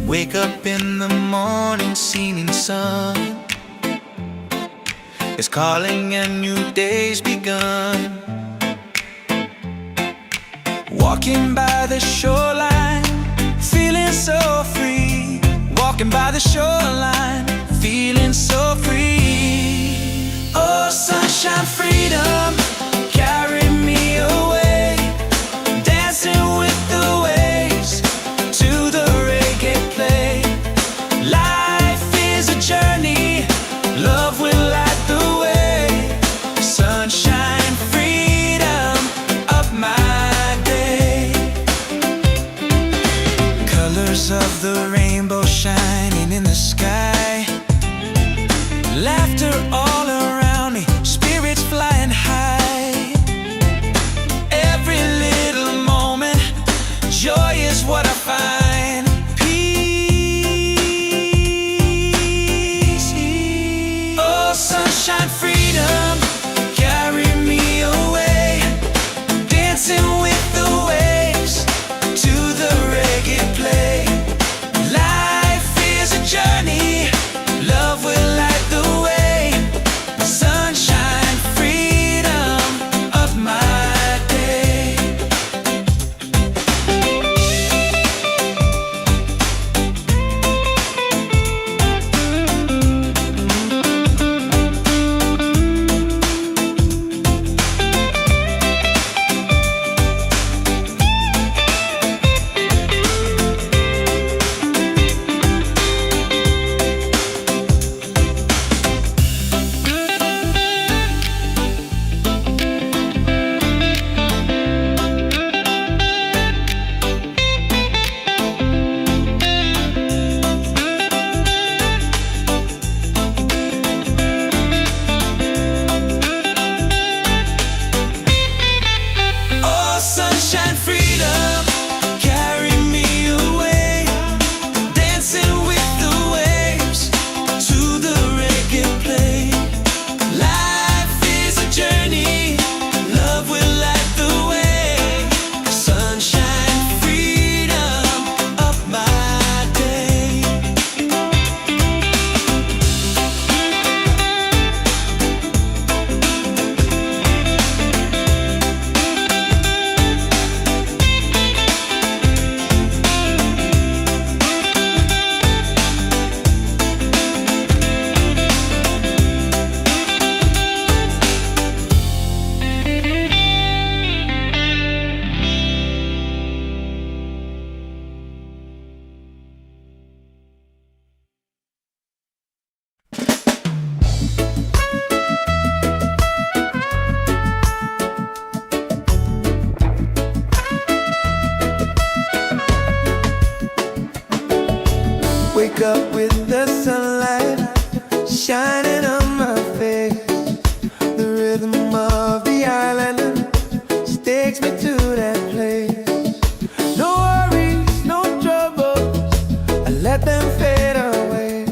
Wake up in the morning, seeing sun is calling and new day's begun. Walking by the shoreline, feeling so free. Walking by the shoreline, feeling so free. Oh, sunshine, freedom, carry me away. Dancing with the waves to the reggae play. Life is a journey, love will light the way. Sunshine, freedom, up my day. Colors of the rainbow shining in the sky. Laughter all around me, spirits flying high. Every little moment, joy is what I find. Peace. Oh, sunshine, freedom, carry me away. Dancing with the waves to the reggae play. Life is a journey, love will light the way. Sunshine, freedom, of my day. Oh, sunshine, freedom, carry me away. Dancing with the waves to the reggae play. Life is a journey, love will light the way. Sunshine, freedom, up my day. Wake up with the sunlight shining on my face. The rhythm of the island just takes me to that place. No worries, no troubles, I let them fade away.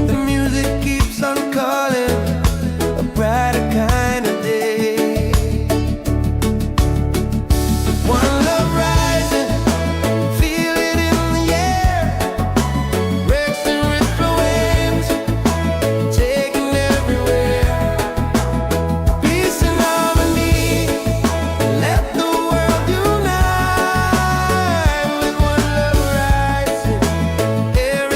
The music keeps on calling, a brighter kind of day. One love rising, feel it in the air. Rex and ripple waves, taking everywhere. Peace and harmony, let the world unite. With one love rising, every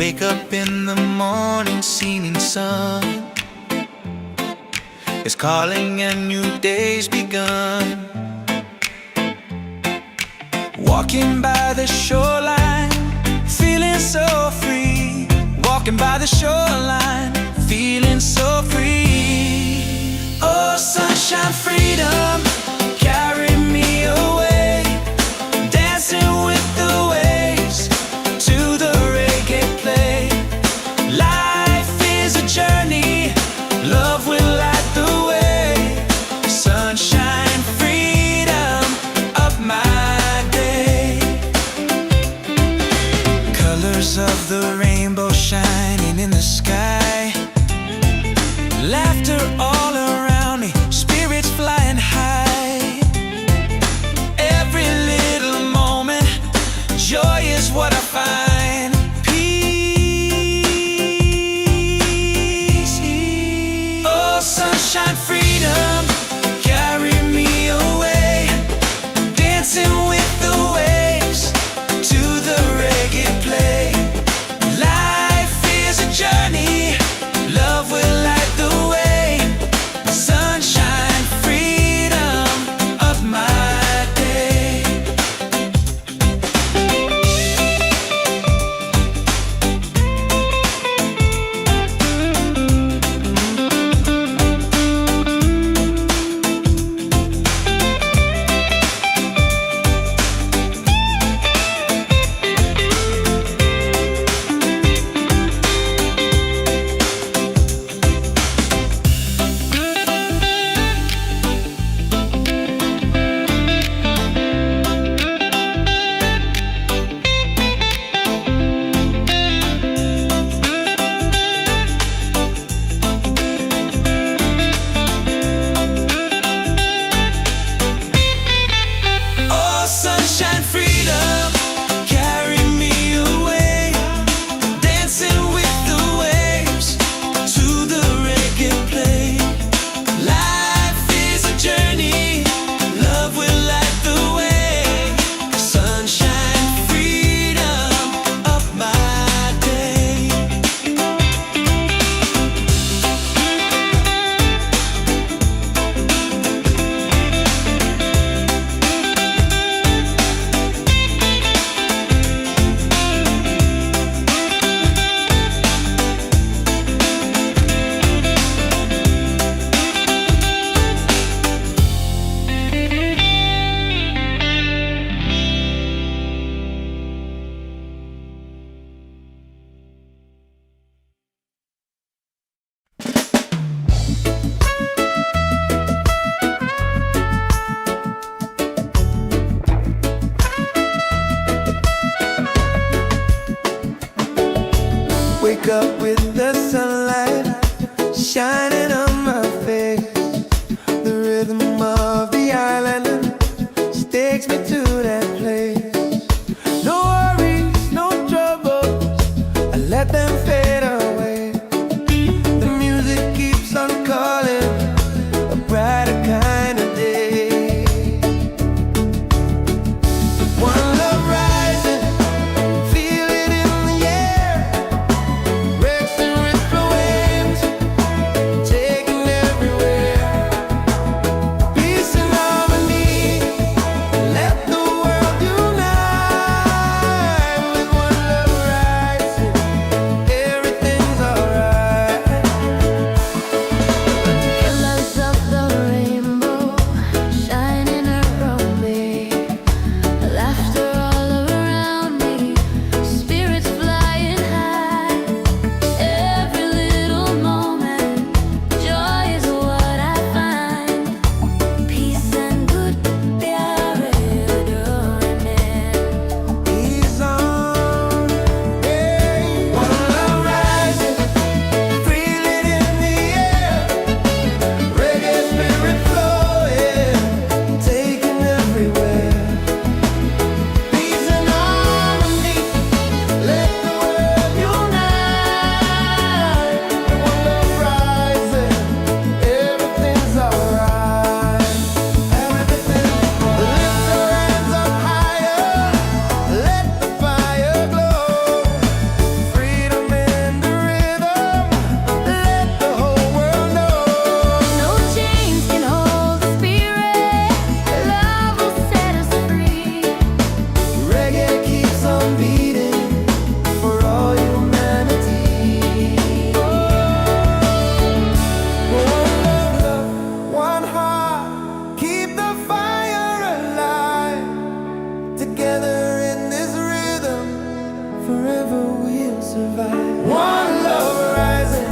Wake up in the morning, seeing sun is calling and new day's begun. Walking by the shoreline, feeling so free. Walking by the shoreline, feeling so free. Oh, sunshine, freedom, carry me away. Dancing with the waves to the reggae play. Life is a journey, love will light the way. Sunshine, freedom, up my day. Colors of the rainbow shining in the sky. Laughter all around me, spirits flying high. Every little moment, joy is what I find. Peace. Oh, sunshine, freedom, carry me away. Dancing with the waves to the reggae play. Life is a journey, love will light the way. Sunshine, freedom, of my day. Oh, sunshine, freedom, carry me away. Dancing with the waves to the reggae play. Life is a journey, love will light the way. Sunshine, freedom, up my day. Wake up with the sunlight shining on my face. The rhythm of the island takes me to that place. No worries, no troubles, I let them fade away. The music keeps on calling, a brighter kind of day. One love rising, feel it in the air. Rex and survive. One love rising,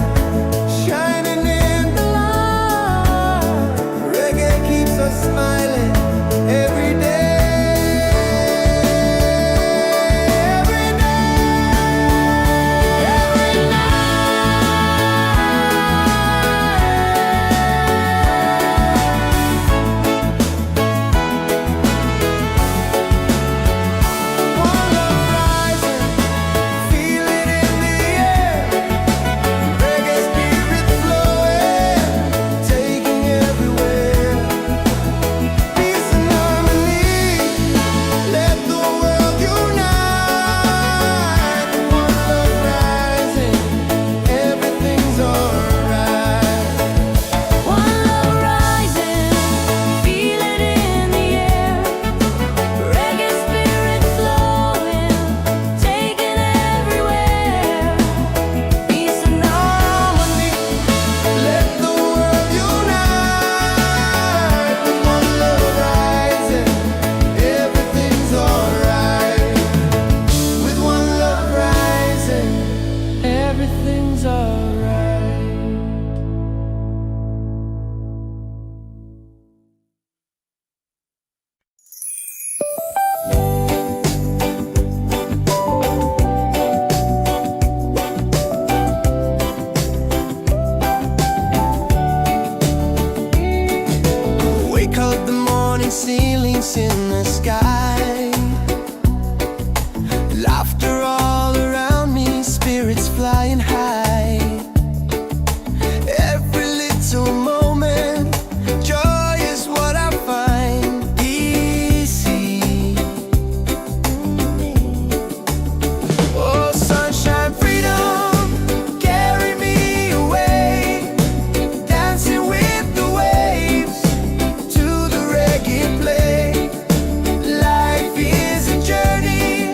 shining in the light. Reggae keeps us smiling every day. Ceilings in the sky, laughter all around me, spirits flying high. Every little moment, joy is what I find. Easy. Oh, sunshine, freedom, carry me away, dancing with the waves to the reggae play. Life is a journey,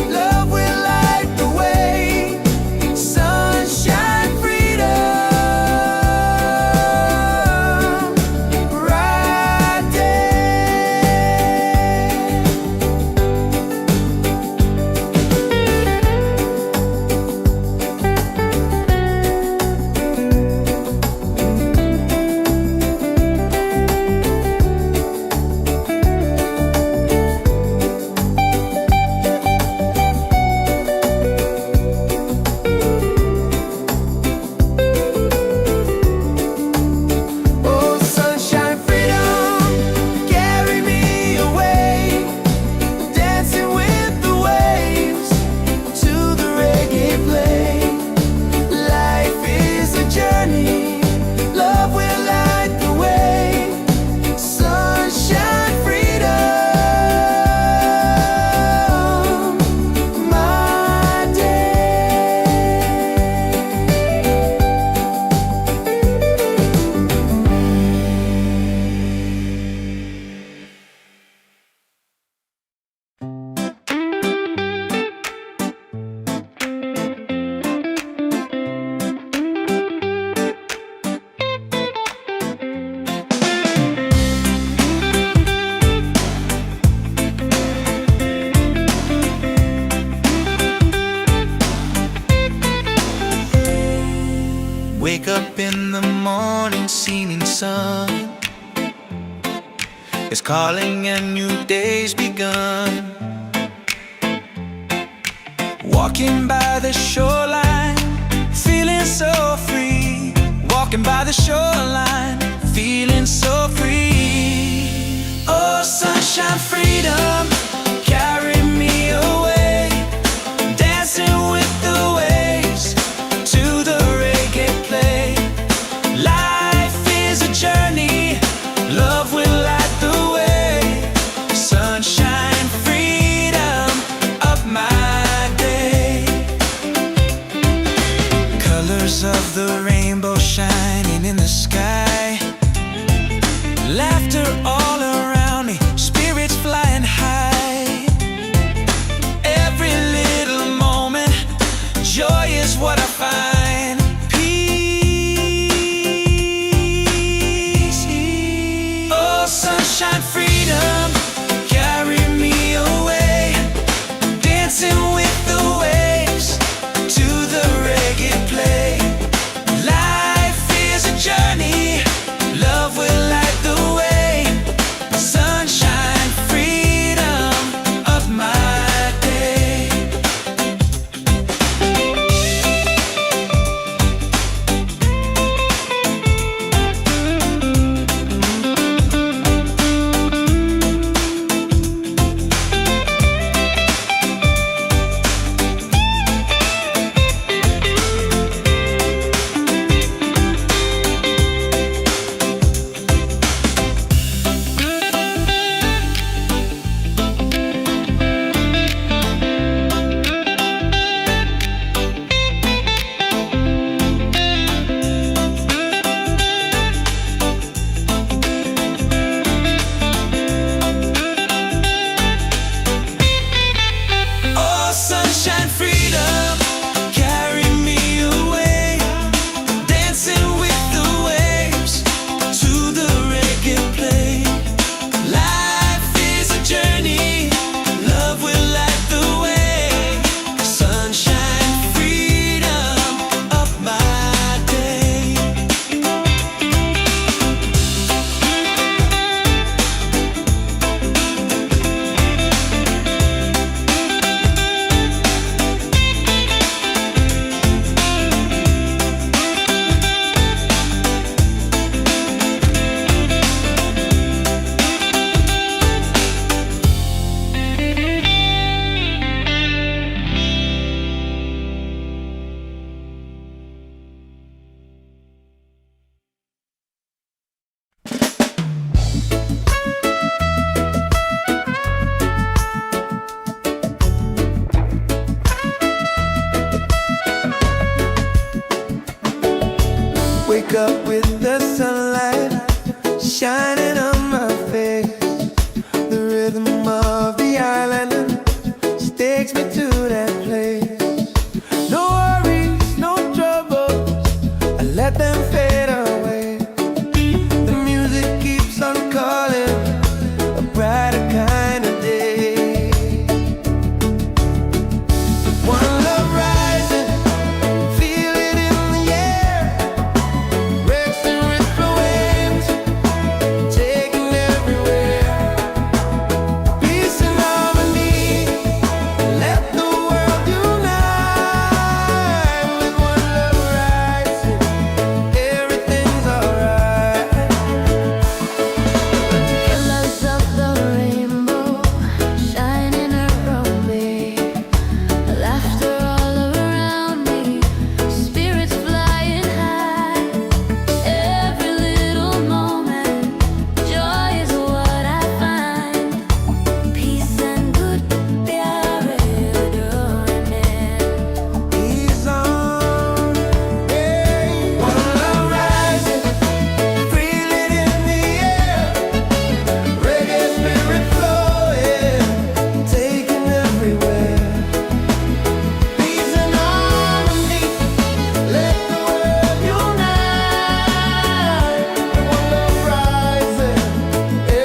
love will light the way. Sunshine, freedom, bright Oh, sunshine, freedom, carry me away, dancing with the waves to the reggae play. Life is a journey, love will light the way. Sunshine, freedom, my day. Wake up in the morning, seeing sun is calling and new day's begun. Walking by the shoreline, feeling so free. Walking by the shoreline, feeling so free. Oh, sunshine, freedom, carry me away, dancing with the waves to the reggae play. Life is a journey, love will light the way. Sunshine, freedom, up my day. Colors of the rainbow shining in the sky, laughter all around me, spirits flying high. Every little moment, joy is what I find. Peace. Oh, sunshine, freedom, carry me away, dancing with the waves to wake up with the sunlight shining on my face. The rhythm of the island takes me to that place. No worries, no troubles, I let them fade away. The music keeps on calling, a brighter kind of day. One love rising, feel it in the air. Breaks and ripple waves, taking everywhere. Peace and harmony, let the world unite. With one love rising, everything's alright. Colors of the rainbow shining around me, laughter all around me, spirits flying high. Every little moment, joy is what I find. Peace and good प्यारे डोरने. He's on, hey. One love rising, feel it in the air. Reggae spirit flowing, taking everywhere. Peace and harmony, let the world unite. One love rising,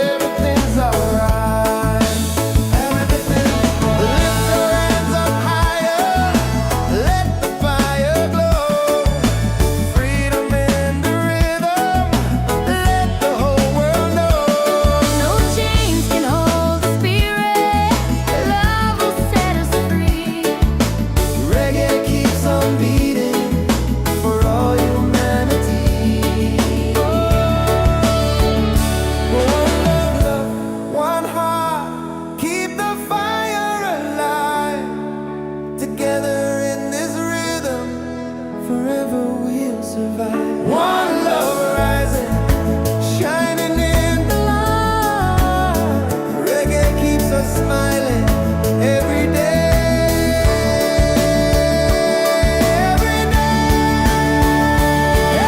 everything's alright. Everything's lift your hands up higher, let the fire glow. Freedom in the rhythm, let the whole world know. No chains can hold the spirit. Love will set us free. Reggae keeps on beating for all humanity. One love, one heart, keep the fire alive. Together in this rhythm, forever we'll survive. One love rising, shining in the light. Reggae keeps us smiling every day. Every day,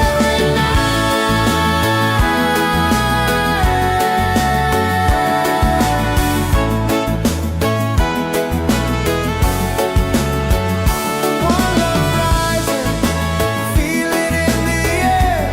every night. One love rising, feel it in the air.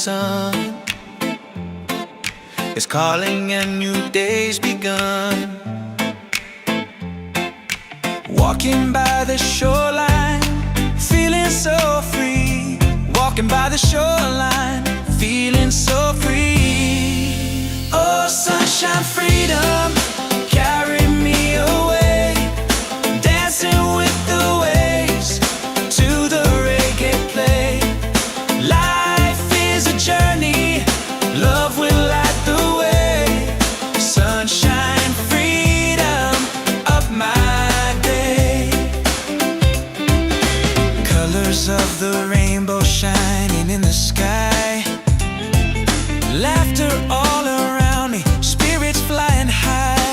sun is calling and new day's begun. Walking by the shoreline, feeling so free. Walking by the shoreline, feeling so free. Oh, sunshine, freedom, carry me away. Dancing with the waves to the reggae play. Life is a journey, love will light the way. Sunshine, freedom, up my day. Colors of the rainbow shining in the sky. Laughter all around me, spirits flying high.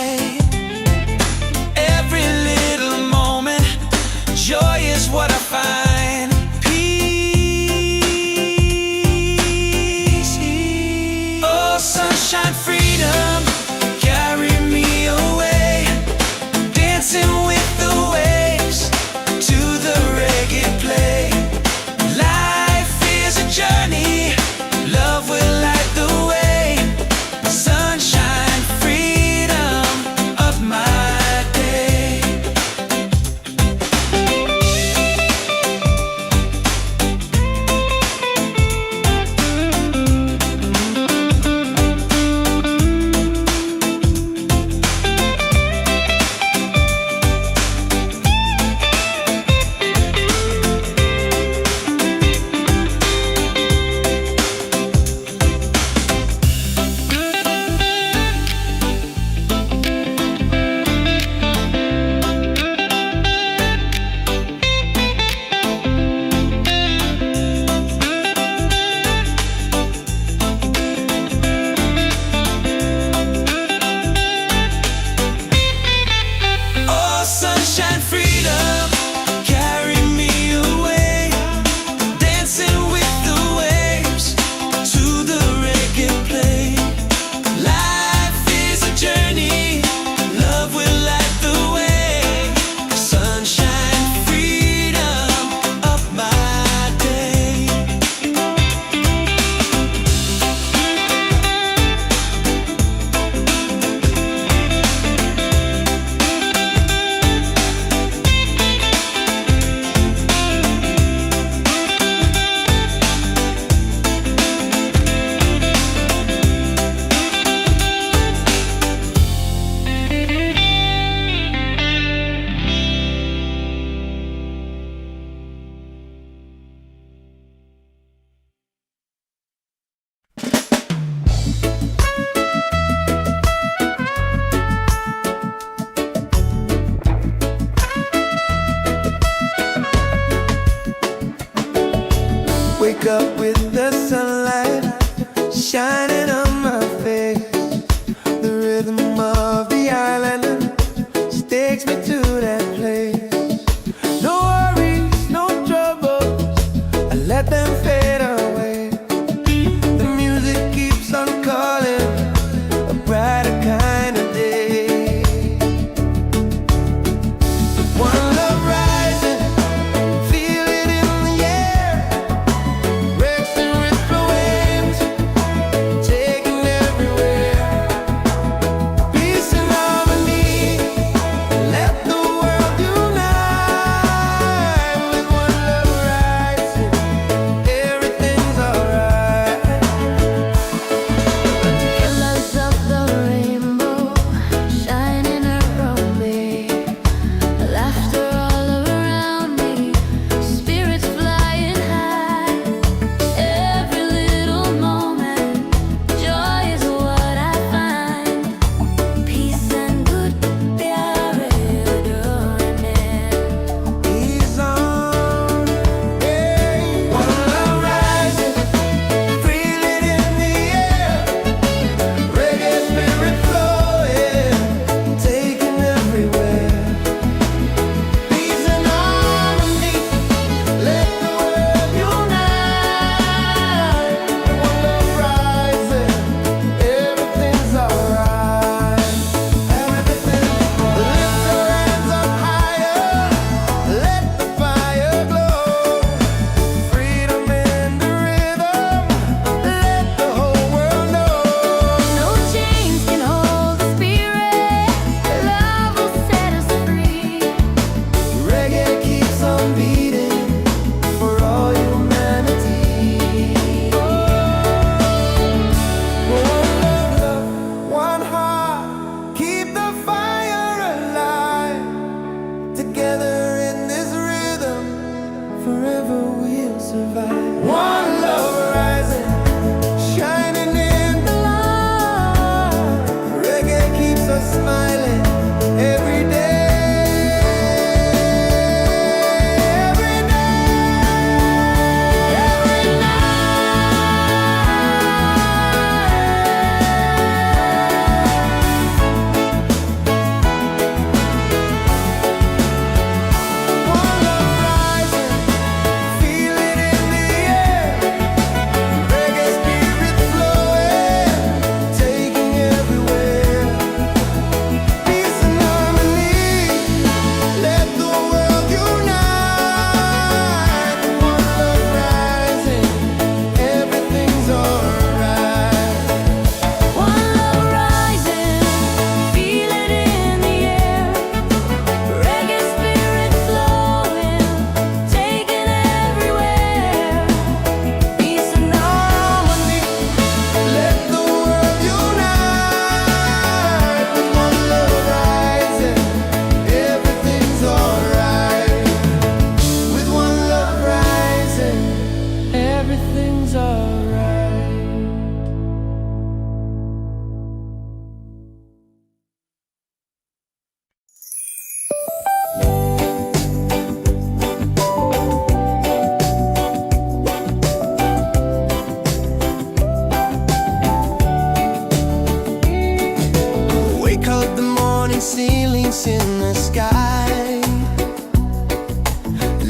feelings in the sky.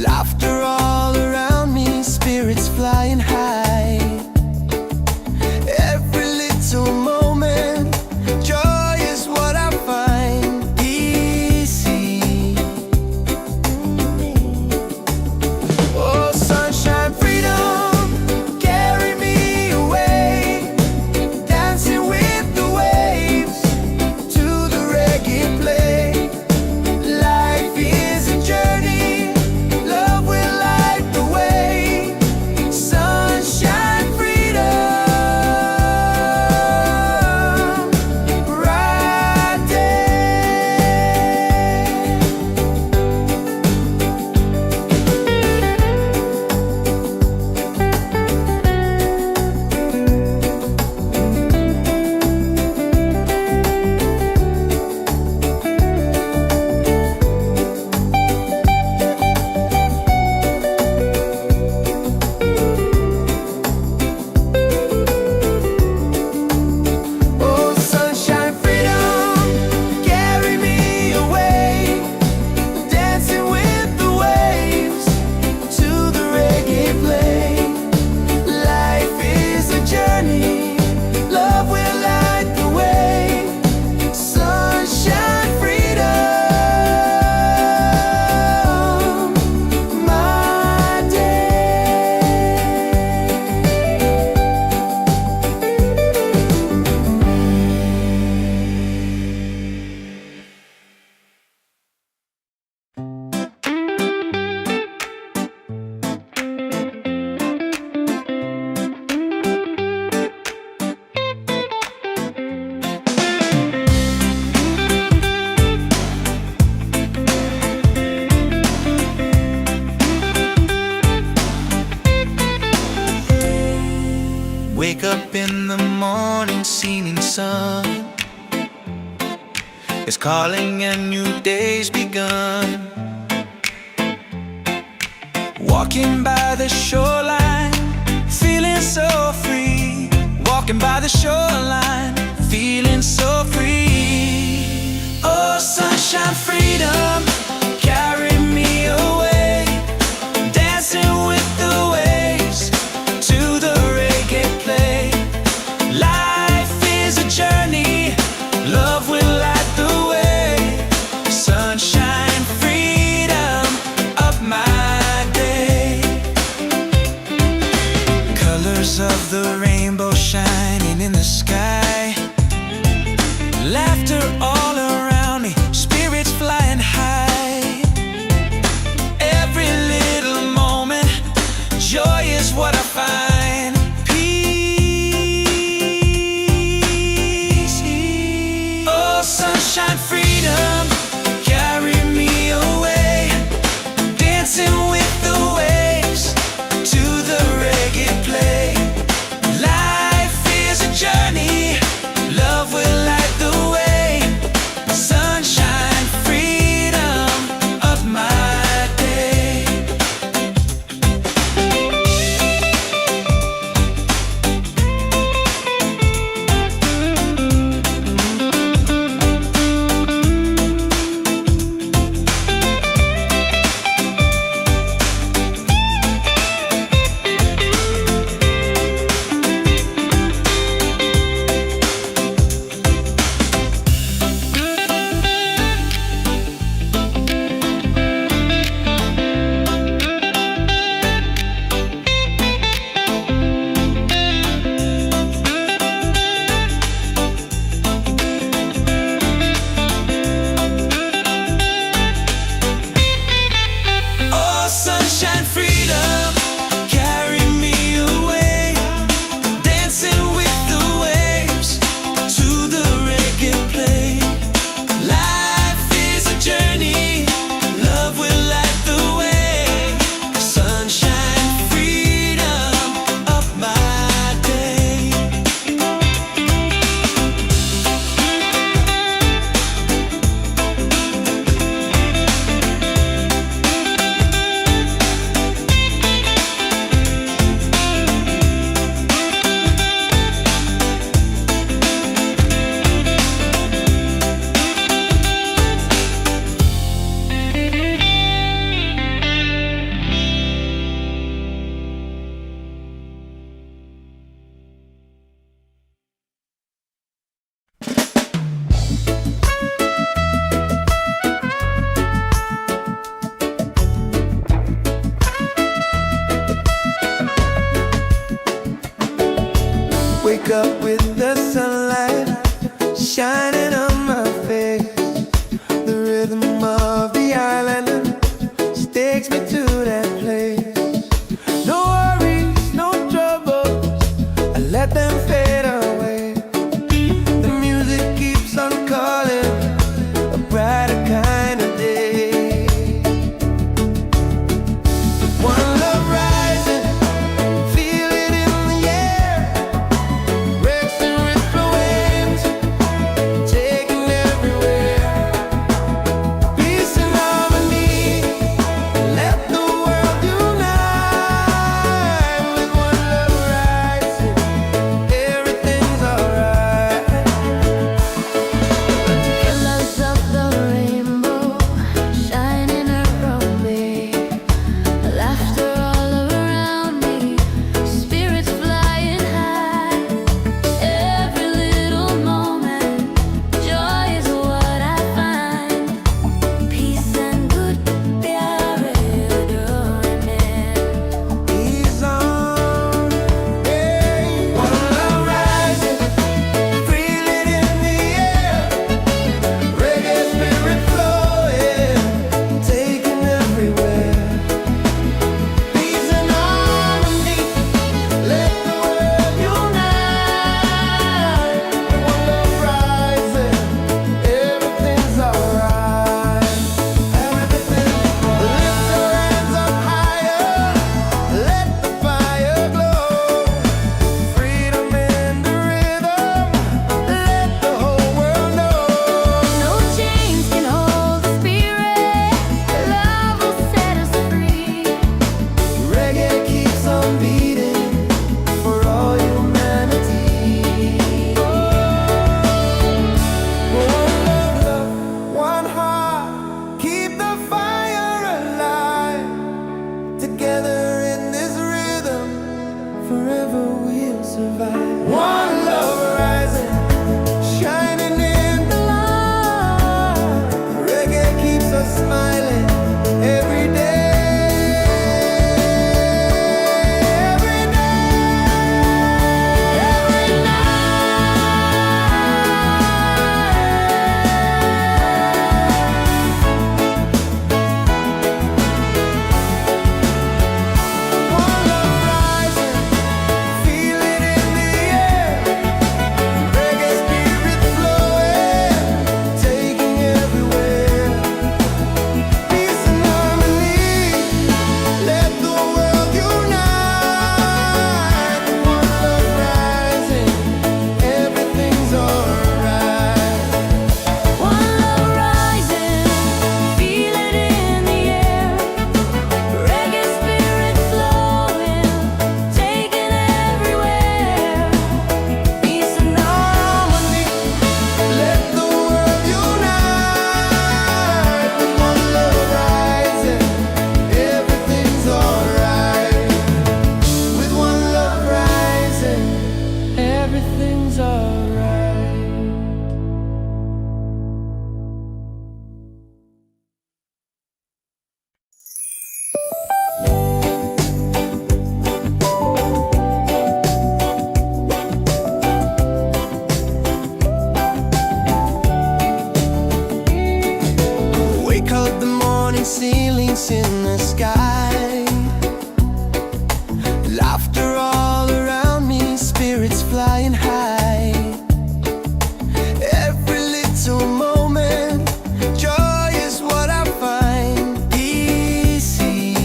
Laughter all around me, spirits flying high. Every little moment, joy is what I find easy. Oh, sunshine, freedom, carry me away, dancing with the waves to the reggae play. Life is a journey, love will light the way. Sunshine, freedom, right there. Oh, sunshine, freedom, carry me away, dancing with the waves to the reggae play. Life is a journey, love will light the way. Sunshine, freedom, my day. Wake up in the morning, seeing sun is calling and new day's begun. Walking by the shoreline, feeling so free. Walking by the shoreline, feeling so free. Oh, sunshine, freedom, carry me away, dancing with the waves to the reggae play. Life is a journey, love will light the way. Sunshine, freedom, up my day. Colors of the rainbow shining in the sky. Laughter all around me, spirits fly rhythm of the island takes me to that place. No worries, no troubles, I let them fade away. The music keeps on calling, a brighter kind of day. One love rising, feel it in the air. Racing with the waves, taking everywhere. Peace and harmony, let the world unite. With one love rising, everything's alright. Colors of the rainbow shining around me, laughter all around me, spirits flying high. Every little moment, joy is what I find. Peace and good प्यारे डोरे में. He's on, hey. One love rising, feel it in the air. Reggae spirit flowing, taking everywhere. Peace and harmony, let the world unite. One love rising, everything's alright. Lift your hands up higher, let the fire glow. Freedom in the rhythm, let the whole world know. No chains can hold the spirit. Love will set us free. Reggae keeps on beating for all humanity. One love, one heart, keep the fire alive. Together in this rhythm, forever we'll survive. One love rising, shining in the light. Reggae keeps us smiling every day. Every One love rising, feel it in the air. Reggae spirit flowing, taking everywhere. Peace and harmony, let the world unite. One love rising, everything's alright. One love rising, feel it in the air. Reggae spirit flowing, taking everywhere. Peace and harmony. Let the world unite. With one love rising, everything's alright. With one love rising, everything's alright. Wake up the morning ceilings in the sky. Laughter all around me, spirits flying high. Every little moment, joy is what I find. Easy.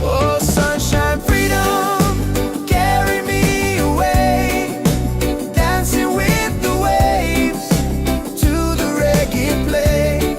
Oh, sunshine, freedom, carry me away. Dancing with the waves to the reggae play.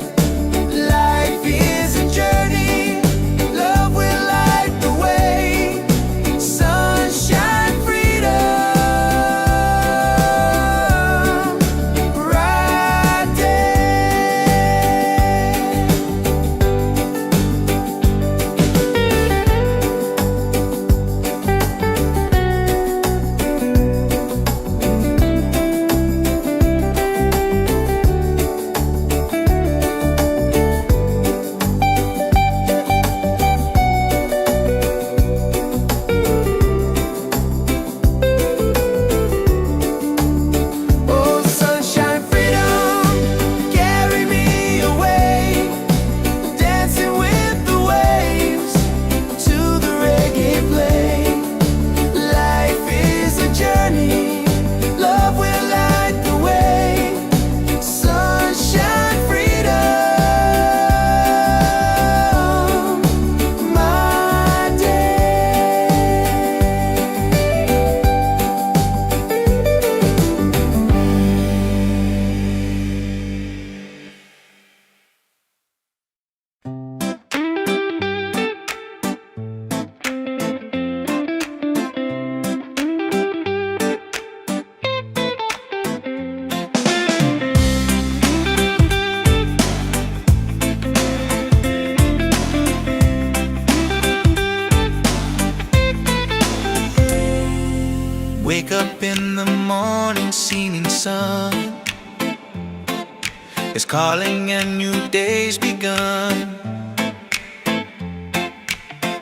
is calling and new day's begun.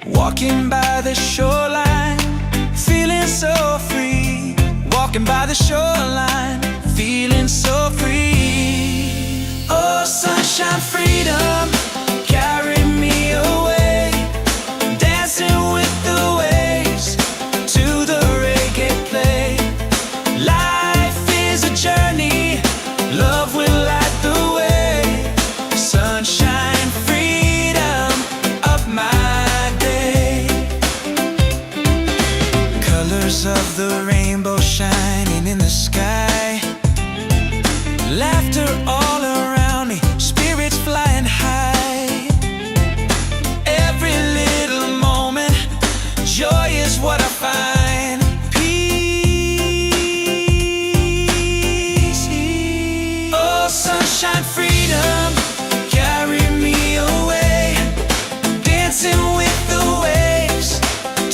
Walking by the shoreline, feeling so free. Walking by the shoreline, feeling so free. Oh, sunshine, freedom, carry me away. Dancing with the waves to the reggae play. Life is a journey, love will light the way. Sunshine, freedom, of my day. Colors of the rainbow shining in the sky. Laughter all around me, spirits flying high. Every little moment, joy is what I find. Peace. Oh, sunshine, freedom, carry me away. Dancing with the waves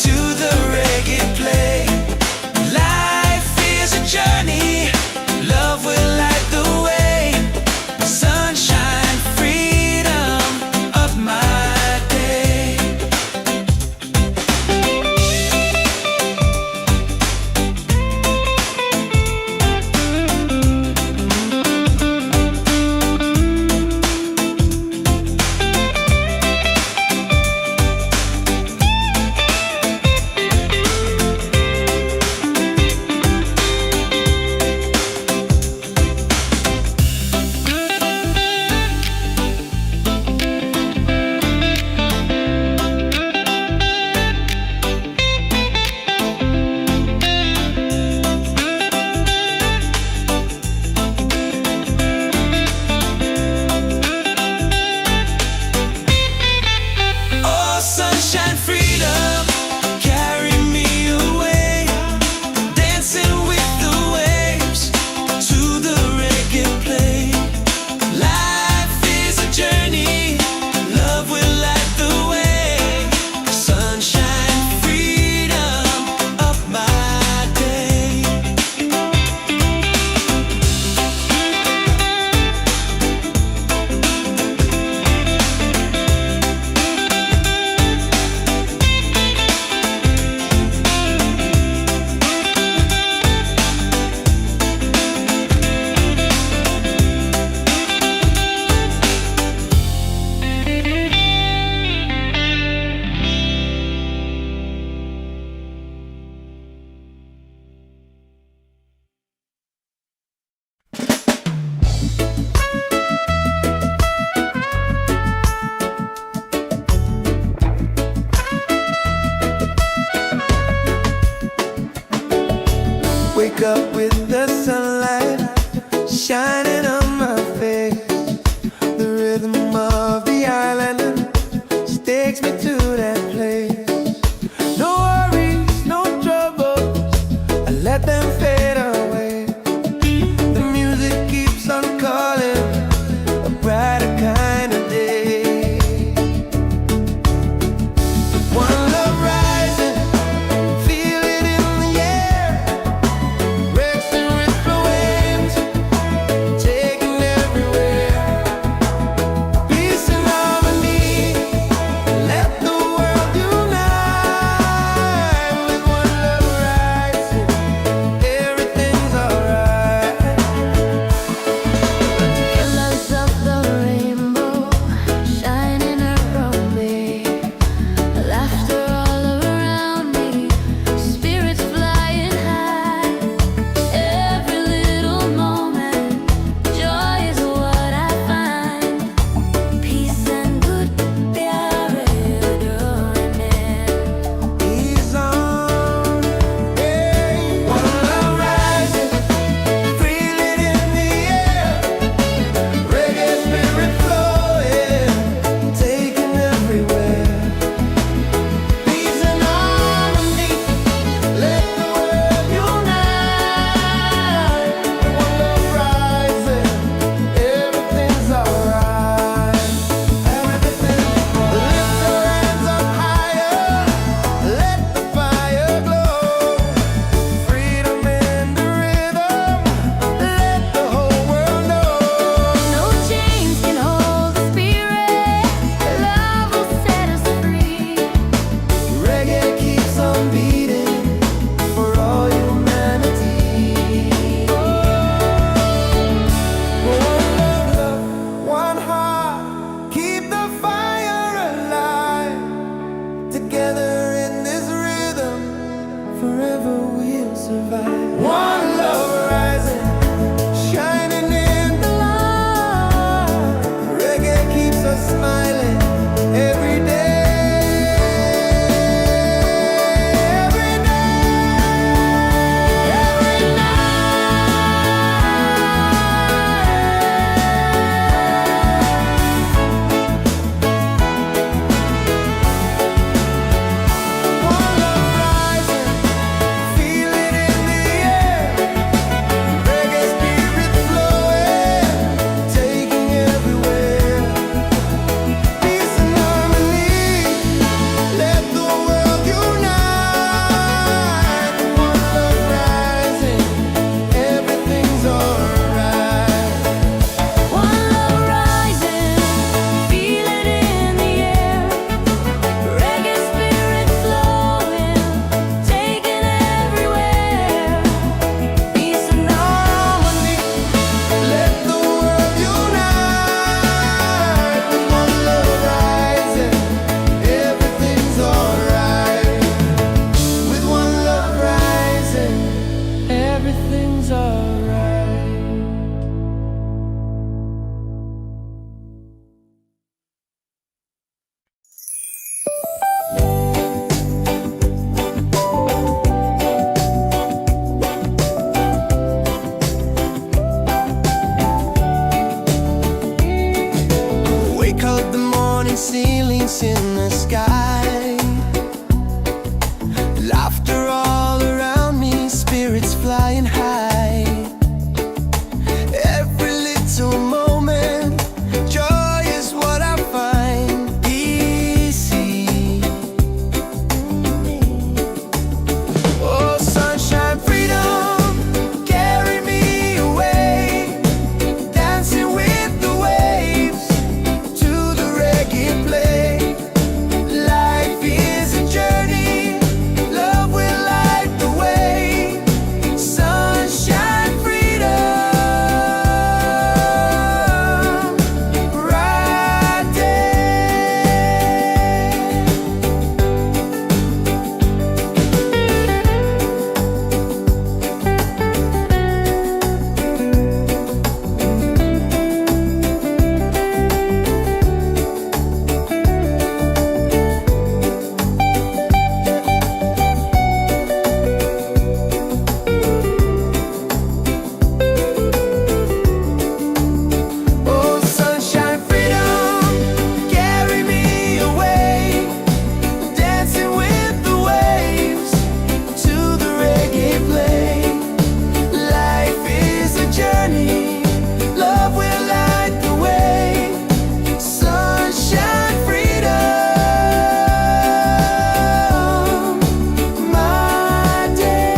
to the reggae play. Life is a journey, love will light the way. Sunshine, freedom, of my day. Oh, sunshine, freedom, carry me away. Dancing with the waves to the reggae play. Life is a journey, love will light the way. Sunshine, freedom, of my day. Wake up with the sunlight shining on my face. The rhythm of the island takes me to that place. No worries, no troubles, I let them fade away. The music keeps on calling, a brighter kind of day. One love rising, feel it in the air. Racing with the waves, take ceilings in the sky. Laughter all around me, spirits flying high. Every little moment, joy is what I find easy. Oh, sunshine, freedom, carry me away, dancing with the waves to the reggae play. Life is a journey, love will light the way. Sunshine, freedom, right there. Oh, sunshine, freedom, carry me away, dancing with the waves to the reggae play. Life is a journey, love will light the way. Sunshine, freedom, my day.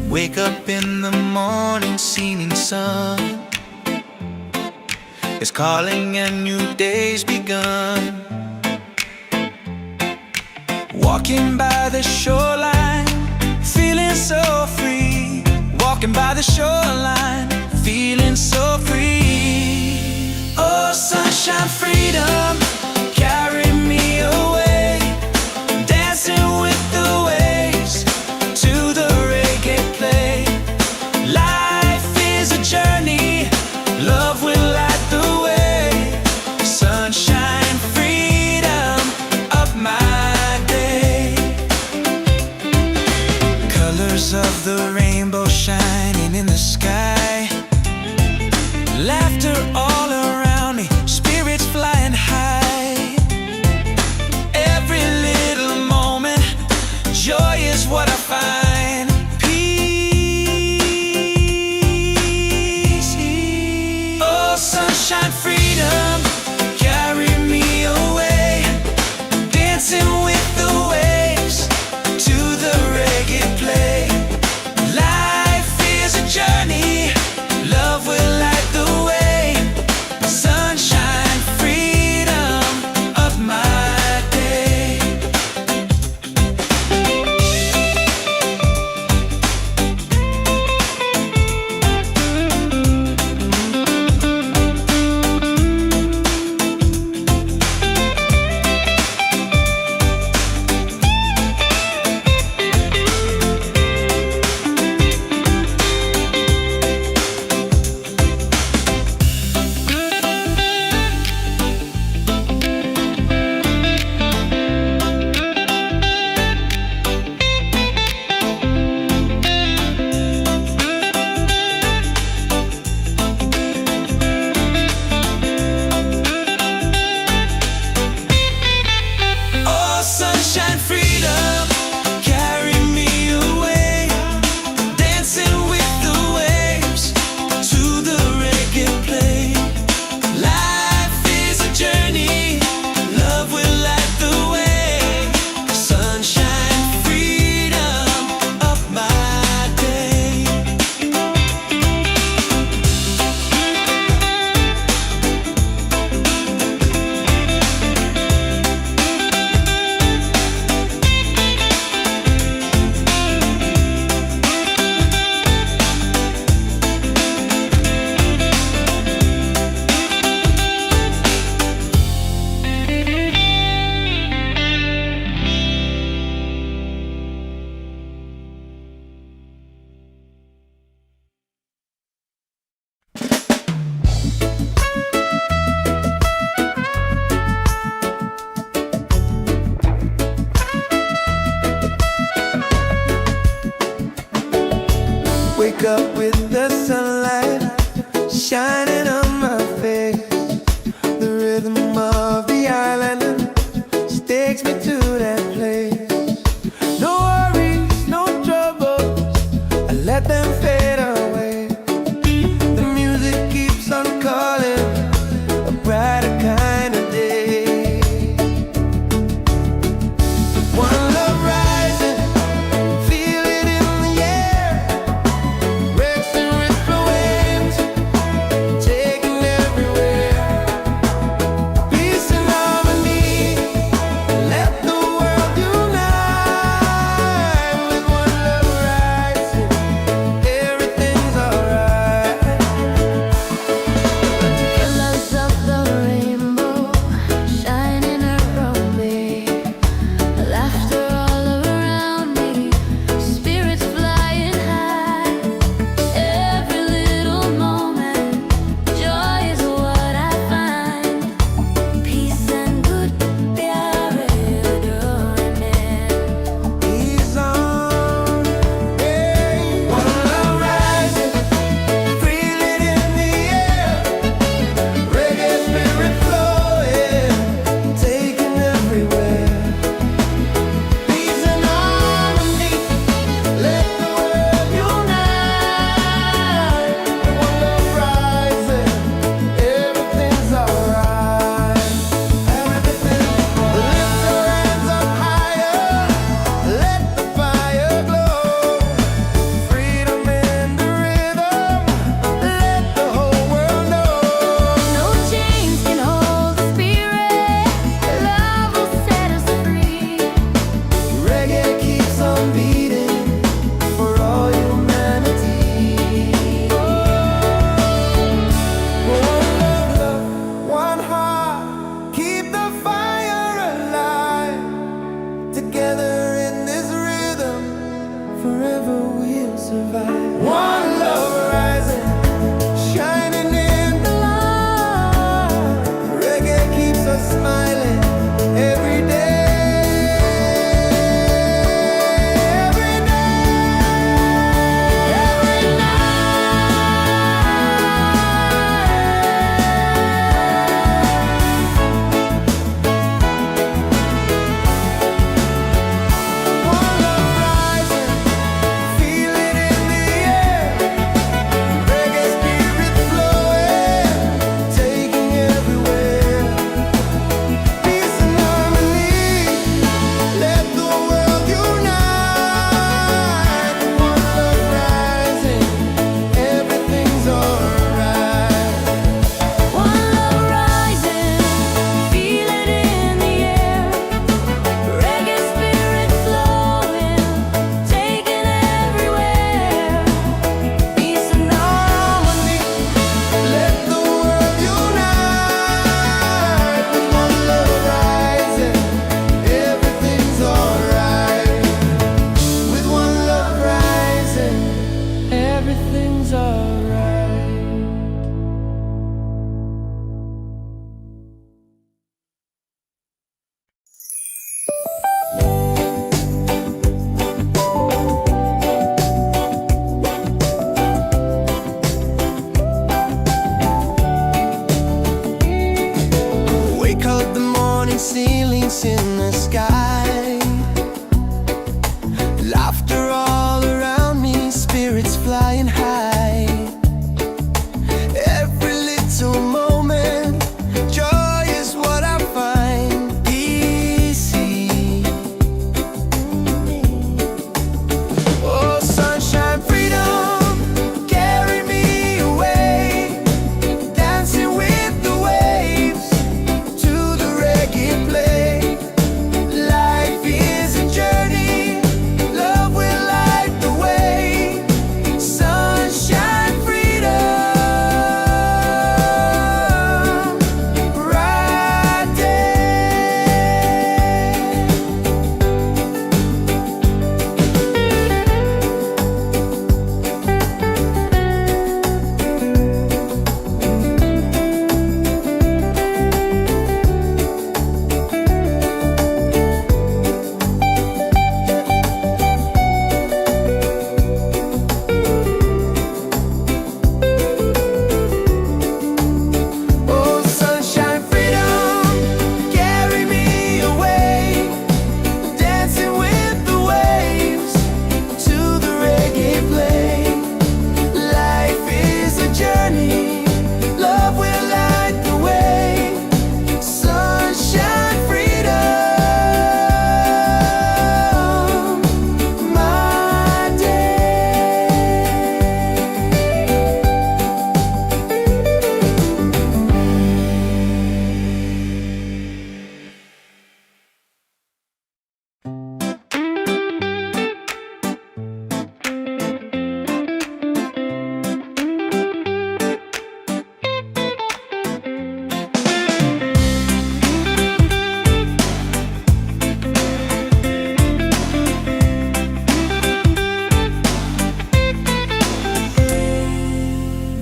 Wake up in the morning, seeing sun is calling and new day's begun. Walking by the shoreline, feeling so free. Walking by the shoreline, feeling so free. Oh, sunshine, freedom, carry me away, dancing with the waves to the reggae play. Life is a journey, love will light the way. Sunshine, freedom, up my day. Colors of the rainbow shining in the sky. Laughter all around me, spirits fly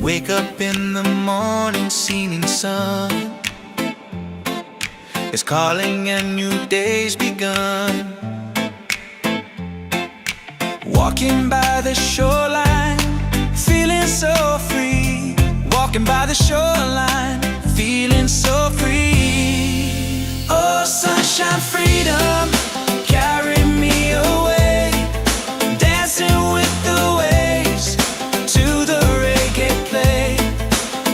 Wake up in the morning, seeing sun is calling and new day's begun. Walking by the shoreline, feeling so free. Walking by the shoreline, feeling so free. Oh, sunshine, freedom, carry me away. Dancing with the waves to the reggae play.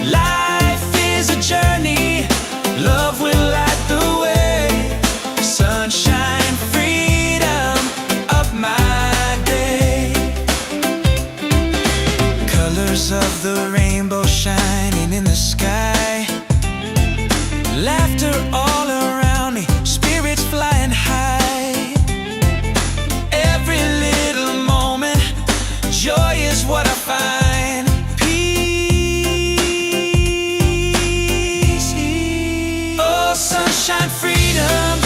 Life is a journey, love will light the way. Sunshine, freedom, up my day. Colors of the rainbow shining in the sky. Laughter all around me, spirits flying high. Every little moment, joy is what I find. Peace. Oh, sunshine, freedom,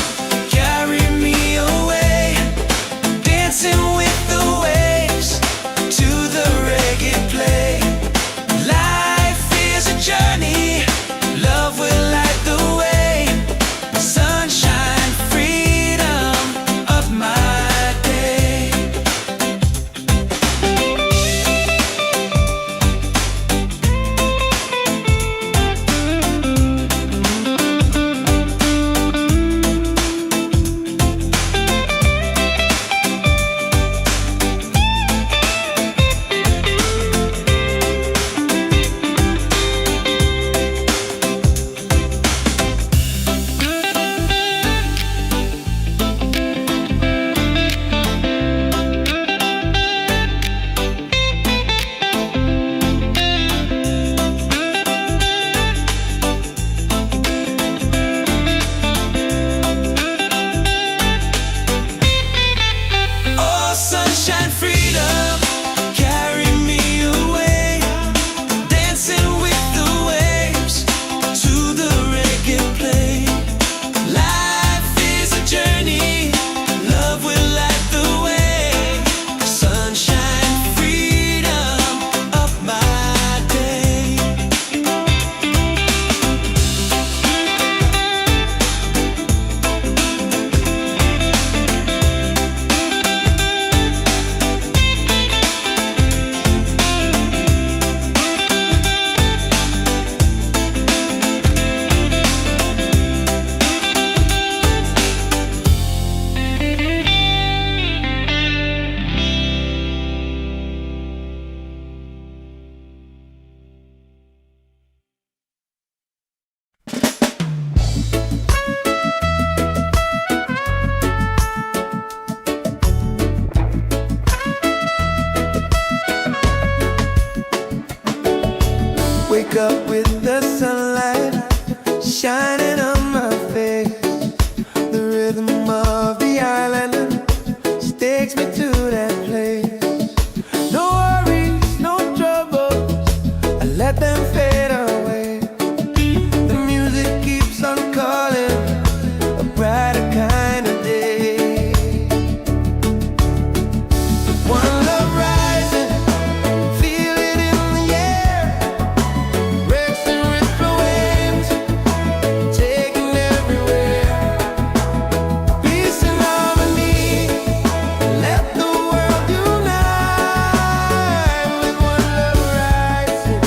carry me away. Dancing with the waves to the reggae play. Life is a journey, love will light the way. Sunshine, freedom, of my day. Oh, sunshine, freedom, carry me away. Dancing with the waves to the reggae play. Life is a journey, love will light the way. Sunshine, freedom, of my day. Wake up with the sunlight shining on my face. The rhythm of the island takes me to that place. No worries, no troubles, I let them fade away. The music keeps on calling, a brighter kind of day. One love rising, feel it in the air. Racing with the waves, taking everywhere. Peace and harmony, let the world unite. With one love rising,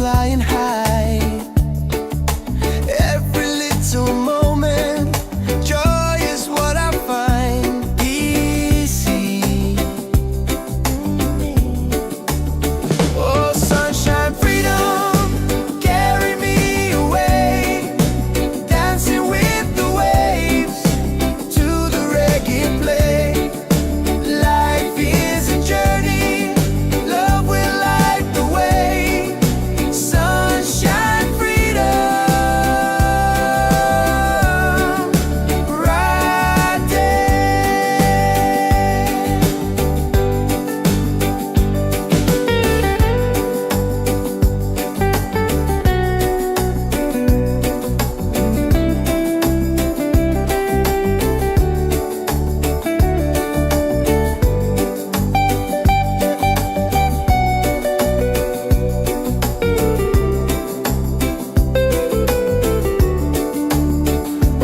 flying high. Every little moment, joy is what I find easy. Oh, sunshine, freedom, carry me away, dancing with the waves to the reggae play. Life is a journey, love will light the way. Sunshine, freedom, right there.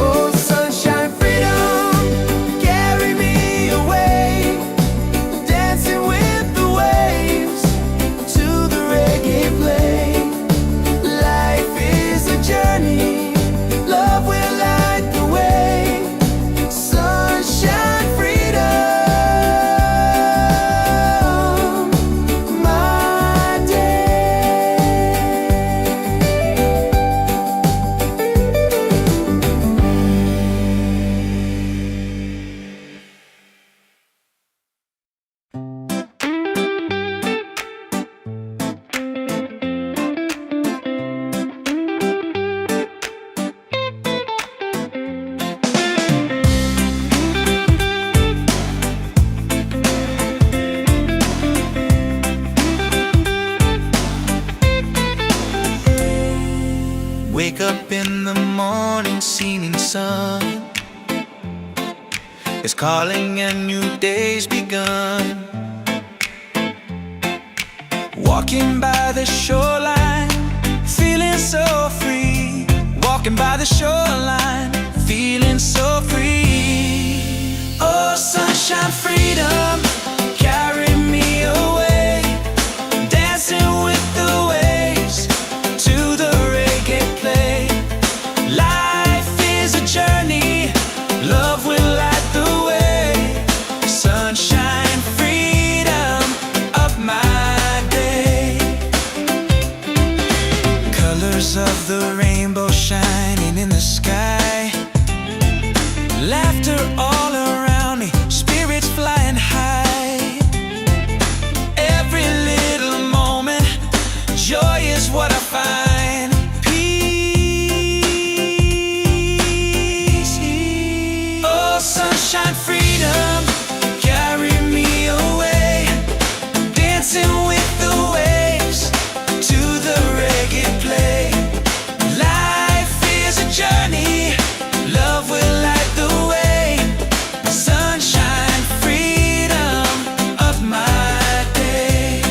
Oh, sunshine, freedom, carry me away, dancing with the waves to the reggae play. Life is a journey, love will light the way. Sunshine, freedom, my day. Wake up in the morning, seeing sun is calling and new day's begun. Walking by the shoreline, feeling so free. Walking by the shoreline, feeling so free. Oh, sunshine, freedom, carry me away, dancing with the waves to the reggae play. Life is a journey, love will light the way. Sunshine, freedom of my day. Colors of the rainbow shining in the sky. Laughter all around me, spirits flying high. Every little moment, joy is what I find. Peace. Oh, sunshine, freedom, carry me away, dancing with the waves to the reggae play. Life is a journey, love will light the way. Sunshine, freedom of my day.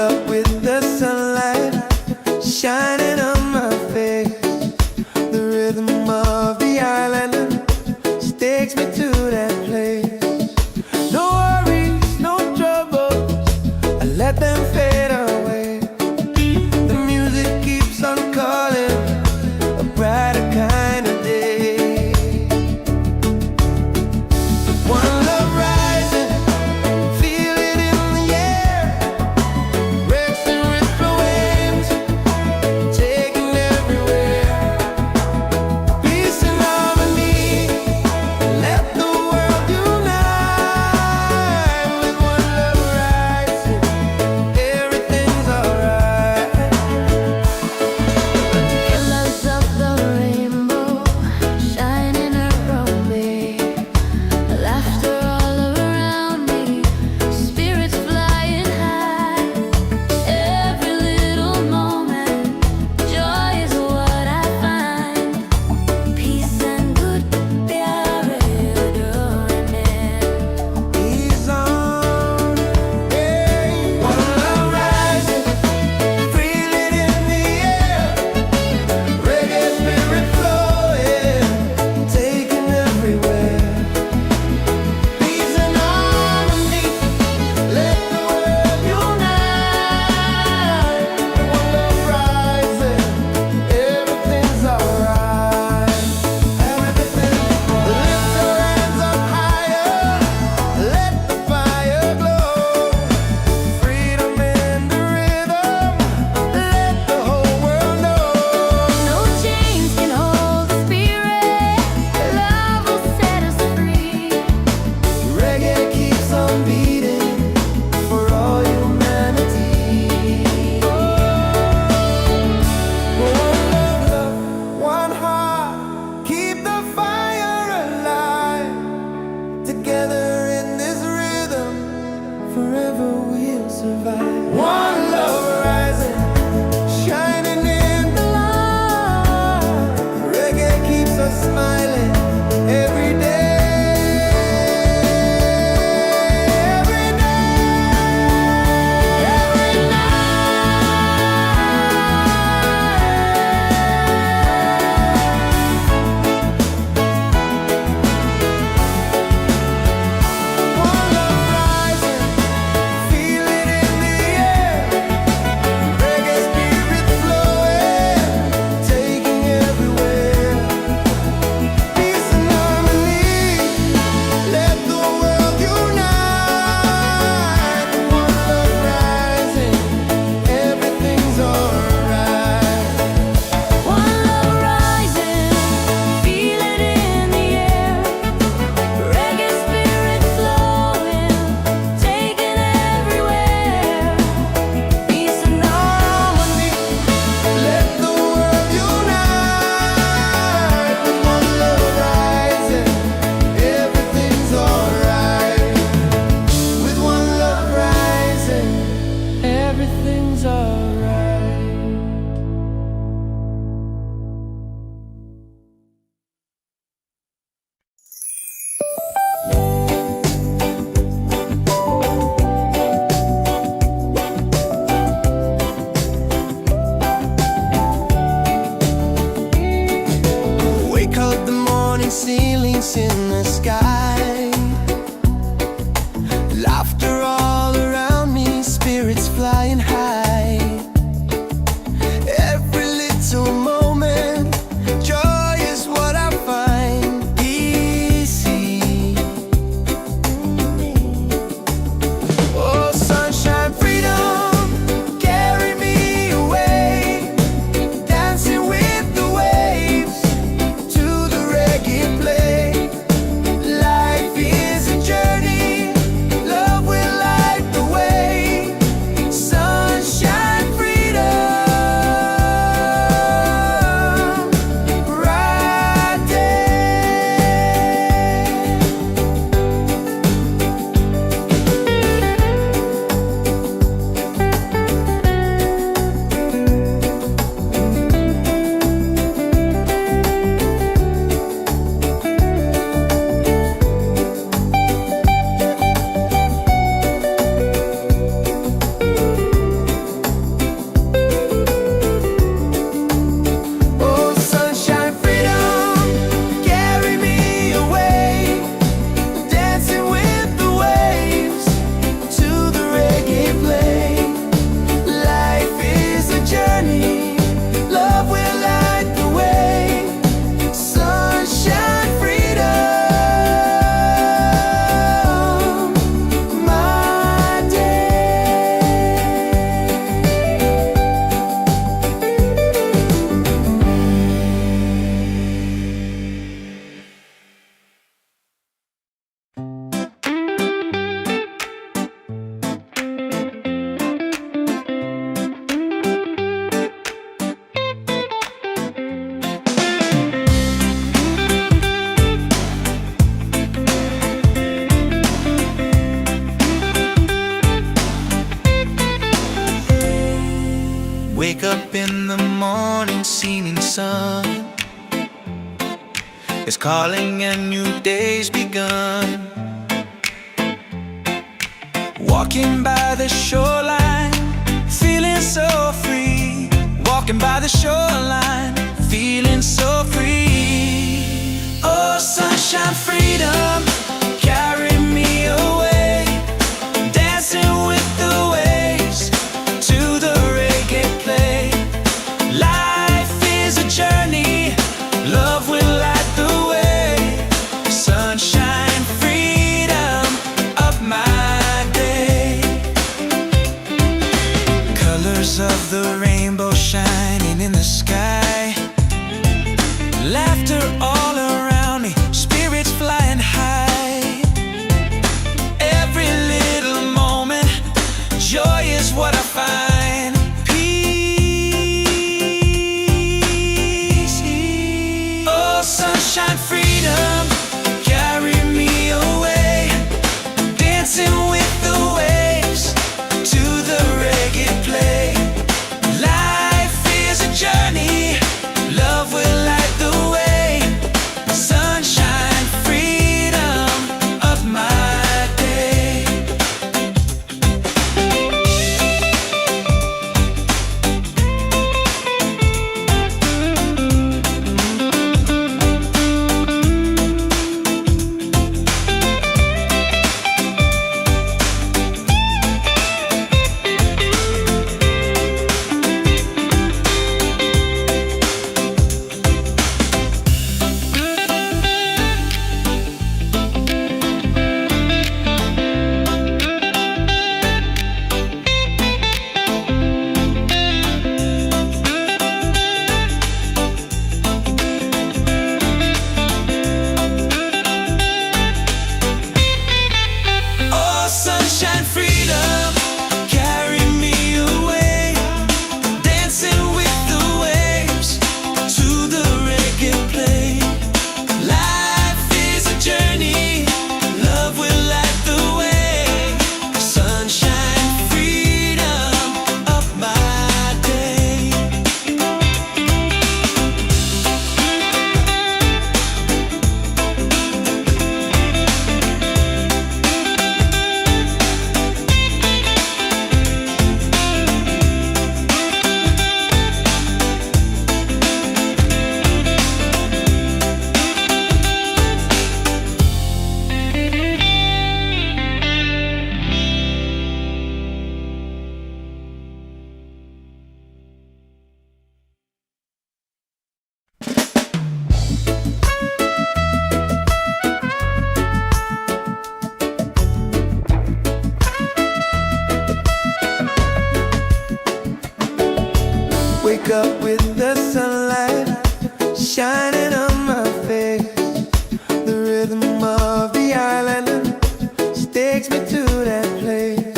up with the sunlight shining on my face. The rhythm of the island just takes me to that place. No worries, no troubles, I let them fade away. The music keeps on calling, a brighter kind of day. One love rising, feel it in the air. Rex and ripple waves, taking everywhere. Peace and harmony, let the world unite. With one love rising, everything's alright. Colors of the rainbow shining around me, laughter all around me, spirits flying high. Every little moment, joy is what I find. Peace and good प्यारे डोरने. He's on, yeah. One love rising, feel it in the air. Reggae spirit flowing, taking everywhere. Peace and harmony, let the world unite. One love rising, everything's alright. Everything's lift your hands up higher, let the fire glow. Freedom in the rhythm, let the whole world know. No chains can hold the spirit. Love will set us free. Reggae keeps on beating for all humanity. One love, one heart, keep the fire alive. Together in this rhythm, forever we'll survive. One love rising, shining in the light. Reggae keeps us smiling every day. Every night, every night. One love rising, feel it in the Wake up in the morning, seeing sun is calling and new day's begun. Walking by the shoreline, feeling so free. Walking by the shoreline, feeling so free. Oh, sunshine, freedom, carry me away. Dancing with the waves to the reggae play. Life is a journey, love will light the way. Sunshine, freedom, up my day. Colors of the rainbow shining in the sky. Laughter all around me, spirits flying high. Every little moment, joy is what I find. Peace. Oh, sunshine, freedom, carry me away. Dancing with the waves to the reggae play. Life is a journey, love will light the way. Sunshine, freedom, of my day. Oh, sunshine, freedom, carry me away. Dancing with the waves to the reggae play. Life is a journey, love will light the way. Sunshine, freedom, of my day. Wake up with the sunlight shining on my face. The rhythm of the island takes me to that place.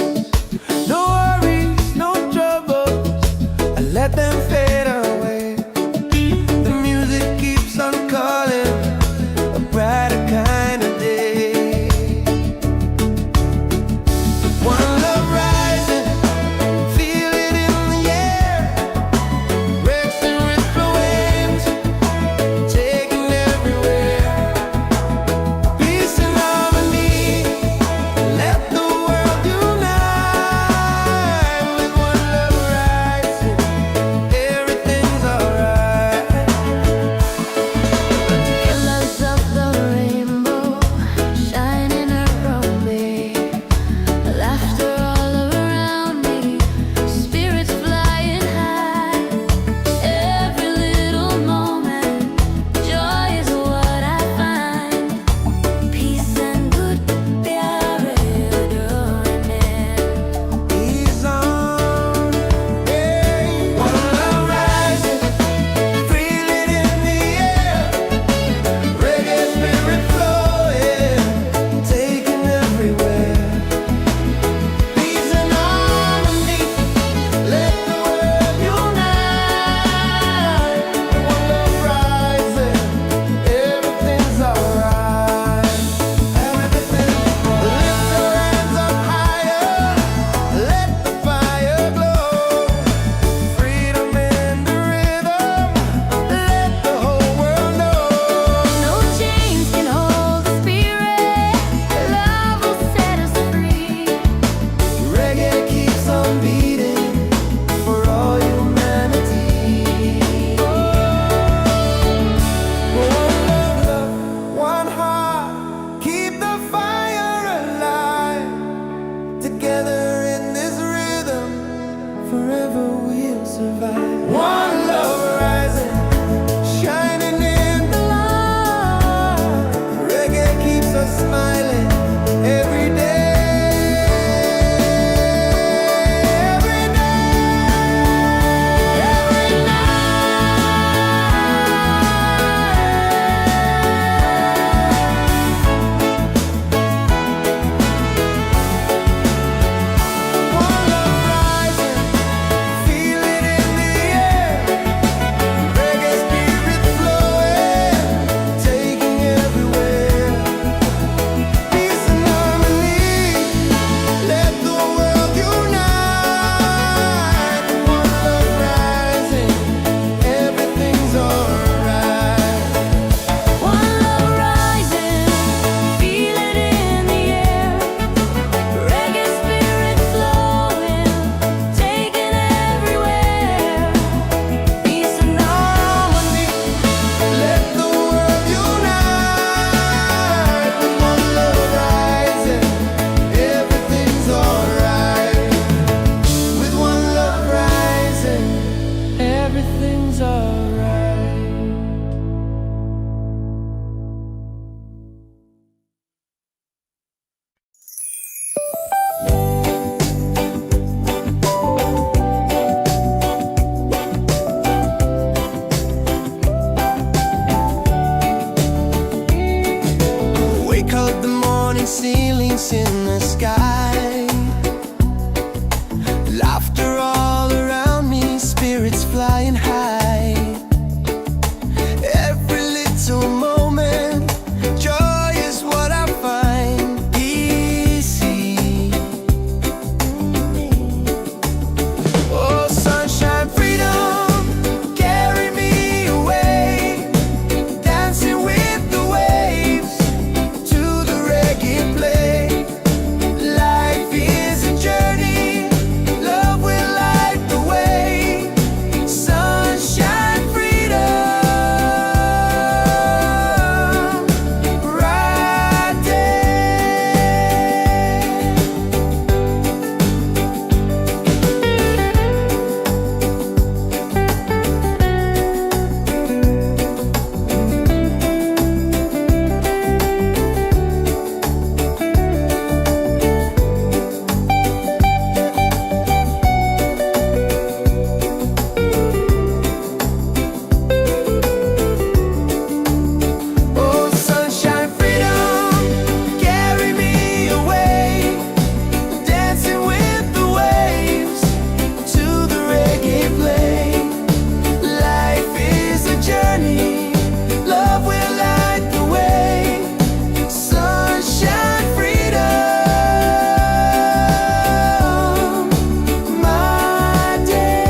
No worries, no troubles, I let them fade away. The music keeps on calling, a brighter kind of day. One love rising, feel it in the air. together in this rhythm, forever we'll survive. One love rising, shining in the light. Reggae keeps us smiling every day. Ceilings in the sky, laughter all around me, spirits flying high. Every little moment, joy is what I find easy. Oh, sunshine, freedom, carry me away, dancing with the waves to the reggae play. Life is a journey, love will light the way. Sunshine, freedom, right there. Oh, sunshine, freedom, carry me away, dancing with the waves to the reggae play. Life is a journey, love will light the way. Sunshine, freedom, my day.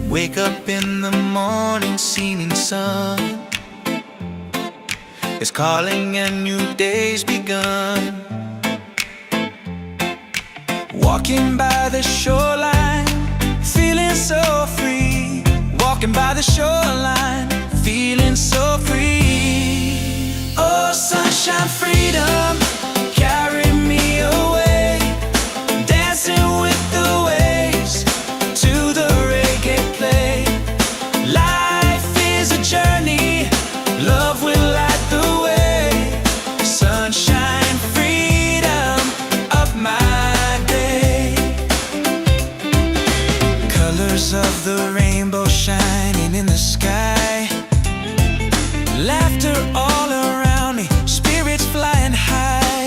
Wake up in the morning, seeing sun is calling and new day's begun. Walking by the shoreline, feeling so free. Walking by the shoreline, feeling so free. Oh, sunshine, freedom, carry me away, dancing with the waves to the reggae play. Life is a journey, love will light the way. Sunshine, freedom, of my day. Colors of the rainbow shining in the sky, laughter all around me, spirits flying high.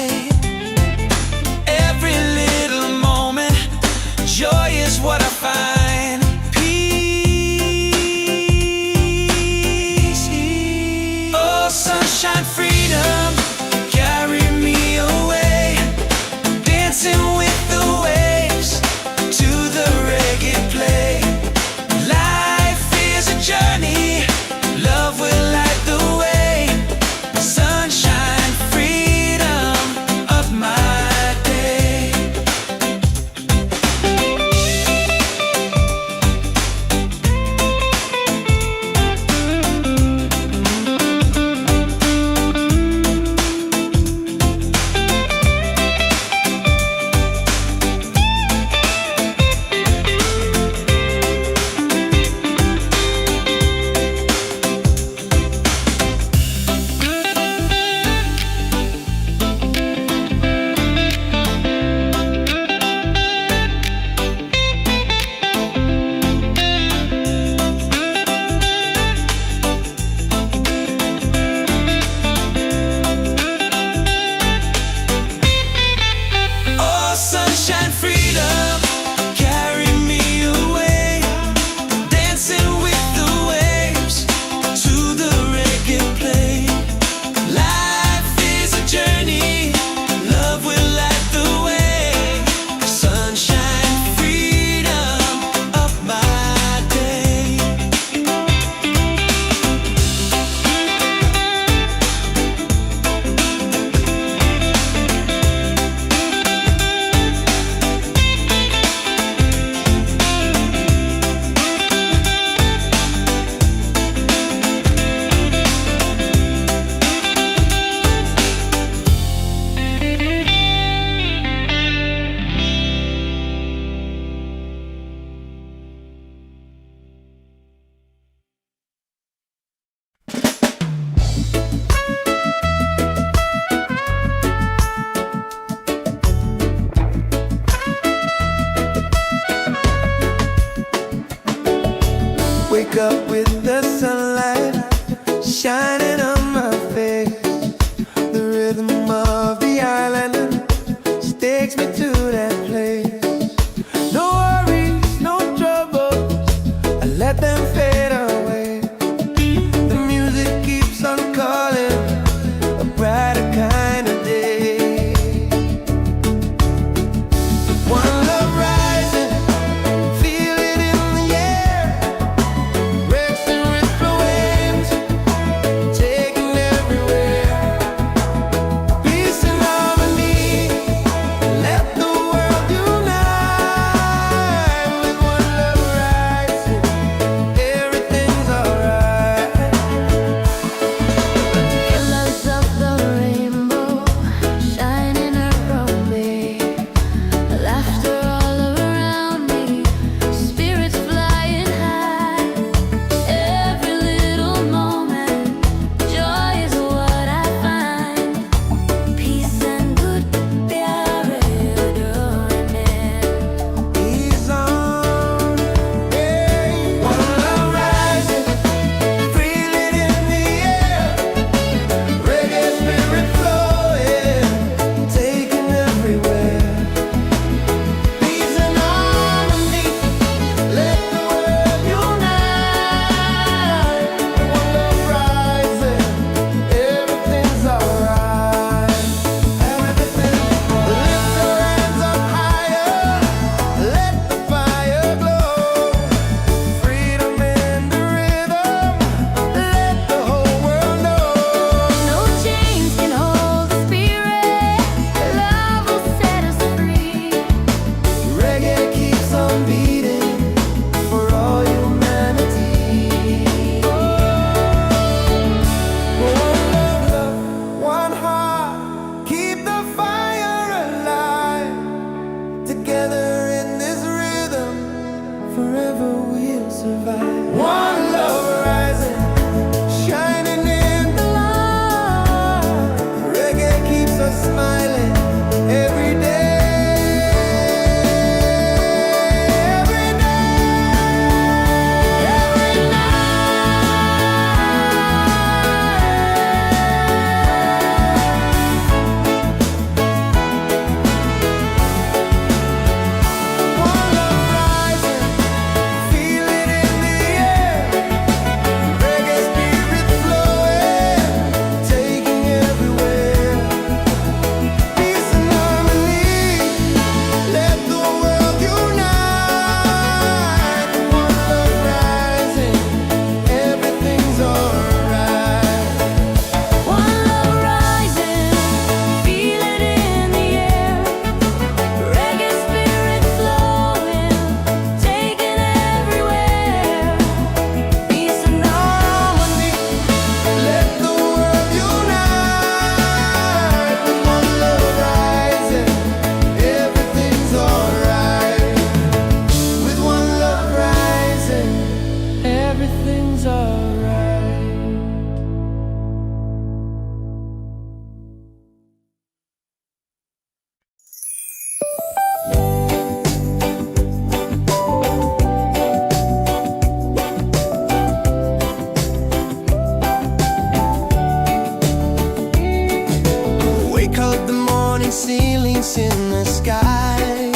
feelings in the sky.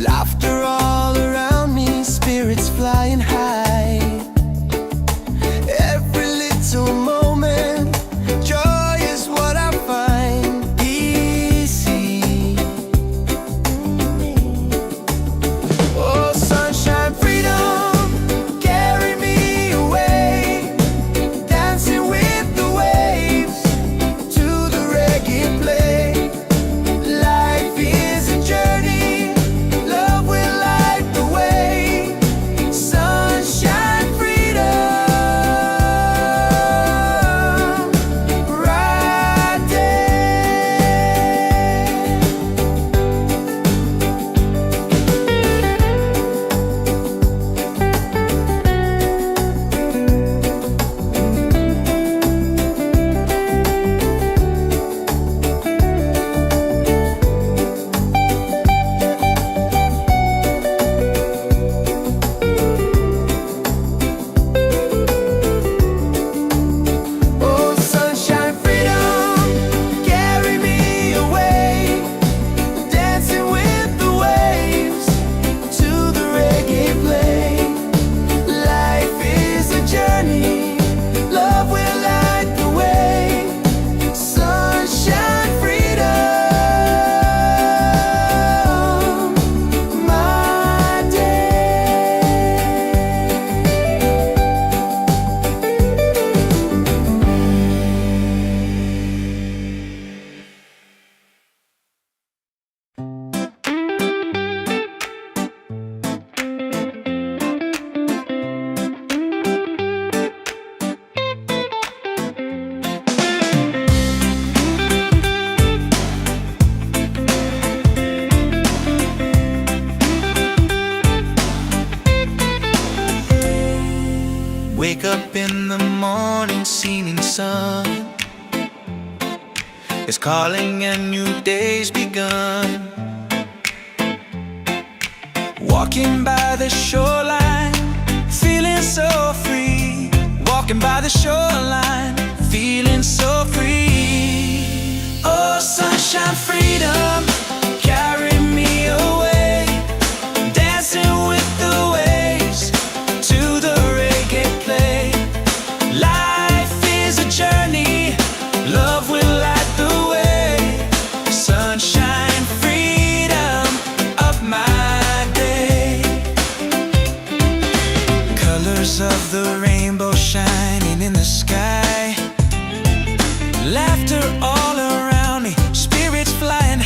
Laughter all around me, spirits flying high. Every little moment, joy is what I find easy. Oh, sunshine, freedom, carry me away, dancing with the waves to the reggae play. Life is a journey, love will light the way. Sunshine, freedom, right there. Oh, sunshine, freedom, carry me away, dancing with the waves to the reggae play. Life is a journey, love will light the way. Sunshine, freedom, my day. Wake up in the morning, seeing sun is calling and new day's begun. Walking by the shoreline, feeling so free. Walking by the shoreline, feeling so free. Oh, sunshine, freedom, carry me away, dancing with the waves to the reggae play. Life is a journey, love will light the way. Sunshine, freedom of my day. Colors of the rainbow shining in the sky. Laughter all around me, spirits flying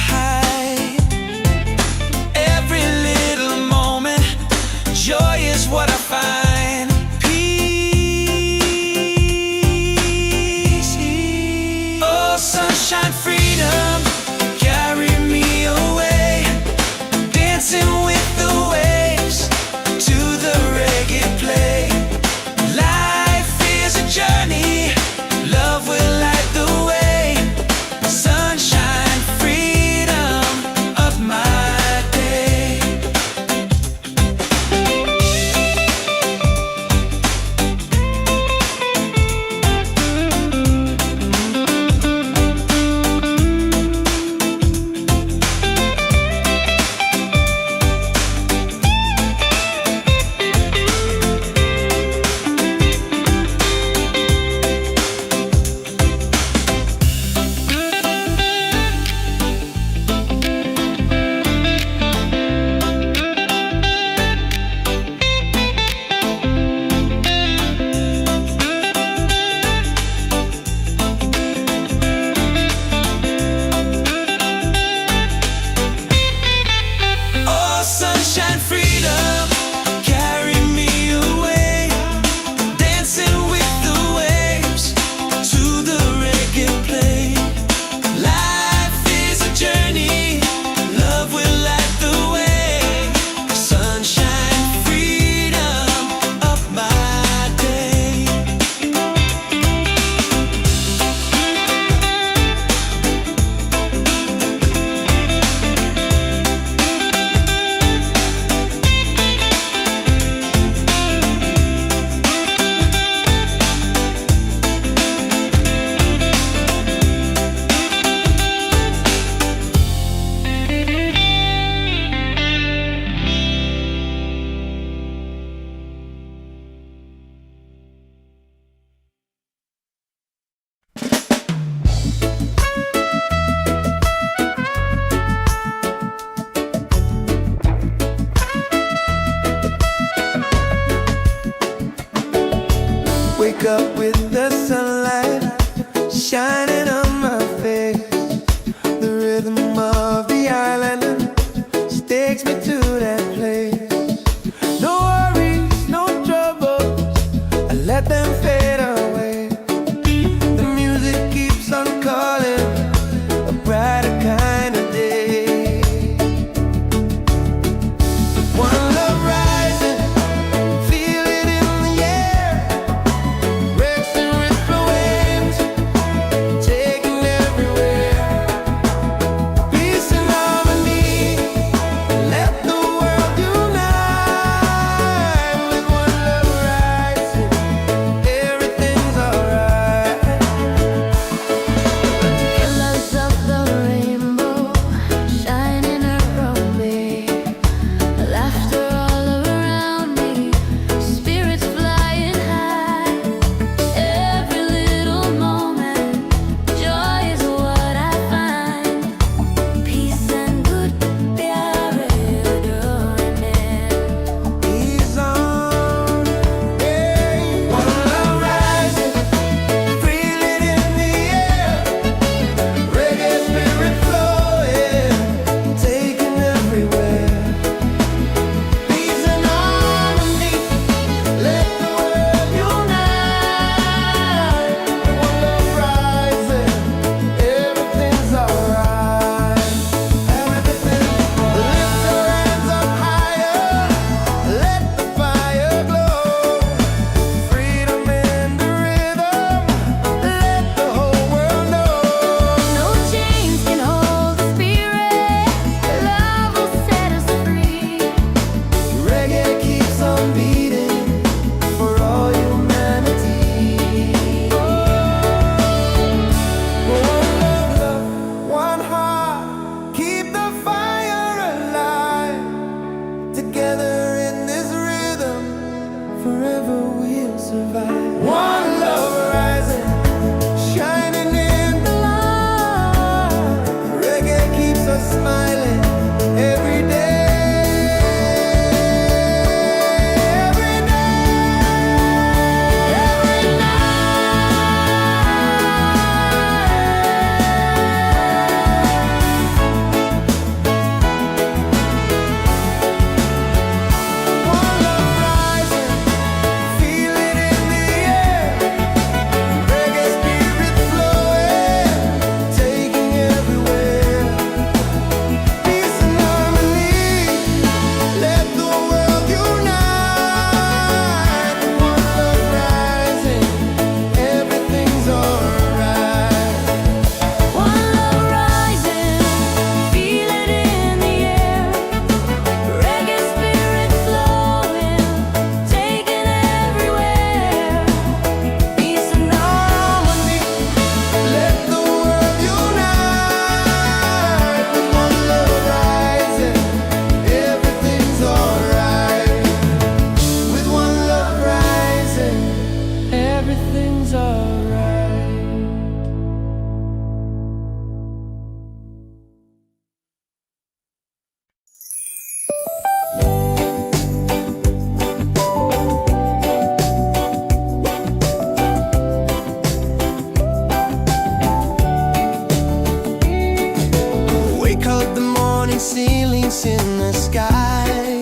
ceilings in the sky.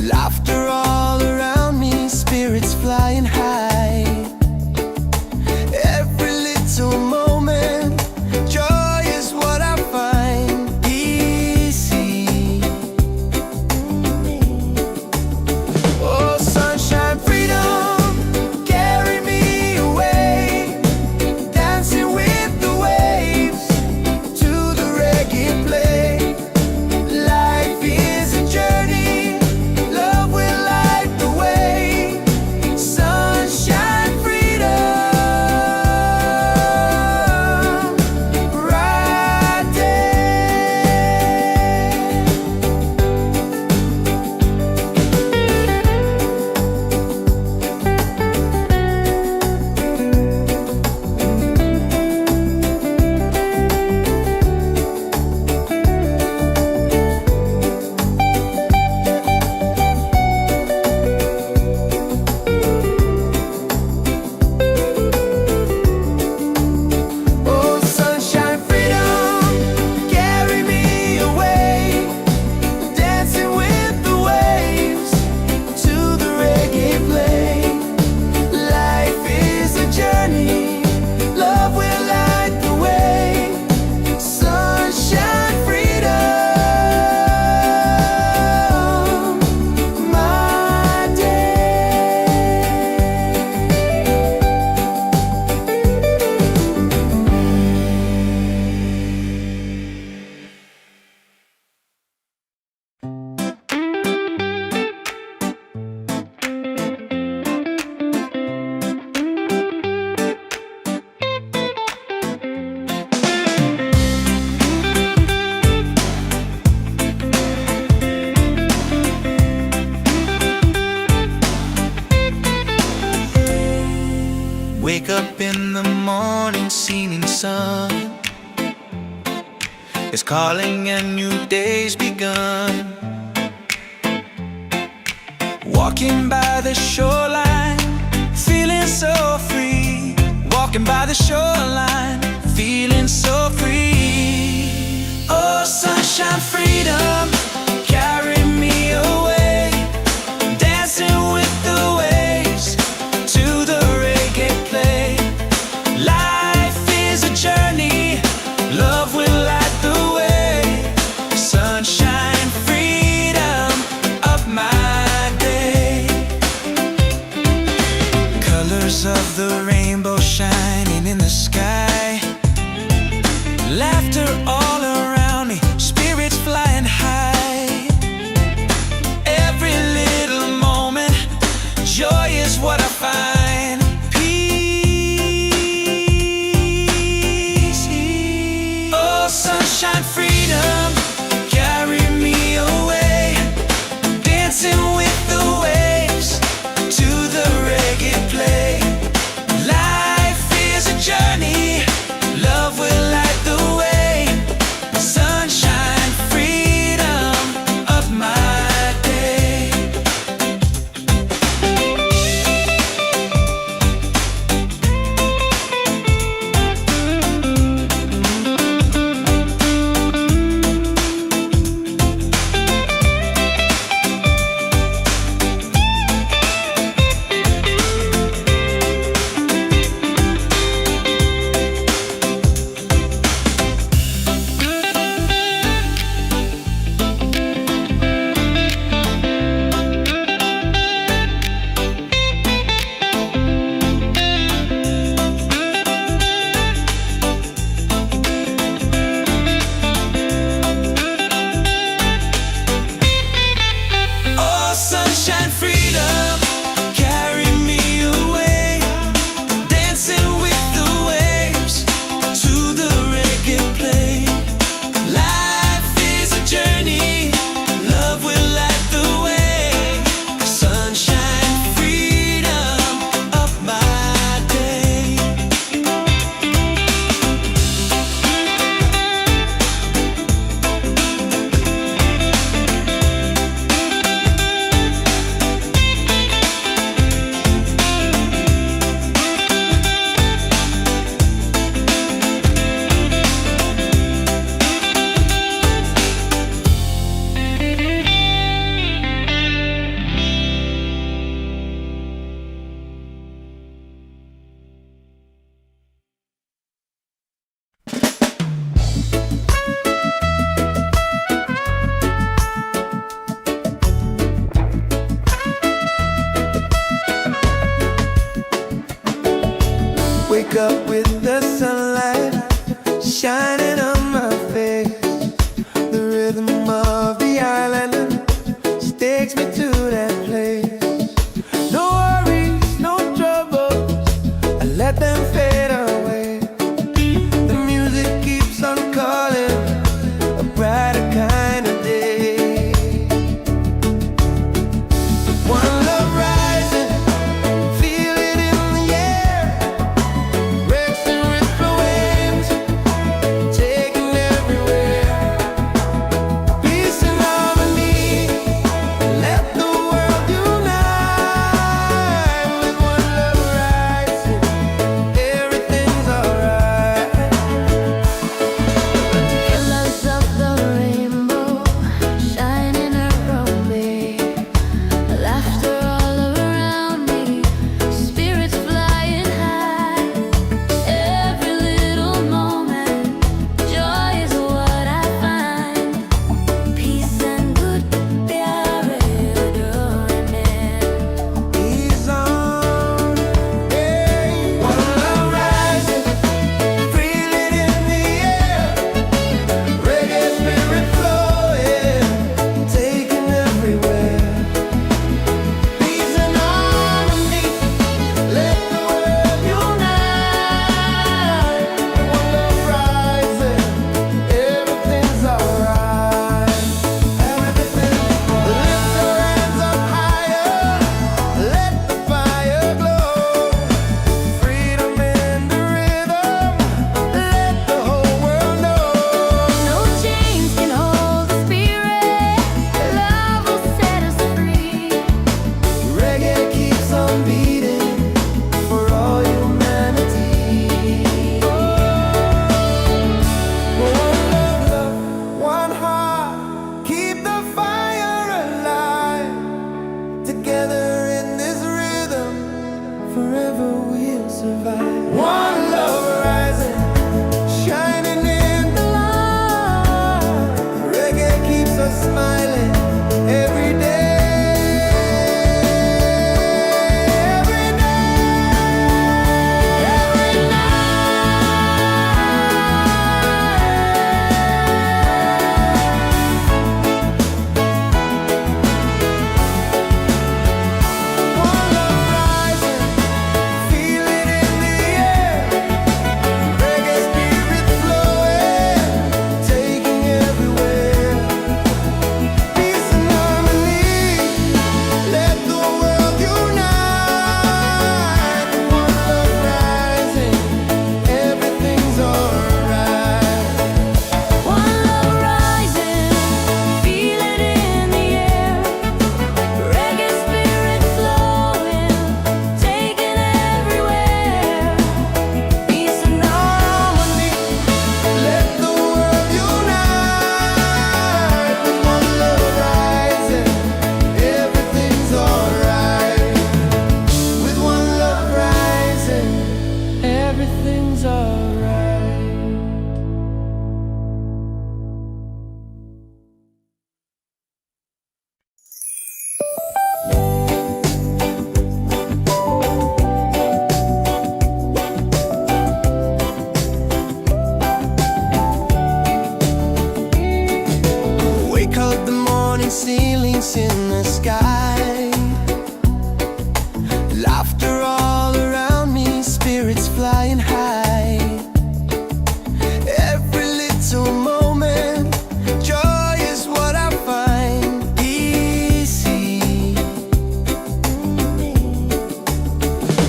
Laughter all around me, spirits flying high. Every little moment, joy is what I find. Easy. Oh, sunshine, freedom, carry me away. Dancing with the waves to the reggae play. Life is a journey, love will light the way. Sunshine, freedom, right there. Oh, sunshine, freedom, carry me away. Dancing with the waves to the reggae play. Life is a journey, love will light the way. Sunshine, freedom, my day. Wake up in the morning, seeing sun is calling and new day's begun. Walking by the shoreline, feeling so free. Walking by the shoreline, feeling so free. Oh, sunshine, freedom, carry me away. Dancing with the waves to the reggae play. Life is a journey, love will light the way. Sunshine, freedom of my day. Colors of the rainbow shining in the sky. Laughter all around me, spirits flying high. Every little moment, joy is what I find. Peace. Oh, sunshine, freedom, carry me away. Dancing with the waves to the reggae play. Life is a journey, love will light the way. shining on my face. The rhythm of the island takes me to that place. No worries, no troubles, I let them fade away. The music keeps on calling, a brighter kind of day. One love rising, feel it in the air. Racing with the waves, taking everywhere. Peace and harmony, let the world unite. With one love rising, everything's alright. Colors of the rainbow shining around me, laughter all around me, spirits flying high. Every little moment, joy is what I find. Peace and good pyare doing. He's on, hey. One love rising, feel it in the air. Reggae spirit flowing, taking everywhere. Peace and harmony, let the world unite. One love rising, everything's alright. Lift your hands up higher, let the fire glow. Freedom in the rhythm, let the whole world know. No chains can hold the spirit. Love will set us free. Reggae keeps on beating for all humanity. One love, one heart, keep the fire alive. Together in this rhythm, forever we'll survive. One love rising, shining in the light. Reggae keeps us smiling every day. Every One love rising, feel it in the air. Reggae spirit flowing, taking everywhere. Peace and harmony, let the world unite. One love rising, everything's alright. One love rising, feel it in the air. Reggae spirit flowing, taking everywhere. Peace and harmony, let the world unite. One love rising, everything's alright. With one love rising, everything's alright. Wake up the morning, ceilings in the sky. Laughter all around me, spirits flying high. Every little moment, joy is what I find. Easy.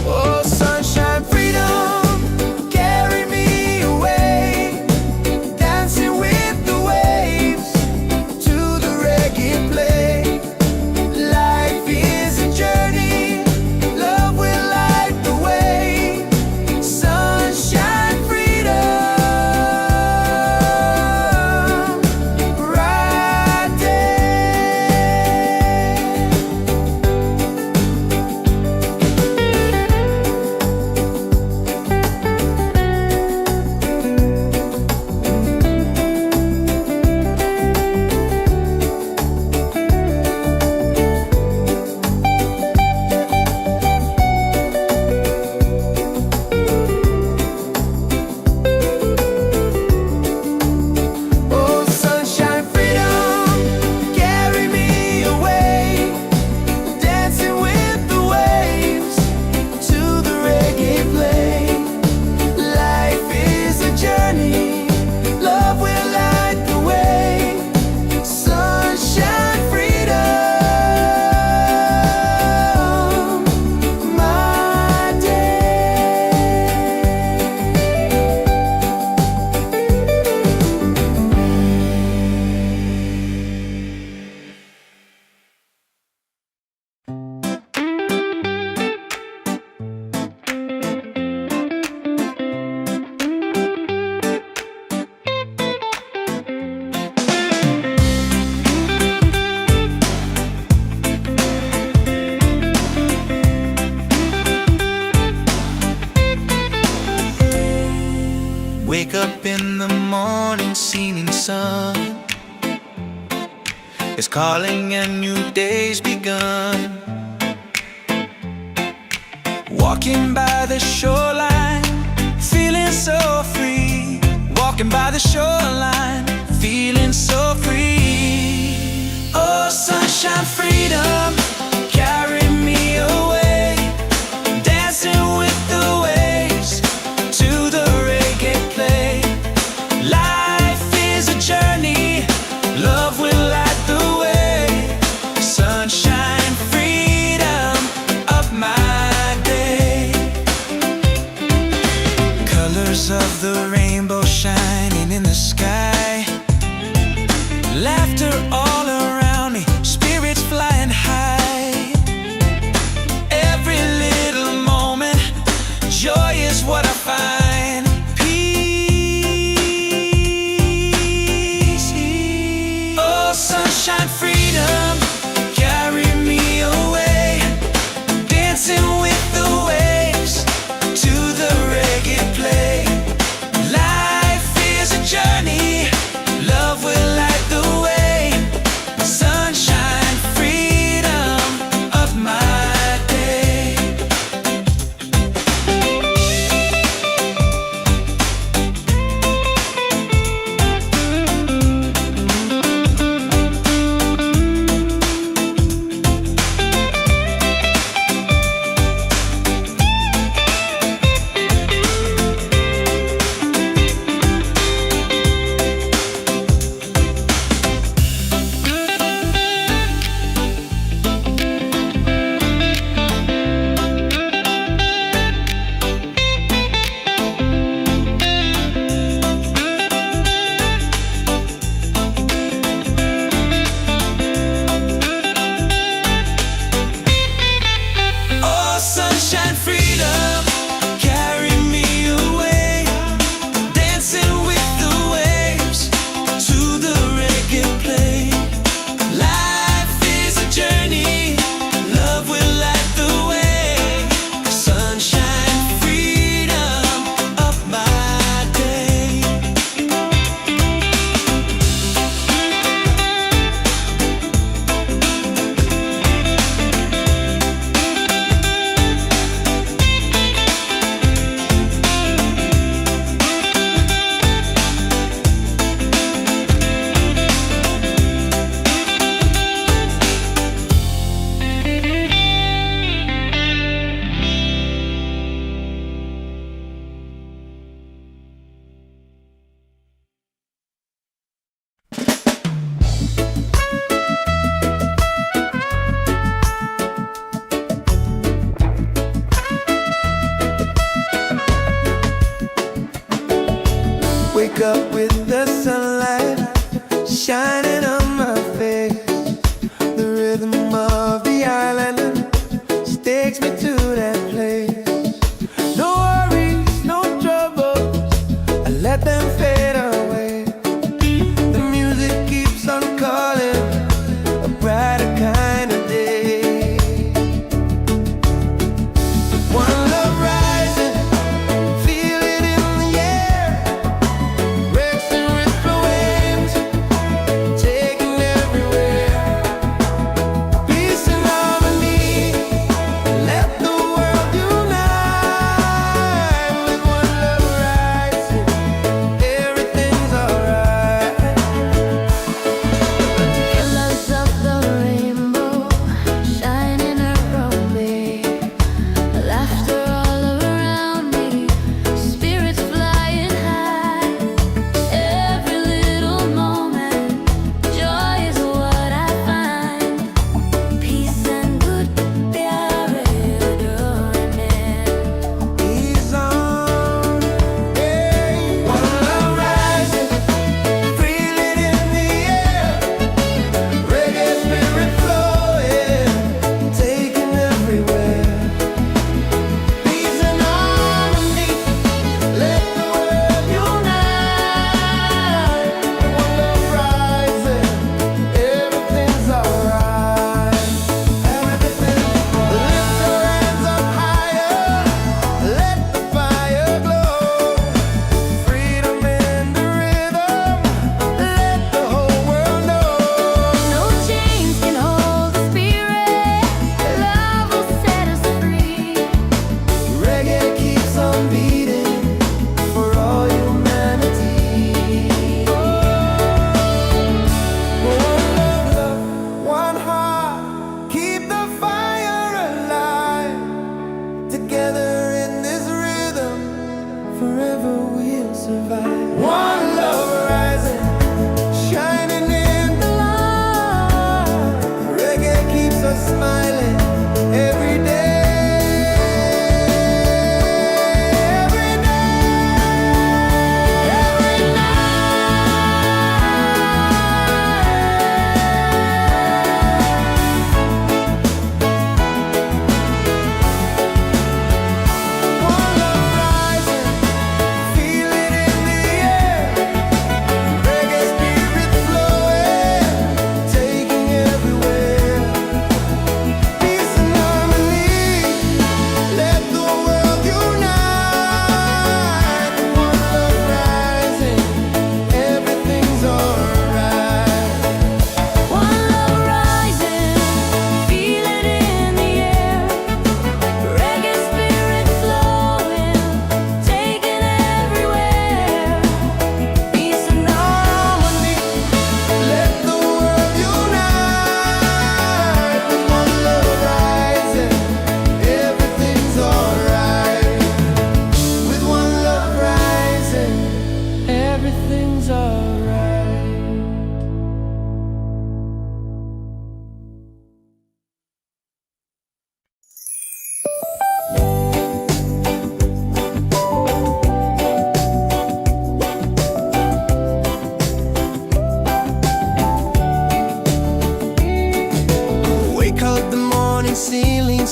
Oh, sunshine, freedom, carry me away. Dancing with the waves to the reggae play. morning seeming sun is calling and new day's begun. Walking by the shoreline, feeling so free. Walking by the shoreline, feeling so free. Oh, sunshine, freedom, carry me away. Dancing with the waves to the reggae play. Life is a journey, love will light the way. Sunshine, freedom of my day. Colors of the rainbow shining in the sky.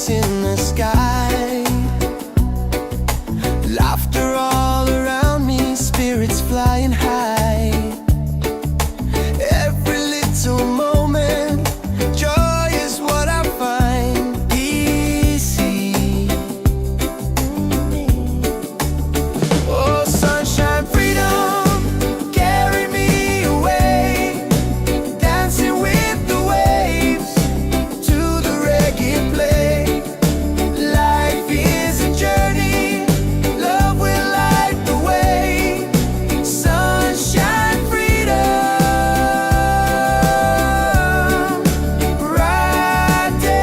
peace in the sky. Laughter all around me, spirits flying high. Every little moment, joy is what I find. Easy. Oh, sunshine, freedom, carry me away. Dancing with the waves to the reggae play. Life is a journey, love will light the way. Sunshine, freedom, right there.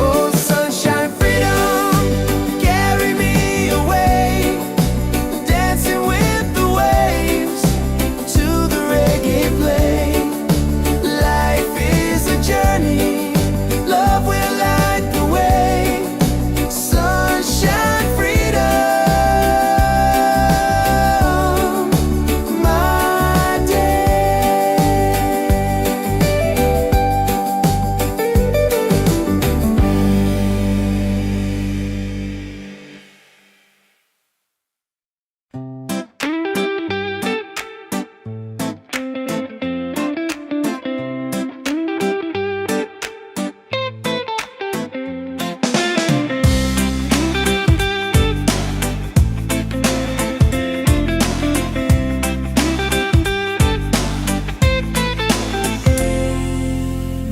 Oh, sunshine, freedom, carry me away. Dancing with the waves to the reggae play. Life is a journey, love will light the way. Sunshine, freedom, my day.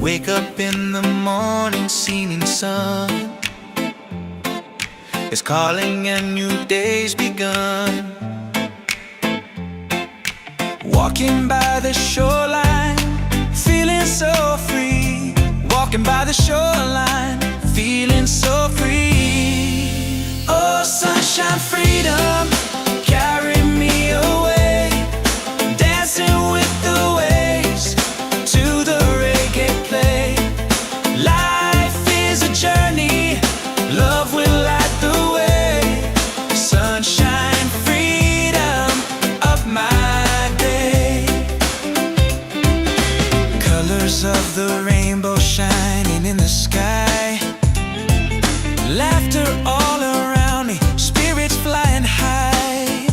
Wake up in the morning, seeing sun is calling and new day's begun. Walking by the shoreline, feeling so free. Walking by the shoreline, feeling so free. Oh, sunshine, freedom, carry me away. Dancing with the waves to the reggae play. Life is a journey, love will light the way. Sunshine, freedom of my day. Colors of the rainbow shining in the sky. Laughter all around me, spirits flying high.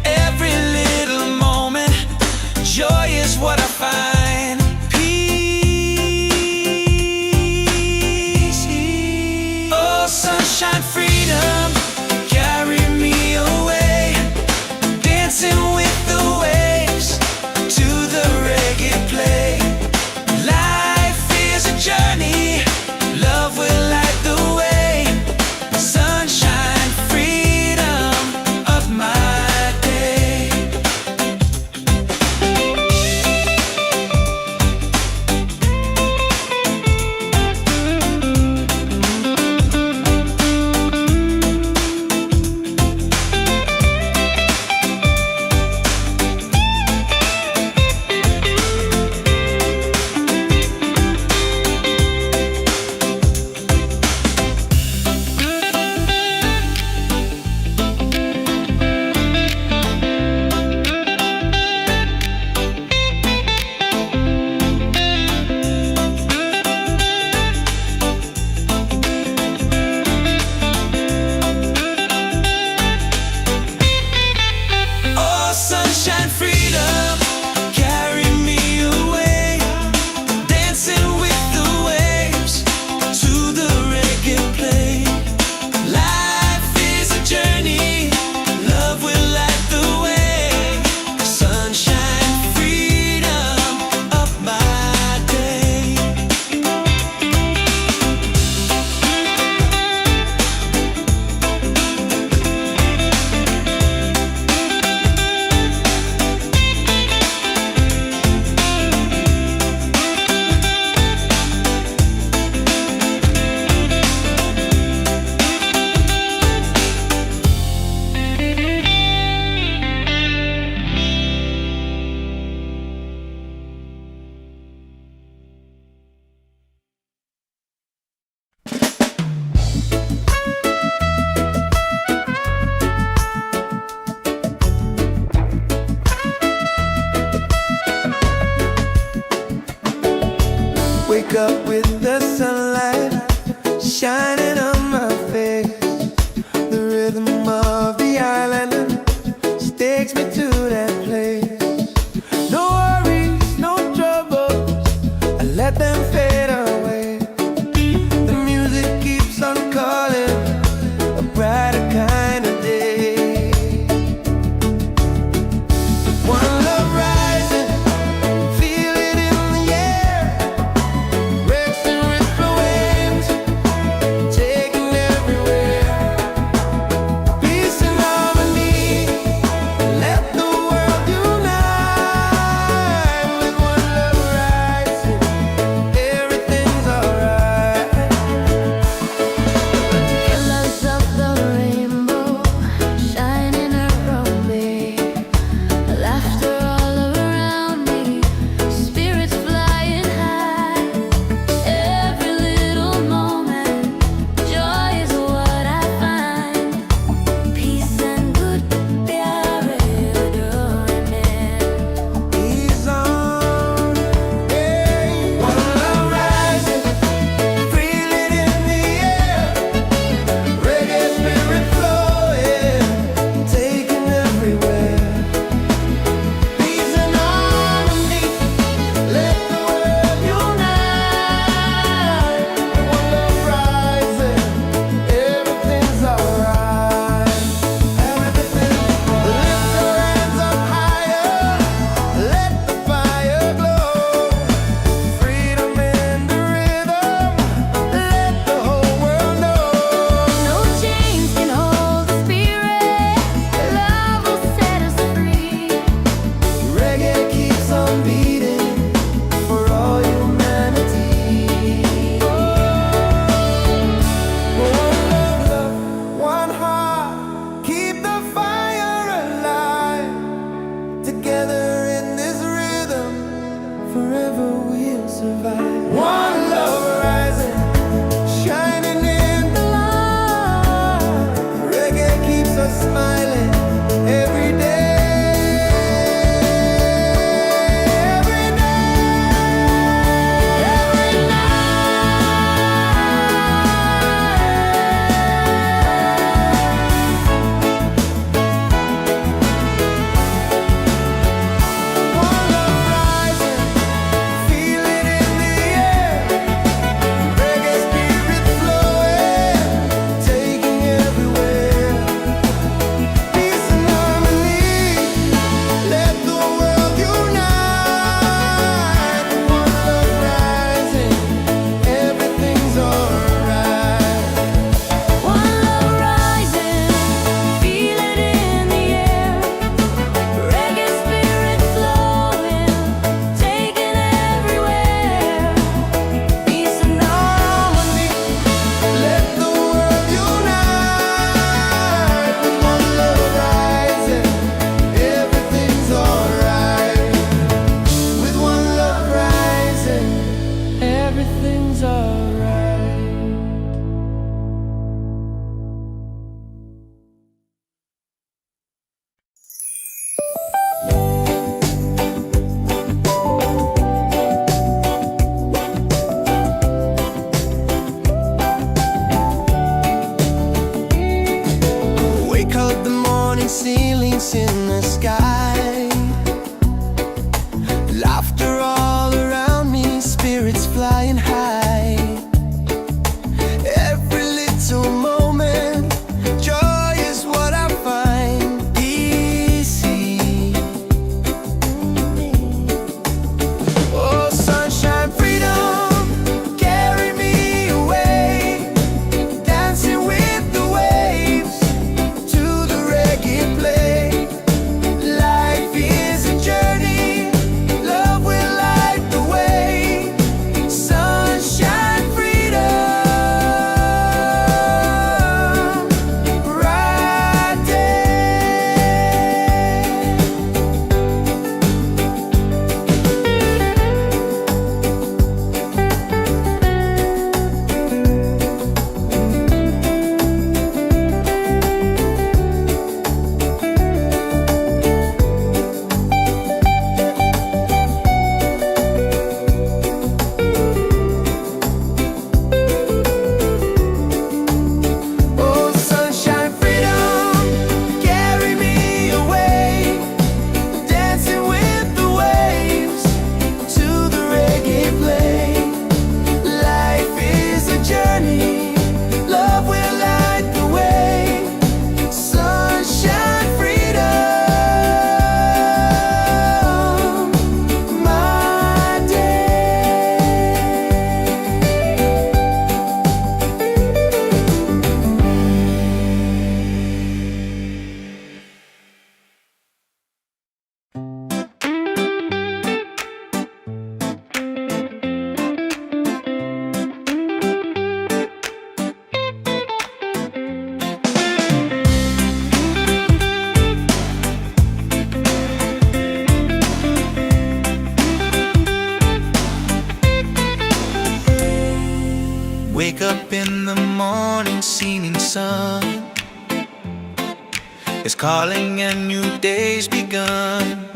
Every little moment, joy is what I find. Peace. Oh, sunshine, freedom, carry me away. Dancing with the waves to the reggae play. Life is a journey, love will light the way. Wake up with the sunlight shining on my face. The rhythm of the island takes me to that place. No worries, no troubles, I let them fade away. The music keeps on calling, a brighter kind of day. One love rising, feel it in the air. Racing with the waves, taking everywhere. Peace and harmony, let the world unite. With one love rising, everything's alright. Colors of the rainbow shining around me, laughter all around me, spirits flying high. Every little moment, joy is what I find. Peace and good प्यारे डोरने. Ease on, hey. One love rising, feel it in the air. Reggae spirit flowing, taking everywhere. Peace and harmony, let the world unite. One love rising, everything's alright. Lift your hands up higher, let the fire glow. Freedom in the rhythm, let the whole world know. No chains can hold the spirit. Love will set us free. Reggae keeps on beating for all humanity. One love, one heart, keep the fire alive. Together in this rhythm, forever we'll survive. One love rising, shining in the light. Reggae keeps us smiling every day. Every One love rising, feel it in the air. Reggae spirit flowing, taking everywhere. Peace and harmony, let the world unite. One love rising, everything's alright. One love rising, feel it in the air. Reggae spirit flowing, taking everywhere. Peace and harmony. Let the world unite. With one love rising, everything's alright. With one love rising, everything's alright. Wake up the morning ceilings in the sky. Laughter all around me, spirits flying high. Every little moment, joy is what I find. Easy. Oh, sunshine, freedom, carry me away. Dancing with the waves to the reggae play. Life is a journey, love will light the way. Sun Wake up in the morning, seeing sun is calling and new day's begun.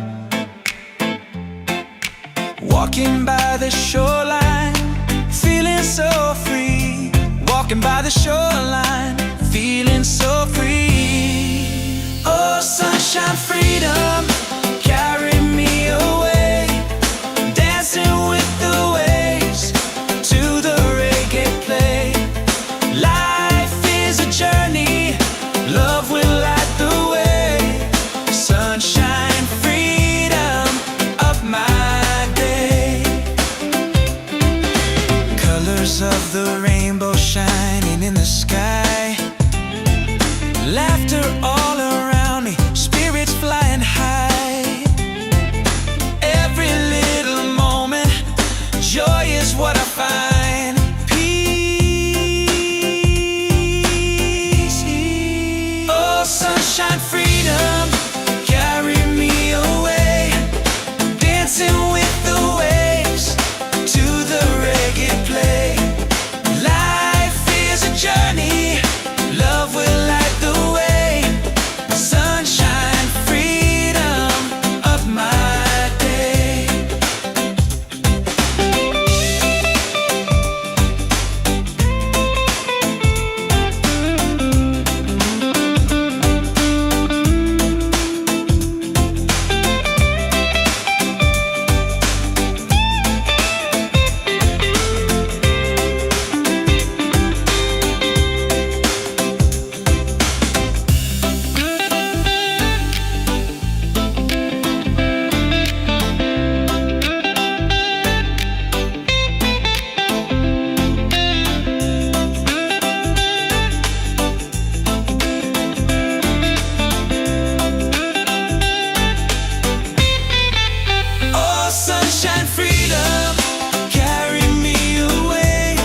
Walking by the shoreline, feeling so free. Walking by the shoreline, feeling so free. Oh, sunshine, freedom, carry me away. Dancing with the waves to the reggae play. Life is a journey, love will light the way. Sunshine, freedom of my day. Colors of the rainbow shining in the sky. Laughter all around me, spirits flying high. Every little moment, joy is what I find. Peace. Oh, sunshine, freedom, carry me away. Dancing with the waves to the reggae play. Life is a journey, love will light the way. Sunshine, freedom of my day. Oh, sunshine, freedom, carry me away.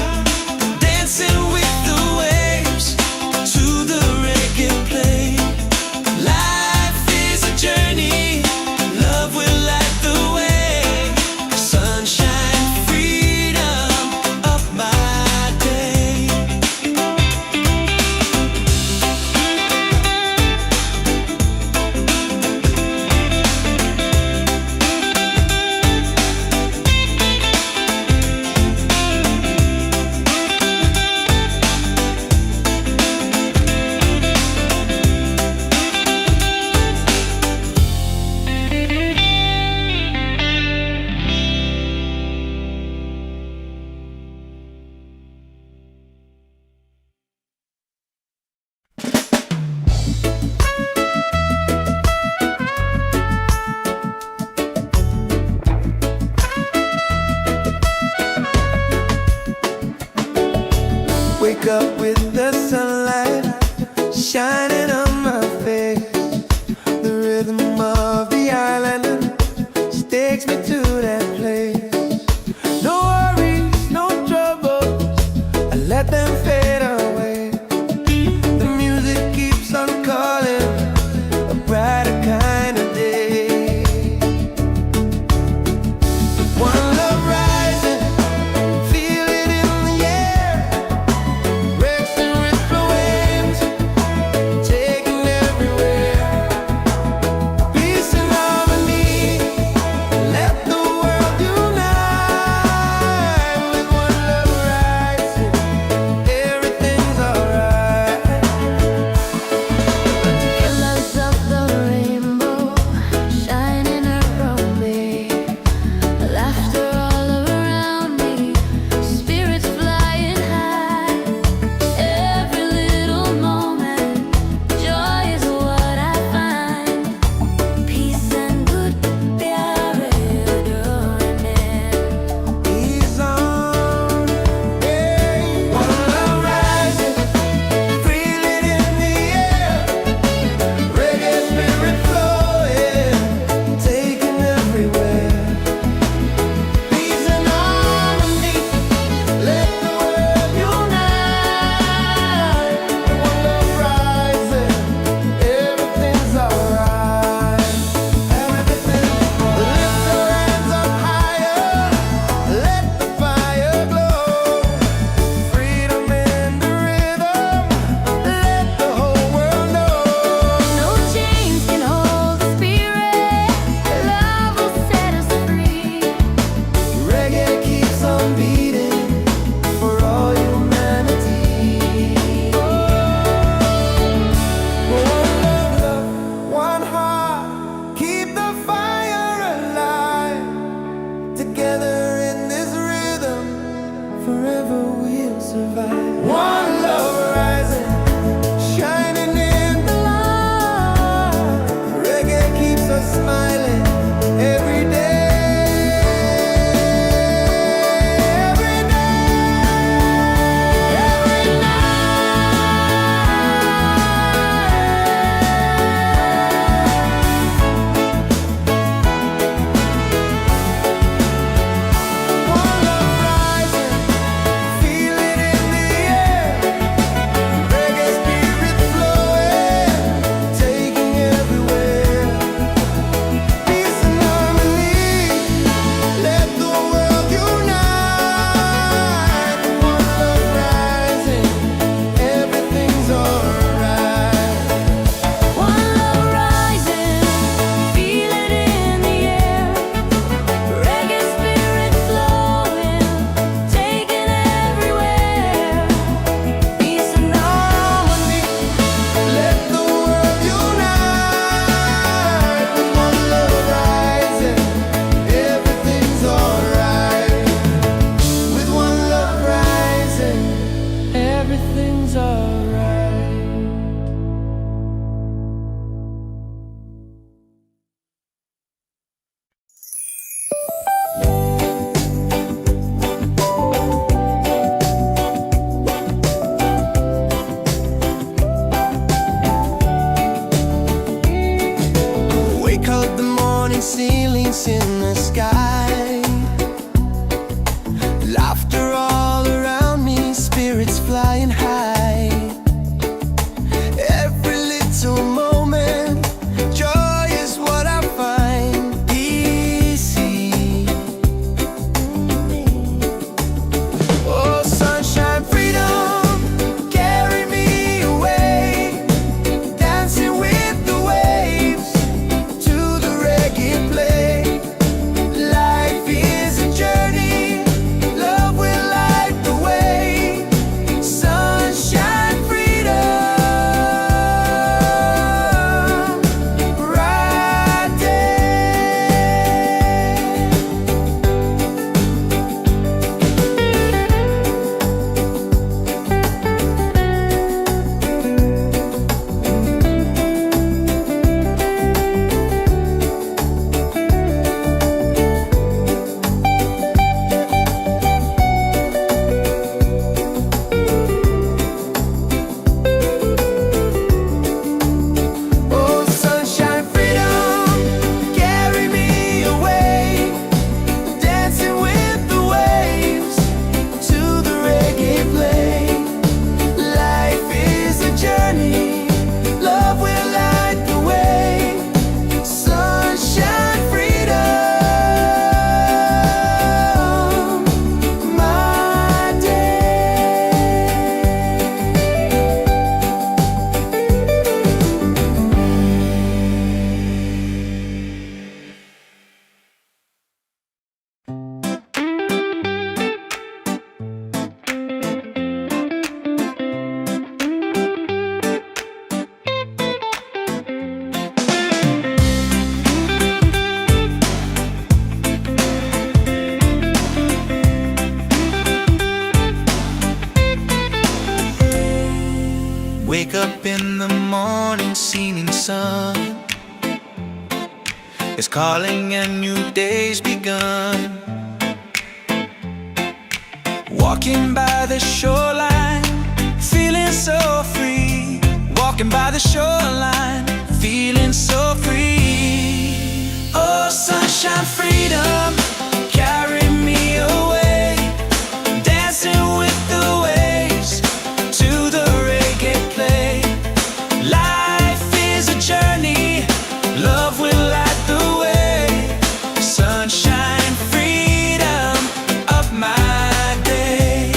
Dancing with the waves to the reggae play. Life is a journey, love will light the way. Sunshine, freedom of my day. Wake up with the sunlight shining on my face. The rhythm of the island takes me to that place. No worries, no troubles, I let them fade away. The music keeps on calling, a brighter kind of day. One love rising, feel it in the air. Breaks the survive. One love rising, shining in the light. Reggae keeps us smiling every day. Ceilings in the sky, laughter all around me, spirits flying high. Every little moment, joy is what I find easy. Oh, sunshine, freedom, carry me away, dancing with the waves to the reggae play. Life is a journey, love will light the way. Sunshine, freedom, right Oh, sunshine, freedom, carry me away, dancing with the waves to the reggae play. Life is a journey, love will light the way. Sunshine, freedom, my day. Wake up in the morning, seeing sun is calling and new day's begun. Walking by the shoreline, feeling so free. Walking by the shoreline, feeling so free. Oh, sunshine, freedom, carry me away, dancing with the waves to the reggae play. Life is a journey, love will light the way. Sunshine, freedom of my day.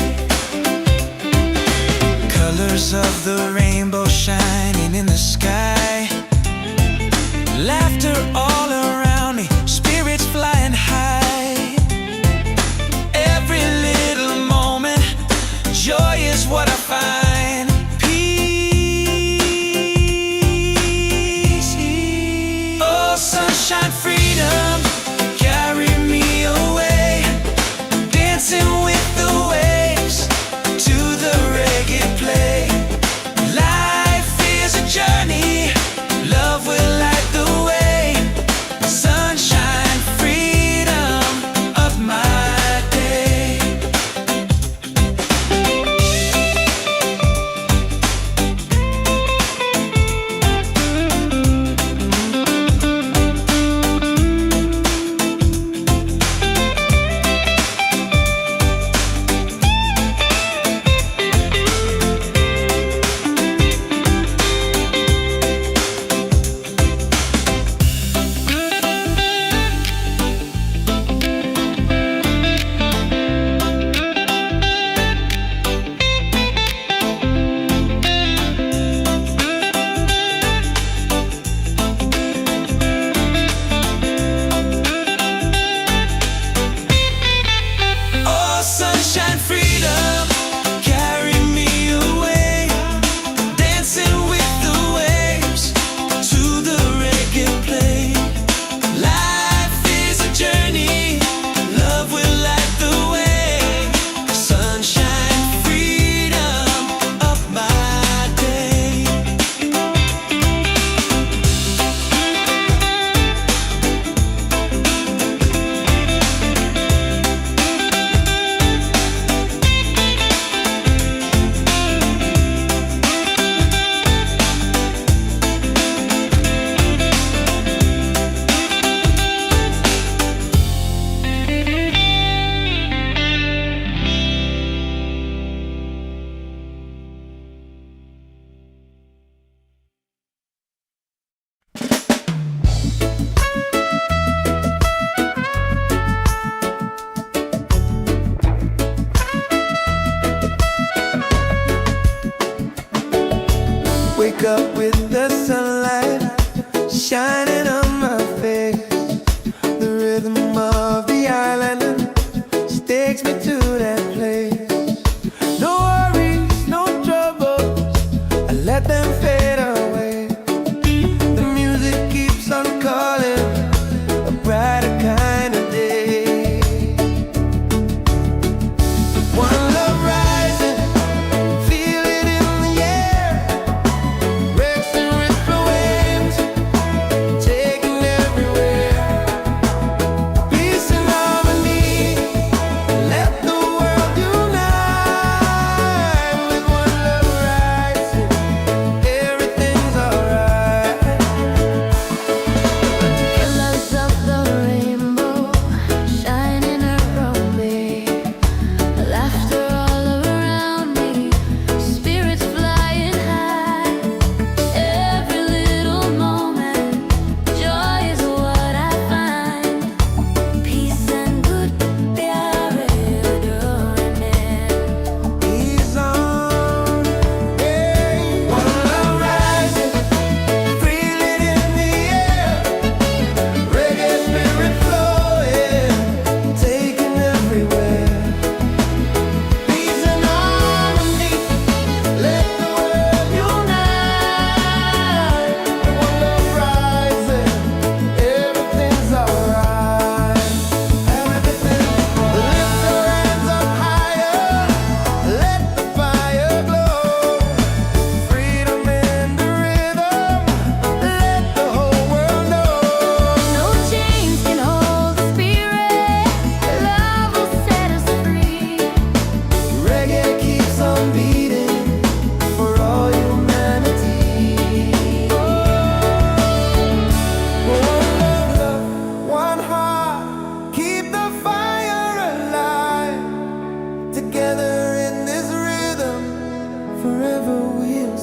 Colors of the rainbow shining in the sky, laughter all around me, spirits flying high.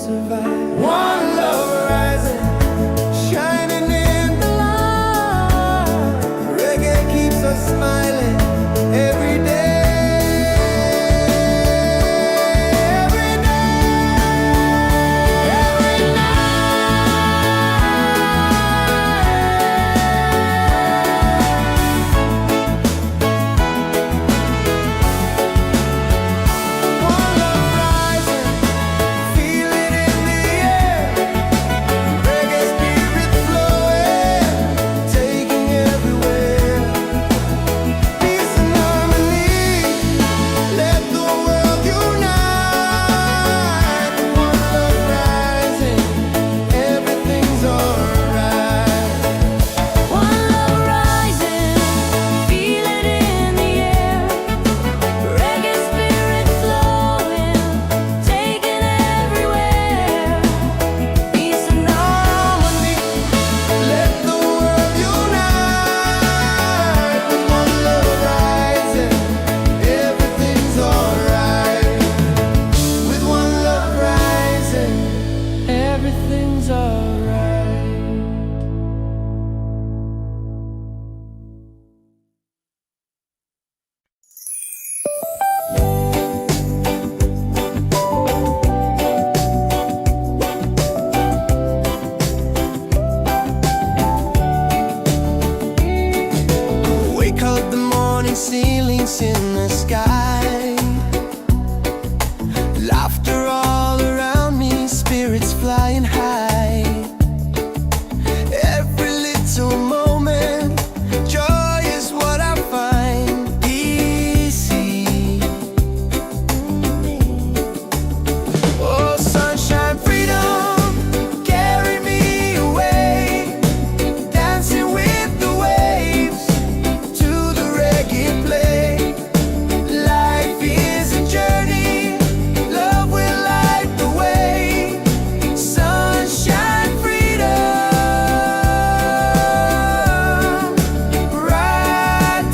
survive. One love rising, shining in the light. Reggae keeps us smiling every day. Ceilings in the sky, laughter all around me, spirits flying high. Every little moment, joy is what I find. Easy. Oh, sunshine, freedom, carry me away, dancing with the waves to the reggae play. Life is a journey, love will light the way. Sunshine, freedom, right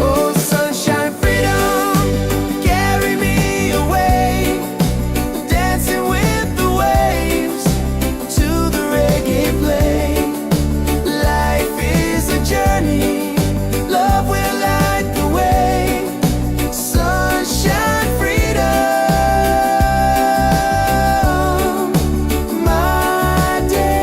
Oh, sunshine, freedom, carry me away, dancing with the waves to the reggae play. Life is a journey, love will light the way. Sunshine, freedom, my day.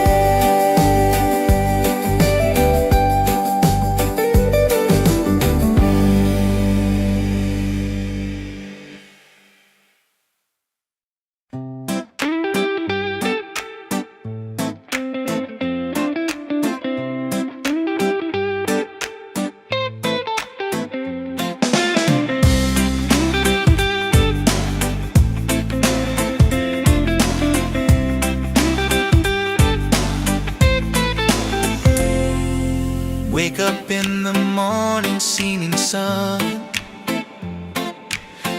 Wake up in the morning, seeing sun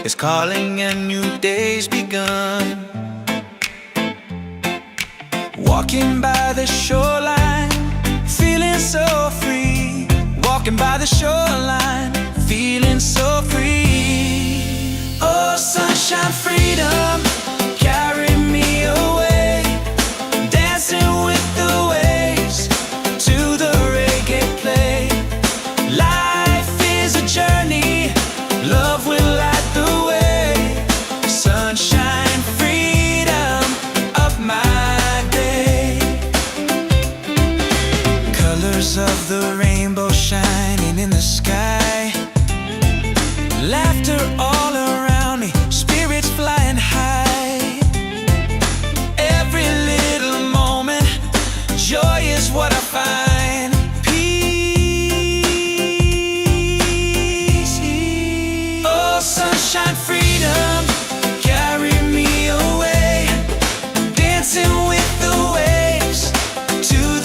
is calling and new day's begun. Walking by the shoreline, feeling so free. Walking by the shoreline, feeling so free. Oh, sunshine, freedom, carry me away, dancing with the waves to the reggae play. Life is a journey, love will light the way. Sunshine, freedom of my day. Colors of the rainbow shining in the sky, laughter all around me, spirits flying high. Every little moment, joy is what I find. Peace. Oh, sunshine, freedom, carry me away, dancing with the waves to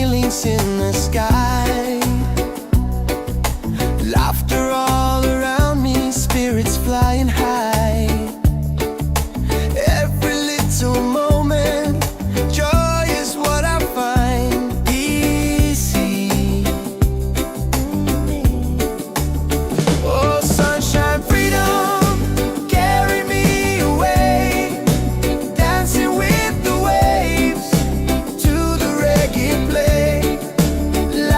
feelings in the sky. Laughter all around me, spirits flying high. Every little moment, joy is what I find easy. Oh, sunshine, freedom, carry me away, dancing with the waves to the reggae play.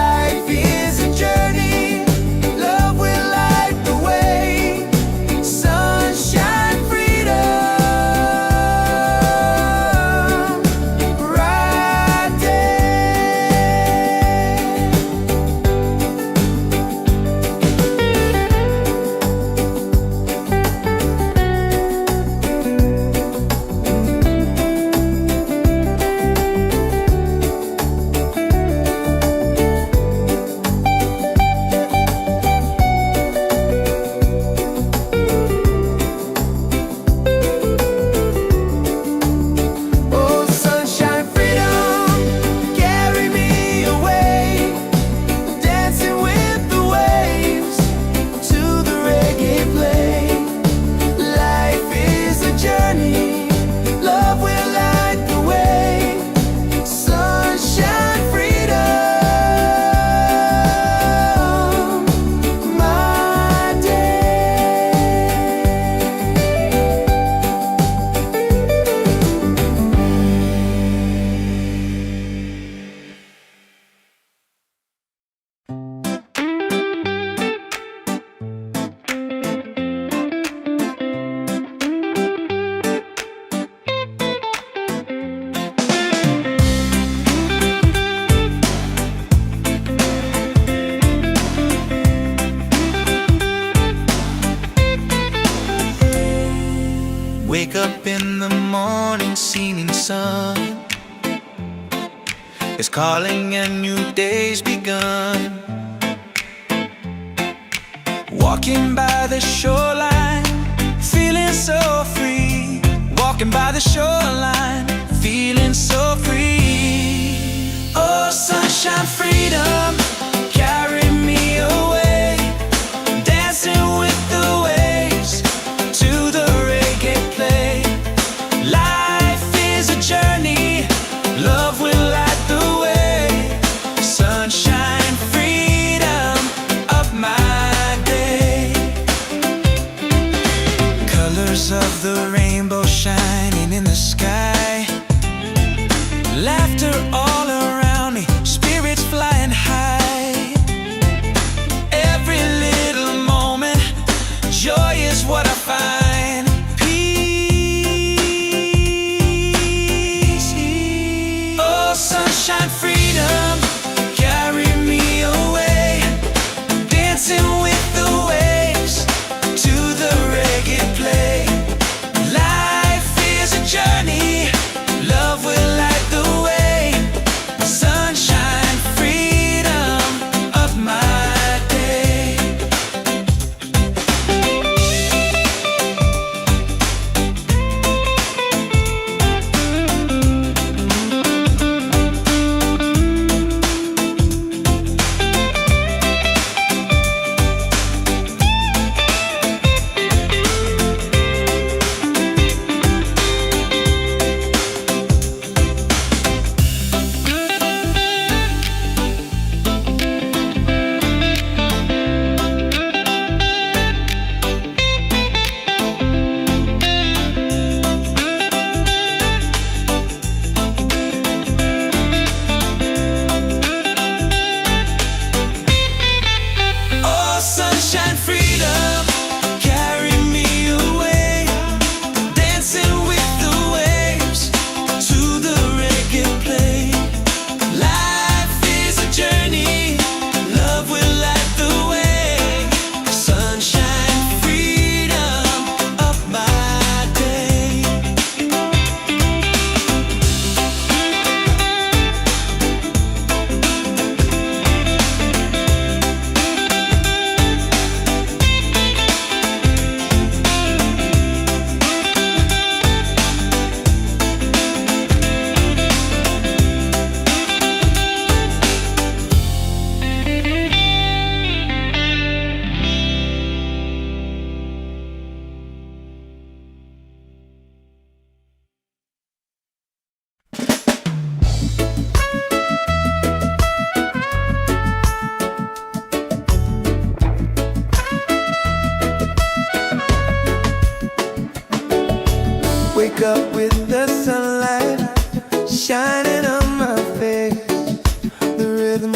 Life is a journey, love will light the way. Sunshine, freedom, right there. Oh, sunshine, freedom, carry me away, dancing with the waves to the reggae play. Life is a journey, love will light the way. Sunshine, freedom, my day. Wake up in the morning, seeing sun is calling and new day's begun. Walking by the shoreline, feeling so free. Walking by the shoreline, feeling so free. Oh, sunshine, freedom, carry me away, dancing with the waves to the reggae play. Life is a journey, love will light the way. Sunshine, freedom of my day. Colors of the rainbow shining in the sky. Laughter all around me, spirits flying high.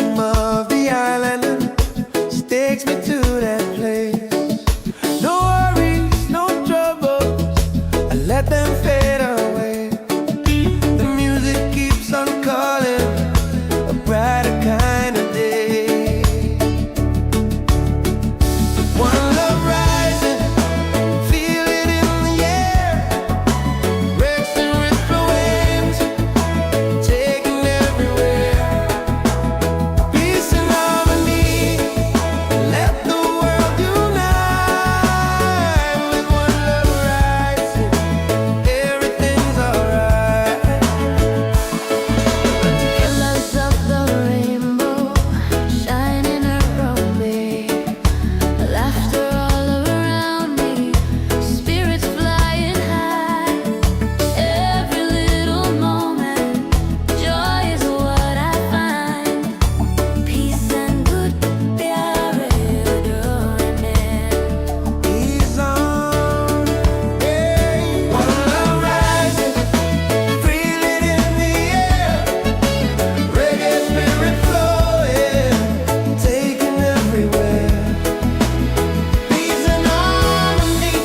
rhythm of the island, and she takes me to that place. No worries, no troubles, I let them fade away. The music keeps on calling, a brighter kind of day. One love rising, feel it in the air. Breaks and ripple waves, taking everywhere. Peace and harmony, let the world unite. With one love rising, everything's alright. Colors of the rainbow shining around me, laughter all around me, spirits flying high. Every little moment, joy is what I find. Peace and good प्यारे डोने He's on, hey. One love rising, feel it in the air. Reggae spirit flowing, taking everywhere. Peace and harmony,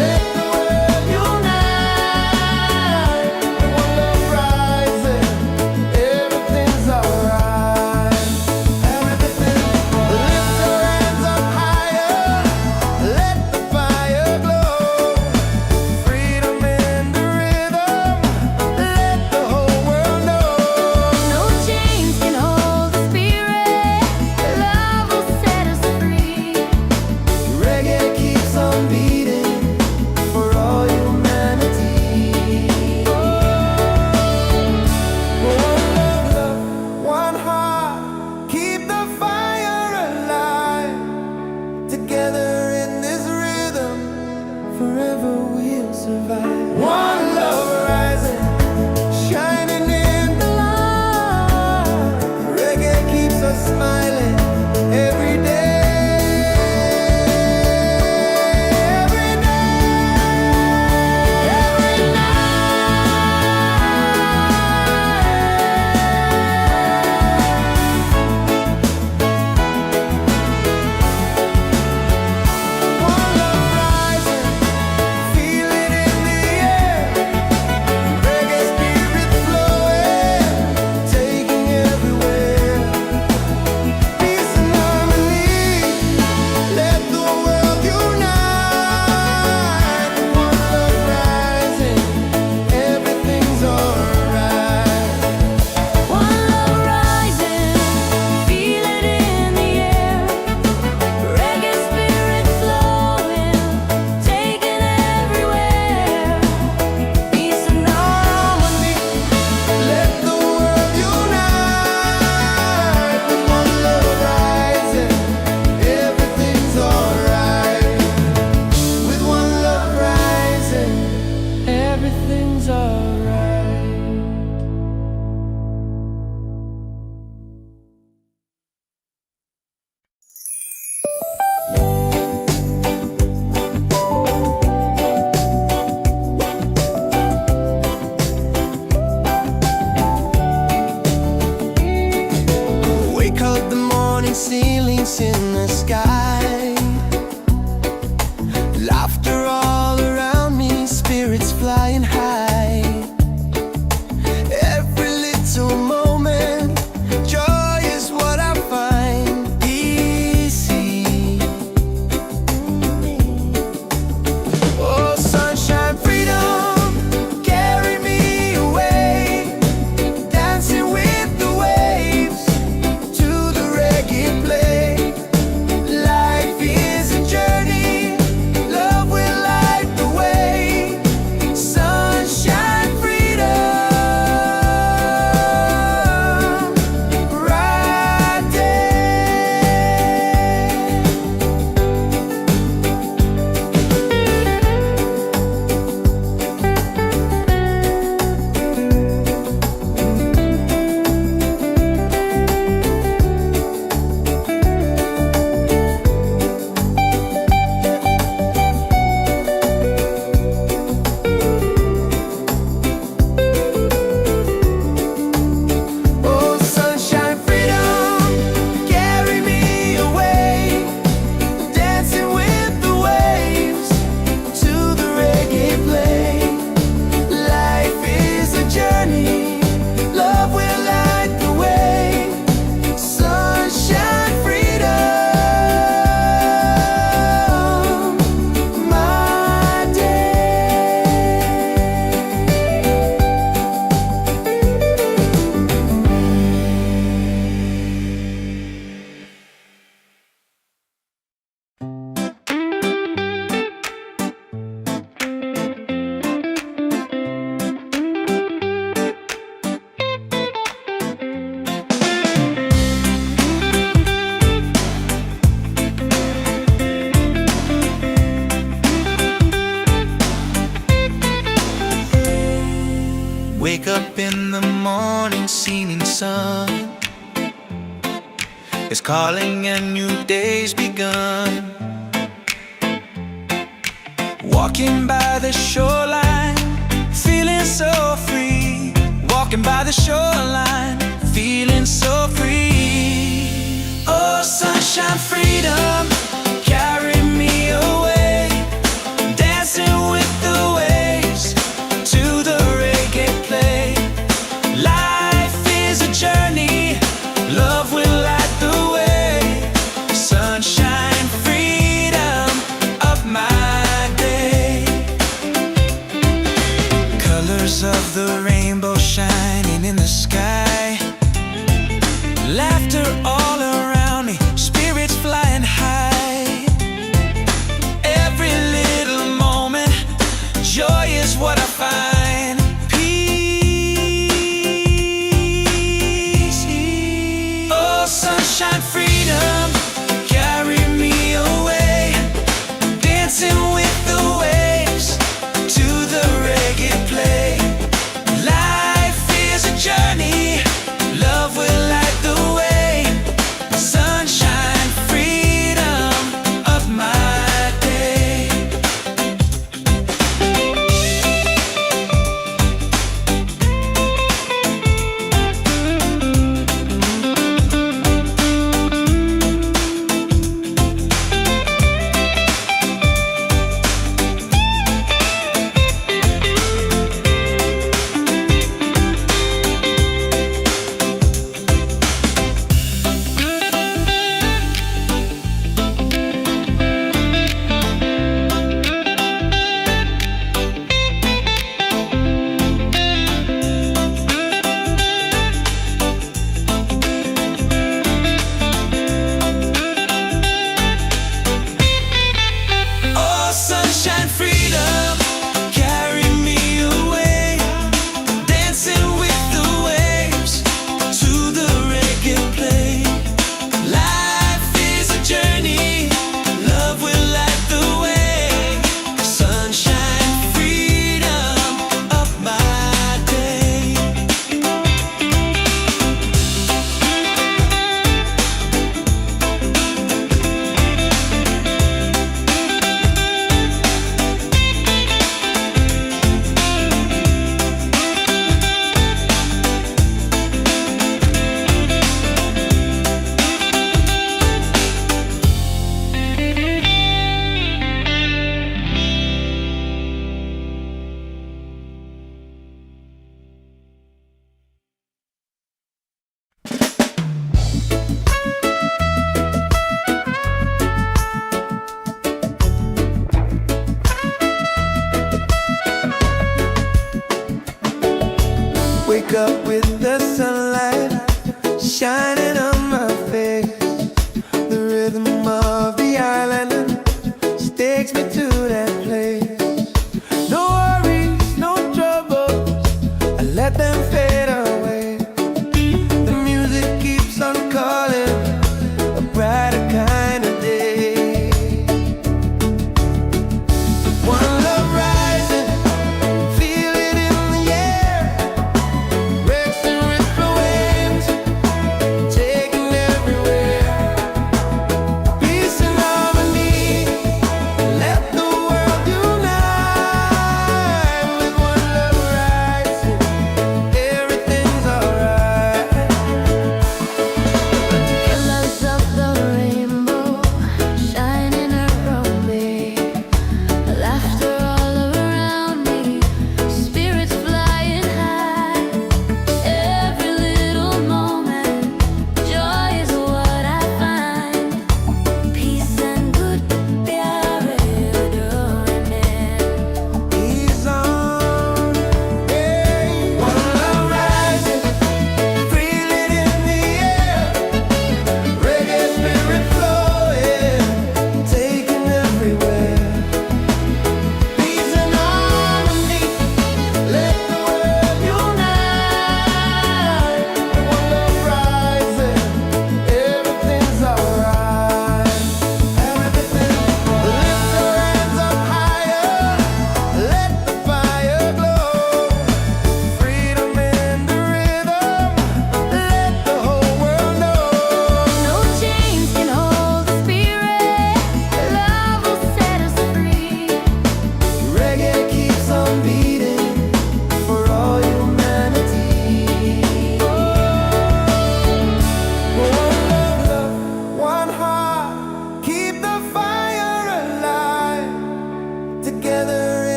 let the world unite. One love rising, everything's alright. Everything's lift your hands up higher, let the fire glow. Freedom in the rhythm, let the whole world know. No chains can hold the spirit, love will set us free. Reggae keeps on beating for all humanity. One love, one heart, keep the fire alive. Together in this rhythm, forever we'll survive. One love rising, shining in the light. Reggae keeps us smiling every day. Every day, every One love rising, feel it in the air. Reggae spirit flowing, taking everywhere. Peace and harmony, let the world unite. One love rising, everything's alright. One love rising, feel it in the air. Reggae spirit flowing, taking everywhere. Peace and harmony, Let the world unite. With one love rising, everything's alright. With one love rising, everything's alright. Wake up the morning, ceilings in the sky. Laughter all around me, spirits flying high. Every little moment, joy is what I find. Easy. Oh, sunshine, freedom, carry me away. Dancing with the waves to the reggae play. Life up in the morning, singing sun is calling and new day's begun. Walking by the shoreline, feeling so free. Walking by the shoreline, feeling so free. Oh, sunshine, freedom, carry me away. Dancing with the waves to the reggae play. Life is a journey, love will light the way. Sunshine, freedom of my day. Colors of the rainbow shining in the sky. Laughter all around me, spirits flying high. Every little moment, joy is what I find. Peace. Oh, sunshine, freedom, carry me away. Dancing with the waves to the reggae play. Life is a journey, love will light the way. Sunshine, freedom of my day. Oh, sunshine, freedom, carry me away. Dancing with the waves to the reggae play. Life is a journey, love will light the way. Sunshine, freedom of my day. Wake up with the sunlight shining on my face. The rhythm of the island takes me to that place. No worries, no troubles, I let them fade away. The music keeps on calling, a brighter kind of day. One love rising, feel it in the air. Racing with the waves, take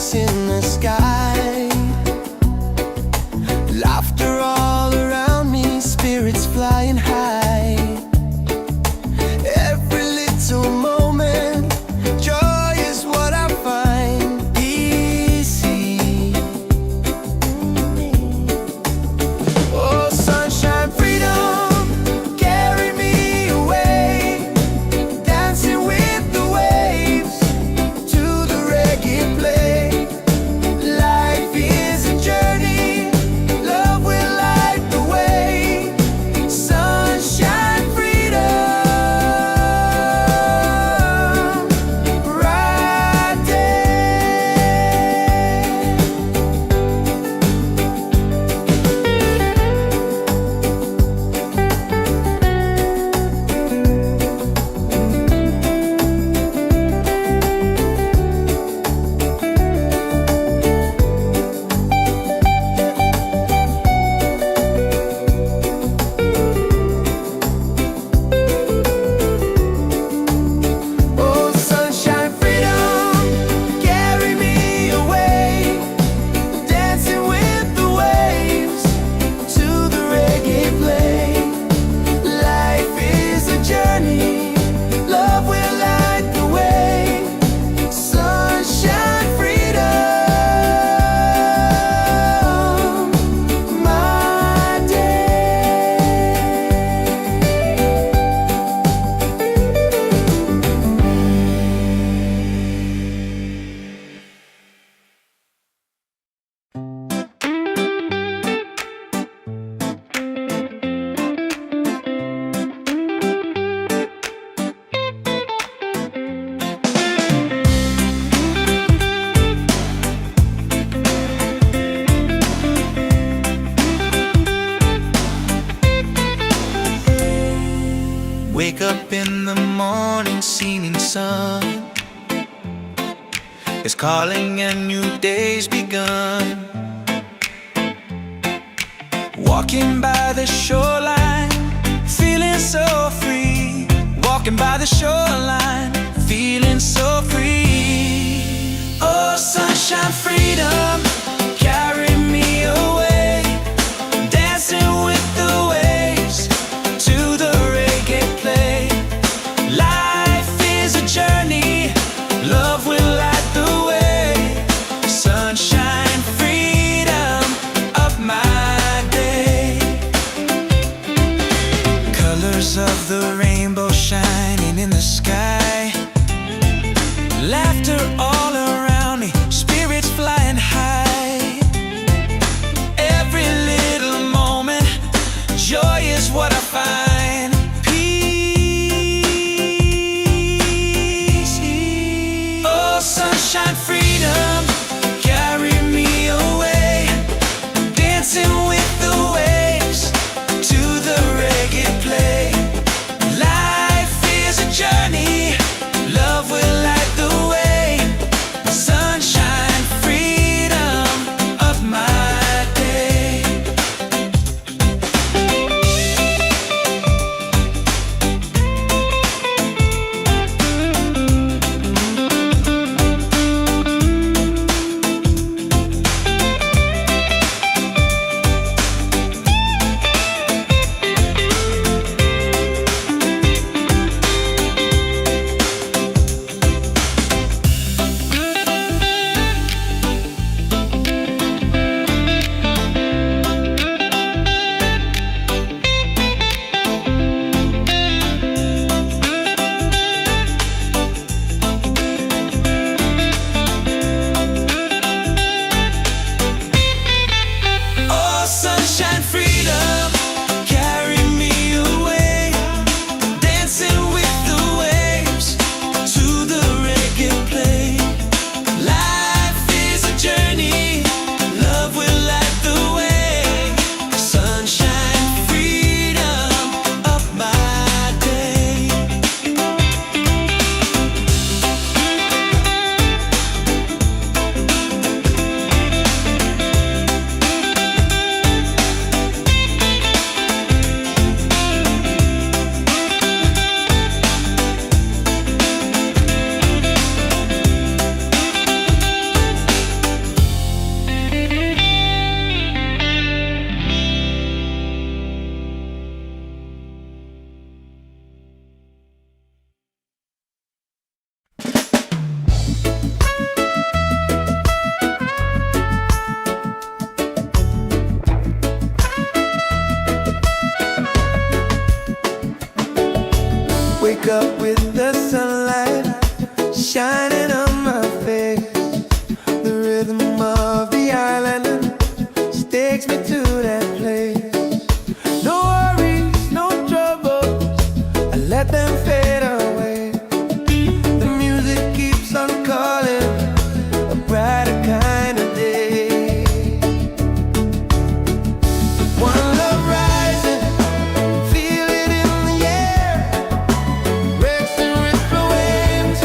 dance in the sky. Laughter all around me, spirits flying high. Every little moment, joy is what I find. Easy. Oh, sunshine, freedom, carry me away. Dancing with the waves to the reggae play. Life is a journey, love will light the way. Sunshine, freedom, right there. Oh, sunshine, freedom, carry me away. Dancing with the waves to the reggae play. Life is a journey, love will light the way. Sunshine, freedom, my day. Wake up in the morning, seeing sun is calling and new day's begun. Walking by the shoreline, feeling so free. Walking by the shoreline, feeling so free. Oh, sunshine, freedom, carry me away. Dancing with the waves to the reggae play. Life is a journey, love will light the way. Sunshine, freedom of my day. Colors of the rainbow shining in the sky. sunlight shining on my face. The rhythm of the island takes me to that place. No worries, no troubles, I let them fade away. The music keeps on calling, a brighter kind of day. One love rising, feel it in the air. Breaks and ripple waves,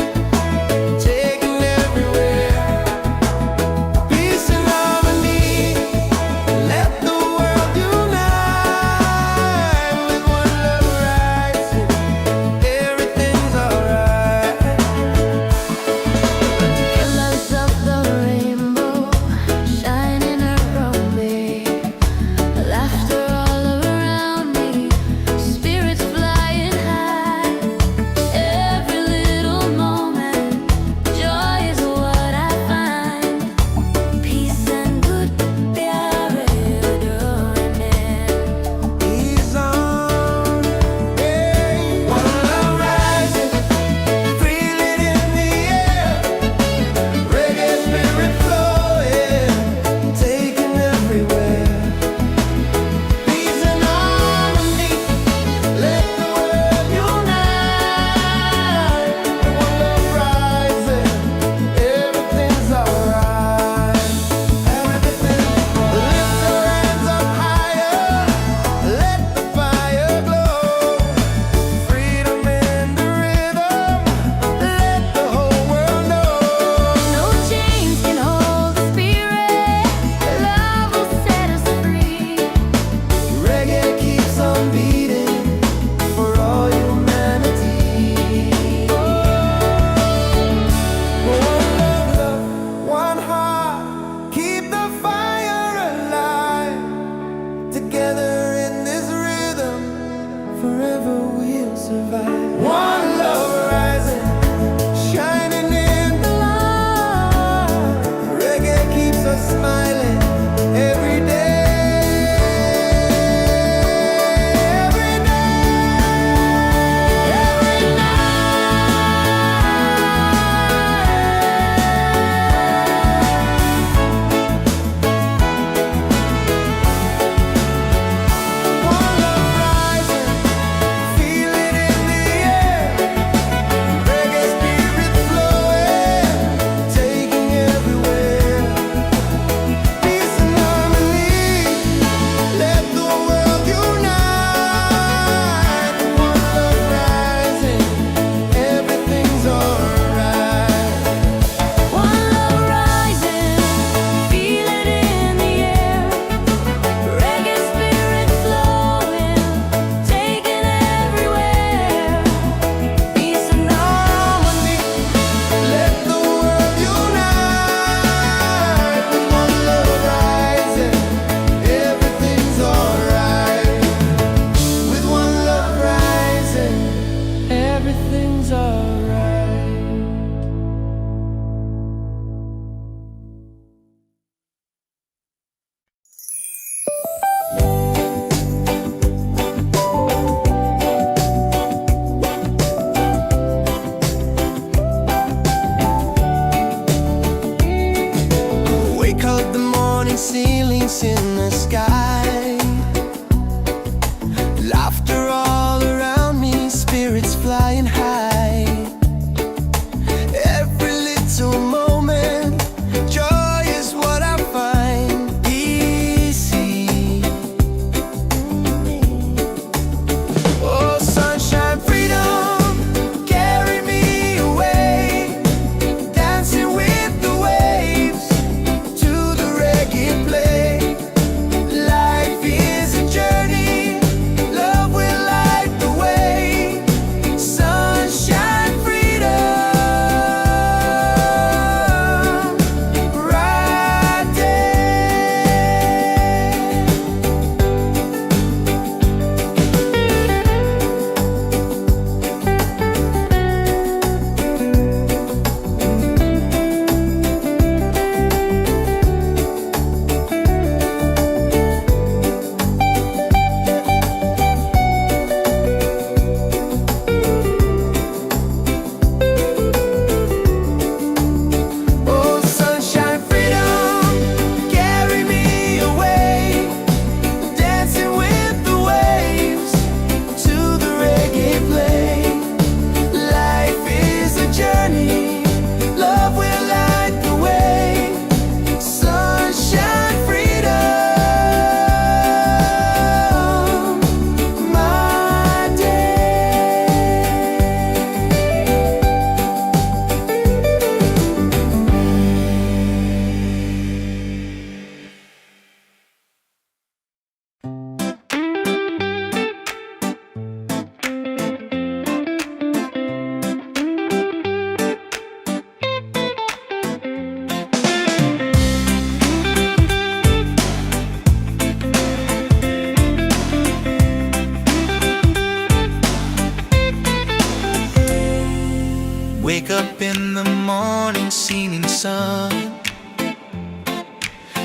Wake up in the morning, seeing sun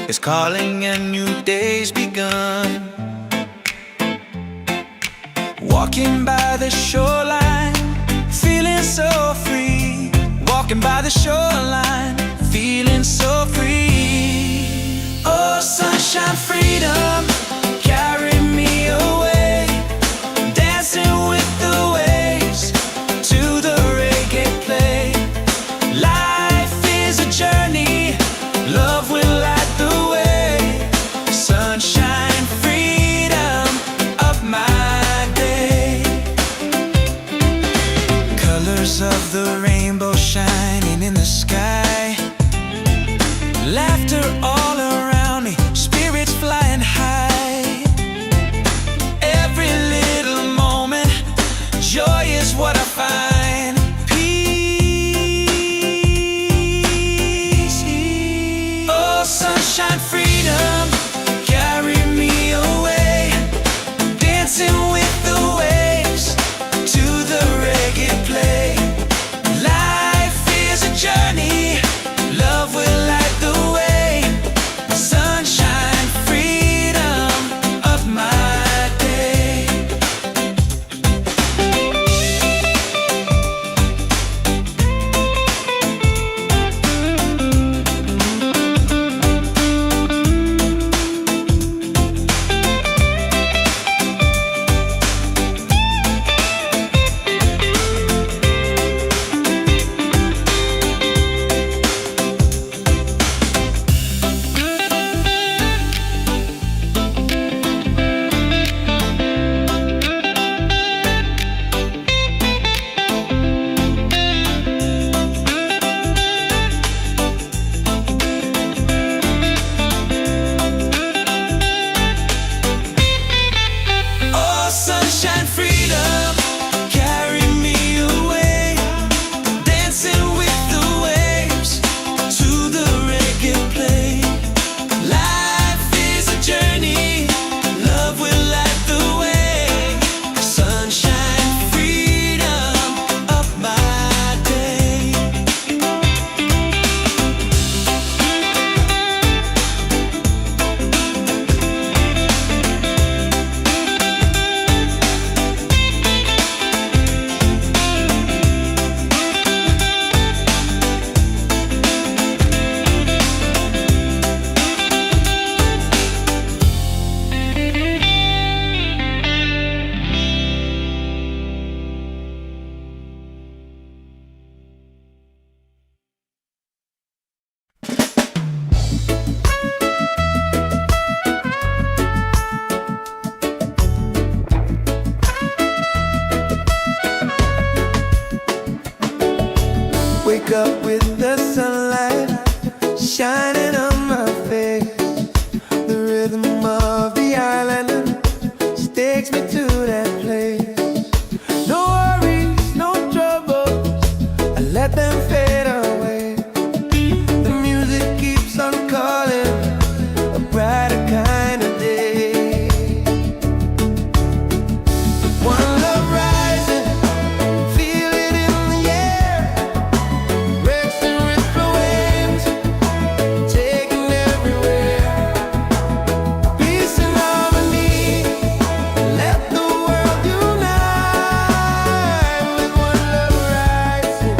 is calling and new day's begun. Walking by the shoreline, feeling so free. Walking by the shoreline, feeling so free. Oh, sunshine, freedom, carry me away. Dancing with the waves to the reggae play. Life is a journey, love will light the way. Sunshine, freedom of my day. Colors of the rainbow shining in the sky. Laughter all around me, spirits flying high. Every little moment, joy is what I find. Peace. Oh, sunshine, freedom, carry me away. Dancing with the waves to the reggae play. Life is a journey, love will light the way. Sunshine, freedom of my day. Oh, sunshine, freedom, carry me away. Dancing with the waves to the reggae play. Life is a journey, love will light the way. Sunshine, freedom of my day. Wake up with the sunlight shining on my face. The rhythm of the island just takes me to that place. No worries, no troubles, I let them fade away. The music keeps on calling, a brighter kind of day. One love rising, feel it in the air. Breaks and ripple waves, taking everywhere. Peace and harmony, let the world unite. With one love rising,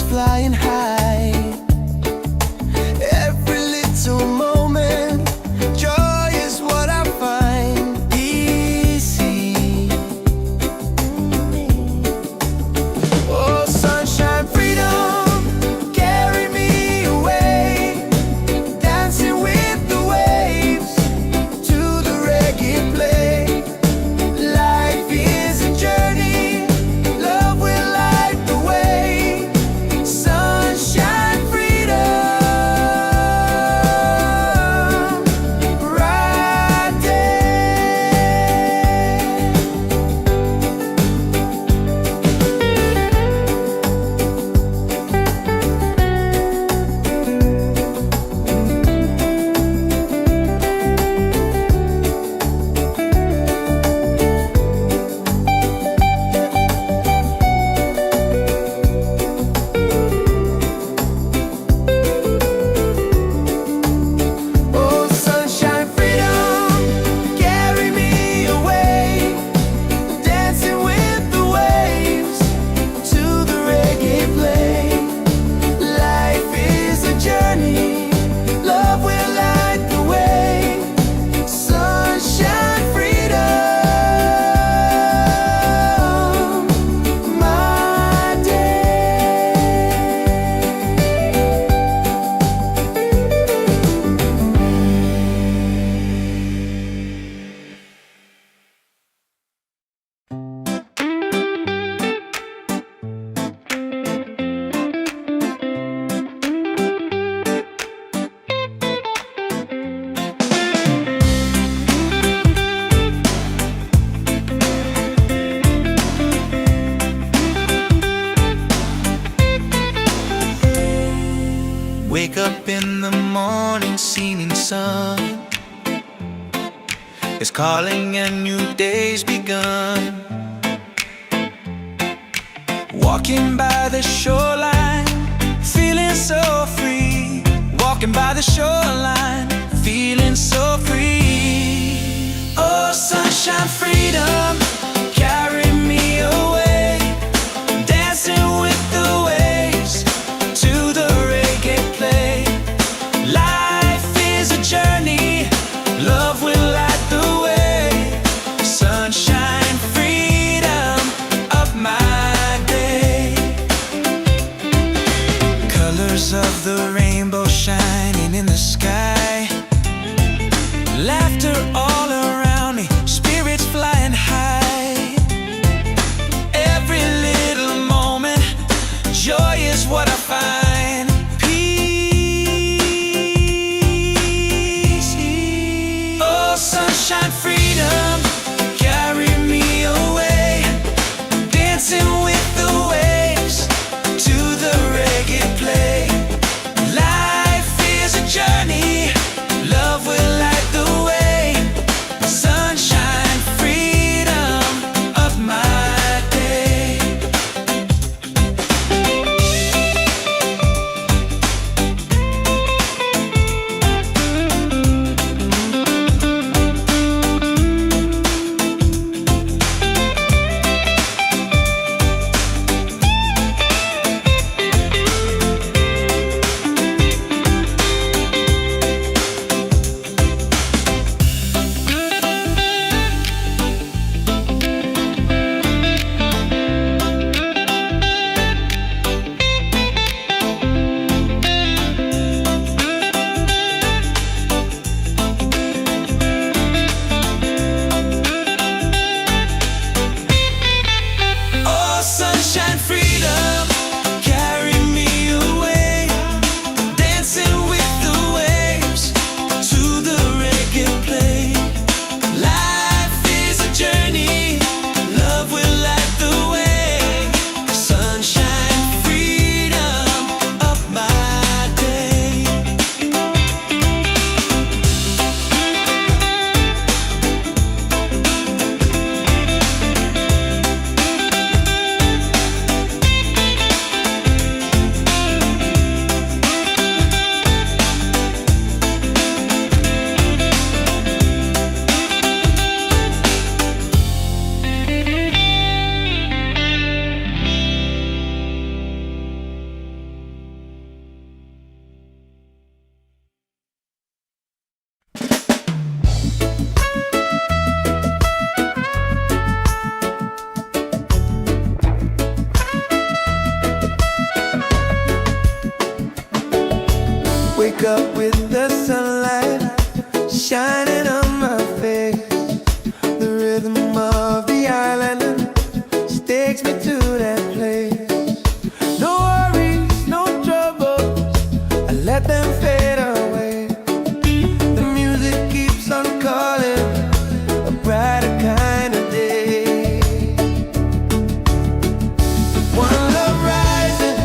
flying high. Every little moment, joy is what I find easy. Oh, sunshine, freedom, carry me away, dancing with the waves to the reggae play. Life is a journey, love will light the way. Sunshine, freedom, right there. Oh, sunshine, freedom, carry me away, dancing with the waves to the reggae play. Life is a journey, love will light the way. Sunshine, freedom, my day. Wake up in the morning, seeing sun is calling and new day's begun. Walking by the shoreline, feeling so free. Walking by the shoreline, feeling so free. Oh, sunshine, freedom, carry me away, dancing with the waves to the reggae play. Life is a journey, love will light the way. Sunshine, freedom of my day. Colors of the rainbow shining in the sky. Laughter all around me, spirits flying high. Every little moment, joy is what I find. Peace. Oh, sunshine, freedom, carry me away, dancing with the waves to the reggae play. Life is a journey, love will light the way. Sunshine, freedom of my day. wake up with the sunlight shining on my face. The rhythm of the island takes me to that place. No worries, no troubles, I let them fade away. The music keeps on calling, a brighter kind of day. One love rising,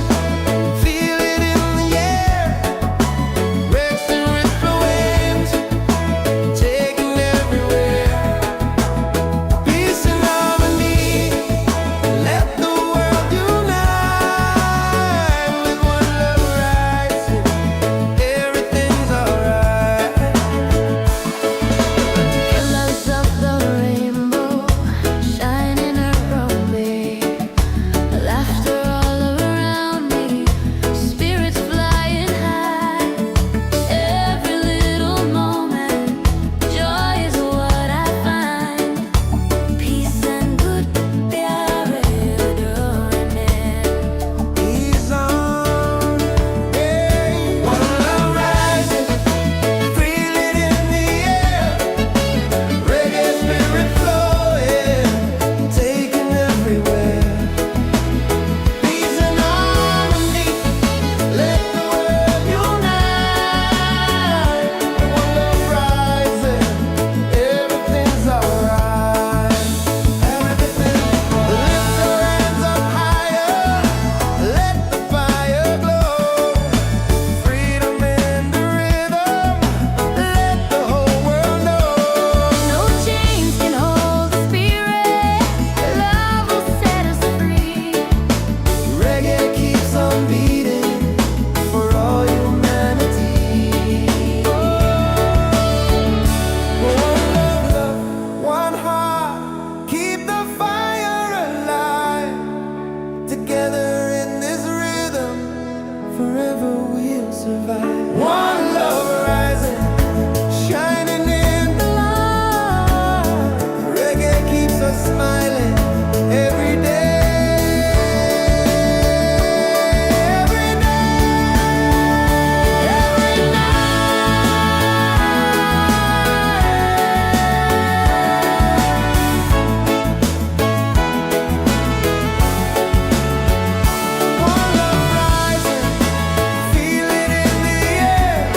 feel it in the air. Waves and ripple waves, taking everywhere. Peace and harmony, let the world unite. With one love rising, everything's alright. Colors of the rainbow shining around me, laughter all around me, spirits flying high. Every little moment, joy is what I find. Peace and good प्यारे डोने Ease on, hey. One love rising, feel it in the air. Reggae spirit flowing, taking everywhere. Peace and harmony, let the world unite. One love rising, everything's alright. Everything. Lift your hands up higher, let the fire glow. Freedom in the rhythm, let the whole world know. No chains can hold the spirit, love will set us free. Reggae keeps on beating for all humanity. One love, one heart, keep the fire alive. Together in this rhythm, forever we'll survive. One love rising, shining in the light. Reggae keeps us smiling every day. Every day, every night. One love rising, feel it in the air.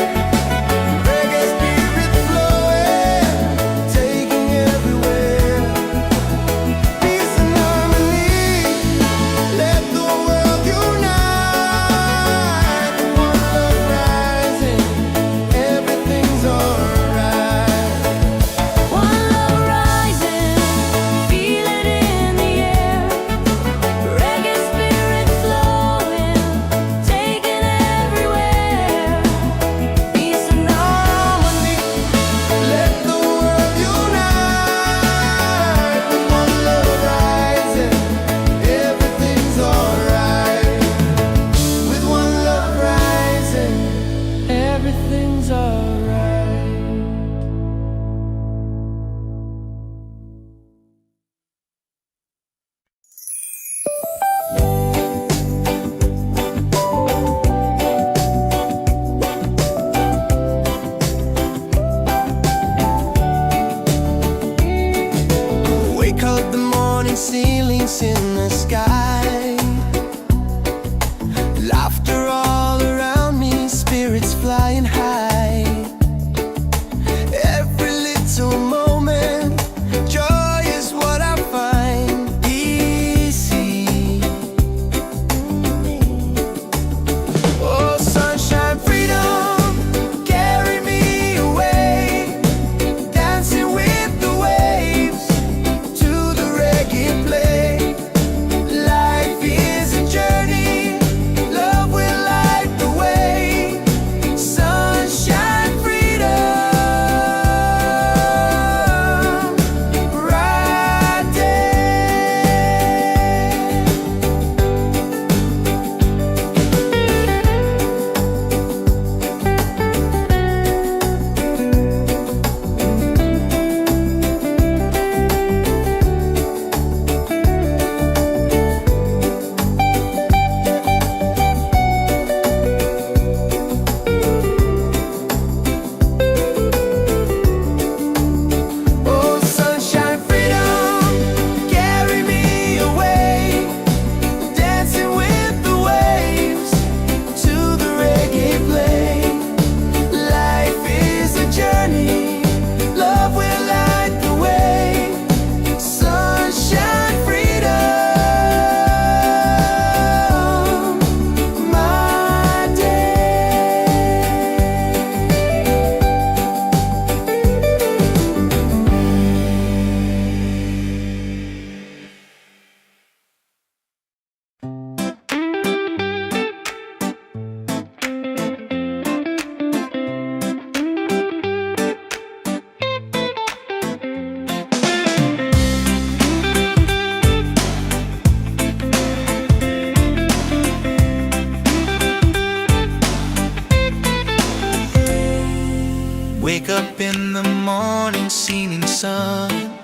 Wake up in the morning, seeing sun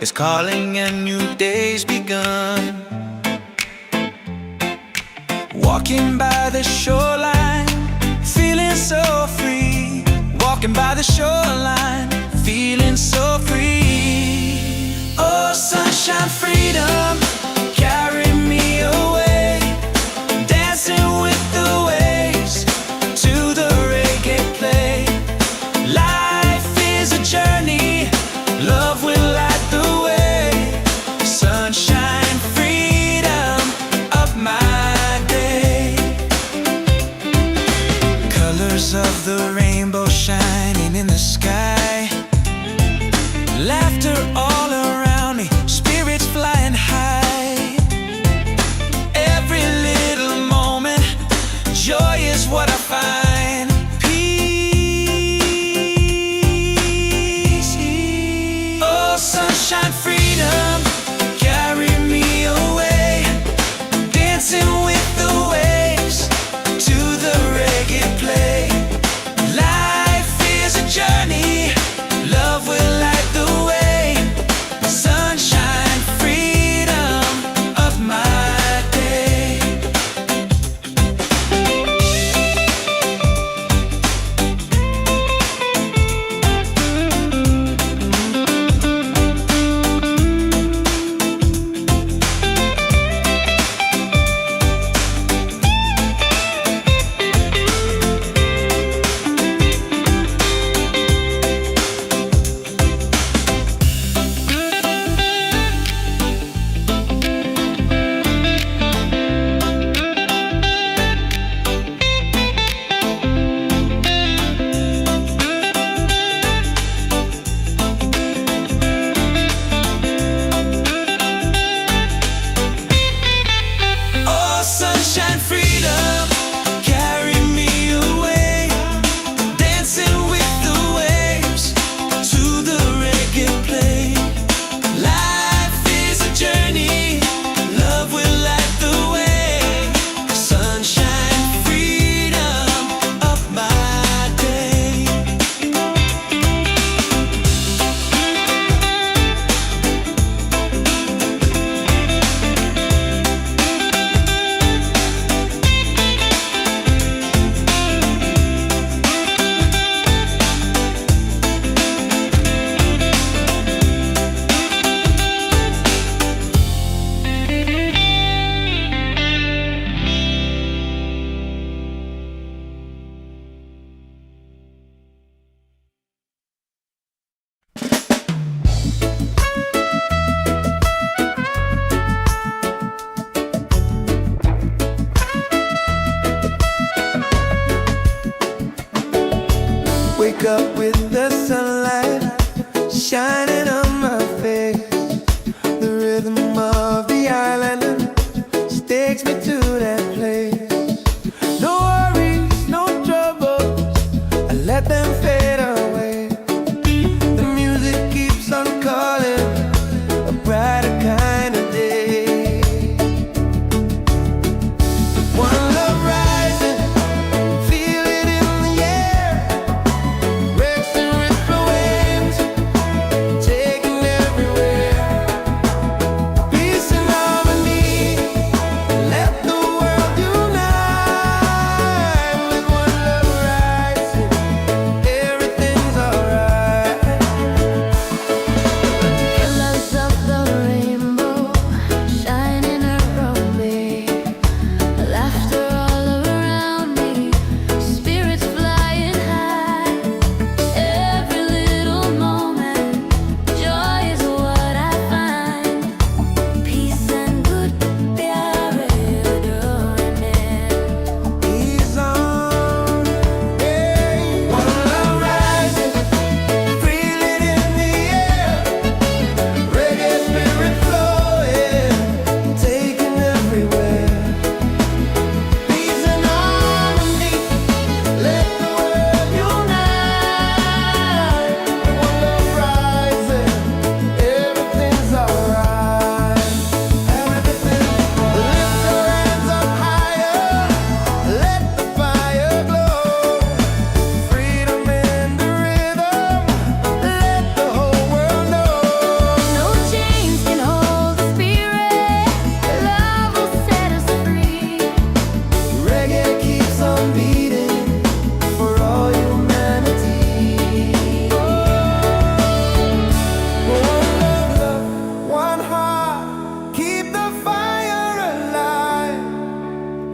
is calling and new day's begun. Walking by the shoreline, feeling so free. Walking by the shoreline, feeling so free. Oh, sunshine, freedom, carry me away. Dancing with the waves to the reggae play. Life is a journey, love will light the way. Sunshine, freedom of my day. Colors of the rainbow shining in the sky. Laughter all around me, spirits flying high.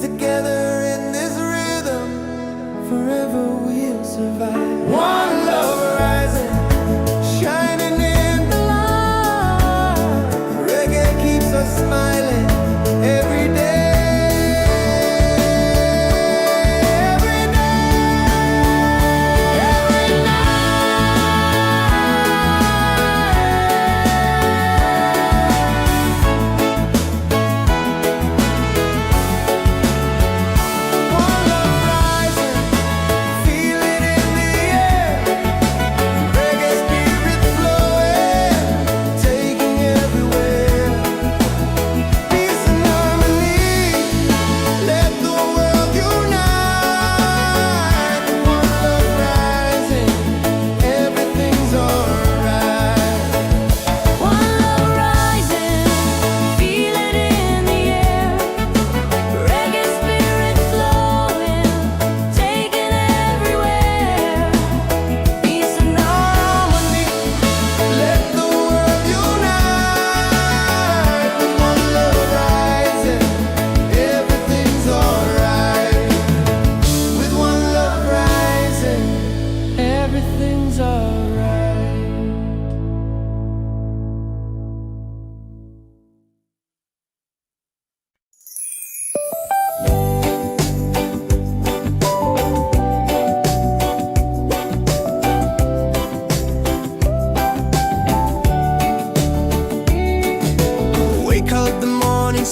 together in this rhythm, forever we'll survive. One love rising, shining in the light. Reggae keeps us smiling every day.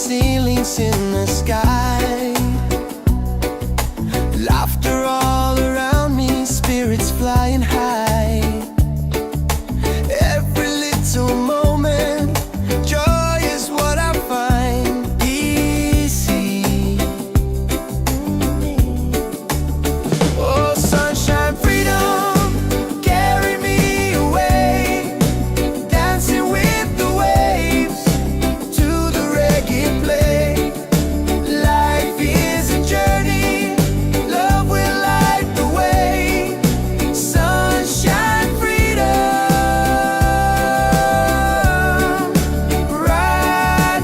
Ceilings in the sky, laughter all around me, spirits flying high. Every little moment, joy is what I find. Easy. Oh, sunshine, freedom, carry me away, dancing with the waves to the reggae play. Life is a journey, love will light the way. Sunshine, freedom, right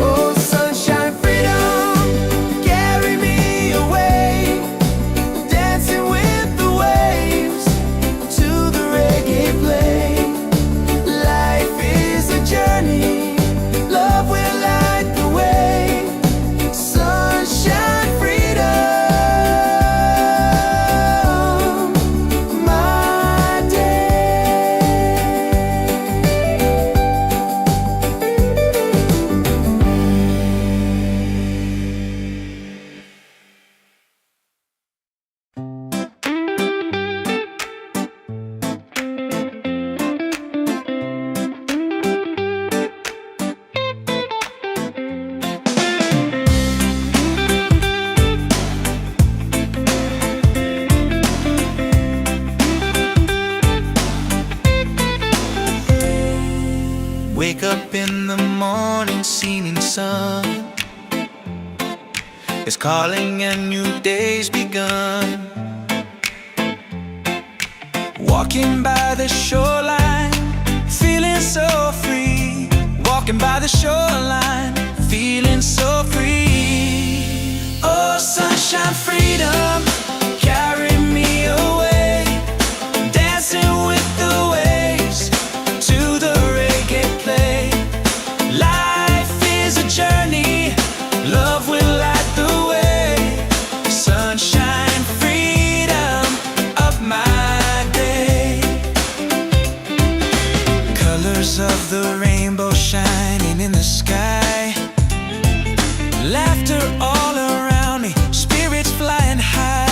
Oh, sunshine, freedom, carry me away, dancing with the waves to the reggae play. Life is a journey, love will light the way. Sunshine, freedom, my day. Wake up in the morning, seeing sun is calling and new day's begun. Walking by the shoreline, feeling so free. Walking by the shoreline, feeling so free. Oh, sunshine, freedom, carry me away, dancing with the waves to the reggae play. Life is a journey, love will light the way. Sunshine, freedom of my day. Colors of the rainbow shining in the sky, laughter all around me, spirits flying high.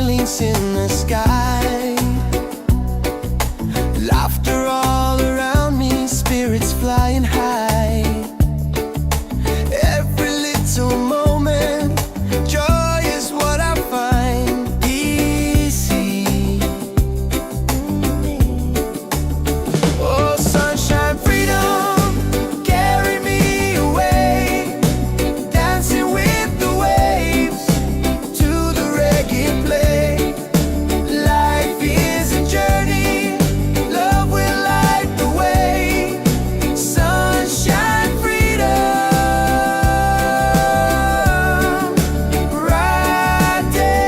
feelings in the sky. Laughter all around me, spirits flying high. Every little moment, joy is what I find easy. Oh, sunshine, freedom, carry me away, dancing with the waves to the reggae play. Life is a journey, love will light the way. Sunshine, freedom, right there.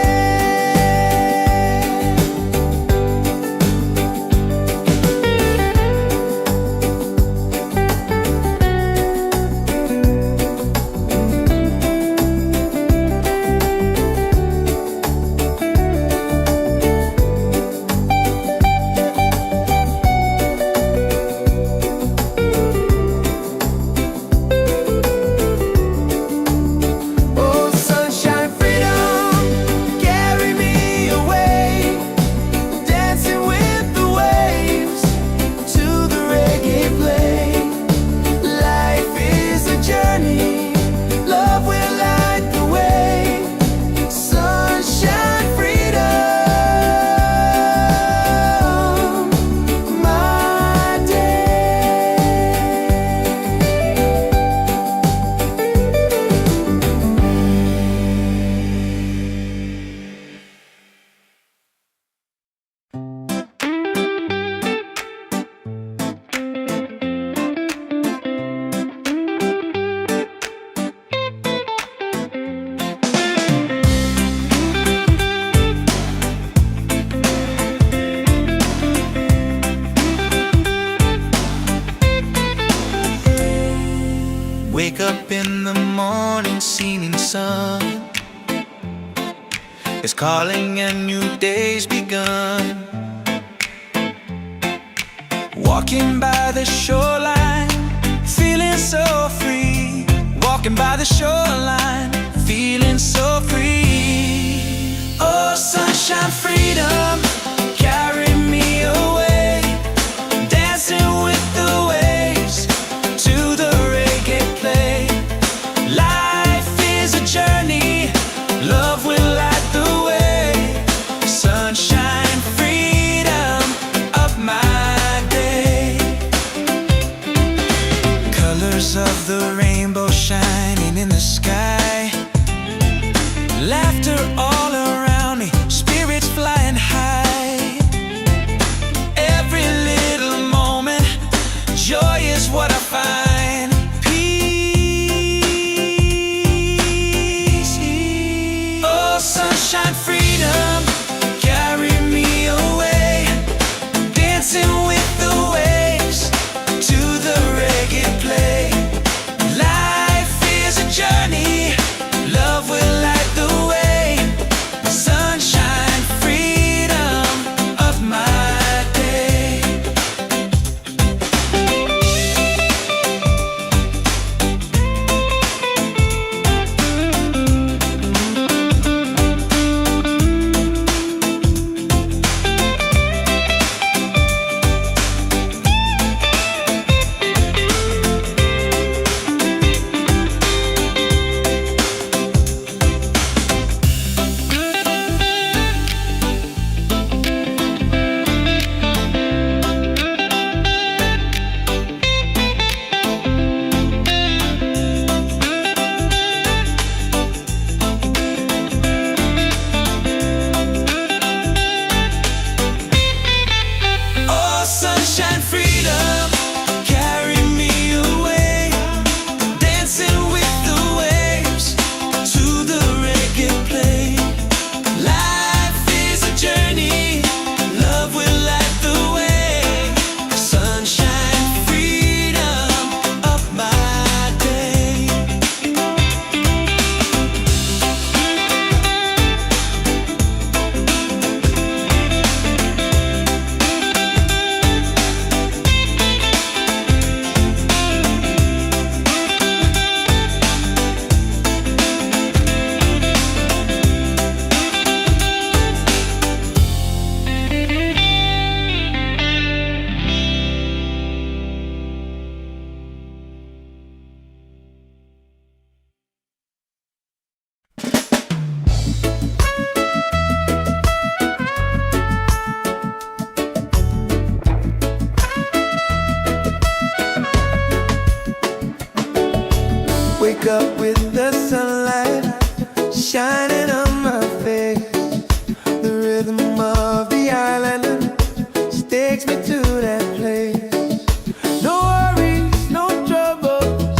Oh, sunshine, freedom, carry me away, dancing with the waves to the reggae play. Life is a journey, love will light the way. Sunshine, freedom, my day. Wake up in the morning, seeing sun is calling and new day's begun. Walking by the shoreline, feeling so free. Walking by the shoreline, feeling so free. Oh, sunshine, freedom, carry me away, dancing with the waves to the reggae play. Life is a journey, love will light the way. Sunshine, freedom of my day. Colors of the rainbow shining in the sky. Laughter all around me, spirits flying high. rhythm of the island, and she takes me to that place. No worries, no troubles,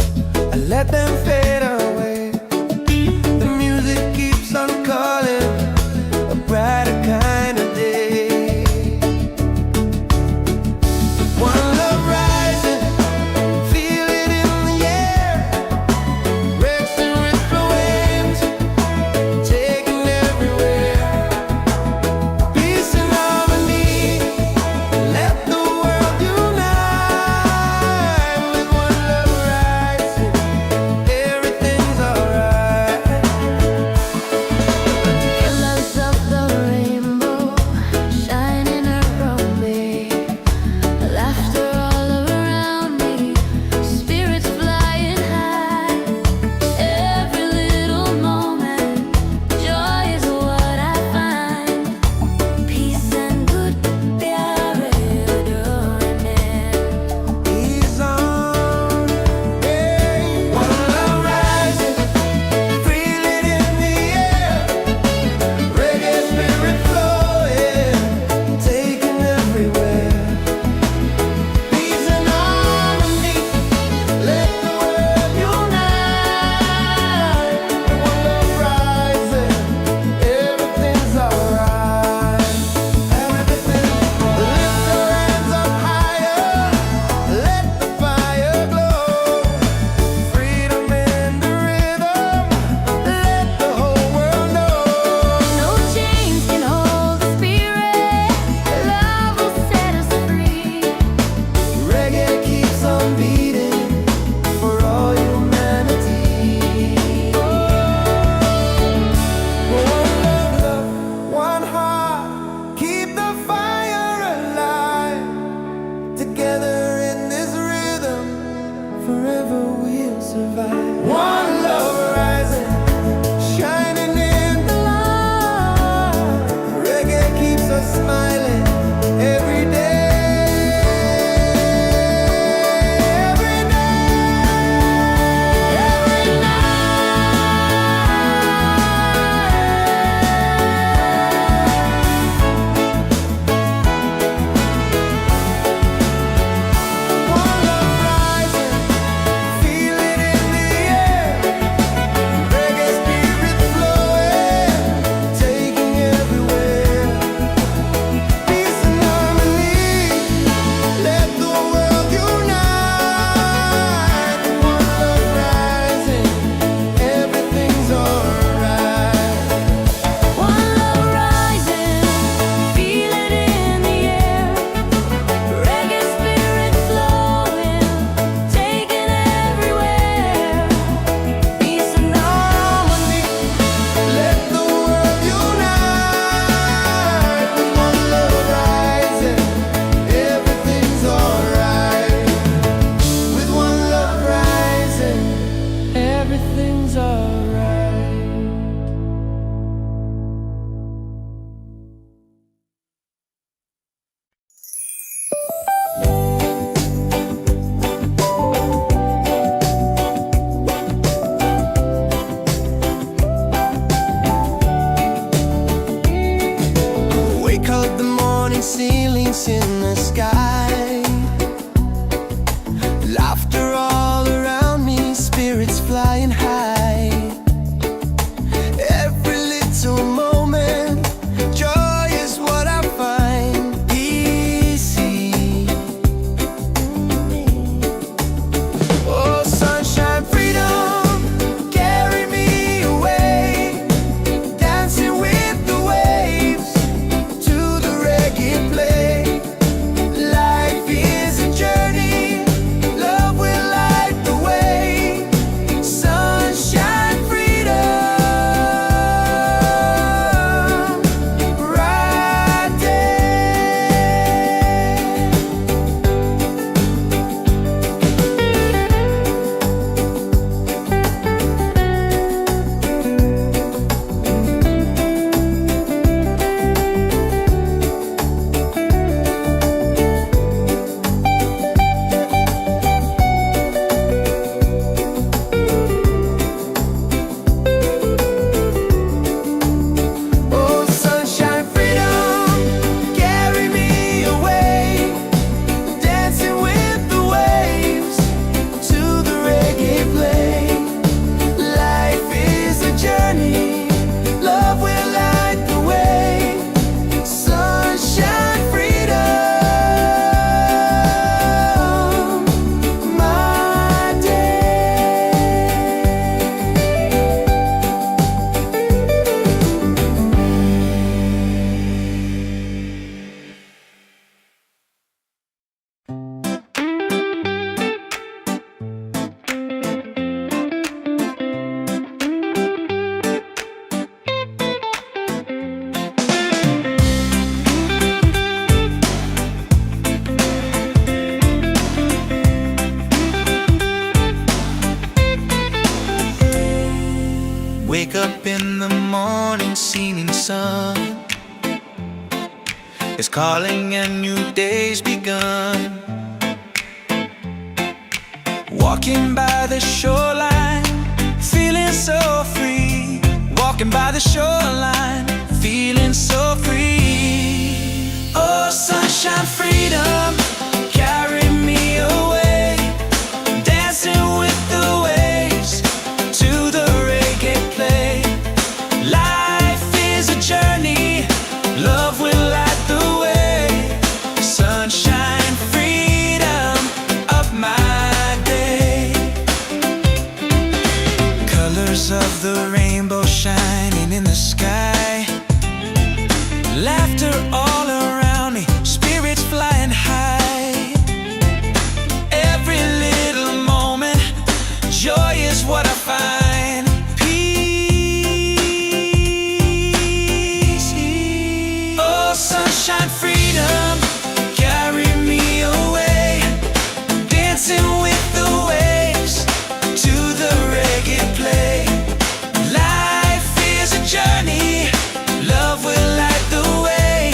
I let them fade away. The music keeps on calling, a brighter kind of day. One love rising, feel it in the air. Racing with the waves, taking everywhere. Peace and harmony, let the world unite. With one love rising, everything's alright. Colors of the rainbow shining around me, laughter all around me, spirits flying high. Every little moment, joy is what I find. Peace and good pyare doing. He's on, hey. One love rising, feel it in the air. Reggae spirit flowing, taking everywhere. Peace and harmony, let the world unite. One love rising, everything's alright. Everything, lift your hands up higher, let the fire glow. Freedom in the rhythm, let the whole world know. No chains can hold the spirit. Love will set us free. Reggae keeps on beating for all humanity. One love, one heart, keep the fire alive. Together in this rhythm, forever we'll survive. One love rising, shining in the light. Reggae keeps us smiling every day. Every One love rising, feel it in the air. Reggae spirit flowing, taking everywhere. Peace and harmony, let the world unite. One love rising, everything's alright. One love rising, feel it in the air. Reggae spirit flowing, taking everywhere. Peace and harmony, let the world unite. One love rising, everything's alright. With one love rising, everything's alright. Wake up the morning, ceilings in the sky. Laughter all around me, spirits flying high. Every little moment, joy is what I find. Easy. Oh, sunshine, freedom, carry me away. Dancing with the waves to the reggae play. is calling and new day's begun. Walking by the shoreline, feeling so free. Walking by the shoreline, feeling so free. Oh, sunshine, freedom, carry me away. Dancing with the waves to the reggae play. Life is a journey, love will light the way. Sunshine, freedom of my day. Colors of the rainbow shining in the sky. Laughter all around me, spirits flying high. Every little moment, joy is what I find. Peace. Oh, sunshine, freedom, carry me away. Dancing with the waves to the reggae play. Life is a journey, love will light the way.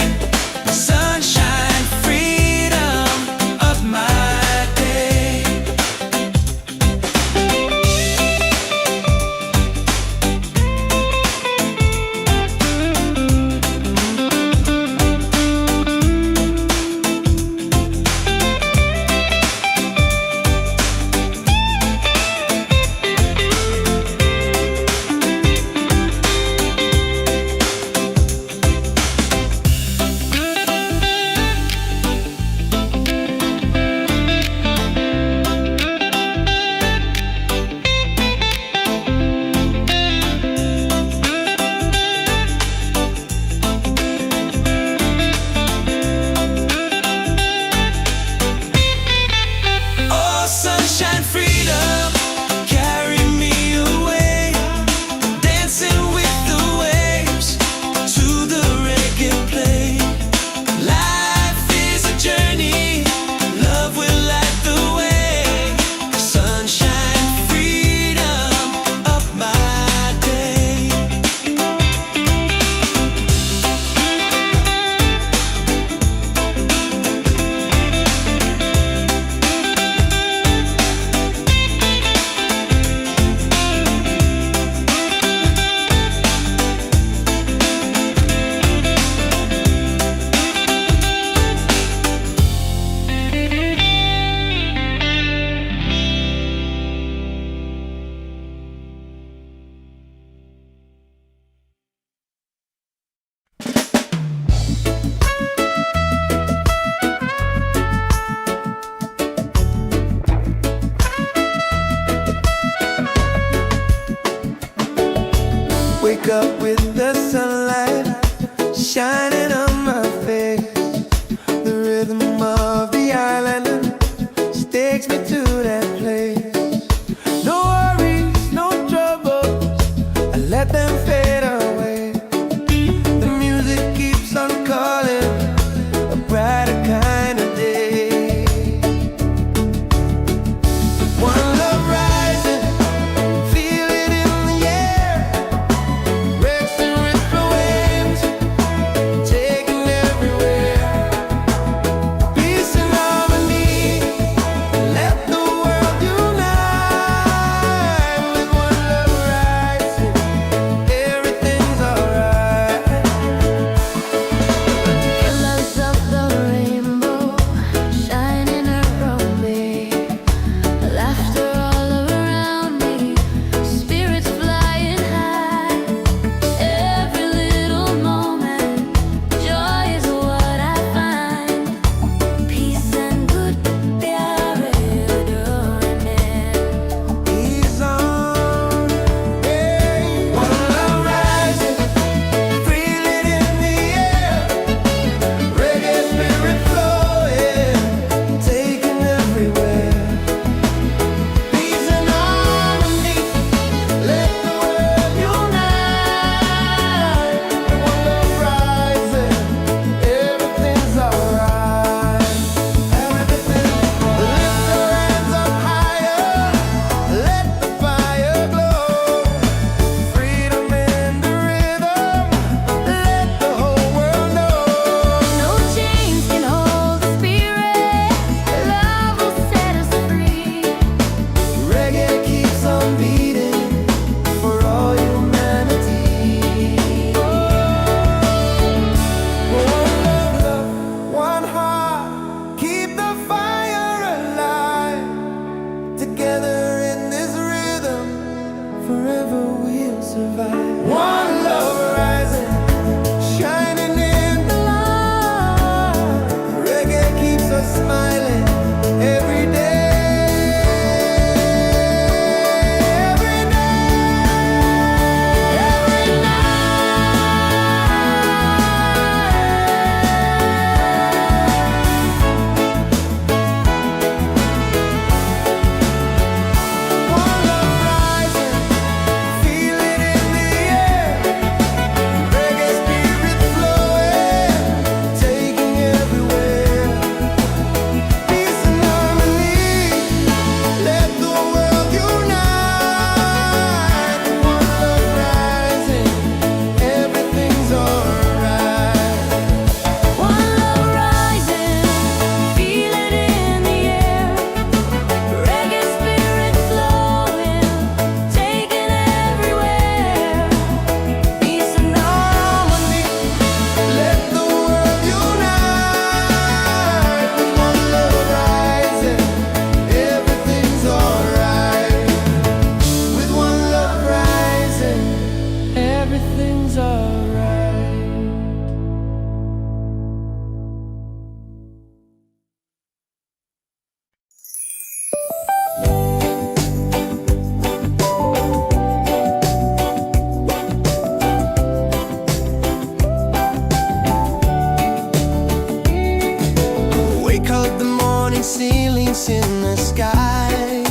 ceilings in the sky.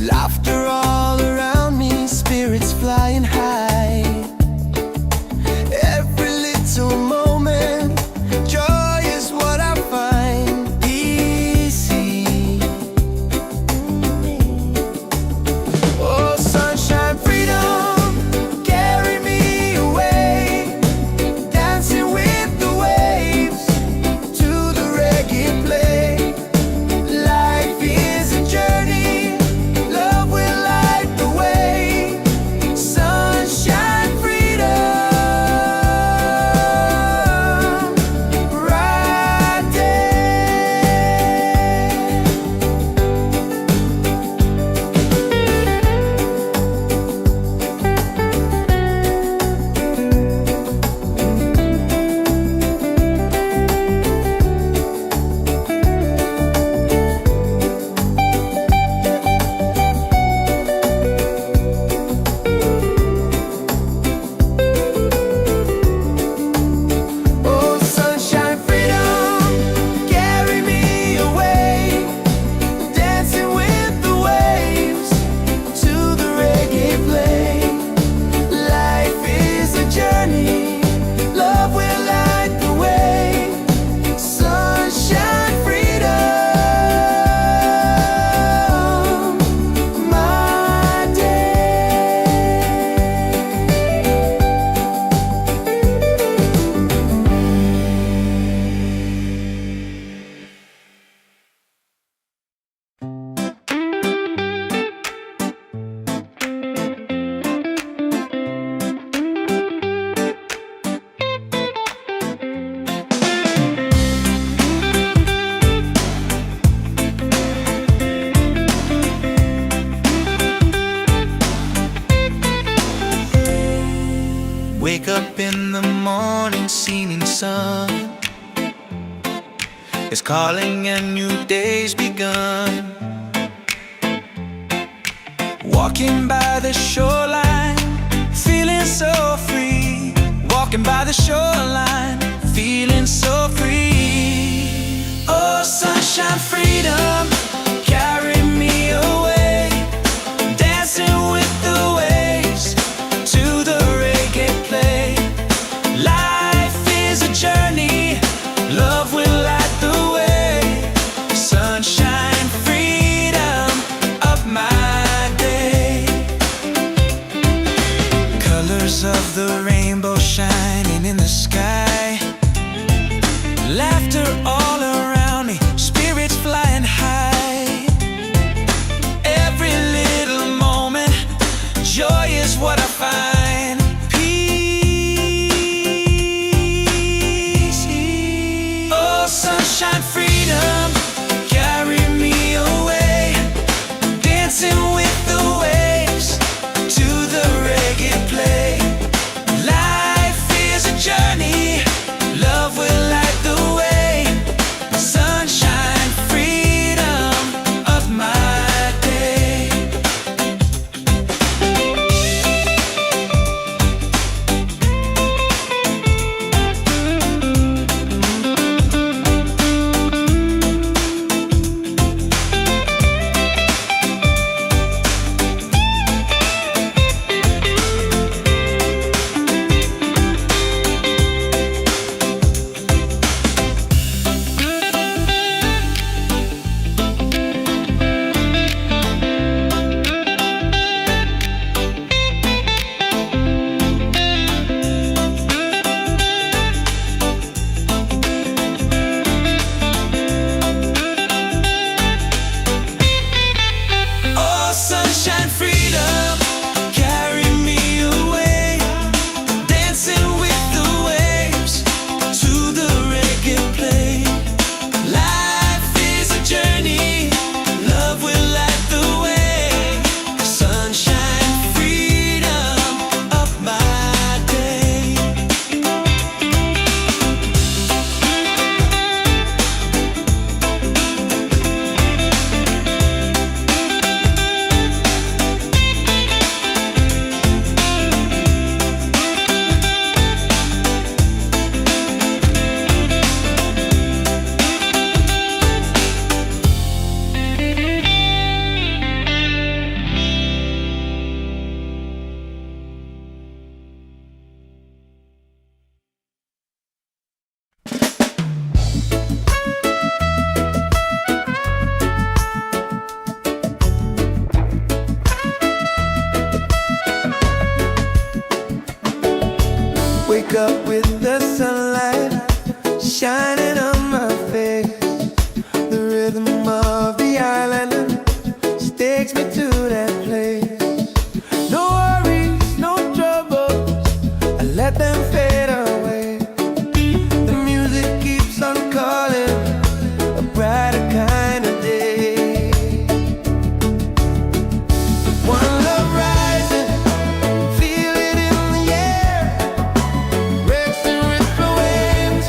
Laughter all around me, spirits flying high. Every little moment, joy is what I find. Easy. Oh, sunshine, freedom, carry me away. Dancing with the waves to the reggae play. Life is a journey, love will light the way. Sunshine, freedom, right there. Oh, sunshine, freedom, carry me away. Dancing with the waves to the reggae play. Life is a journey, love will light the way. Sunshine, freedom, my day. Wake up in the morning, seeing sun is calling and new day's begun. Walking by the shoreline, feeling so free. Walking by the shoreline, feeling so free. Oh, sunshine, freedom, carry me away. Dancing with the waves to the reggae play. Life is a journey, love will light the way. Sunshine, freedom, of my day. Colors of the rainbow shining in the sky. shining on my face. The rhythm of the island takes me to that place. No worries, no troubles, I let them fade away. The music keeps on calling, a brighter kind of day. One love rising, feel it in the air. Racing with the waves,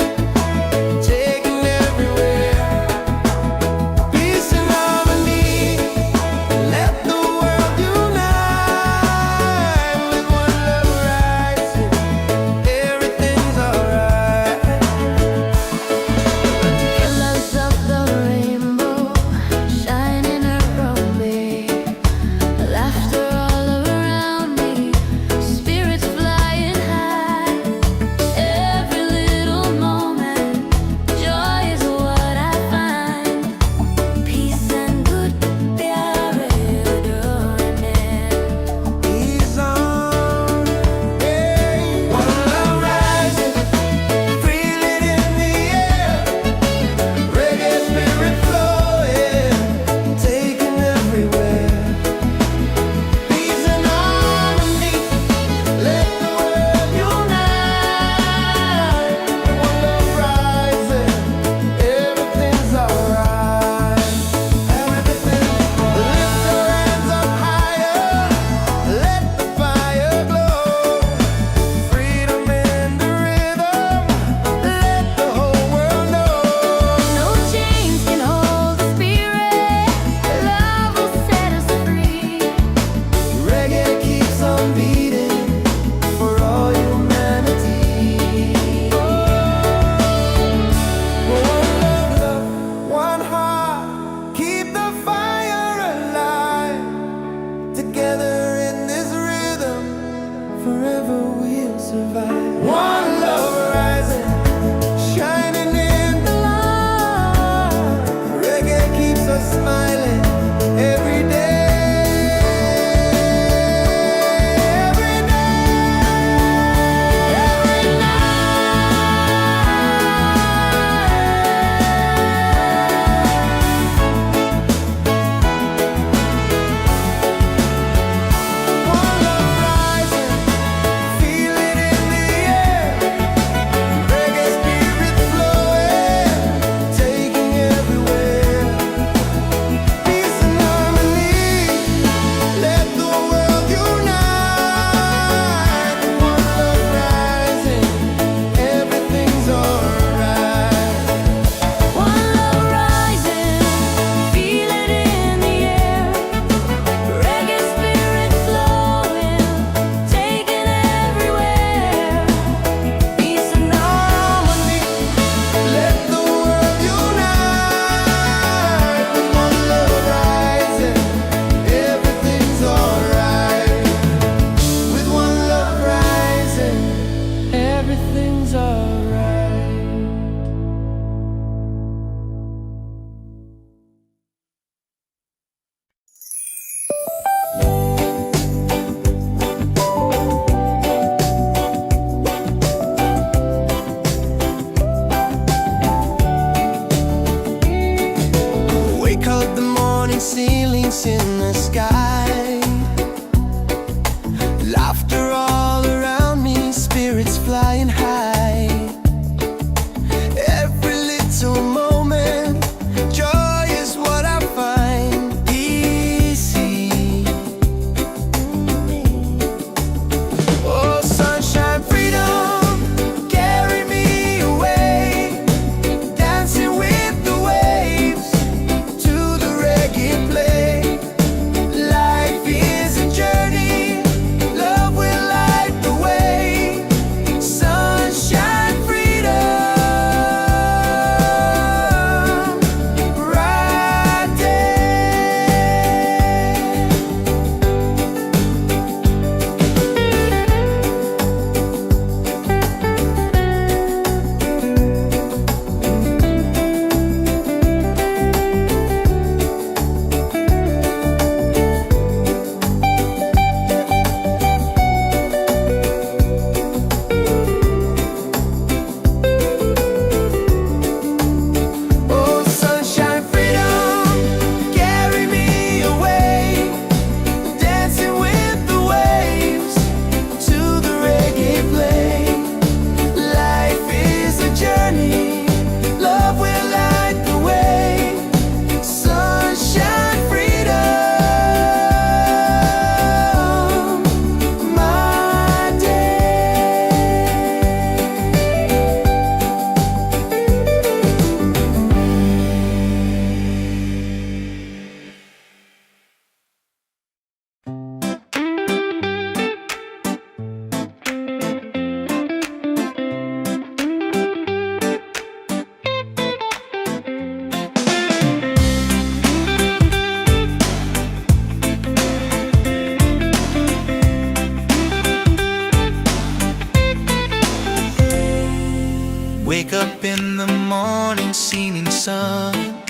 Wake up in the morning, seeing sun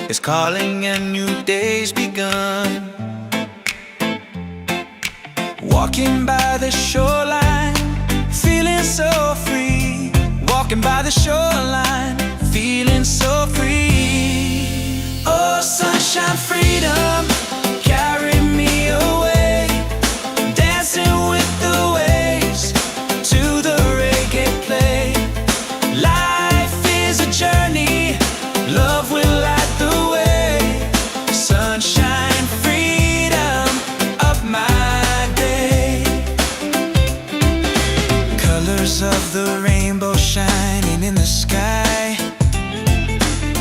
is calling and new day's begun. Walking by the shoreline, feeling so free. Walking by the shoreline, feeling so free. Oh, sunshine, freedom, carry me away. Dancing with the waves to the reggae play. Life is a journey, love will light the way. Sunshine, freedom of my day. Colors of the rainbow shining in the sky.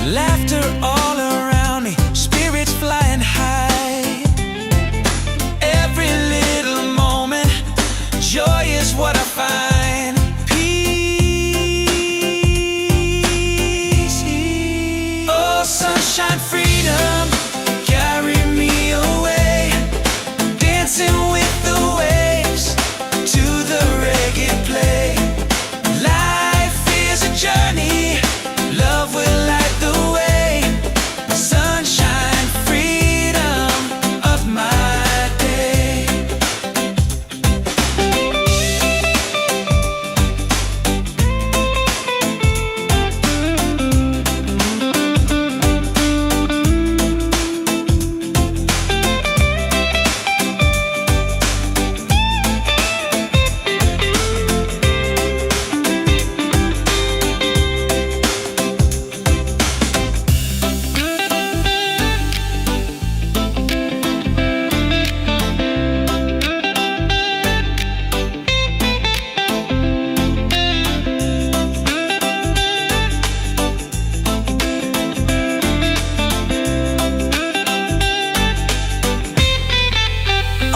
Laughter all around me, spirits flying high. Every little moment, joy is what I find. Peace. Oh, sunshine, freedom, carry me away. Dancing with the waves to the reggae play. Life is a journey, love will light the way. Sunshine, freedom of my day.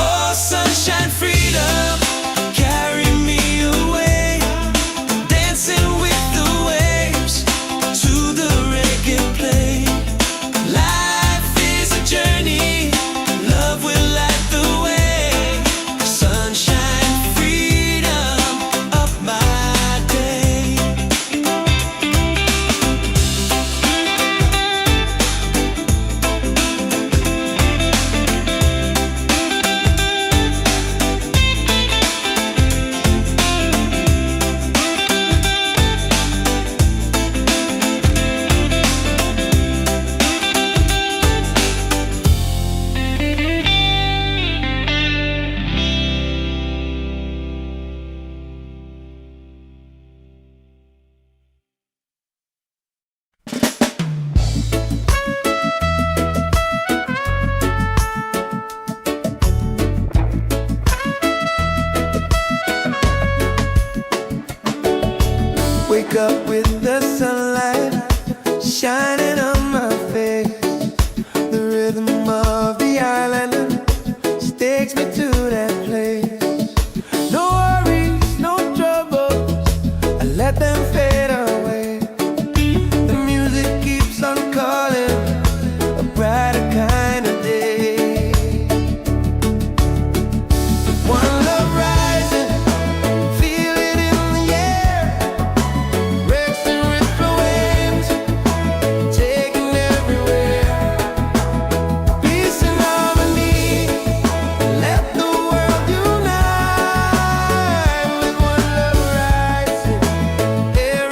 Oh, sunshine, freedom, carry me away. Dancing with the waves to the reggae play. Life is a journey, love will light the way. Sunshine, freedom of my day. Wake up with the sunlight shining on my face. The rhythm of the island just takes me to that place. No worries, no troubles, I let them fade away. The music keeps on calling, a brighter kind of day. One love rising, feel it in the air. Rex and ripple waves, taking everywhere. Peace and harmony, let the world unite. With one love rising, every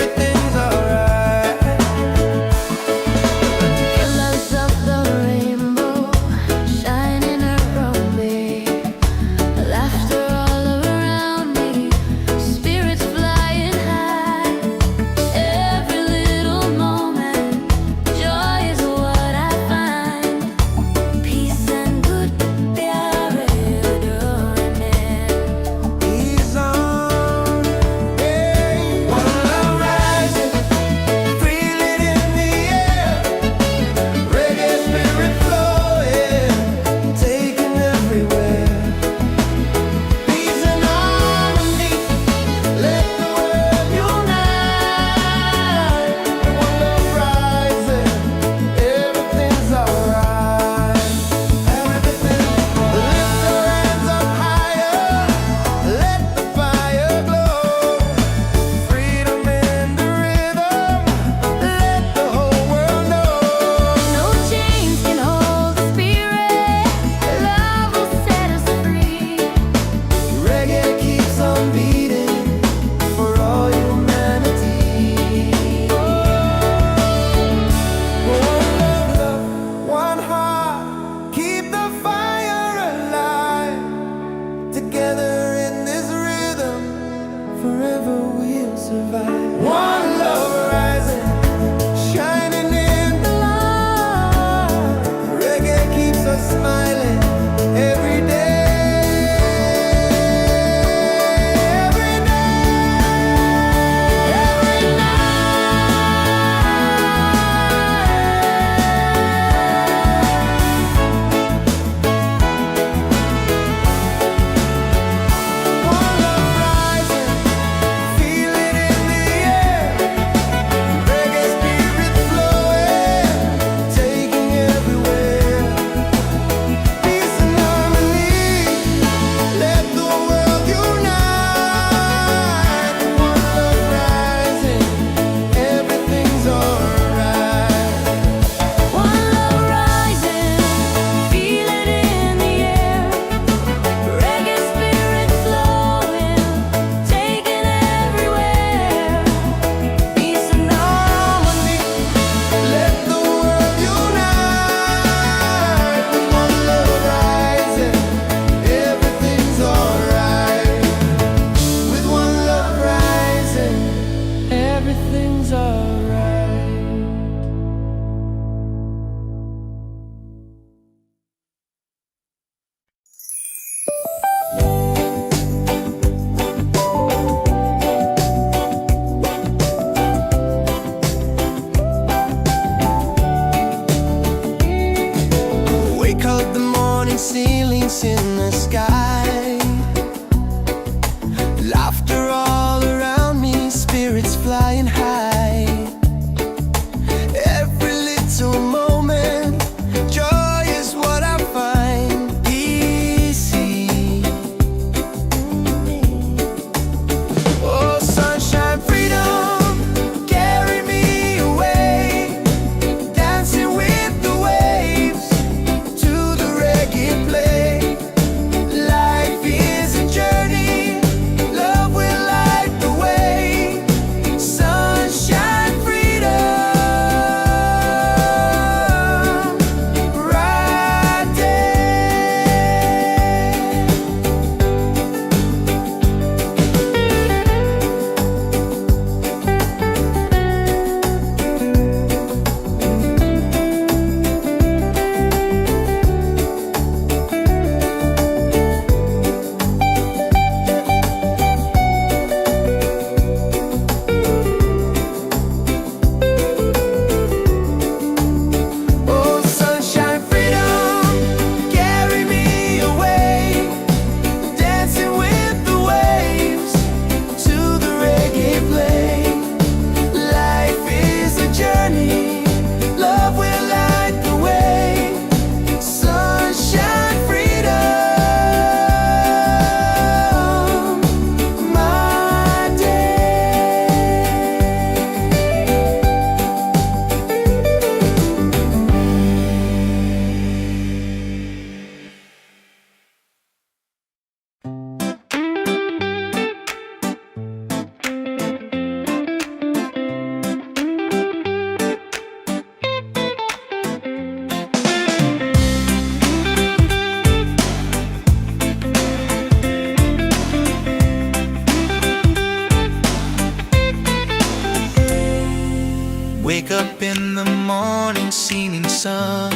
Wake up in the morning, seeing sun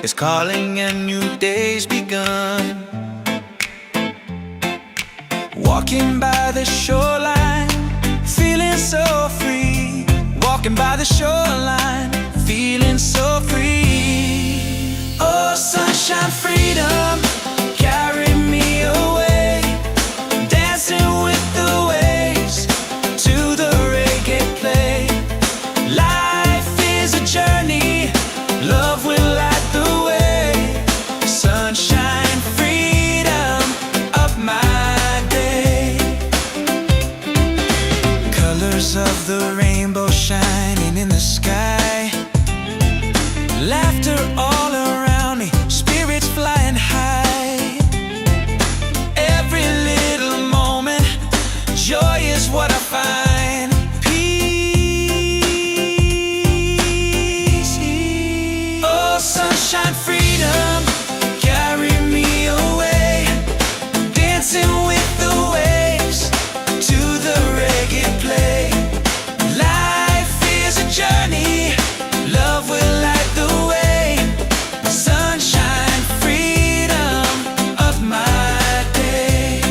is calling and new day's begun. Walking by the shoreline, feeling so free. Walking by the shoreline, feeling so free. Oh, sunshine, freedom, carry me away. Dancing with the waves to the reggae play. Life is a journey, love will light the way. Sunshine, freedom of my day. Colors of the rainbow shining in the sky. Laughter all around me, spirits flying high. Every little moment, joy is what I find. Peace. Oh, sunshine, freedom, carry me away. Dancing with the waves to the reggae play. Life is a journey, love will light the way. Sunshine, freedom of my day.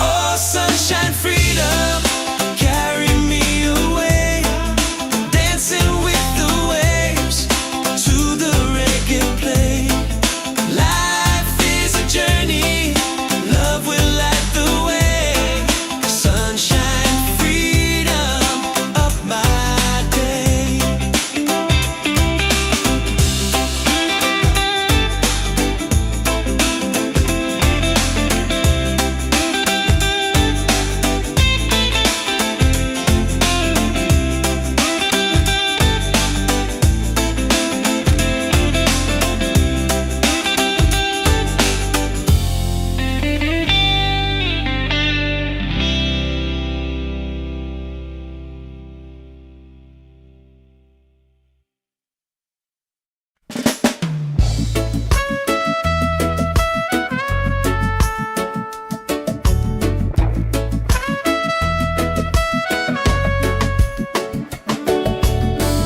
Oh, sunshine, freedom, carry me away. Dancing with the waves to the reggae play. Life is a journey, love will light the way. Sunshine, freedom of my day.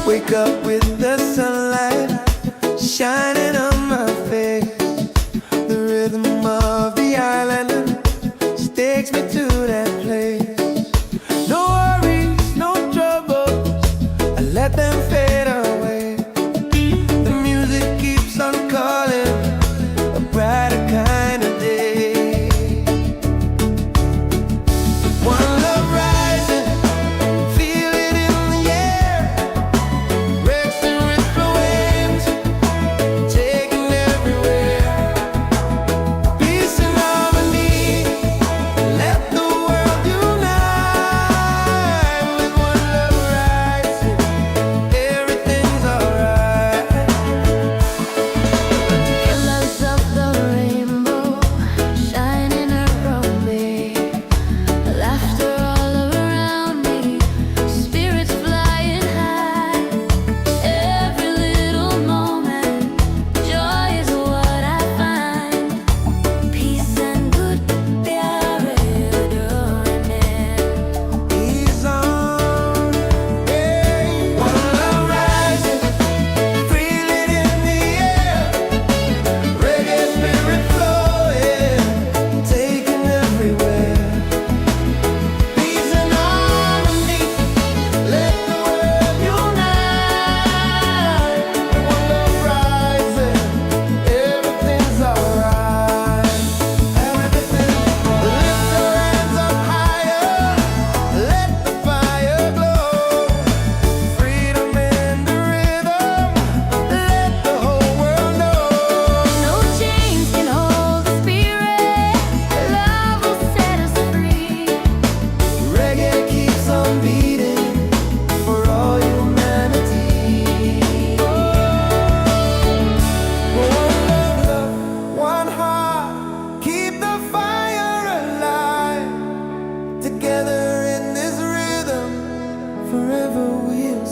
Wake up with the sunlight shining on my face. The rhythm of the island takes me to that place. No worries, no troubles, I let them fade away. The music keeps on calling, a brighter kind of day. One love rising, feel it in the air. Breaks and ripple waves,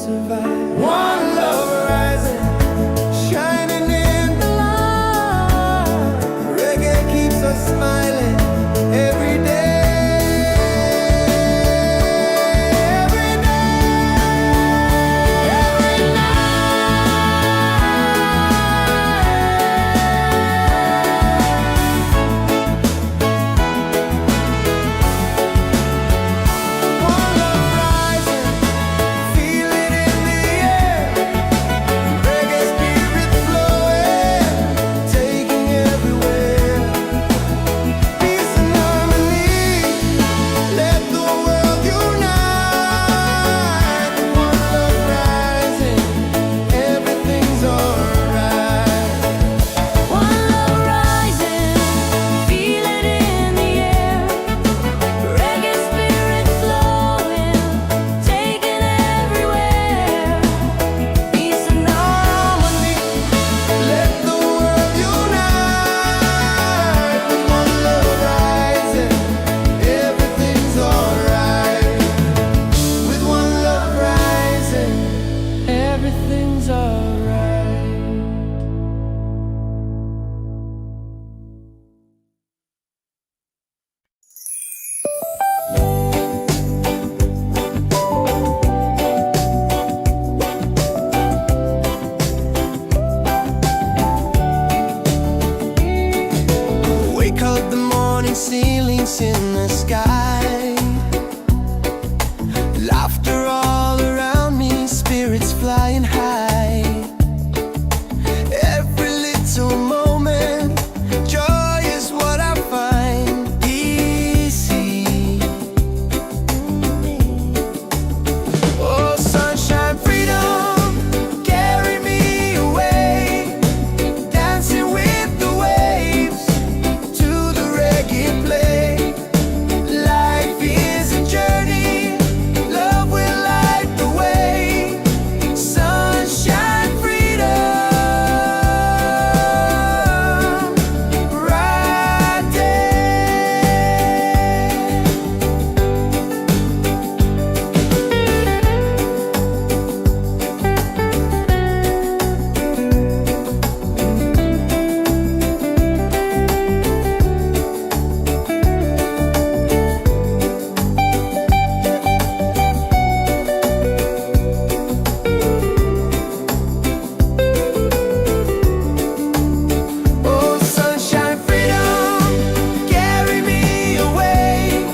survive. One love rising, shining in the light. Reggae keeps us smiling every day. Ceilings in the sky, laughter all around me, spirits flying high. Every little moment, joy is what I find. Easy. Oh, sunshine, freedom, carry me away, dancing with the waves to the reggae play. Life is a journey, love will light the way. Sunshine, freedom, bright Oh, sunshine, freedom, carry me away,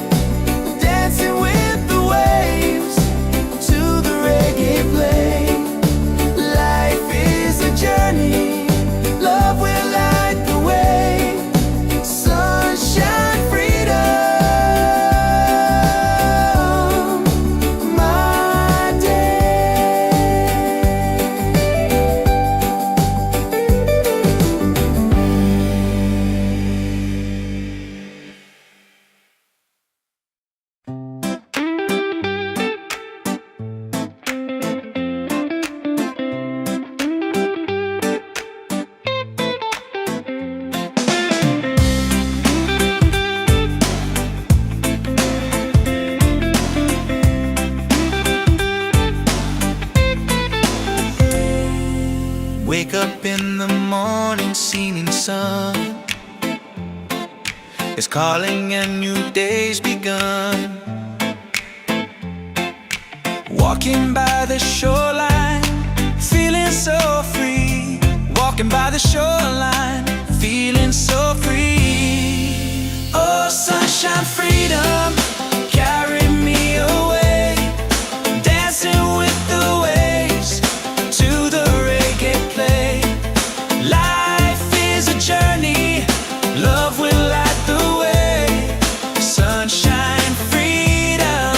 dancing with the waves to the reggae play. Life is a journey, love will light the way. Sunshine, freedom, my day. Wake up in the morning, seeing sun is calling and new day's begun. Walking by the shoreline, feeling so free. Walking by the shoreline, feeling so free. Oh, sunshine, freedom, carry me away, dancing with the waves to the reggae play. Life is a journey, love will light the way. Sunshine, freedom,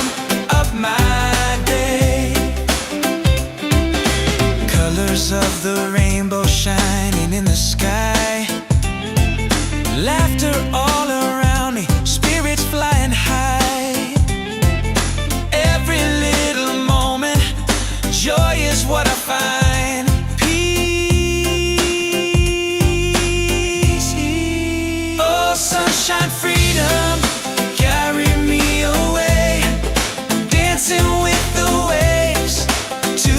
up my day. Colors of the rainbow shining in the sky, laughter all around me, spirits flying high. Every little moment, joy is what I find. Peace. Oh, sunshine, freedom, carry me away, dancing with the waves to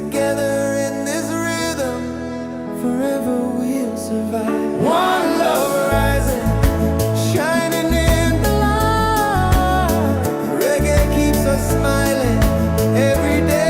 together in this rhythm, forever we'll survive. One love rising, shining in the light. Reggae keeps us smiling every day.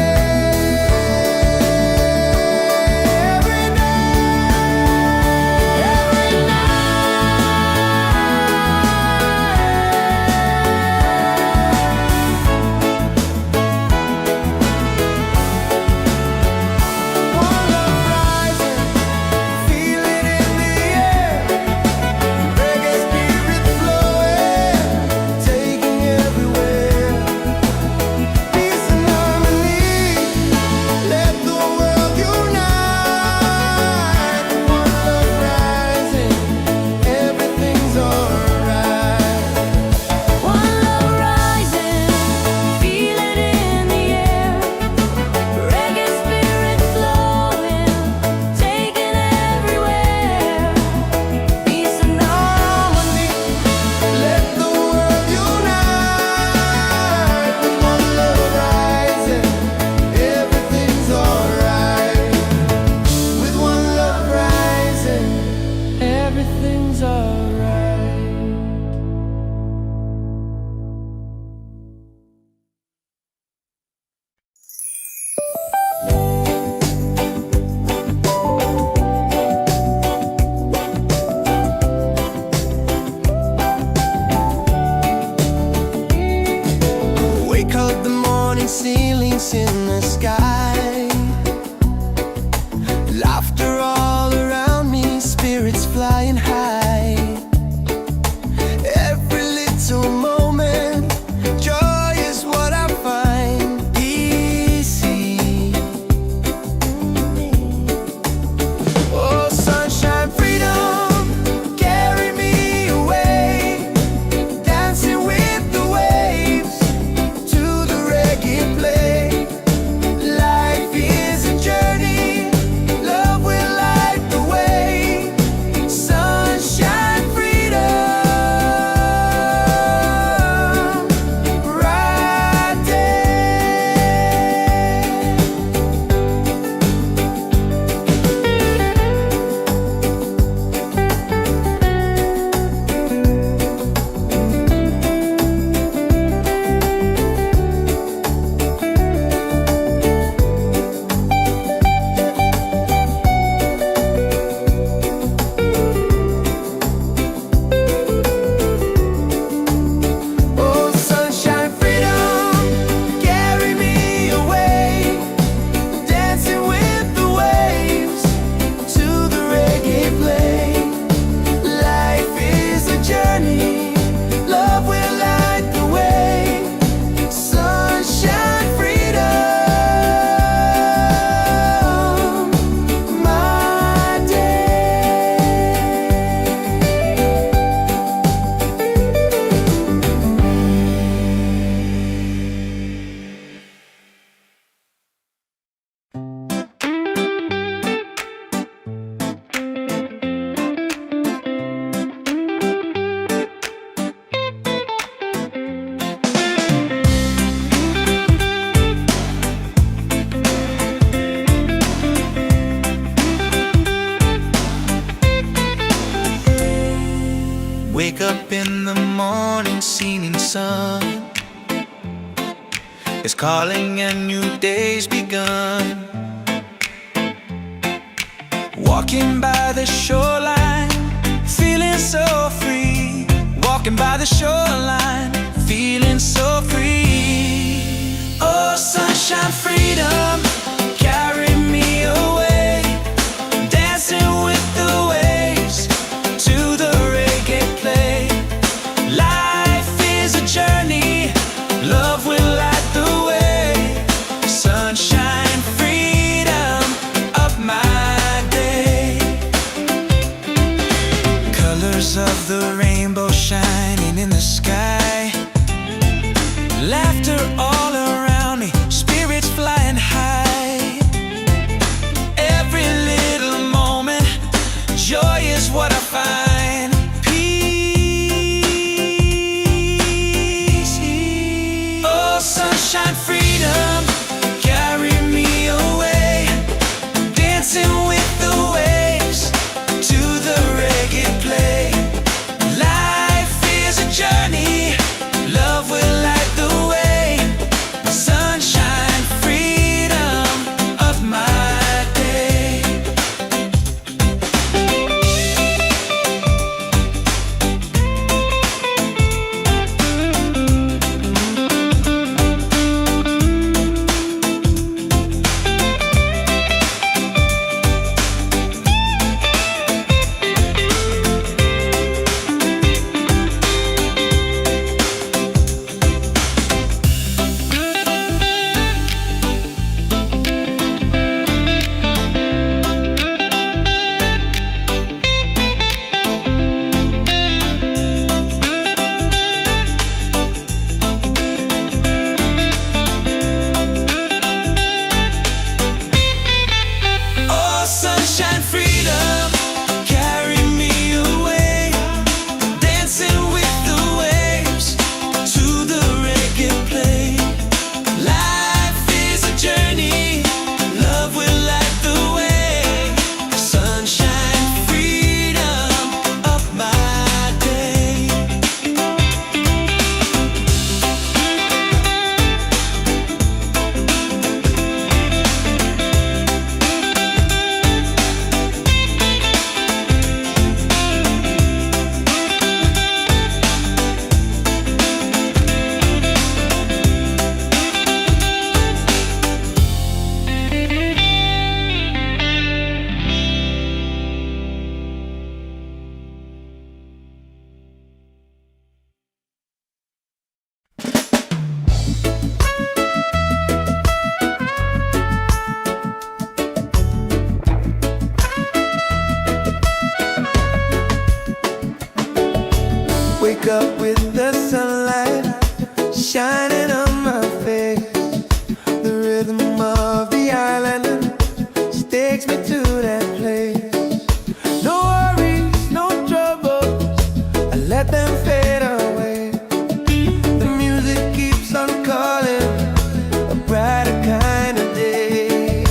Ceilings in the sky, laughter all around me, spirits flying high. Every little moment, joy is what I find easy. Oh, sunshine, freedom, carry me away, dancing with the waves to the reggae play. Life is a journey, love will light the way. Sunshine, freedom, right there. Oh, sunshine, freedom, carry me away, dancing with the waves to the reggae play. Life is a journey, love will light the way. Sunshine, freedom, my day. Wake up in the morning, seeing sun is calling and new day's begun. Walking by the shoreline, feeling so free. Walking by the shoreline, feeling so free. Oh, sunshine, freedom, carry me away, dancing with the waves to the reggae play. Life is a journey, love will light the way. Sunshine, freedom, of my day. Colors of the rainbow shining in the sky, laughter all around me, spirits flying takes me to that place. No worries, no troubles, I let them fade away. The music keeps on calling, a brighter kind of day.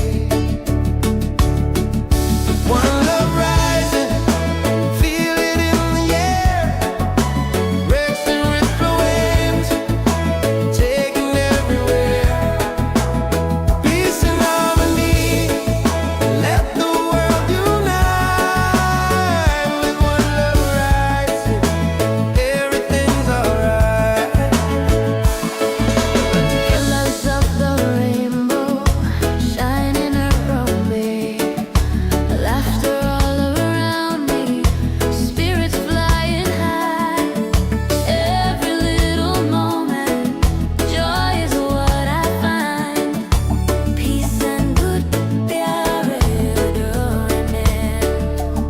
One love rising, feel it in the air. Rex and ripple waves, taking everywhere. Peace and harmony, let the world unite. With one love rising, everything's alright. Colors of the rainbow shining around me, laughter all around me, spirits flying high. Every little moment, joy is what I find. Peace and good प्यारे डोने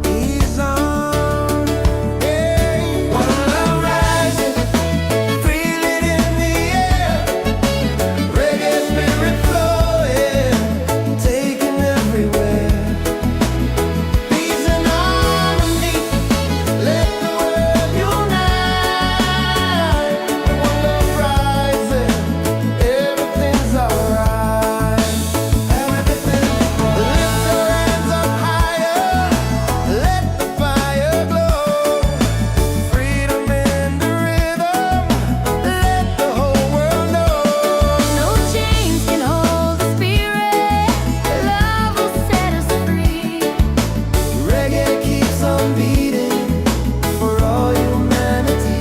He's on, yeah. One love rising, feel it in the air. Reggae spirit flowing, taking everywhere. Peace and harmony, let the world unite. One love rising, everything's alright. Everything's lift your hands up higher, let the fire glow. Freedom in the rhythm, let the whole world know. No chains can hold the spirit, love will set us free. Reggae keeps on beating for all humanity.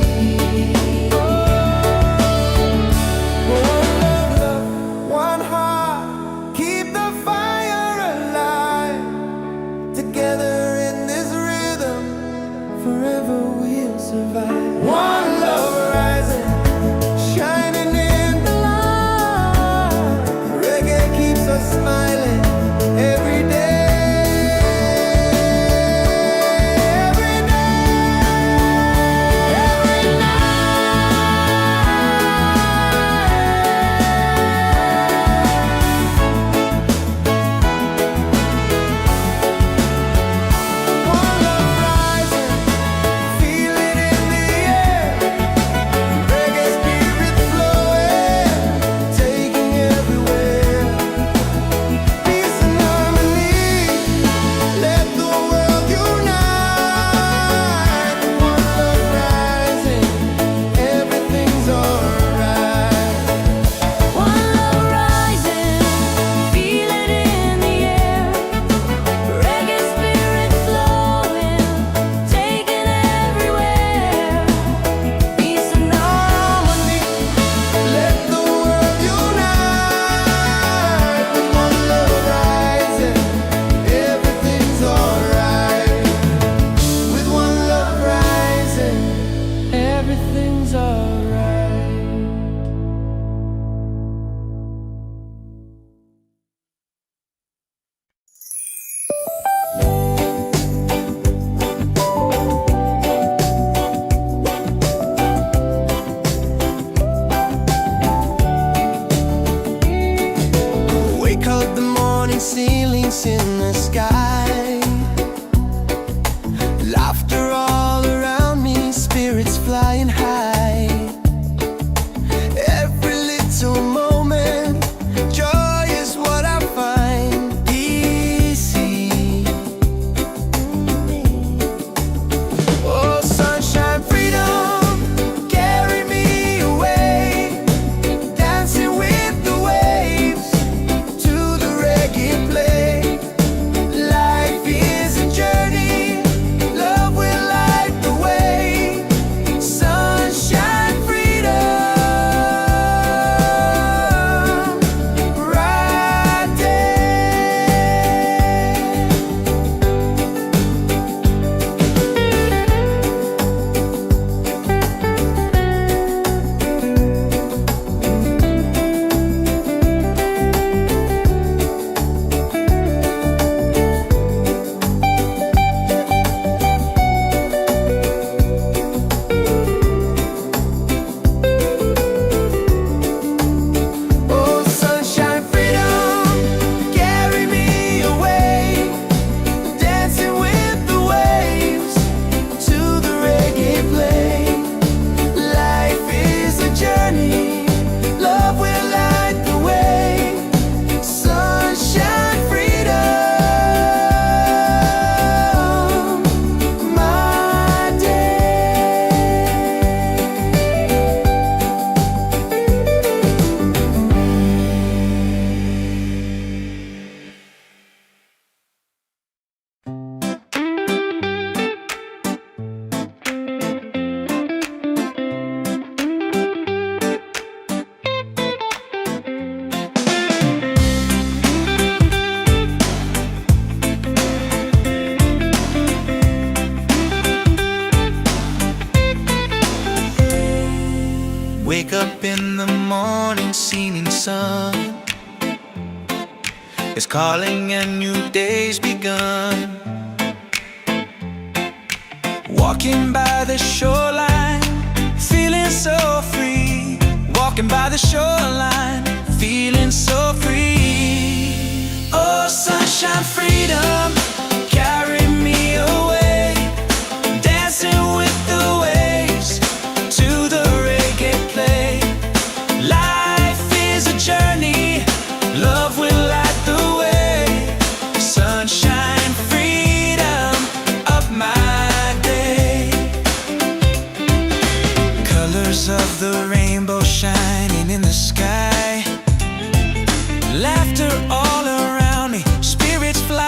One love, one heart, keep the fire alive. Together in this rhythm, forever we'll survive. One love rising, shining in the light. Reggae keeps us smiling every day. Every One love rising, feel it in the air. Reggae spirit flowing, taking everywhere. Peace and harmony, let the world unite. One love rising, everything's alright. One love rising, feel it in the air. Reggae spirit flowing, taking everywhere. Peace and harmony, Let the world unite. With one love rising, everything's alright. With one love rising, everything's alright. Wake up the morning ceilings in the sky. Laughter all around me, spirits flying high. Every little moment, joy is what I find. Easy. Oh, sunshine, freedom, carry me away. Dancing with the waves to the reggae play. Life wake up in the morning, seeing sun is calling and new day's begun. Walking by the shoreline, feeling so free. Walking by the shoreline, feeling so free. Oh, sunshine, freedom, carry me away. Dancing with the waves to the reggae play. Life is a journey, love will light the way. Sunshine, freedom, up my day. Colors of the rainbow shining in the sky. Laughter all around me, spirits fly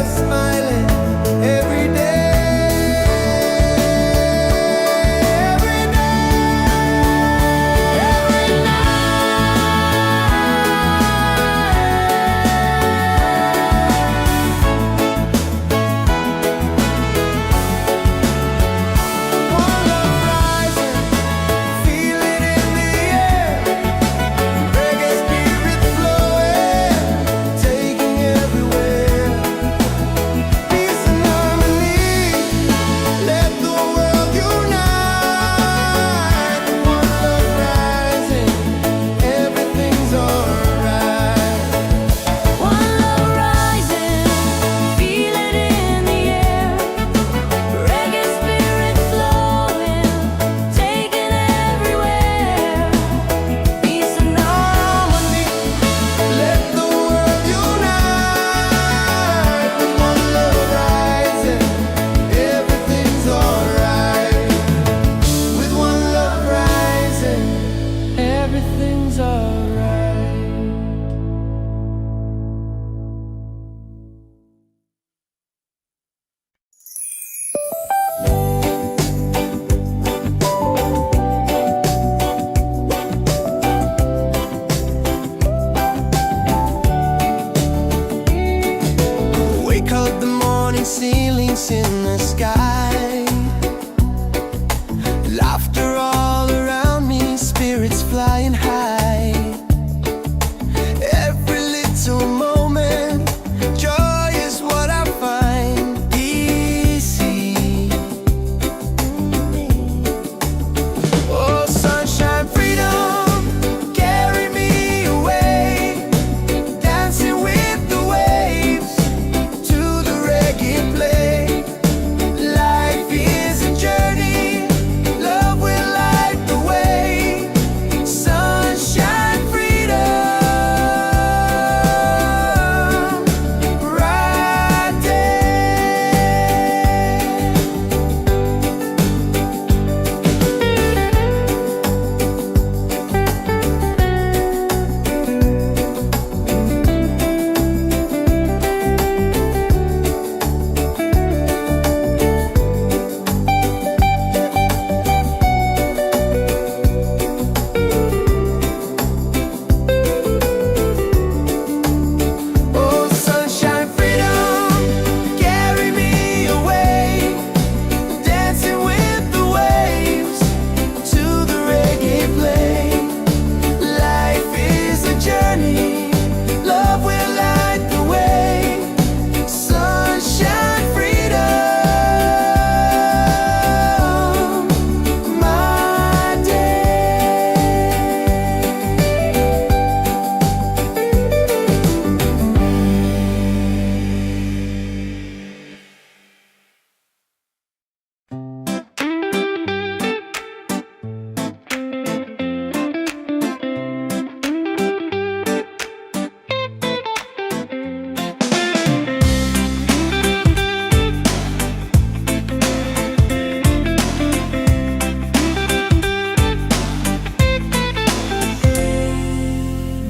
smiling every day, every day, every One love rising, feel it in the air. Reggae spirit flowing, taking everywhere. Peace and harmony, let the world unite. One love rising, everything's alright. One love rising, feel it in the air. Reggae spirit flowing, taking everywhere. Peace and harmony. Let the world unite. One love rising, everything's alright. With one love rising, everything's alright. Wake up the morning, ceilings in the sky. Laughter all around me, spirits flying high. Every little moment, joy is what I find easy. Oh, sunshine, freedom, carry me away. Dancing with the waves to the reggae play. Life is a journey, love will light the way. Sunshine, freedom, right Oh, sunshine, freedom, carry me away. Dancing with the waves to the reggae play. Life is a journey, love will light the way. Sunshine, freedom, my day.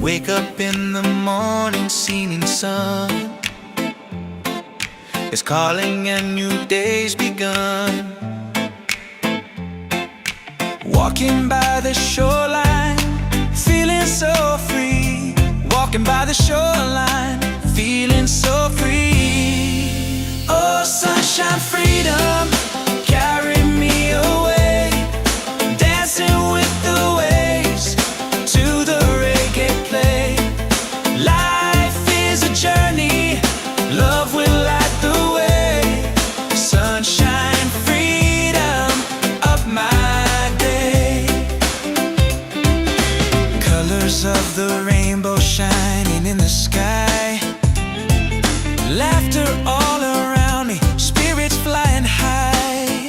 Wake up in the morning, seeing sun is calling and new day's begun. Walking by the shoreline, feeling so free. Walking by the shoreline, feeling so free. Oh, sunshine, freedom, carry me away. Dancing with the waves to the reggae play. Life is a journey, love will light the way. Sunshine, freedom, up my day. Colors of the rainbow shining in the sky. Laughter all around me, spirits flying high.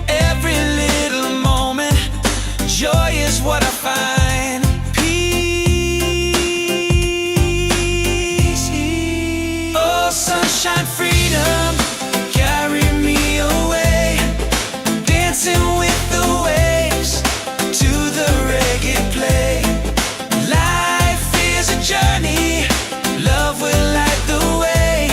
Every little moment, joy is what I find. Peace. Oh, sunshine, freedom, carry me away. Dancing with the waves to the reggae play. Life is a journey, love will light the way.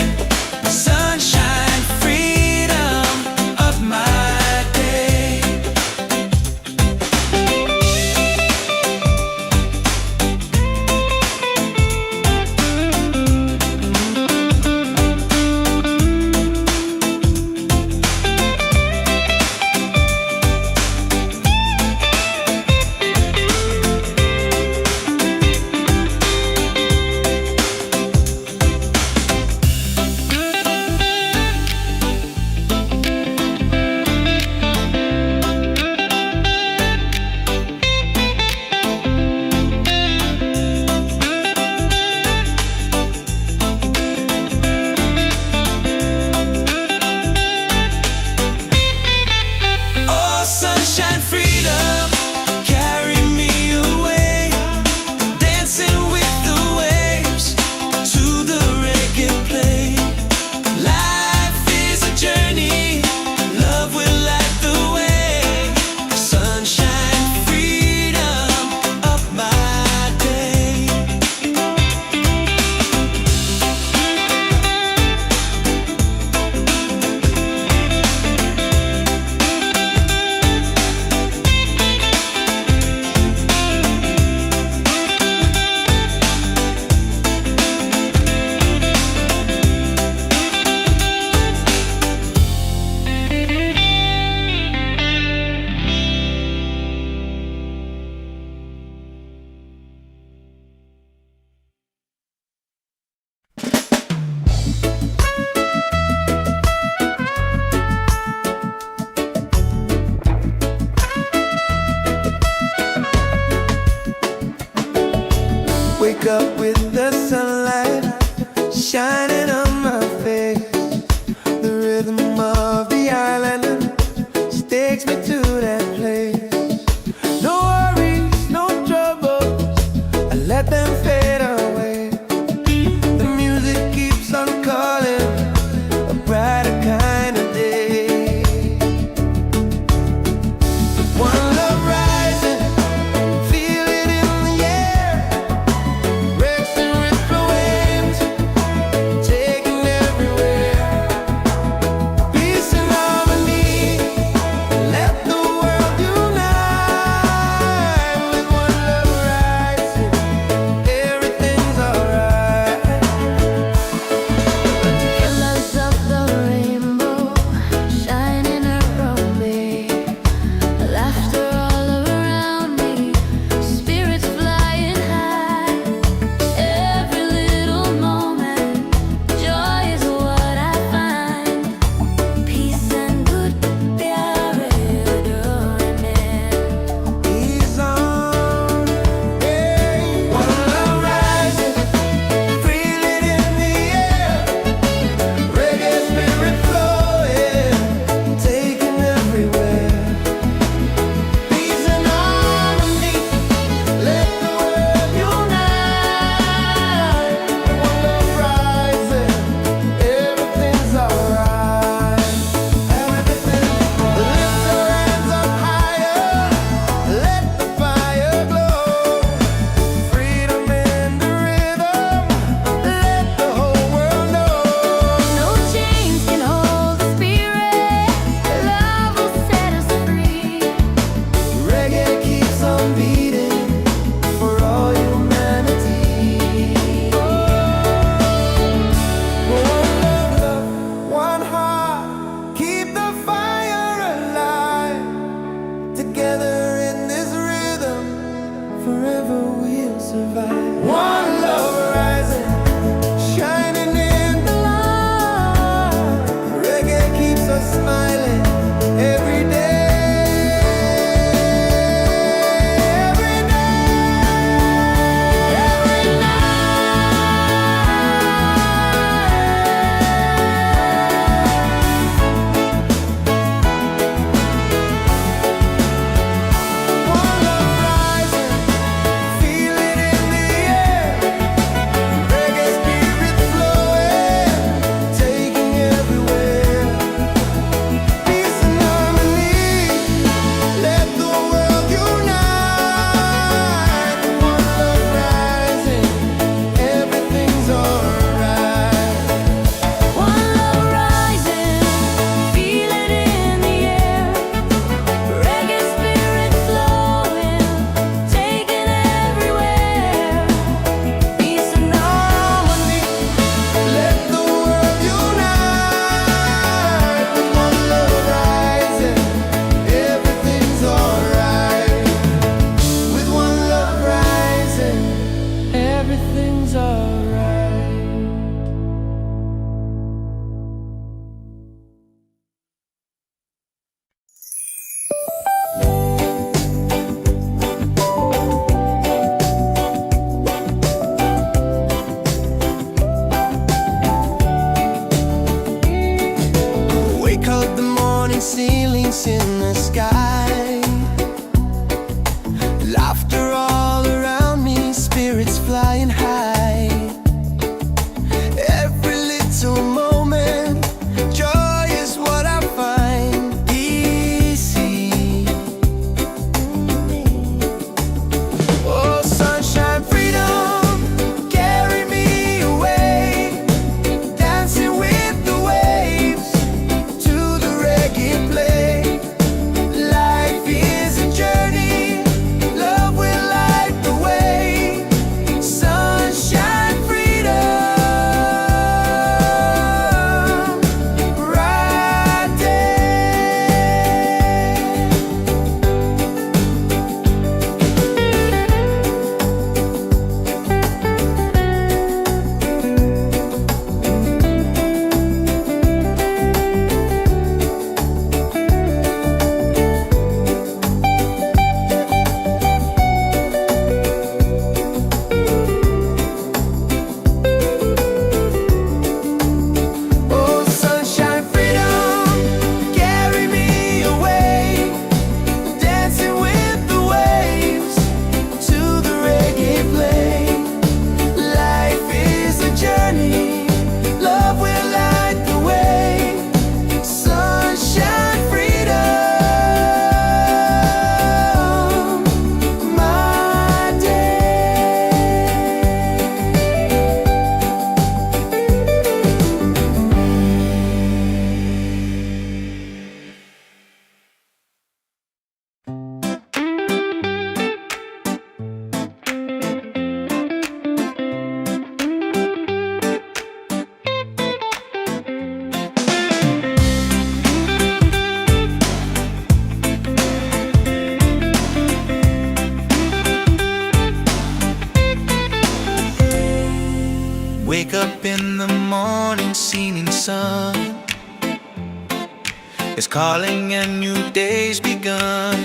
shining on my face. The rhythm of the island takes me to that place. No worries, no troubles, I let them fade away. The music keeps on calling, a brighter kind of day. One love rising, feel it in the air. Breaks and ripple waves, taking everywhere. Peace and harmony, let the world unite. With one love rising, everything's alright. Colors of the rainbow shining around me, laughter all around me, spirits flying high. Every little moment, joy is what I find. Peace and good प्यारे डोने He's on, hey. One love rising, feel it in the air. Reggae spirit flowing, taking everywhere. Peace and harmony, let the world unite. One love rising, everything's alright. Everything, lift your hands up higher, let the fire glow. Freedom in the rhythm, let the whole world know. No chains can hold the spirit, love will set us free. Reggae keeps on beating for all humanity. One love, one heart, keep the fire alive. Together in this rhythm, forever we'll survive. One love rising, shining in the light. Reggae keeps us smiling every day. Every One love rising, feel it in the air. Reggae spirit flowing, taking everywhere. Peace and harmony, let the world unite. One love rising, everything's alright. One love rising, feel it in the air. Reggae spirit flowing, taking everywhere. Peace and harmony, Let the world unite. One love rising, everything's alright. With one love rising, everything's alright. Wake up the morning ceilings in the sky. Laughter all around me, spirits flying high. Every little moment, joy is what I find. Easy. Oh, sunshine, freedom, carry me away. Dancing with the waves to the reggae play. Life unseen sun is calling and new day's begun.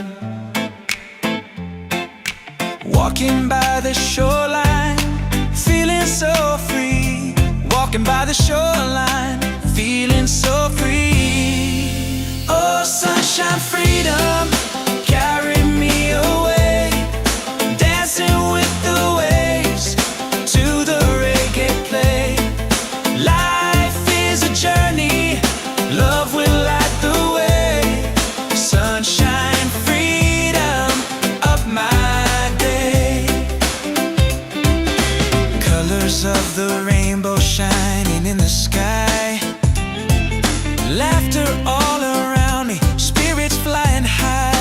Walking by the shoreline, feeling so free. Walking by the shoreline, feeling so free. Oh, sunshine, freedom, carry me away. Dancing with the waves to the reggae play. Life is a journey, love will light the way. Sunshine, freedom, up my day. Colors of the rainbow shining in the sky. Laughter all around me, spirits flying high.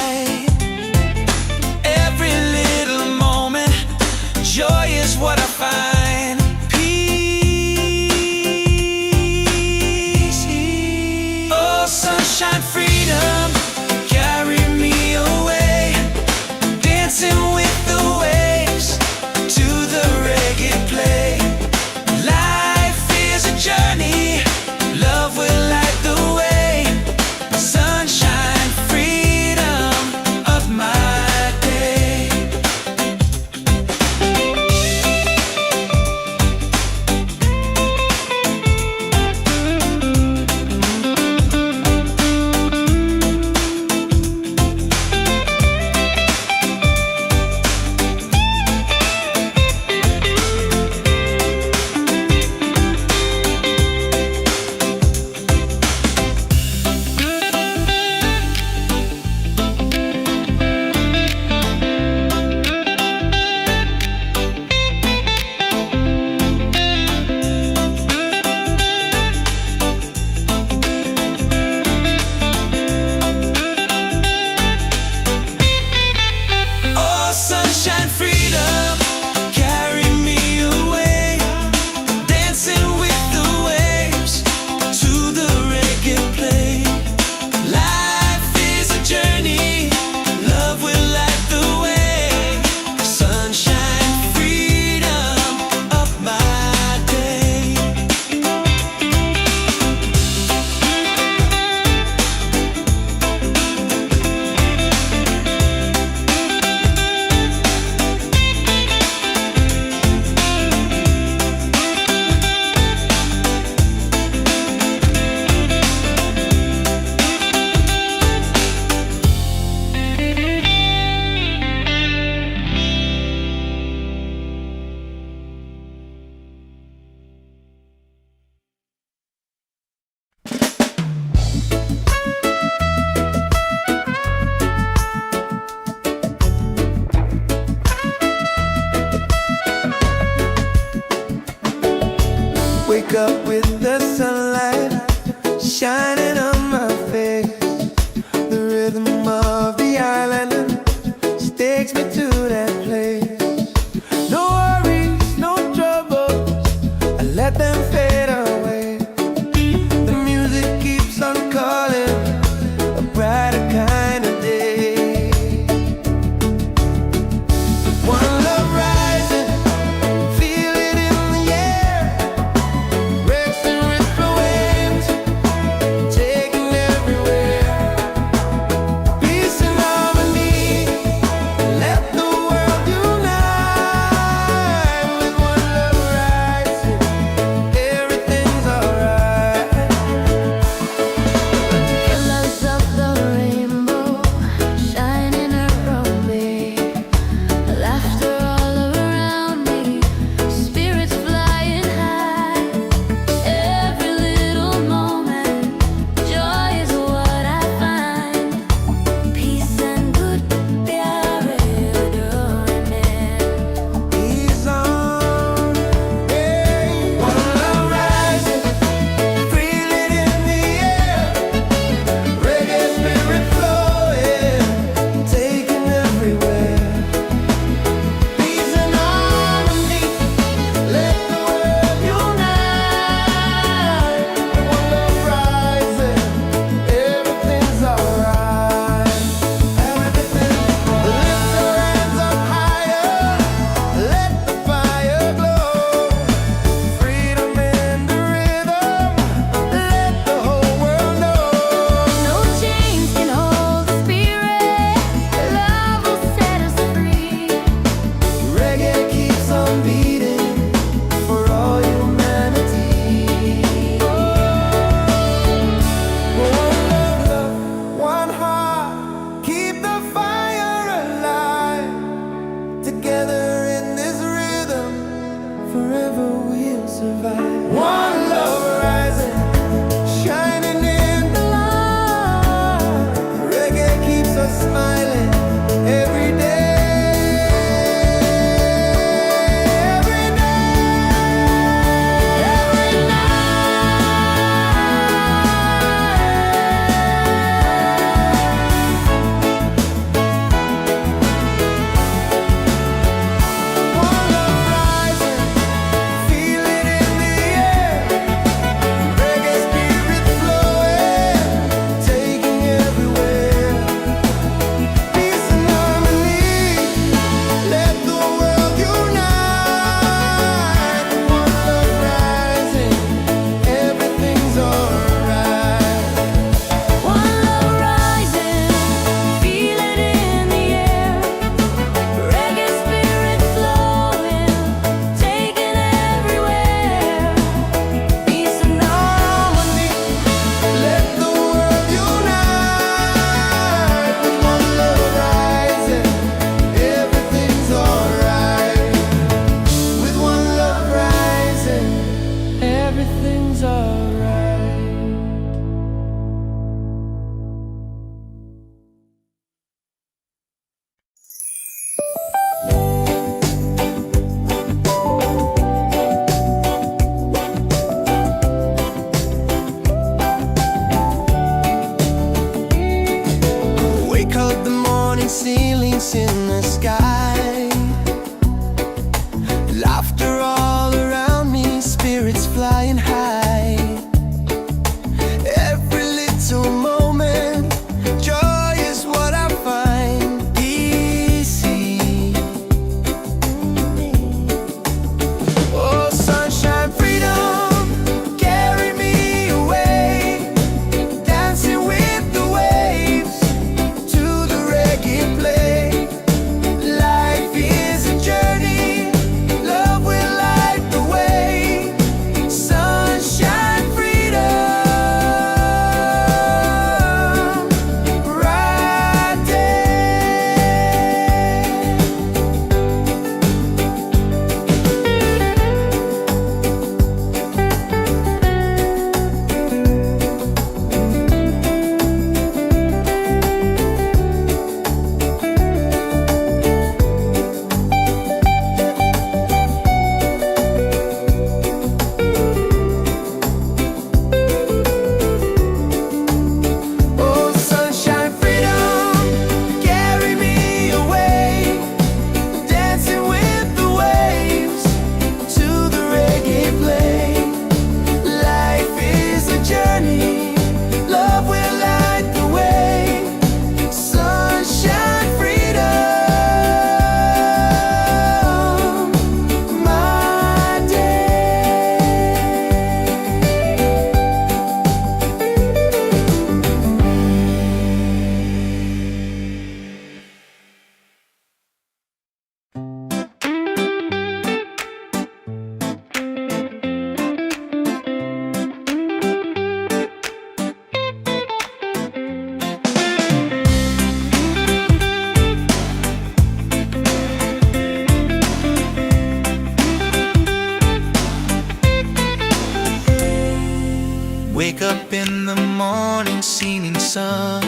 Wake up in the morning, seeing sun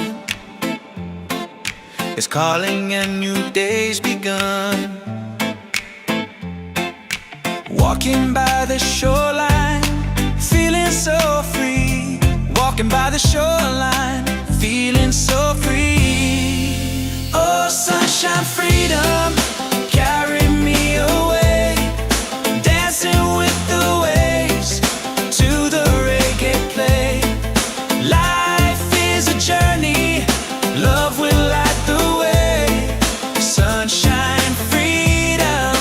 is calling and new day's begun. Walking by the shoreline, feeling so free. Walking by the shoreline, feeling so free. Oh, sunshine, freedom, carry me away. Dancing with the waves to the reggae play. Life is a journey, love will light the way. Sunshine, freedom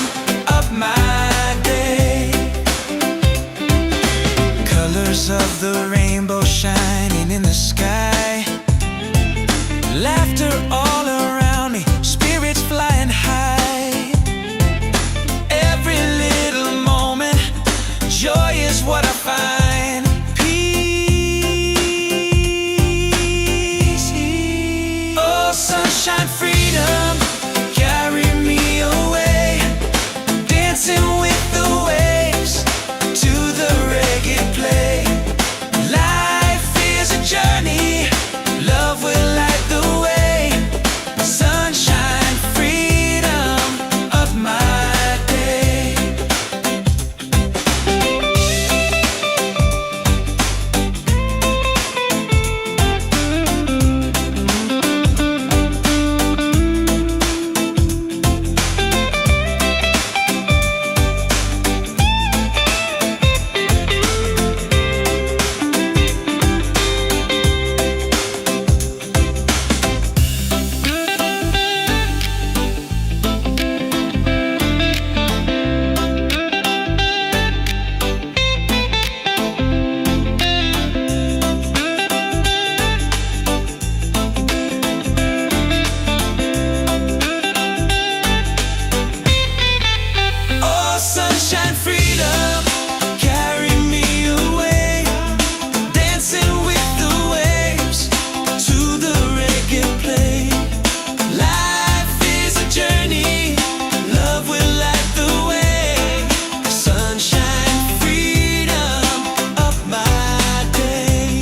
of my day. Colors of the rainbow shining in the sky. Laughter all around me, spirits flying high. Every little moment, joy is what I find. Peace. Oh, sunshine, freedom, carry me away. Dancing with the waves to the reggae play. Life is a journey, love will light the way. Sunshine, freedom of my day. Oh, sunshine, freedom, carry me away. Dancing with the waves to the reggae play. Life is a journey, love will light the way. Sunshine, freedom of my day.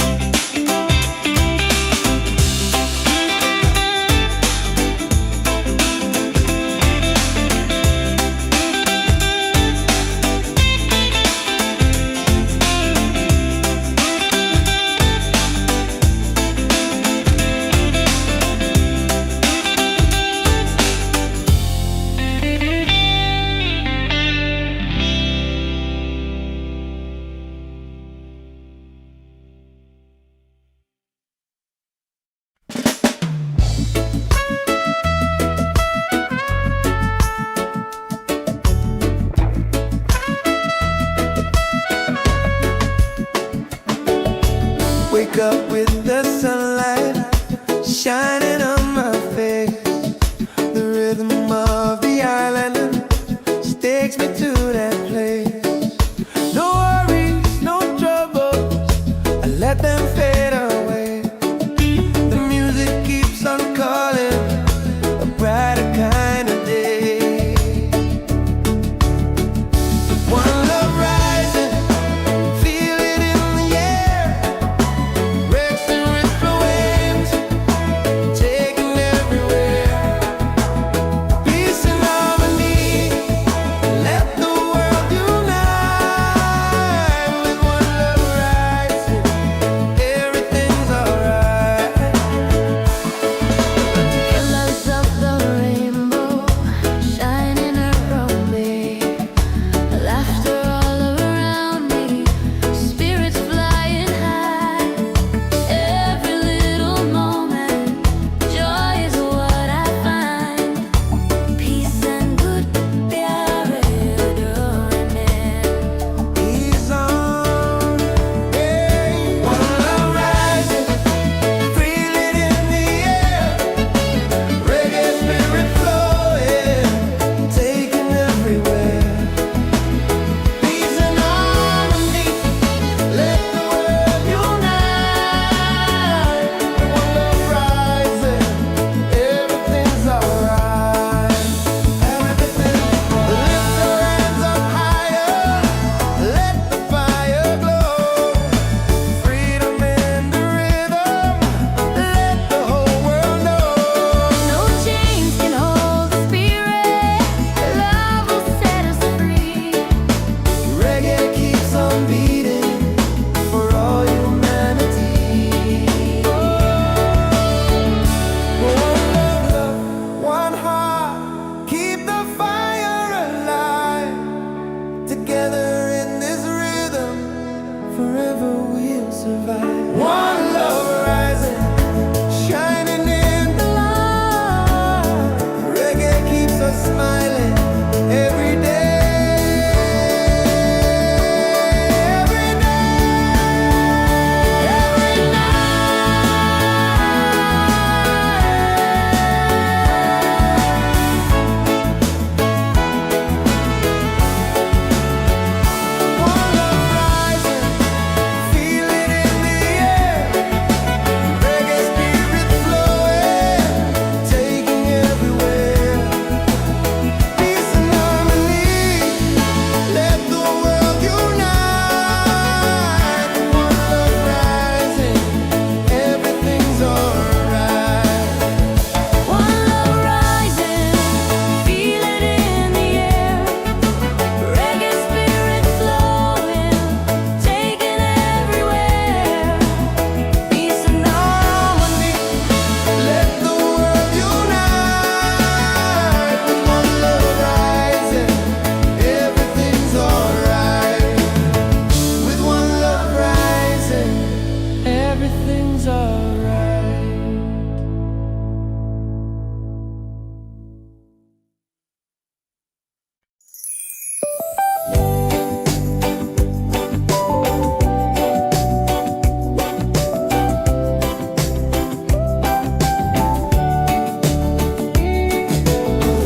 Wake up with the sunlight shining on my face. The rhythm of the island takes me to that place. No worries, no troubles, I let them fade away. The music keeps on calling, a brighter kind of day. One love rising, feel it in the air. Racing with the waves, taking everywhere. Peace and harmony, let the world unite. With one love rising, One love rising, shining in the light. Reggae keeps us smiling every day. Every day, every One love rising, feel it in the air. Reggae spirit flowing, taking everywhere. Peace and harmony, let the world unite. One love rising, everything's alright. One love rising, feel it in the air. Reggae spirit flowing, taking everywhere. Peace and harmony. Let the world unite. One love rising, everything's alright. With one love rising, everything's alright.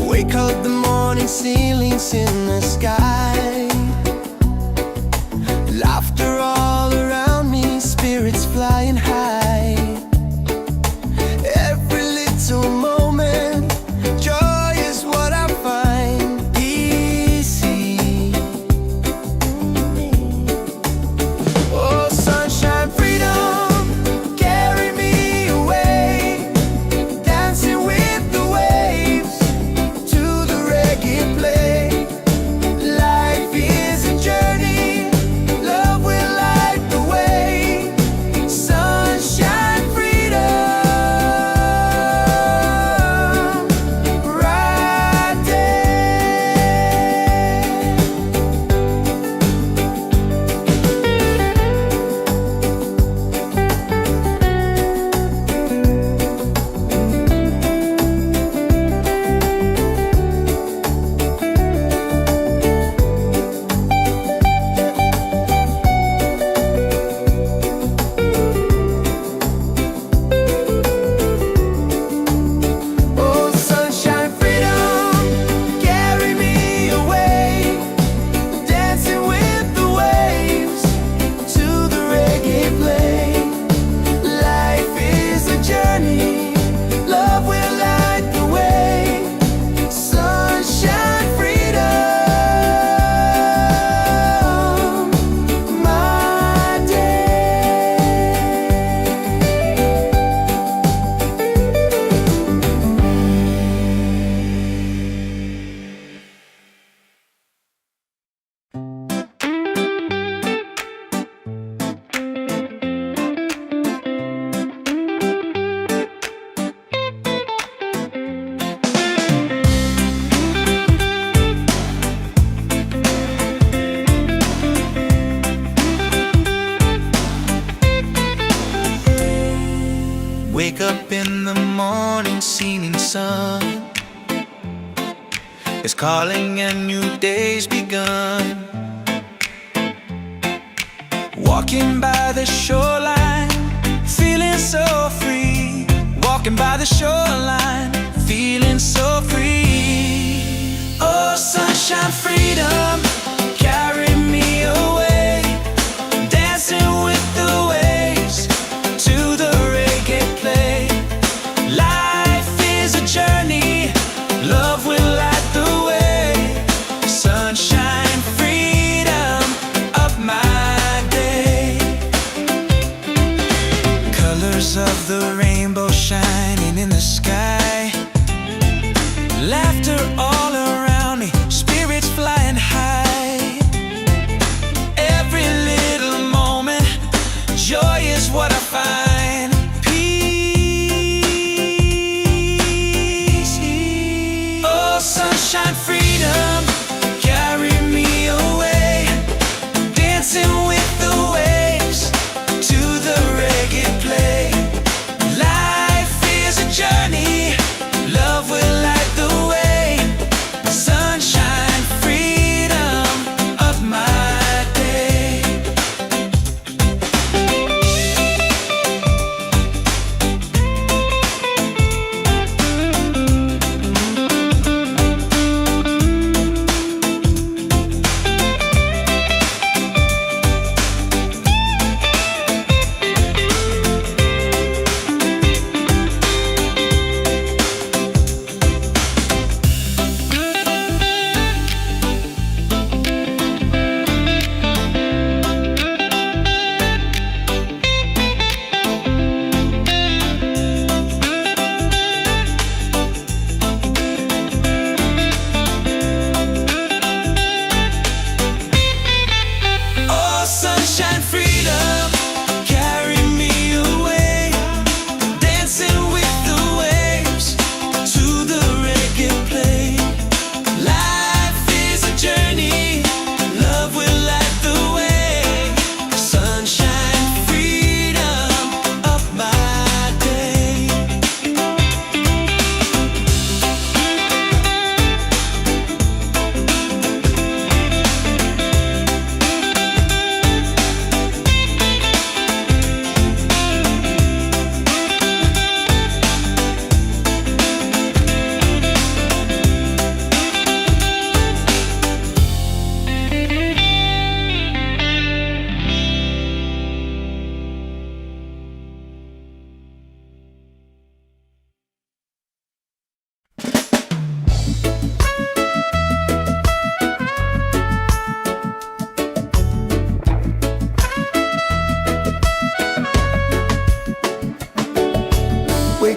Wake up the morning, ceilings in the sky. Laughter all around me, spirits flying high. Every little moment, joy is what I find easy. Oh, sunshine, freedom, carry me away. Dancing with the waves to the reggae play. Life is a journey, love will light the way. Sunshine, freedom, right Oh, sunshine, freedom, carry me away. Dancing with the waves to the reggae play. Life is a journey, love will light the way. Sunshine, freedom, my day. Wake up in the morning, seeing sun is calling and new day's begun. Walking by the shoreline, feeling so free. Walking by the shoreline, feeling so free. Oh, sunshine, freedom, carry me away. Dancing with the waves to the reggae play. Life is a journey, love will light the way. Sunshine, freedom, up my day. Colors of the rainbow shining in the sky. Laughter all around me, spirits flying high. Every little moment, joy is what I find. Peace. Oh, sunshine, freedom, carry me away. Dancing with the waves to the reggae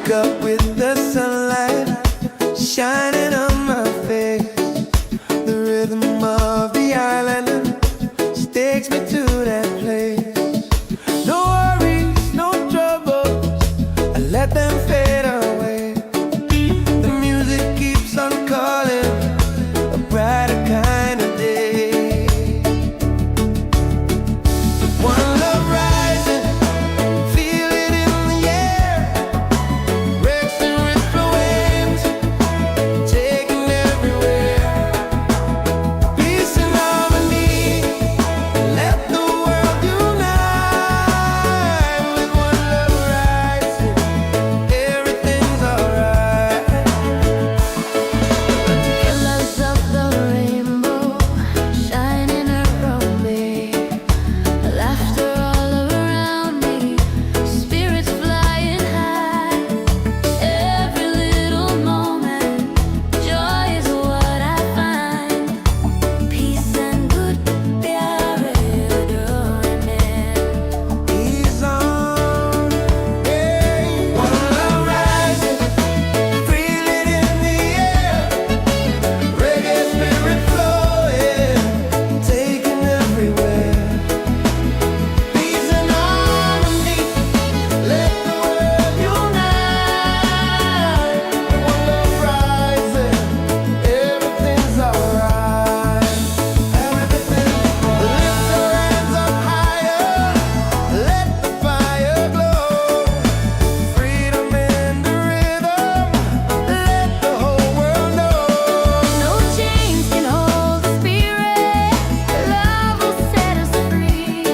wake up with the sunlight shining on my face. The rhythm of the island just takes me to that place. No worries, no troubles, I let them fade away. The music keeps on calling, a brighter kind of day. One love rising, feel it in the air. Breaks and ripple waves, taking everywhere. Peace and harmony, let the world unite. With one love rising, everything's alright. Colors of the rainbow shining around me, laughter all around me, spirits flying high. Every little moment, joy is what I find. Peace and good प्यारे डोने He's on, yeah. One love rising, feel it in the air. Reggae spirit flowing, taking everywhere. Peace and harmony, let the world unite. One love rising, everything's alright. Everything's lift your hands up higher, let the fire glow. Freedom in the rhythm, let the whole world know. No chains can hold the spirit, love will set us free.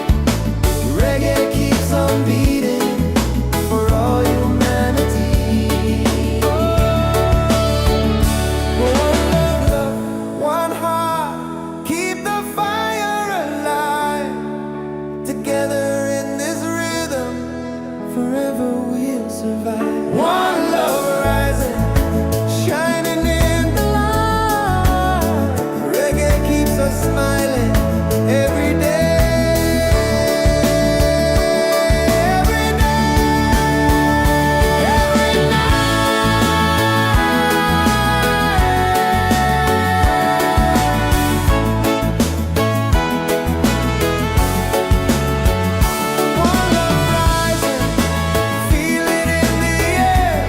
Reggae keeps on beating for all humanity. One love, one heart, keep the fire alive. Together in this rhythm, forever we'll survive. One love rising, shining in the light. Reggae keeps us smiling every day. Every night, every night. One love rising, feel it in the air.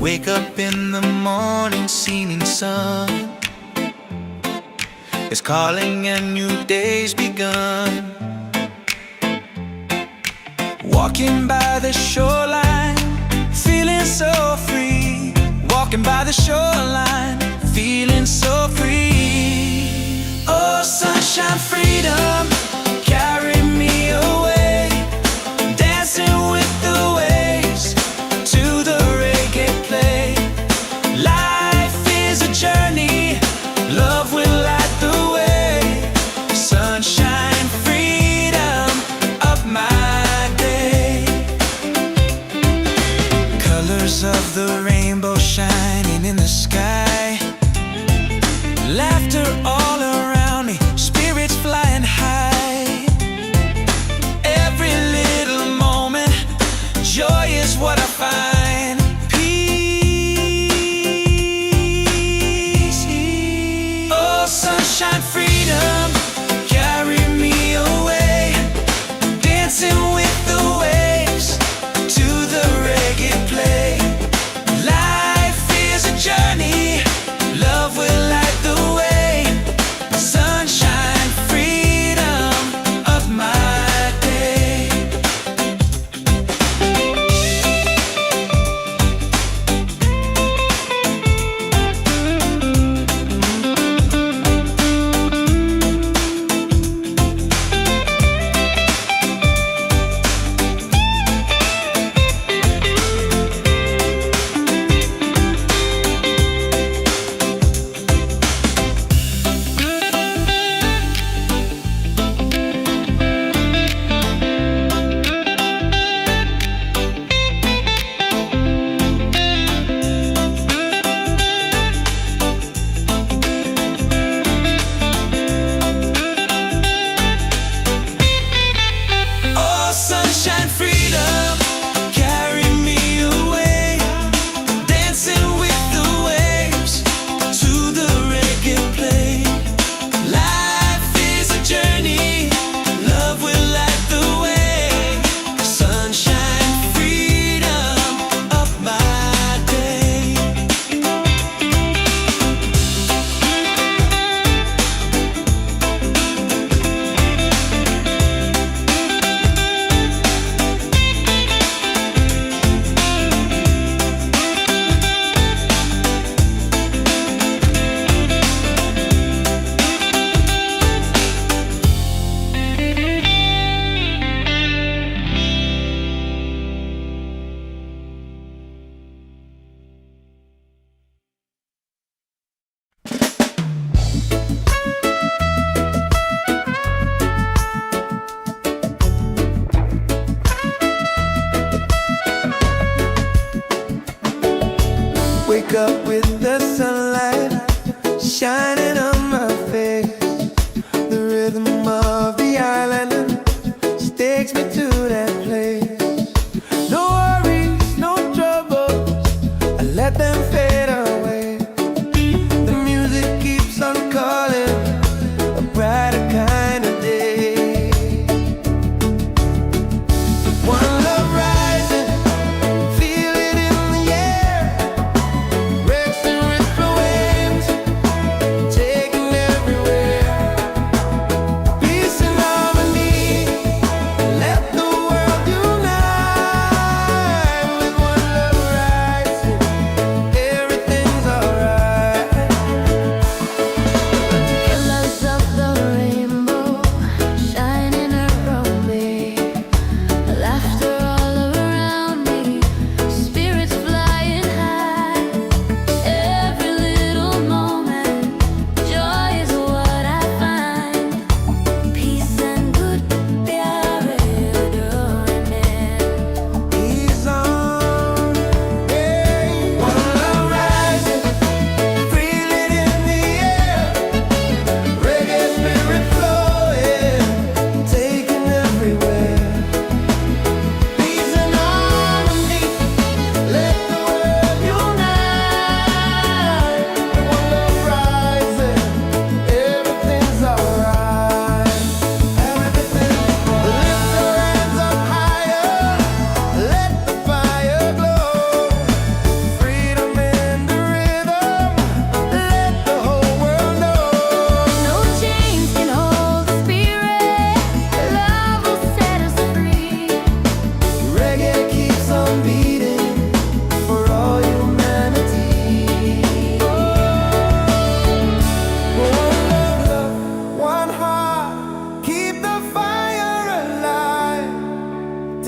Wake up in the morning, seeing sun is calling and new day's begun. Walking by the shoreline, feeling so free. Walking by the shoreline, feeling so free. Oh, sunshine, freedom, carry me away. Dancing with the waves to the reggae play. Life is a journey, love will light the way. Sunshine, freedom, up my day. Colors of the rainbow shining in the sky. Laughter all around me, spirits flying high.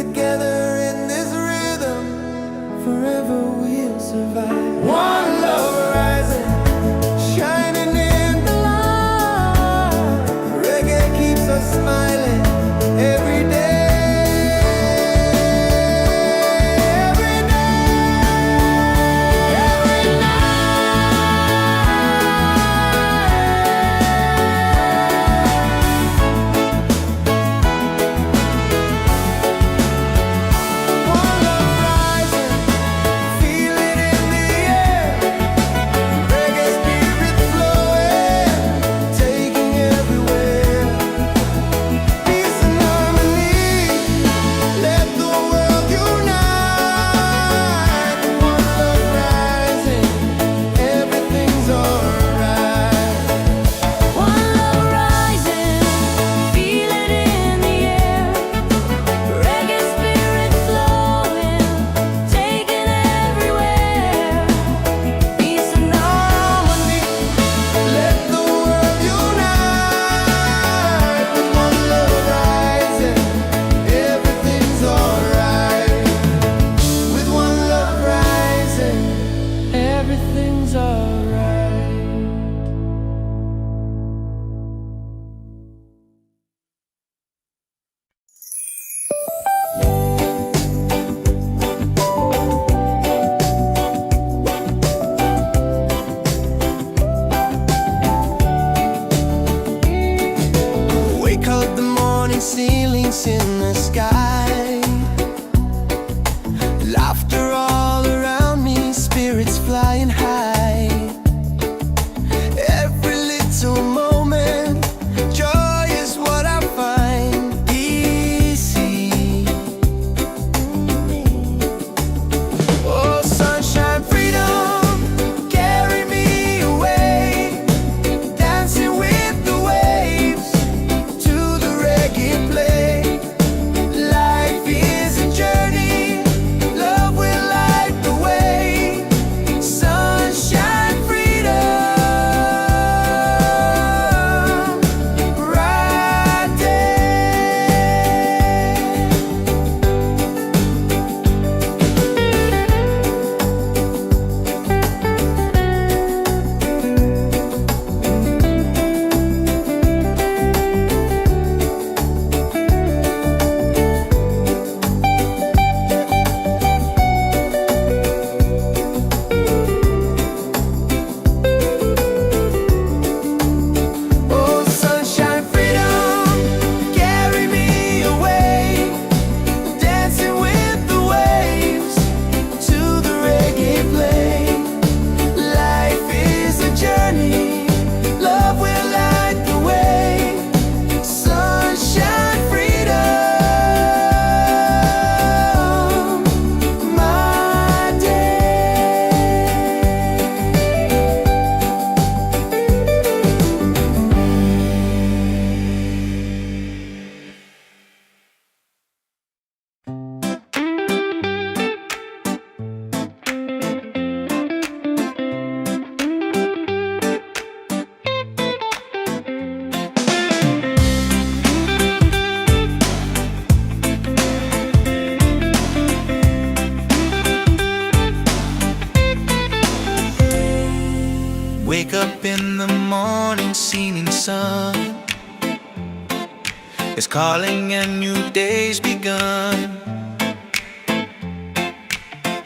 together in this rhythm, forever we'll survive. One love rising, shining in the light. Reggae keeps us smiling every day. Ceilings in the sky, laughter all around me, spirits flying high. Every little moment, joy is what I find. Easy. Oh, sunshine, freedom, carry me away, dancing with the waves to the reggae play. Life is a journey, love will light the way. Sunshine, freedom, bright Oh, sunshine, freedom, carry me away, dancing with the waves to the reggae play. Life is a journey, love will light the way. Sunshine, freedom, my day. Wake up in the morning, seeing sun is calling and new day's begun.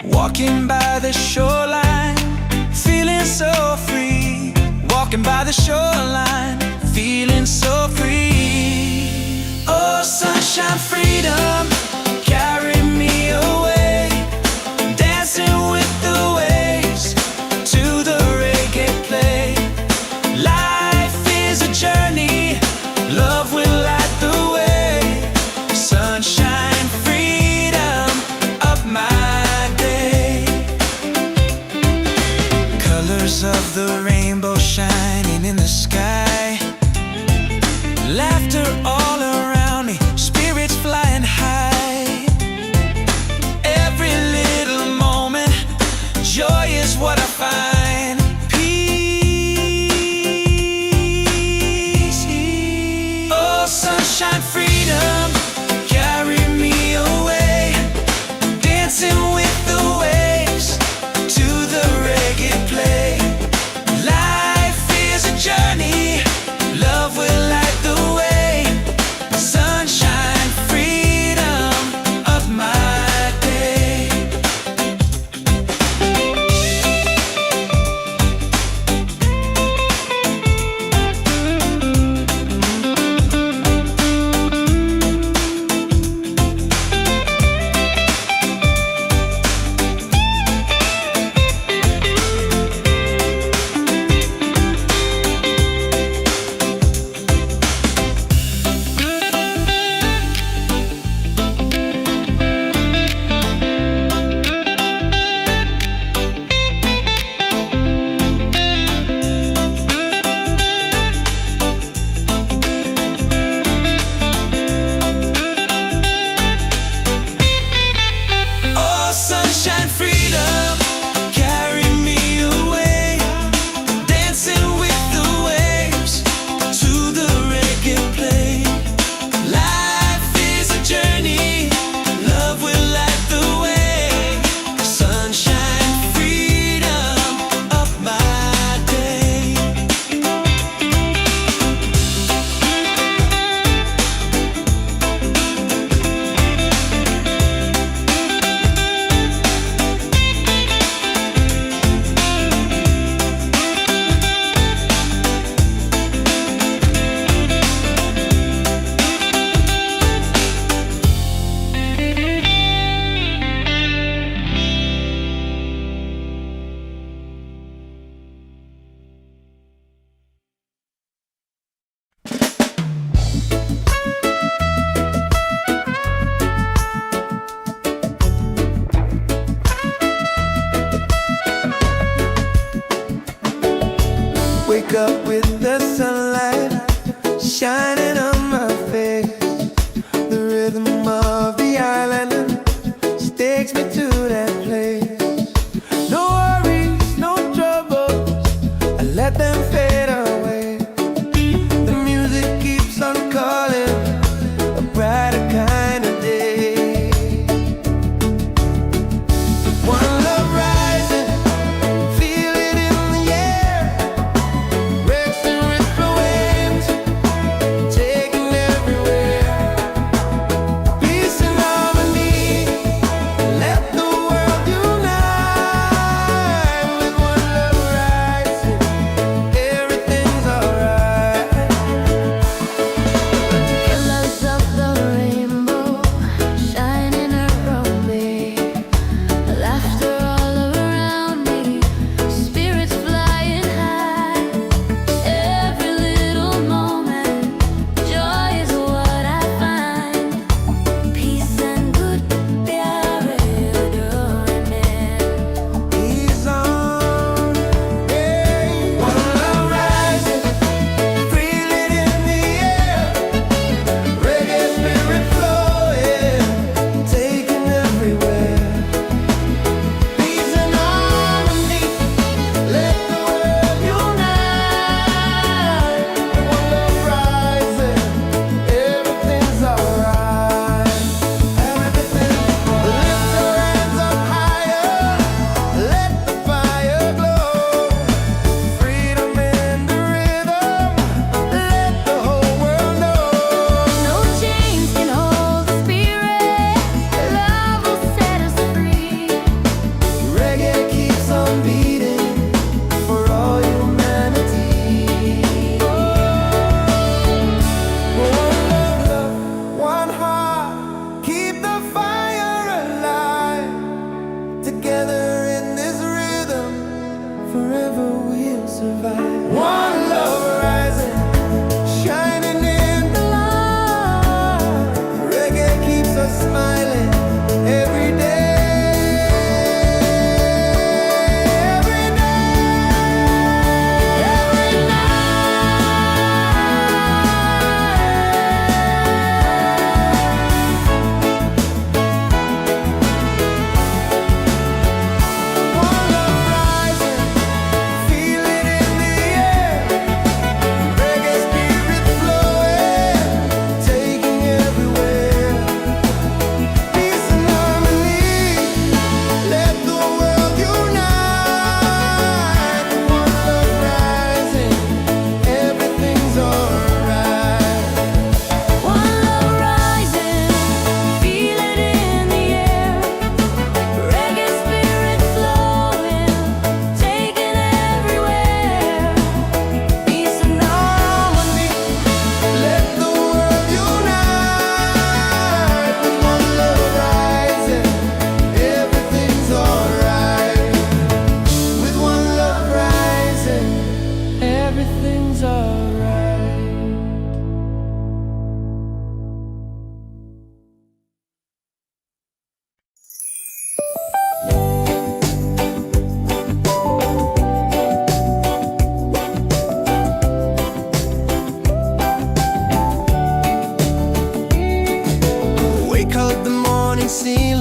Walking by the shoreline, feeling so free. Walking by the shoreline, feeling so free. Oh, sunshine, freedom, carry me away, dancing with the waves to the reggae play. Life is a journey, love will light the way. Sunshine, freedom, up my day. Colors of the rainbow shining in the sky, laughter all around me, spirits flying high.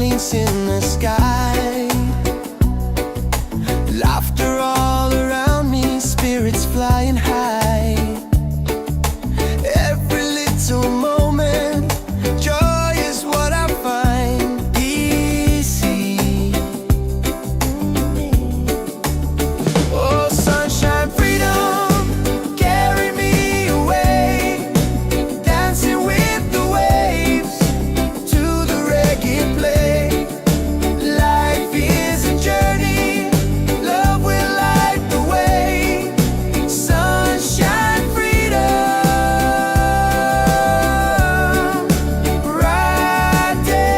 feelings in the sky. Laughter all around me, spirits flying high. Every little moment, joy is what I find easy. Oh, sunshine, freedom, carry me away, dancing with the waves to the reggae play. Life is a journey, love will light the way. Sunshine, freedom, right there.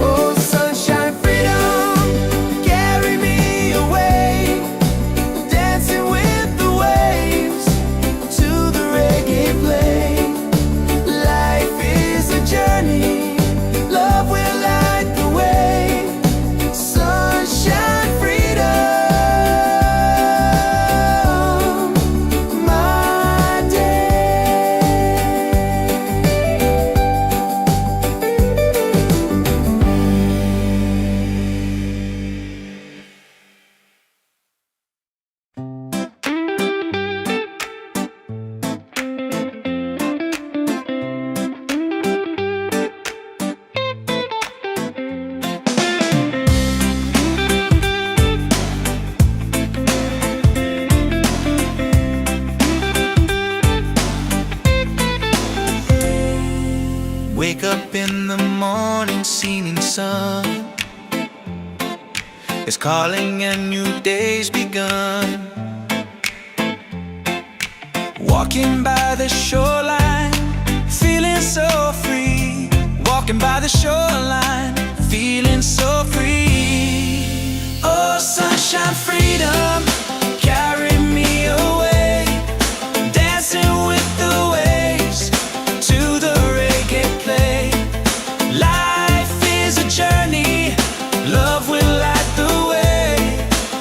Oh, sunshine, freedom, carry me away, dancing with the waves to the reggae play. Life is a journey, love will light the way. Sunshine, freedom, my day. Wake up in the morning, seeing sun is calling and new day's begun. Walking by the shoreline, feeling so free. Walking by the shoreline, feeling so free. Oh, sunshine, freedom, carry me away, dancing with the waves to the reggae play. Life is a journey, love will light the way.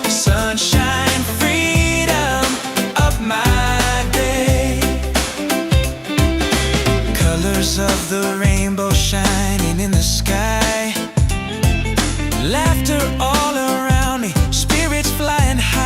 Sunshine, freedom, up my day. Colors of the rainbow shining in the sky. Laughter all around me, spirits flying high.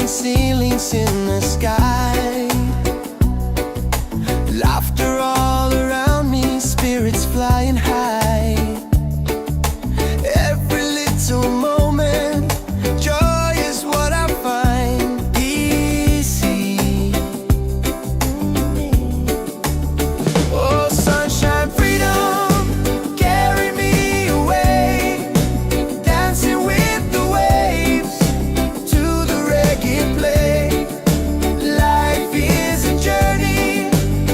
falling ceilings in the sky. Laughter all around me, spirits flying high. Every little moment, joy is what I find. Easy. Oh, sunshine, freedom, carry me away. Dancing with the waves to the reggae play. Life is a journey,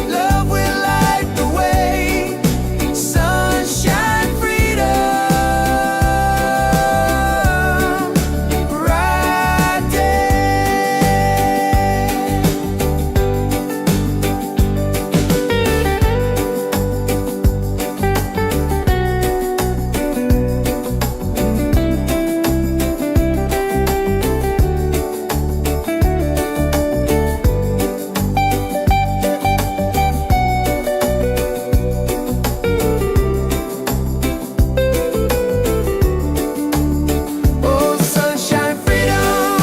love will light the way. Sunshine, freedom, right there. Oh, sunshine, freedom,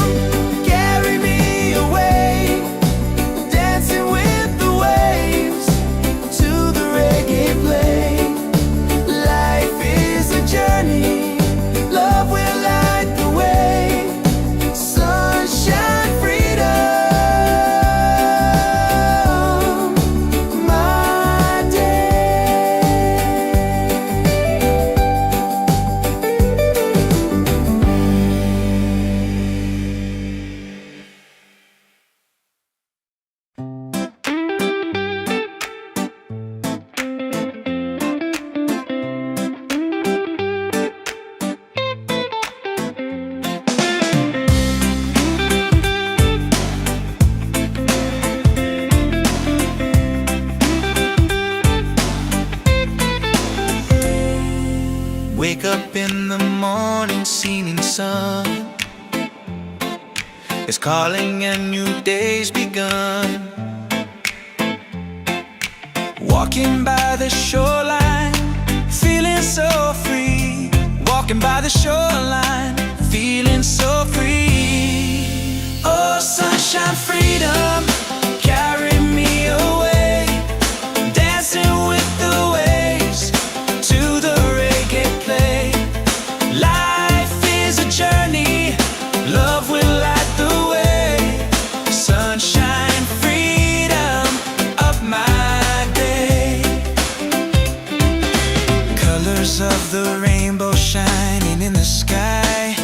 carry me away. Dancing with the waves to the reggae play. Life is a journey, love will light the way. Sunshine, freedom, my day. Wake up in the morning, seeing sun is calling and new day's begun. Walking by the shoreline, feeling so free. Walking by the shoreline, feeling so free. Oh, sunshine, freedom, carry me away. Dancing with the waves to the reggae play. Life is a journey, love will light the way. Sunshine, freedom of my day. Colors of the rainbow shining in the sky.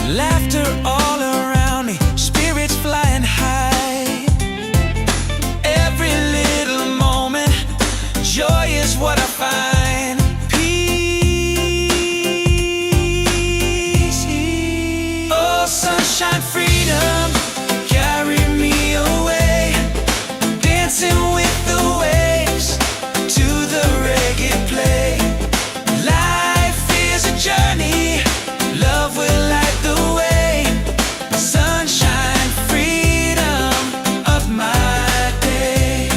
Laughter all around me, spirits flying high. Every little moment, joy is what I find. Peace. Oh, sunshine, freedom, carry me away. Dancing with the waves to the reggae play. Life is a journey, love will light the way. Sunshine, freedom of my day.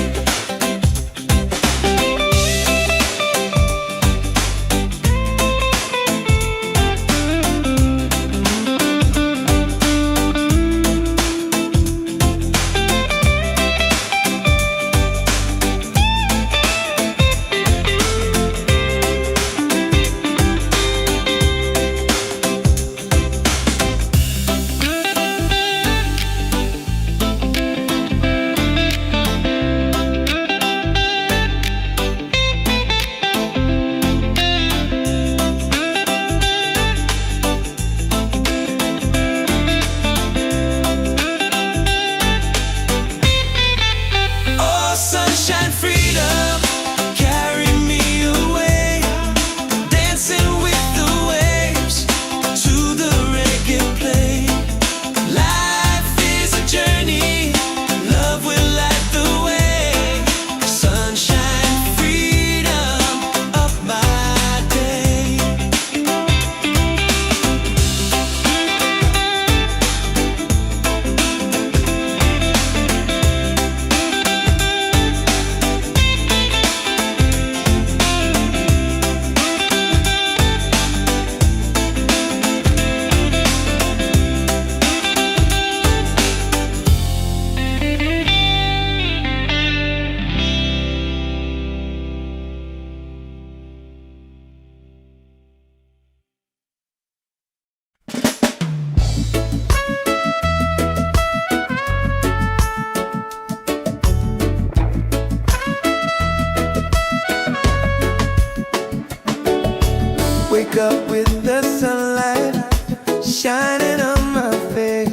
shining on my face.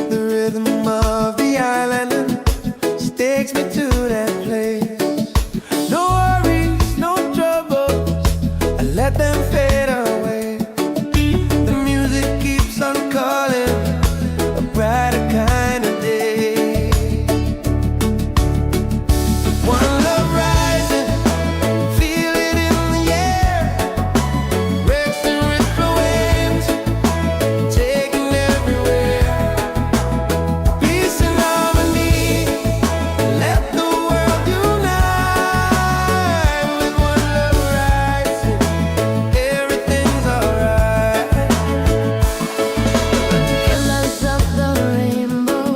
The rhythm of the island just takes me to that place. No worries, no troubles, I let them fade away. The music keeps on calling, a brighter kind of day. One love rising, feel it in the air. Racing with the waves, taking everywhere. Peace and harmony, let the world unite. With one love rising, everything's alright. Colors of the rainbow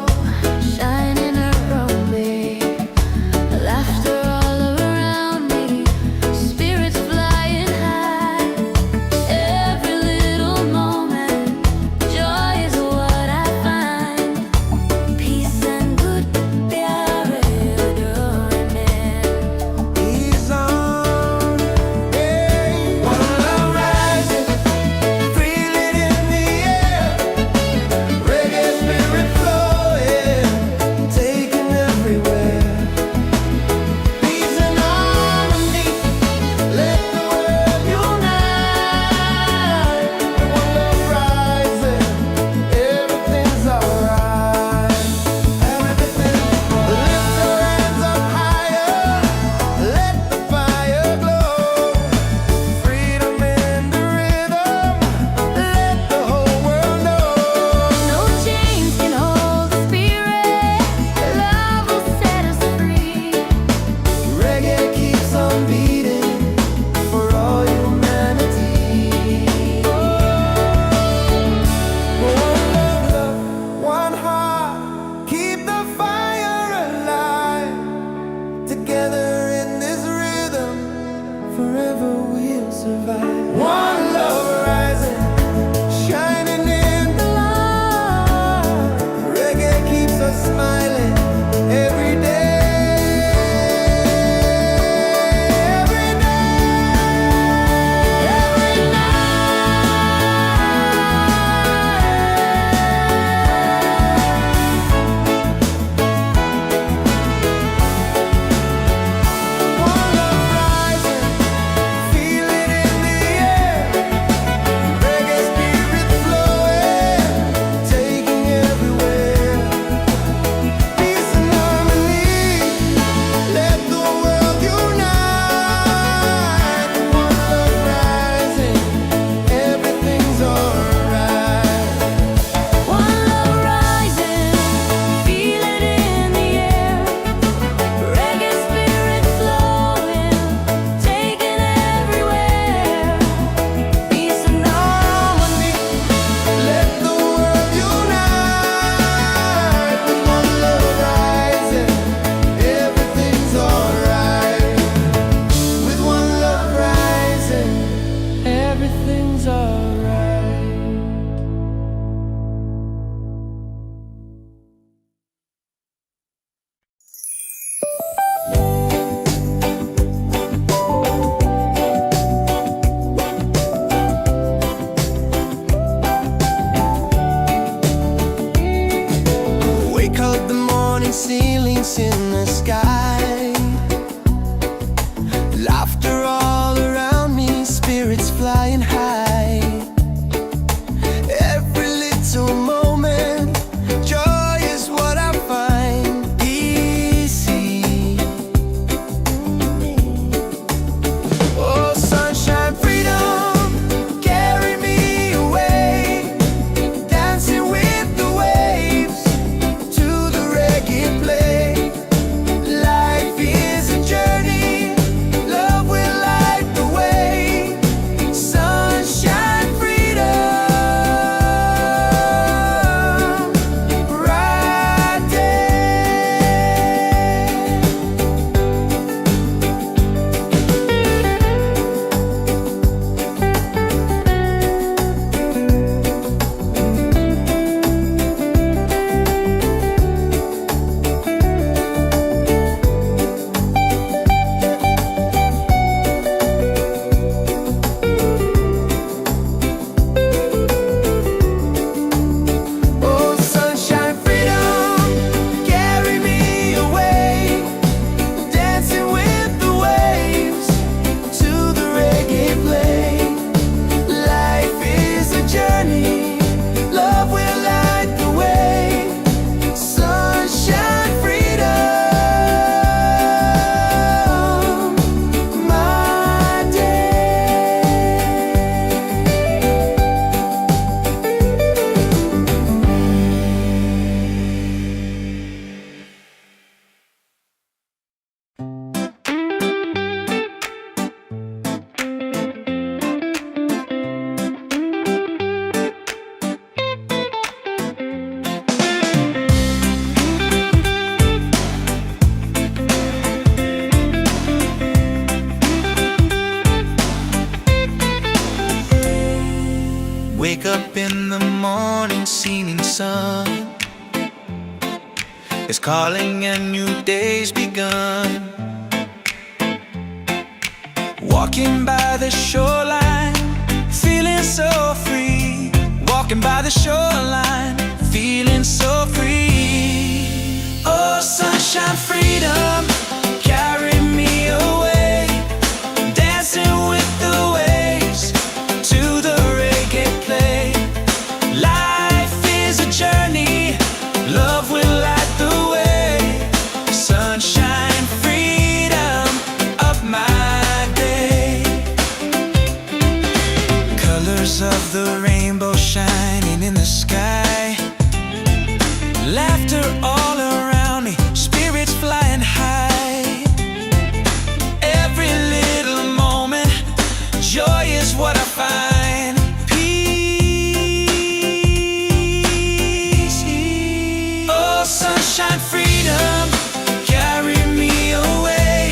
shining around me, laughter all around me, spirits flying high. Every little moment, joy is what I find. Peace and good प्यारे डोरे में. He's on, hey. One love rising, feel it in the air. Reggae spirit flowing, taking everywhere. Peace and harmony, let the world unite. One love rising, everything's alright. Lift your hands up higher, let the fire glow. Freedom in the rhythm, let the whole world know. No chains can hold the spirit. Love will set us free. Reggae keeps on beating for all humanity. One love, one heart, keep the fire alive. Together in this rhythm, forever we'll survive. One love rising, shining in the light. Reggae keeps us smiling every day. Every day, every One love rising, feel it in the air. Reggae spirit flowing, taking everywhere. Peace and harmony, let the world unite. One love rising, everything's alright. One love rising, feel it in the air. Reggae spirit flowing, taking everywhere. Peace and harmony, let the world unite. With one love rising, everything's alright. With one love rising, everything's alright. Wake up the morning, ceilings in the sky. Laughter all around me, spirits flying high. Every little moment, joy is what I find. Easy. Oh, sunshine, freedom, carry me away. Dancing with the waves to the reggae play. Light up in the morning, seeing sun is calling and new day's begun. Walking by the shoreline, feeling so free. Walking by the shoreline, feeling so free. Oh, sunshine, freedom, carry me away. Dancing with the waves to the reggae play. Life is a journey, love will light the way. Sunshine, freedom of my day. Colors of the rainbow shining in the sky. Laughter all around me, spirits flying high. Every little moment, joy is what I find. Peace. Oh, sunshine, freedom, carry me away.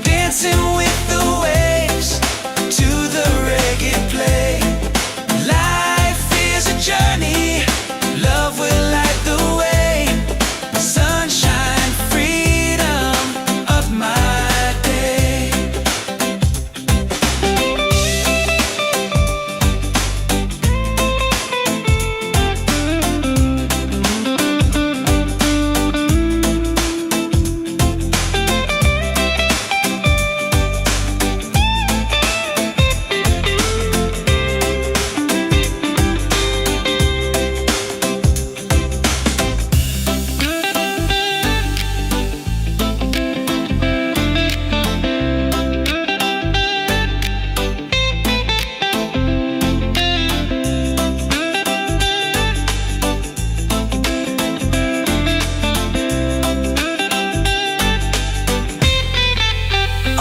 Dancing with the waves to the reggae play. Life is a journey, love will light the way. Sunshine, freedom of my day.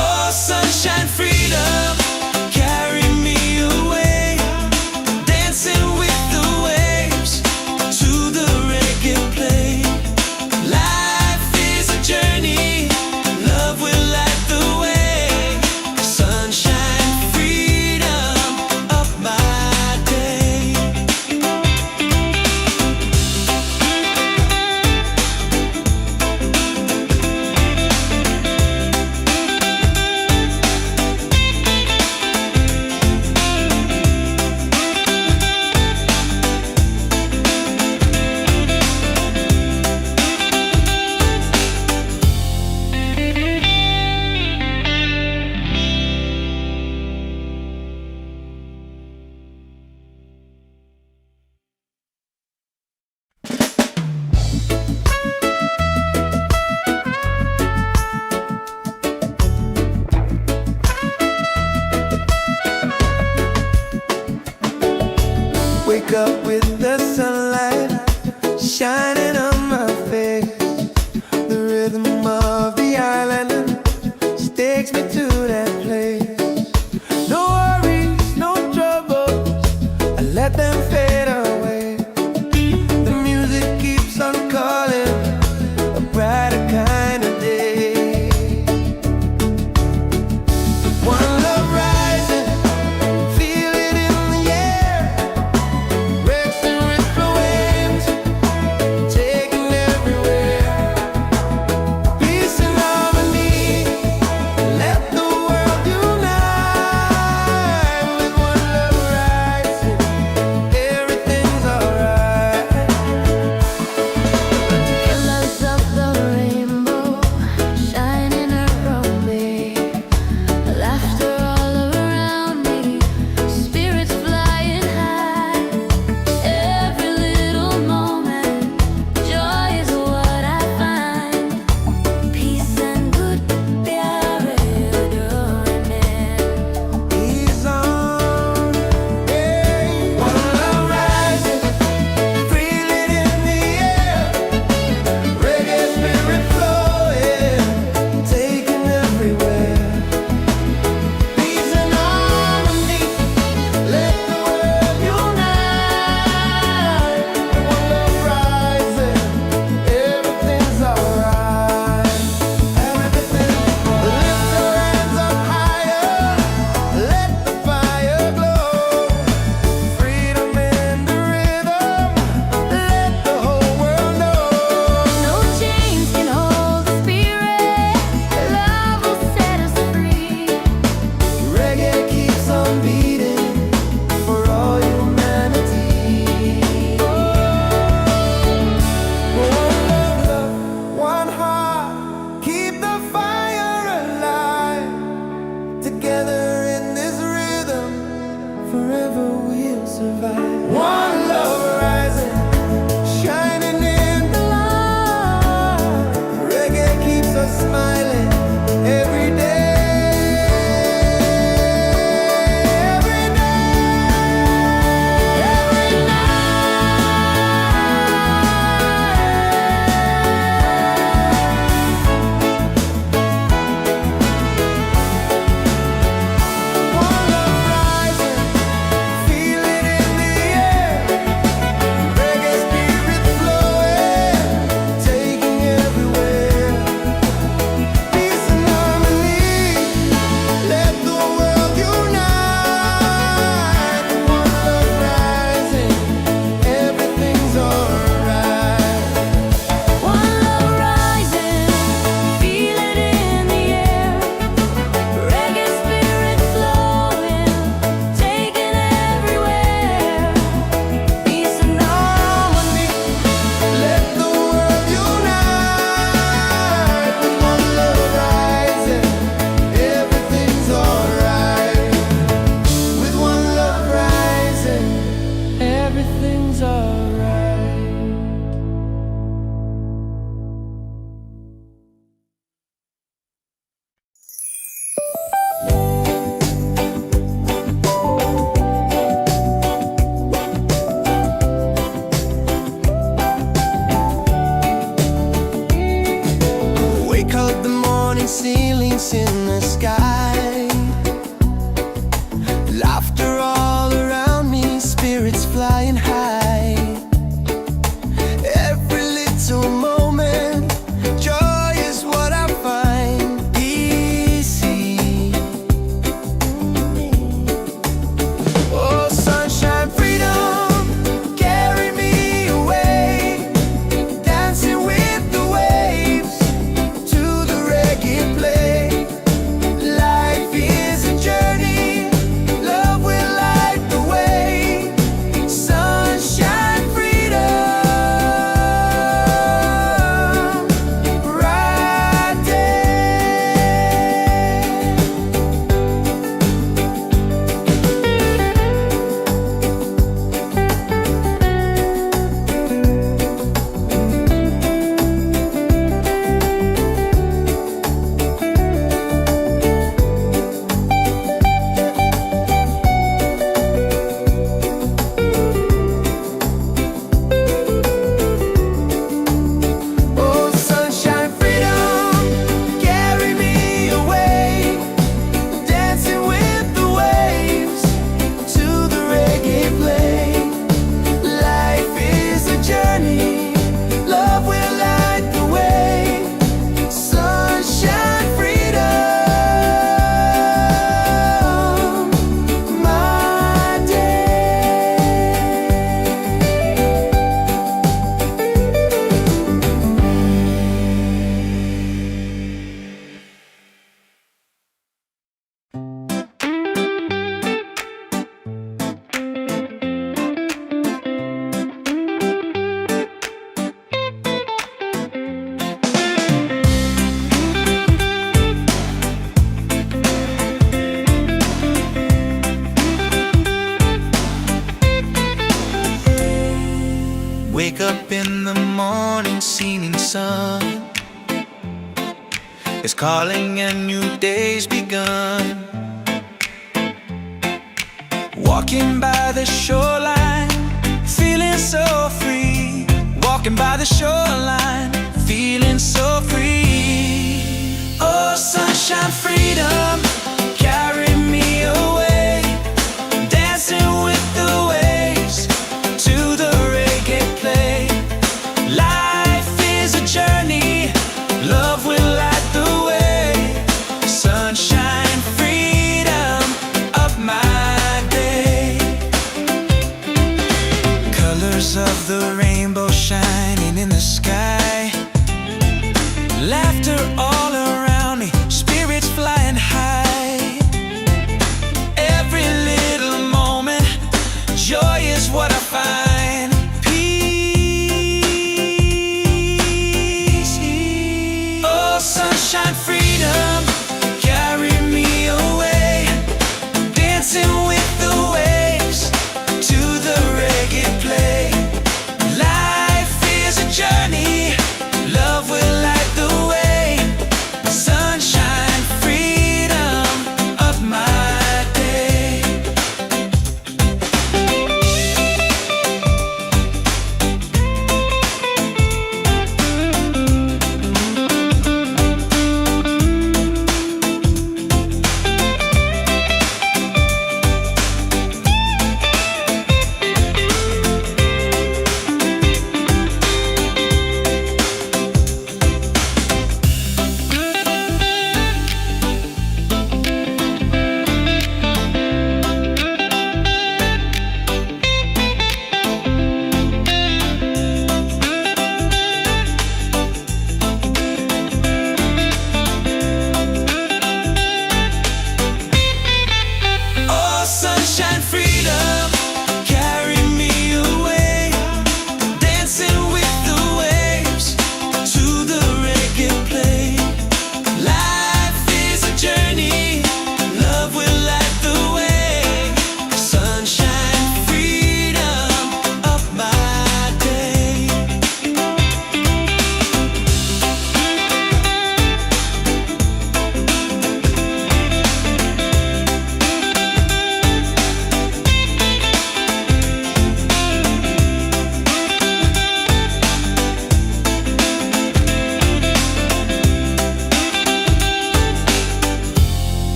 Oh, sunshine, freedom, carry me away. Dancing with the waves to the reggae play. Life is a journey, love will light the way. Sunshine, freedom of my day. Wake up with the sunlight shining on my face. The rhythm of the island just takes me to that place. No worries, no troubles, I let them fade away. The music keeps on calling, a brighter kind of day. One love rising, feel it in the air. Breaks and ripple waves, peace in the sky. Laughter all around me, spirits flying high. Every little moment, joy is what I find. Easy. Oh, sunshine, freedom, carry me away. Dancing with the waves to the reggae play. Life is a journey, love will light the way. Sunshine, freedom, right there. Oh, sunshine, freedom, carry me away. Dancing with the waves to the reggae play. Life is a journey, love will light the way. Sunshine, freedom, my day. Wake up in the morning, seeing sun is calling and new day's begun. Walking by the shoreline, feeling so free. Walking by the shoreline, feeling so free. Oh, sunshine, freedom, carry me away. Dancing with the waves to the reggae play. Life is a journey, love will light the way. Sunshine, freedom, up my day. Colors of the rainbow shining in the sky. Laughter all around me, spirits flying high. Every little moment, joy is what I find. Peace. Oh, sunshine, freedom, carry me away. Dancing with the waves to the reggae play. Life is a journey,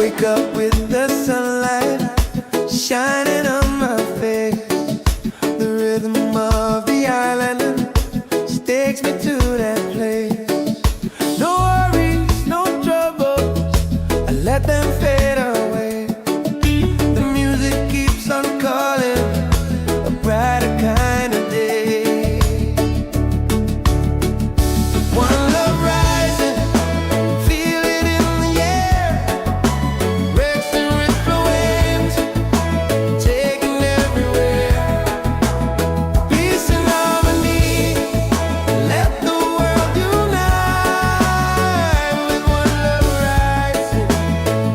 Wake up with the sunlight shining on my face. The rhythm of the island takes me to that place. No worries, no troubles, I let them fade away. The music keeps on calling, a brighter kind of day. One love rising, feel it in the air. Racing with the waves, taking everywhere. Peace and harmony, let the world unite. With one love rising,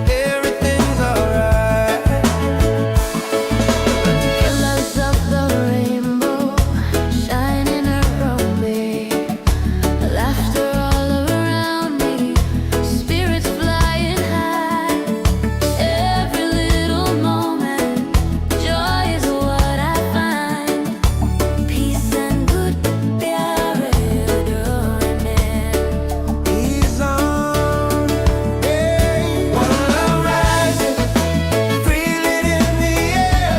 everything's alright. Colors of the rainbow shining around me, laughter all around me, spirits flying high. Every little moment, joy is what I find. Peace and good प्यारे में He's on, hey. One love rising, feel it in the air.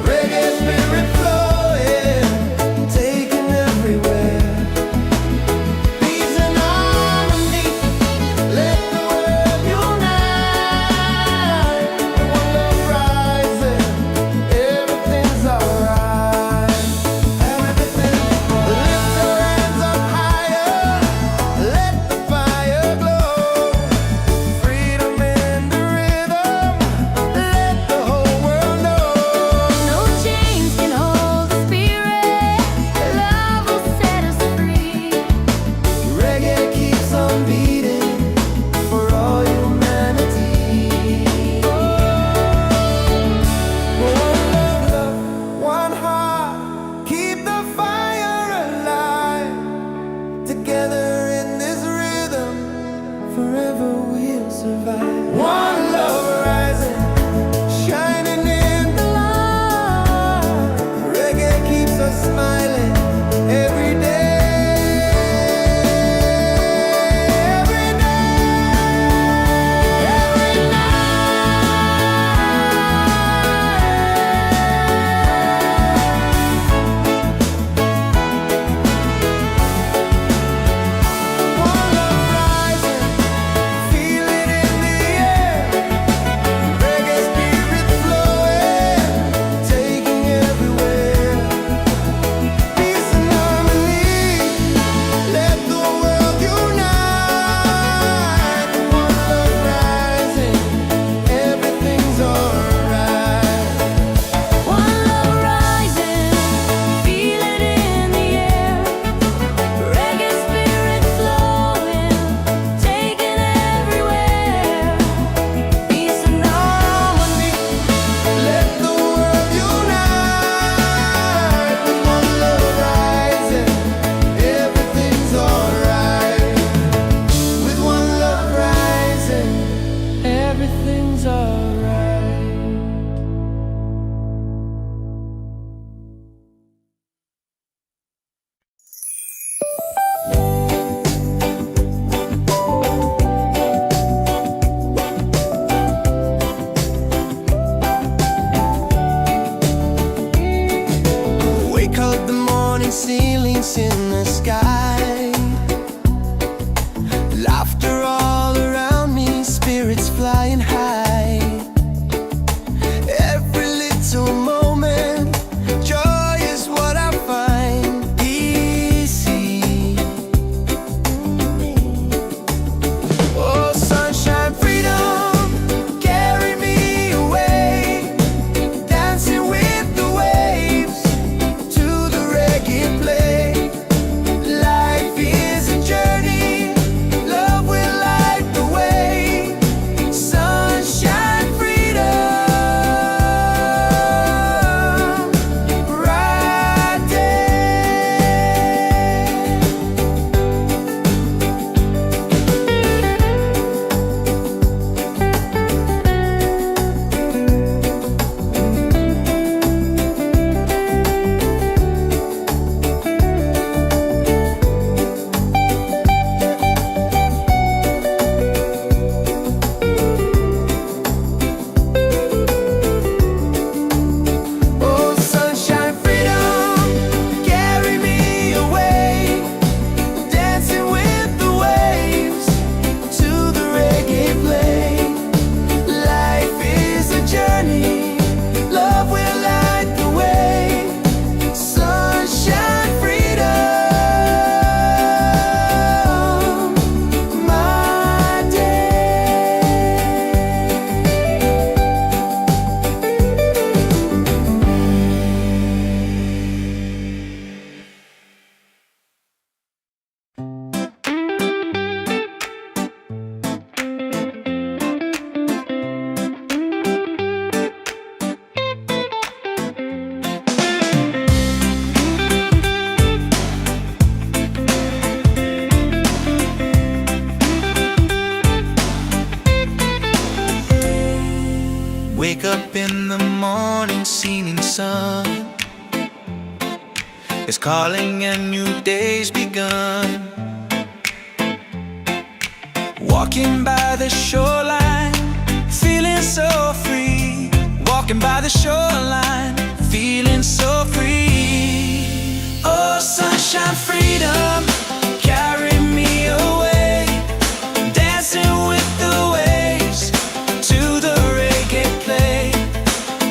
Reggae spirit flowing, taking everywhere. Peace and harmony, let the world unite. One love rising, everything's alright. Lift your hands up higher, let the fire glow. Freedom in the rhythm, let the whole world know. No chains can hold the spirit, love will set us free. Reggae keeps on beating for all humanity. One love, one heart, keep the fire alive. Together in this rhythm, forever we'll survive. One love rising, shining in the light. Reggae keeps us smiling every day. Every One love rising, feel it in the air. Reggae spirit flowing, taking everywhere. Peace and harmony, let the world unite. One love rising, everything's alright. One love rising, feel it in the air. Reggae spirit flowing, taking everywhere. Peace and harmony, Let the world unite. With one love rising, everything's alright. With one love rising, everything's alright. Wake up the morning ceilings in the sky. Laughter all around me, spirits flying high. Every little moment, joy is what I find. Easy. Oh, sunshine, freedom, carry me away. Dancing with the waves to the reggae play. Life is a journey, love will light the way. Sun Wake up in the morning, seeing sun is calling and new day's begun. Walking by the shoreline, feeling so free. Walking by the shoreline, feeling so free. Oh, sunshine, freedom, carry me away. Dancing with the waves to the reggae play.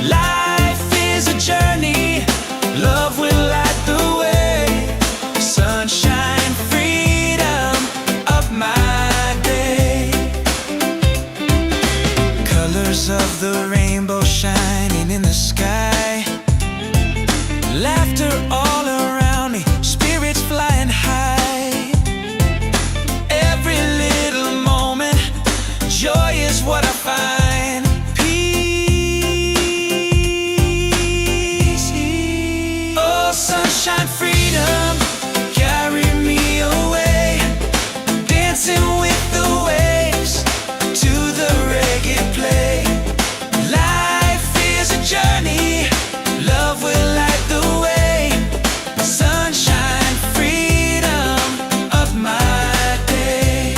Life is a journey, love will light the way. Sunshine, freedom of my day. Colors of the rainbow shining in the sky. Laughter all around me, spirits flying high. Every little moment, joy is what I find. Peace. Oh, sunshine, freedom, carry me away. Dancing with the waves to the reggae play. Life is a journey, love will light the way. Sunshine, freedom of my day.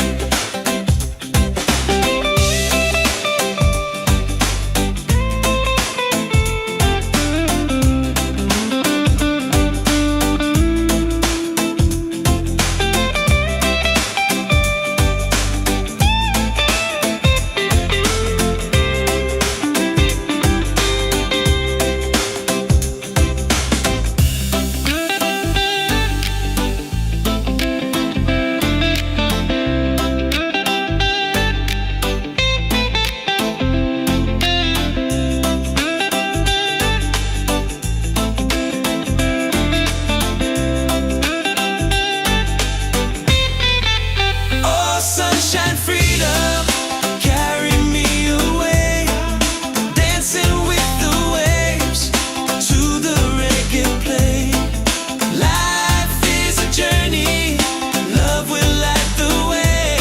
Oh, sunshine, freedom, carry me away. Dancing with the waves to the reggae play. Life is a journey, love will light the way.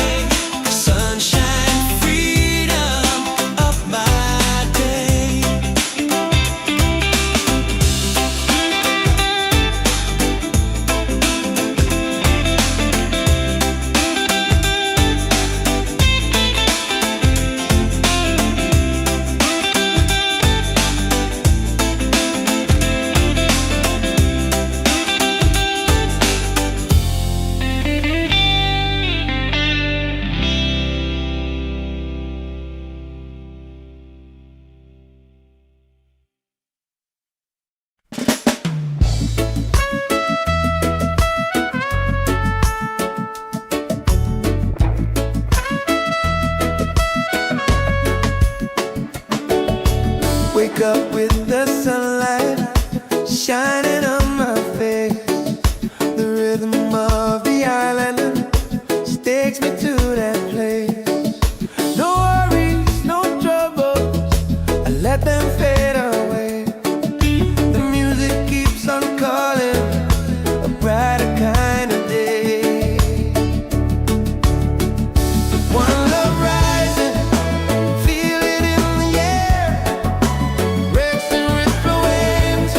Sunshine, freedom of my day. Wake up with the sunlight shining on my face. The rhythm of the island takes me to that place. No worries, no troubles, I let them fade away. The music keeps on calling, a brighter kind of day. One love rising, feel it in the air. Breaks and ripple waves,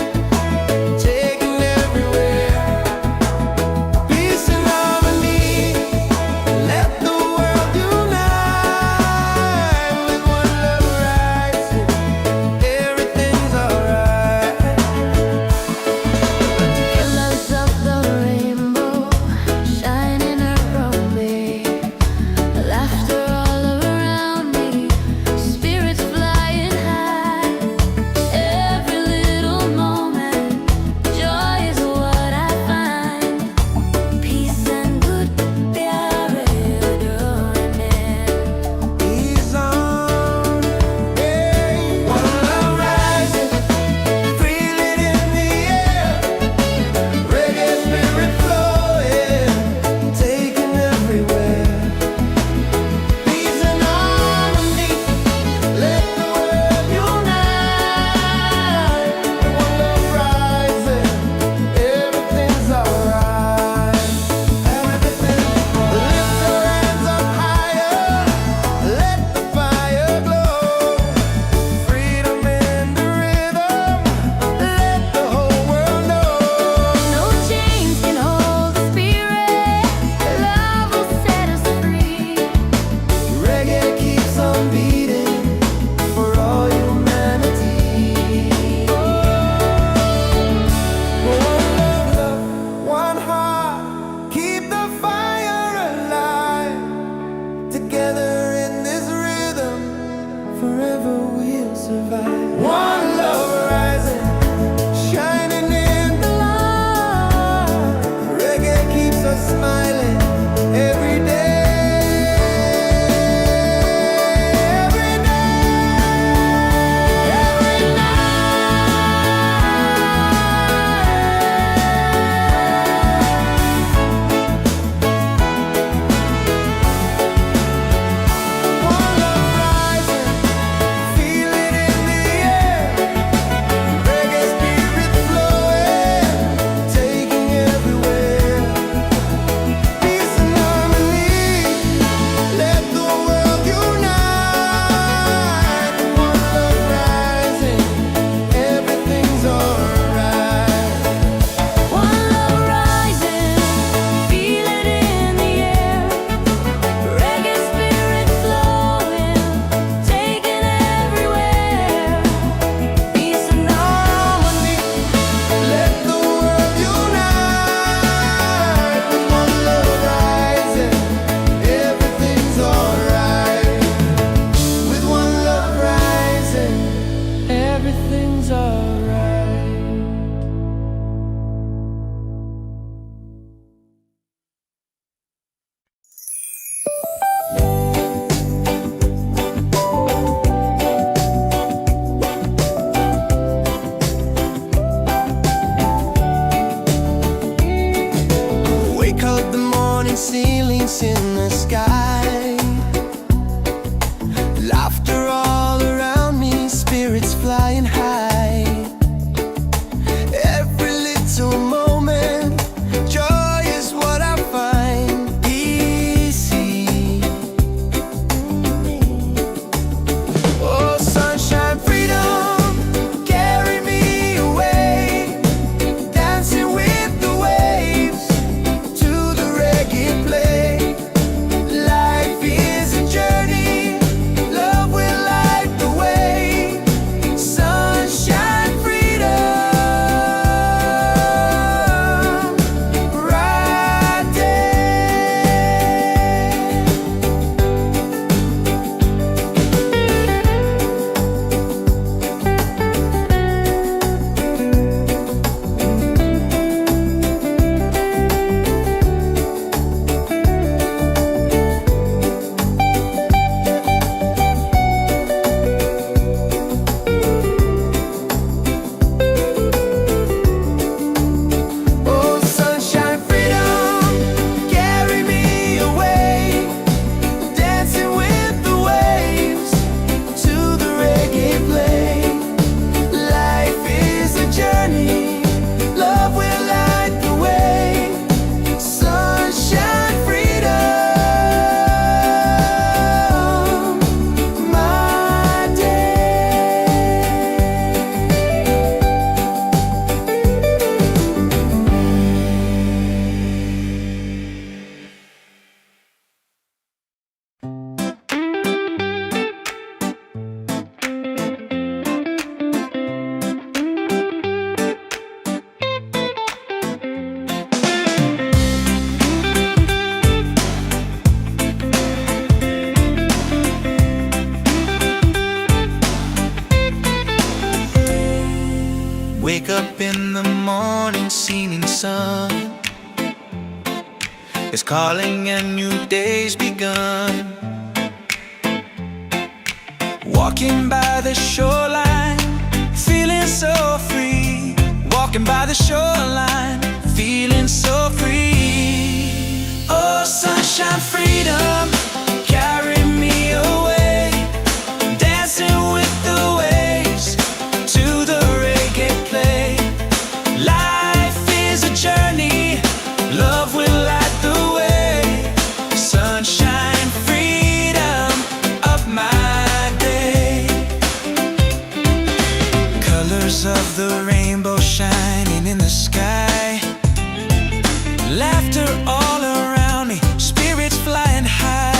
Wake up in the morning, seeing sun is calling and new day's begun. Walking by the shoreline, feeling so free. Walking by the shoreline, feeling so free. Oh, sunshine, freedom, carry me away. Dancing with the waves to the reggae play. Life is a journey, love will light the way. Sunshine, freedom of my day. Colors of the rainbow shining in the sky. Laughter all around me, spirits flying high.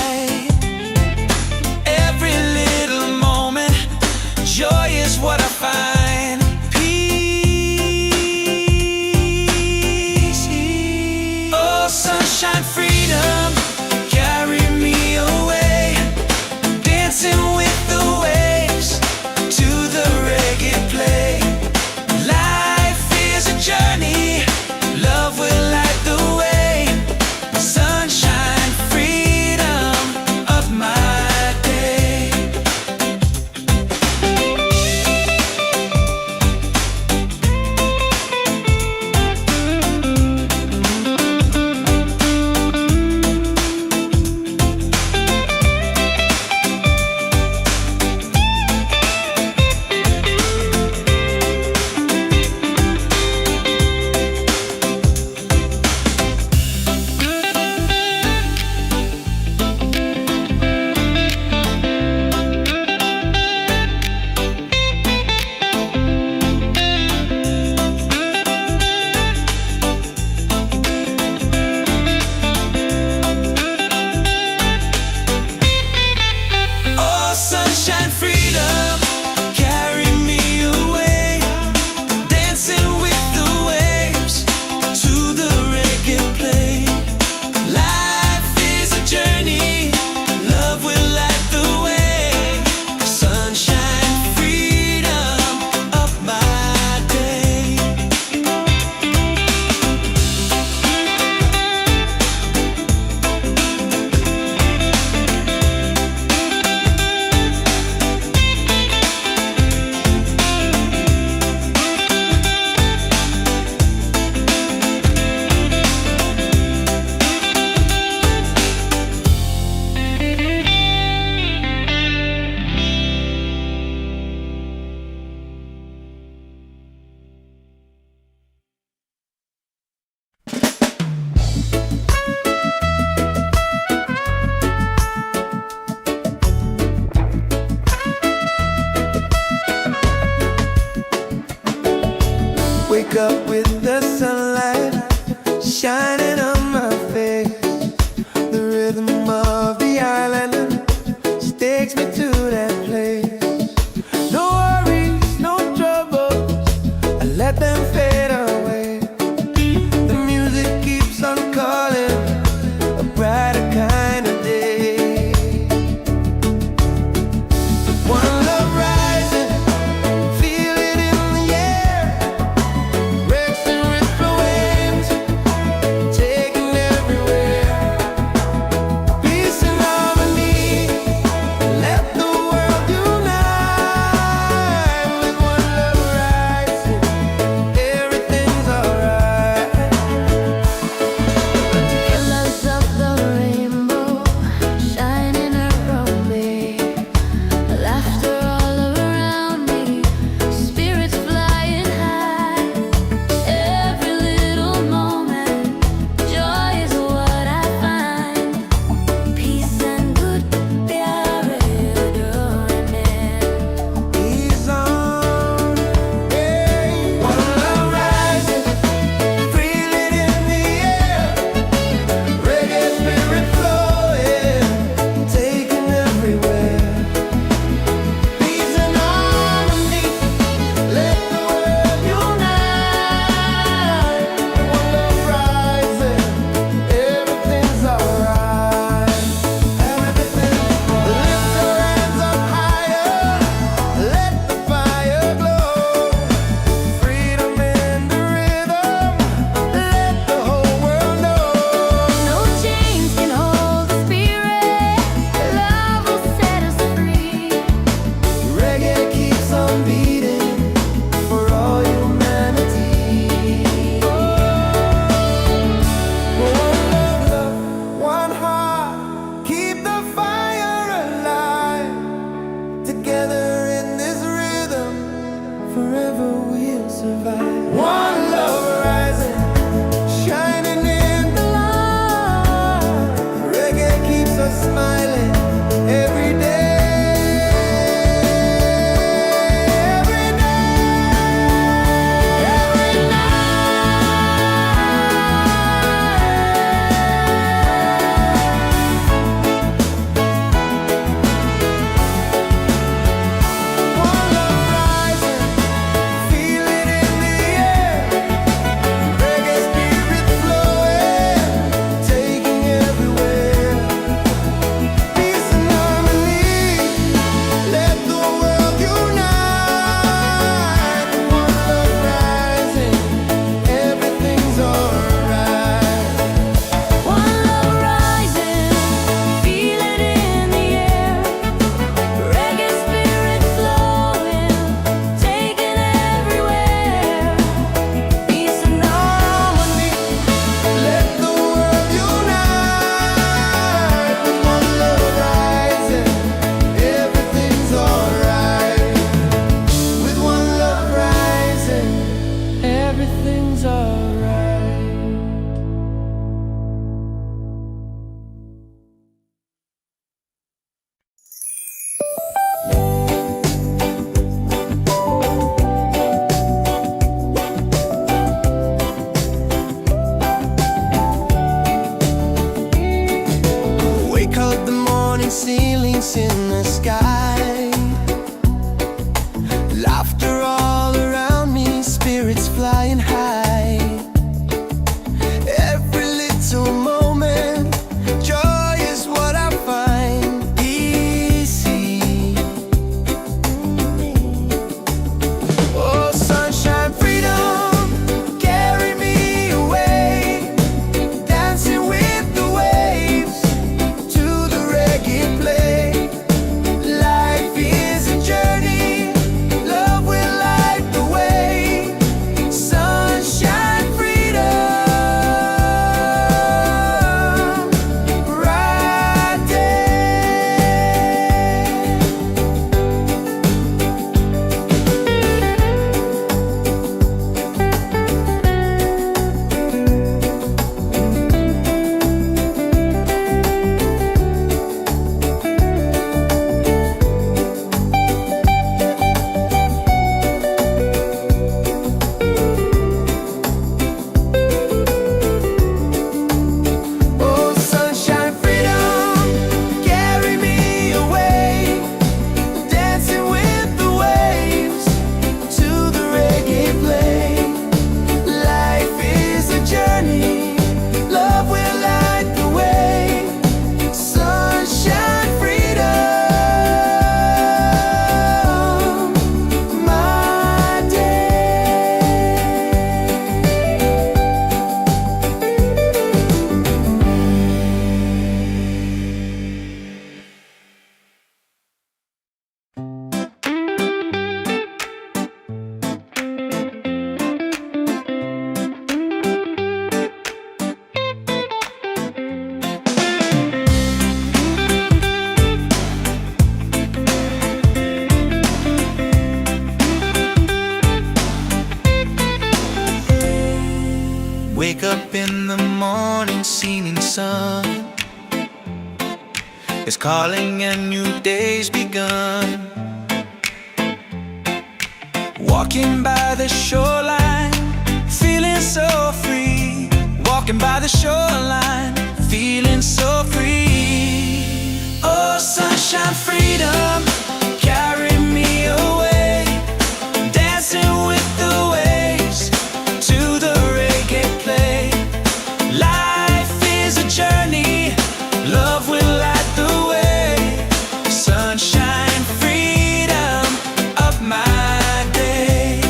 survive. One love rising, shining in the light. Reggae keeps us smiling every day. Ceilings in the sky, laughter all around me, spirits flying high. Every little moment, joy is what I find easy. Oh, sunshine, freedom, carry me away, dancing with the waves to the reggae play. Life is a journey, love will light the way. Sunshine, freedom, right there. Oh, sunshine, freedom, carry me away, dancing with the waves to the reggae play. Life is a journey, love will light the way. Sunshine, freedom, my day. Wake up in the morning, seeing sun is calling and new day's begun. Walking by the shoreline, feeling so free. Walking by the shoreline, feeling so free. Oh, sunshine, freedom, carry me away, dancing with the waves to the reggae play. Life is a journey, love will light the way. Sunshine, freedom of my day.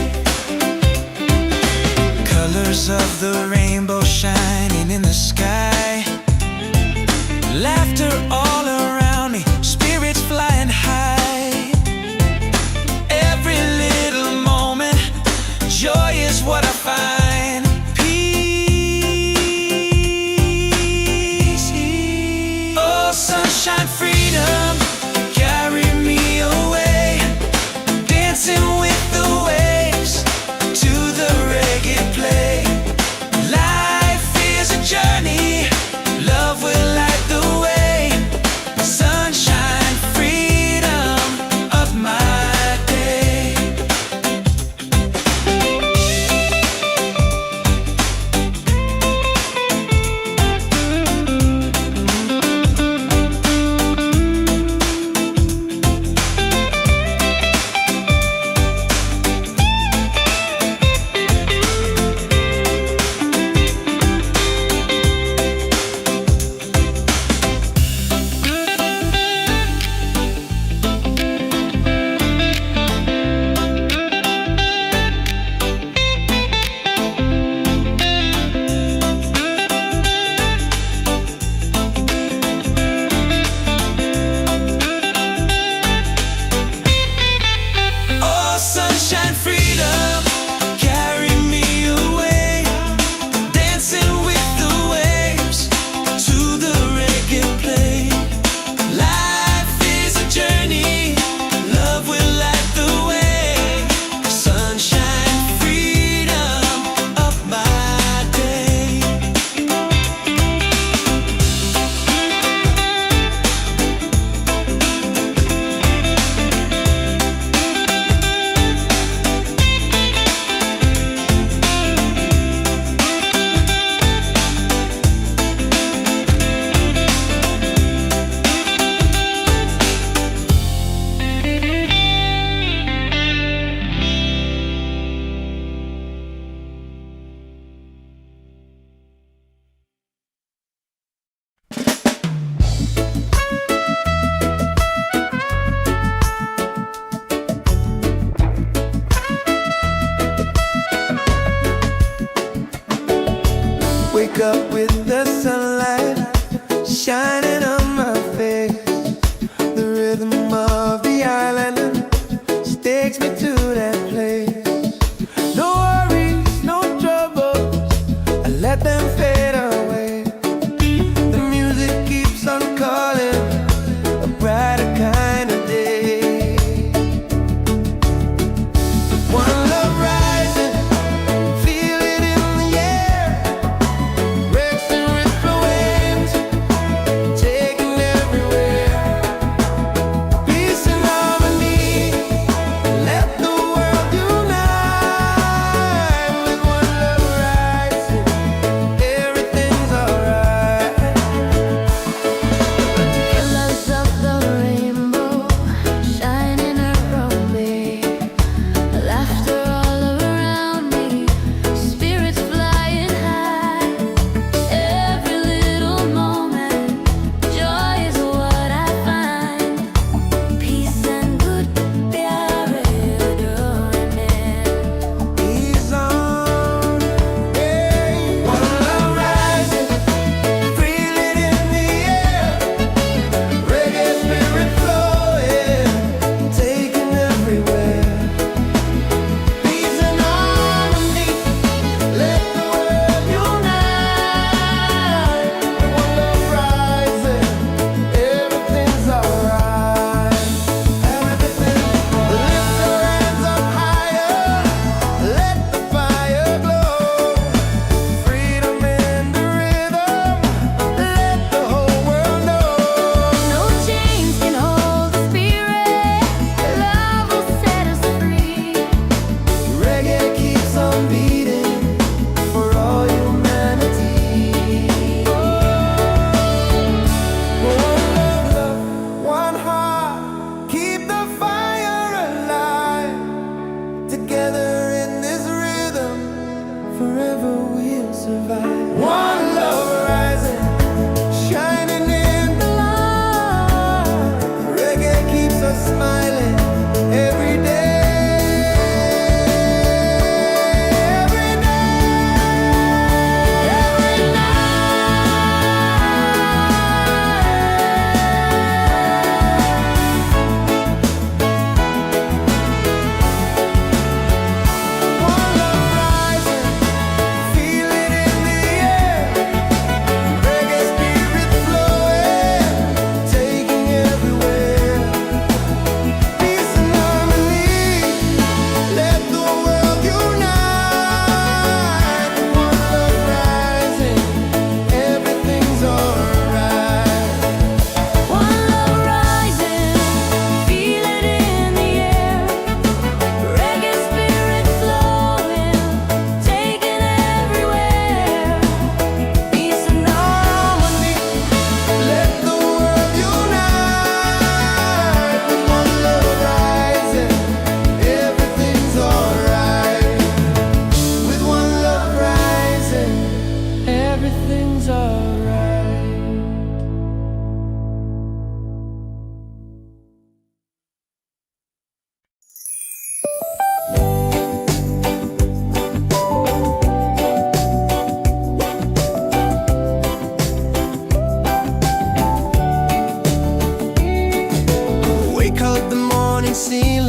Colors of the rainbow shining in the sky, laughter all around me, spirits flying high.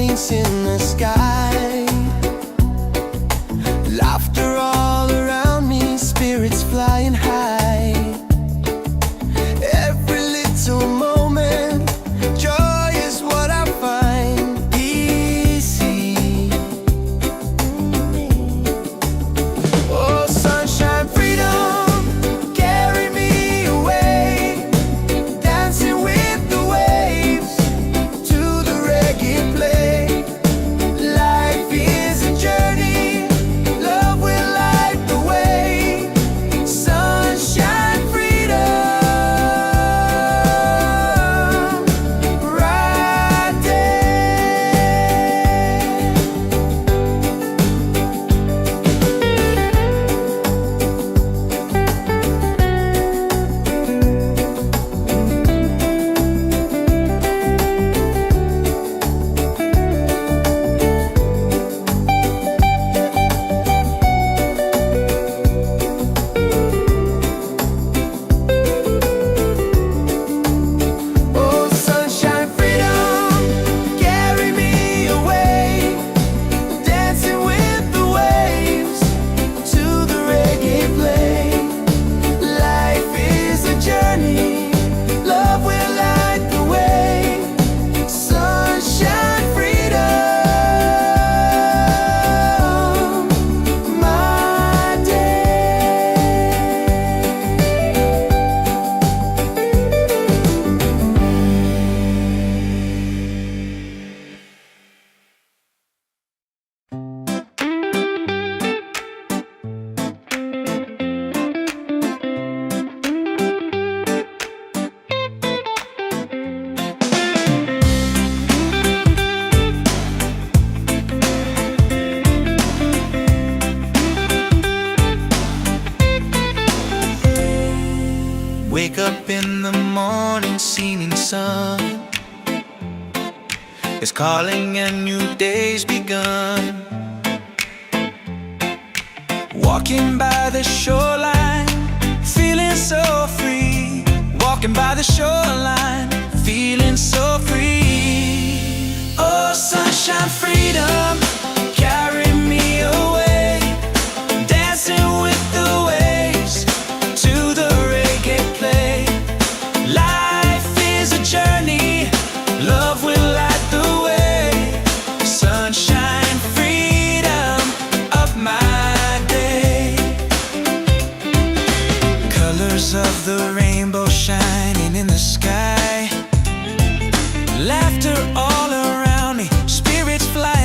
blinks in the sky. Laughter all around me, spirits flying high. Every little moment, joy is what I find easy. Oh, sunshine, freedom, carry me away, dancing with the waves to the reggae play. Life is a journey, love will light the way. Sunshine, freedom, right there. Oh, sunshine, freedom, carry me away, dancing with the waves to the reggae play. Life is a journey, love will light the way. Sunshine, freedom, my day. Wake up in the morning, seeing sun is calling and new day's begun. Walking by the shoreline, feeling so free. Walking by the shoreline, feeling so free. Oh, sunshine, freedom, carry me away, dancing with the waves to the reggae play. Life is a journey, love will light the way. Sunshine, freedom of my day. Colors of the rainbow shining in the sky. Laughter all around me, spirits fly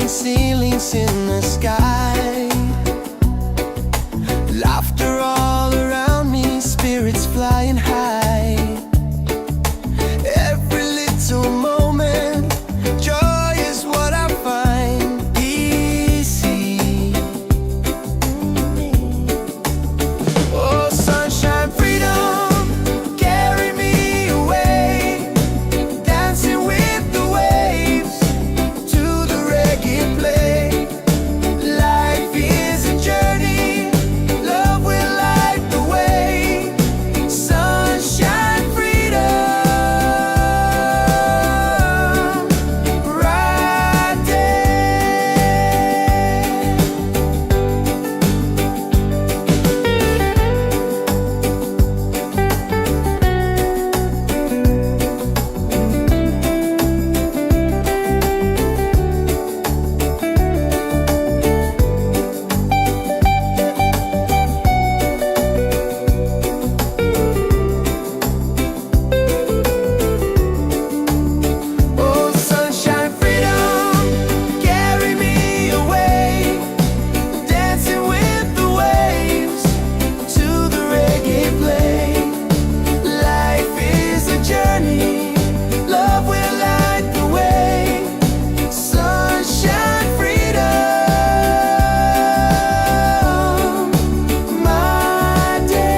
ceilings in the sky. Laughter all around me, spirits flying high. Every little moment, joy is what I find easy. Oh, sunshine, freedom, carry me away, dancing with the waves to the reggae play. Life is a journey, love will light the way. Sunshine, freedom, right there. Oh, sunshine, freedom, carry me away, dancing with the waves to the reggae play. Life is a journey, love will light the way. Sunshine, freedom, my day.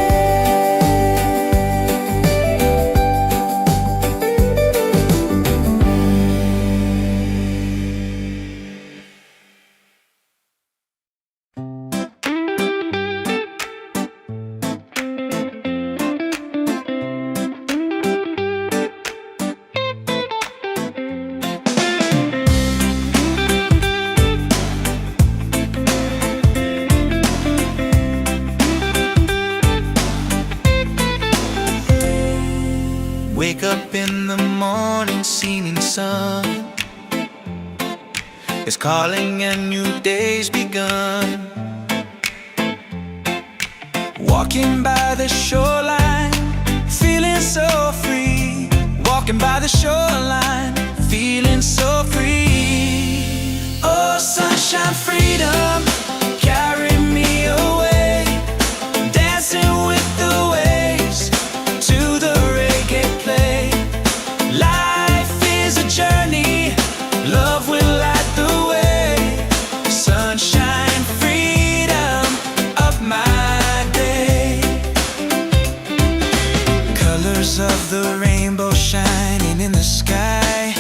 Wake up in the morning, seeing sun is calling and new day's begun. Walking by the shoreline, feeling so free. Walking by the shoreline, feeling so free. Oh, sunshine, freedom, carry me away, dancing with the waves to the reggae play. Life is a journey, love will light the way. Sunshine, freedom of my day. Colors of the rainbow shining in the sky.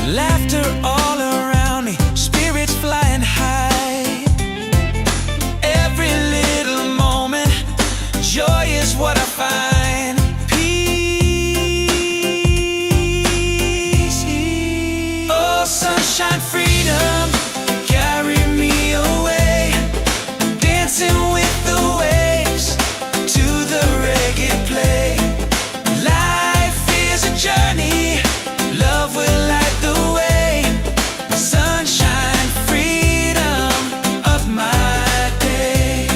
Laughter all around me, spirits flying high. Every little moment, joy is what I find. Peace. Oh, sunshine, freedom, carry me away, dancing with the waves to the reggae play. Life is a journey, love will light the way. Sunshine, freedom of my day.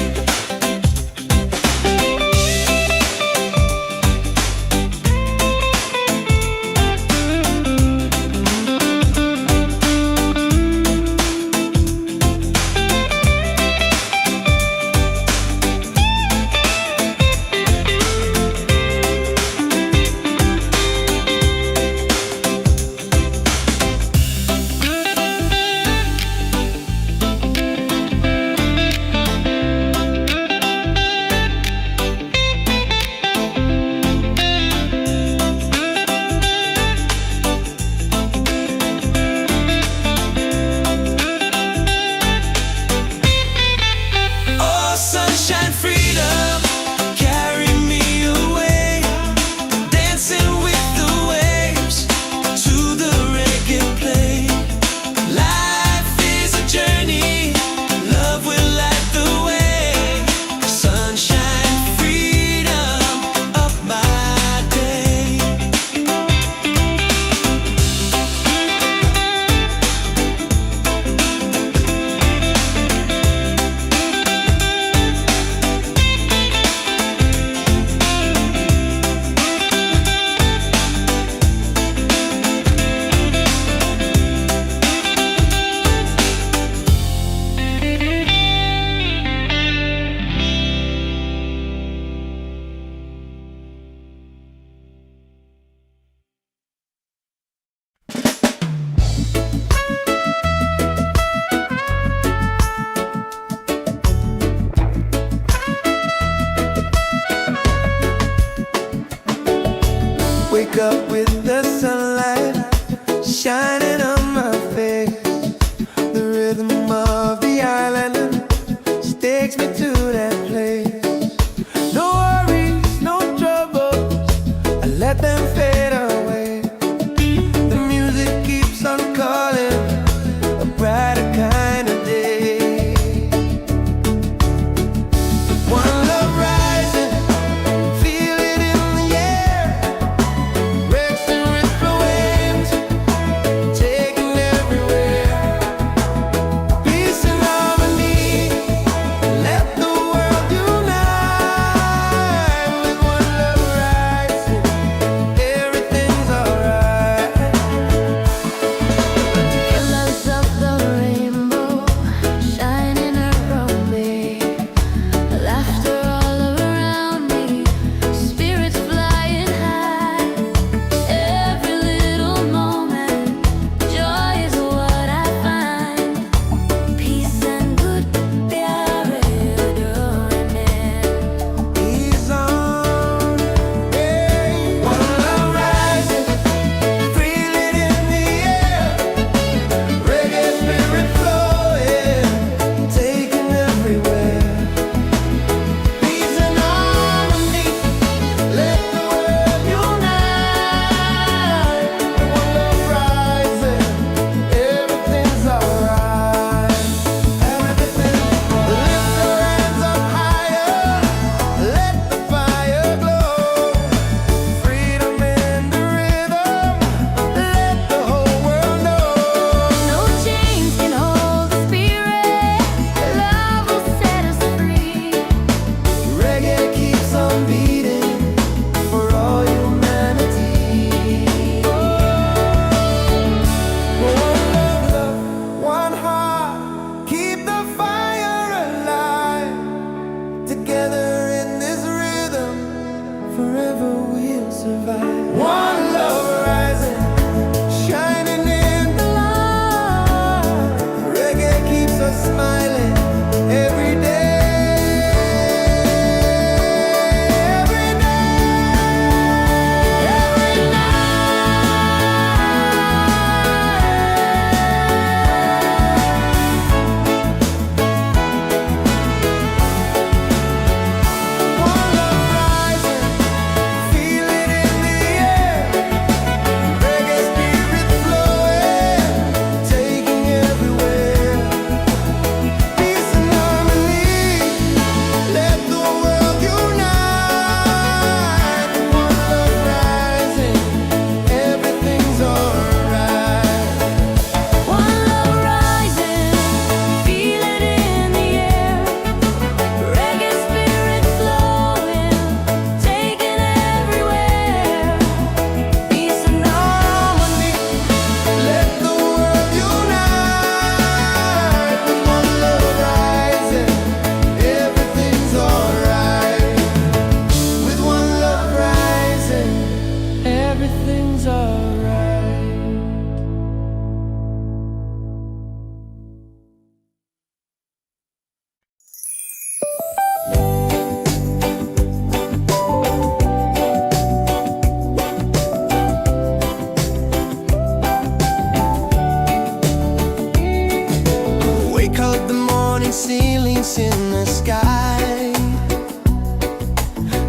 falling ceilings in the sky.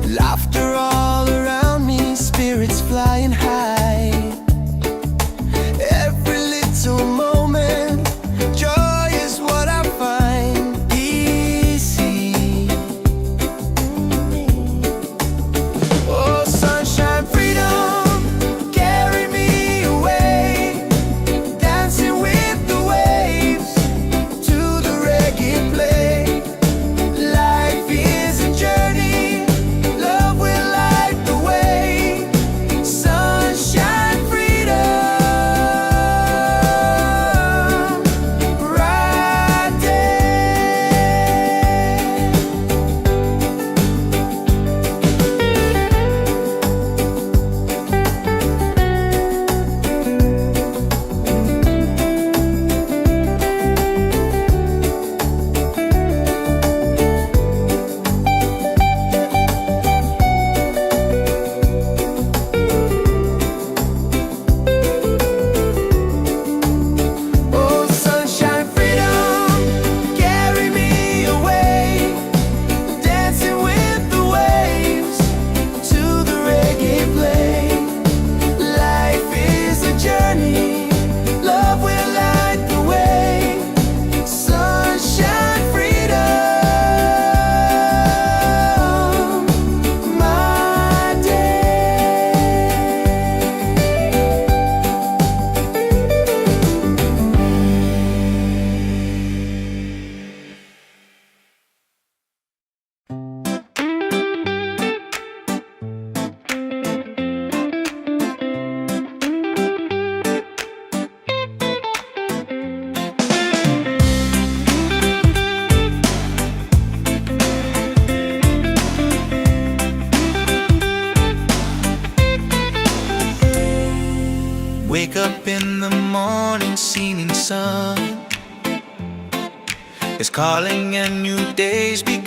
Laughter all around me, spirits flying high. Every little moment, joy is what I find easy. Oh, sunshine, freedom, carry me away, dancing with the waves to the reggae play. Life is a journey, love will light the way. Sunshine, freedom, right there. Oh, sunshine, freedom, carry me away, dancing with the waves to the reggae play. Life is a journey, love will light the way. Sunshine, freedom, my day. Wake up in the morning, seeing sun is calling and new days begun.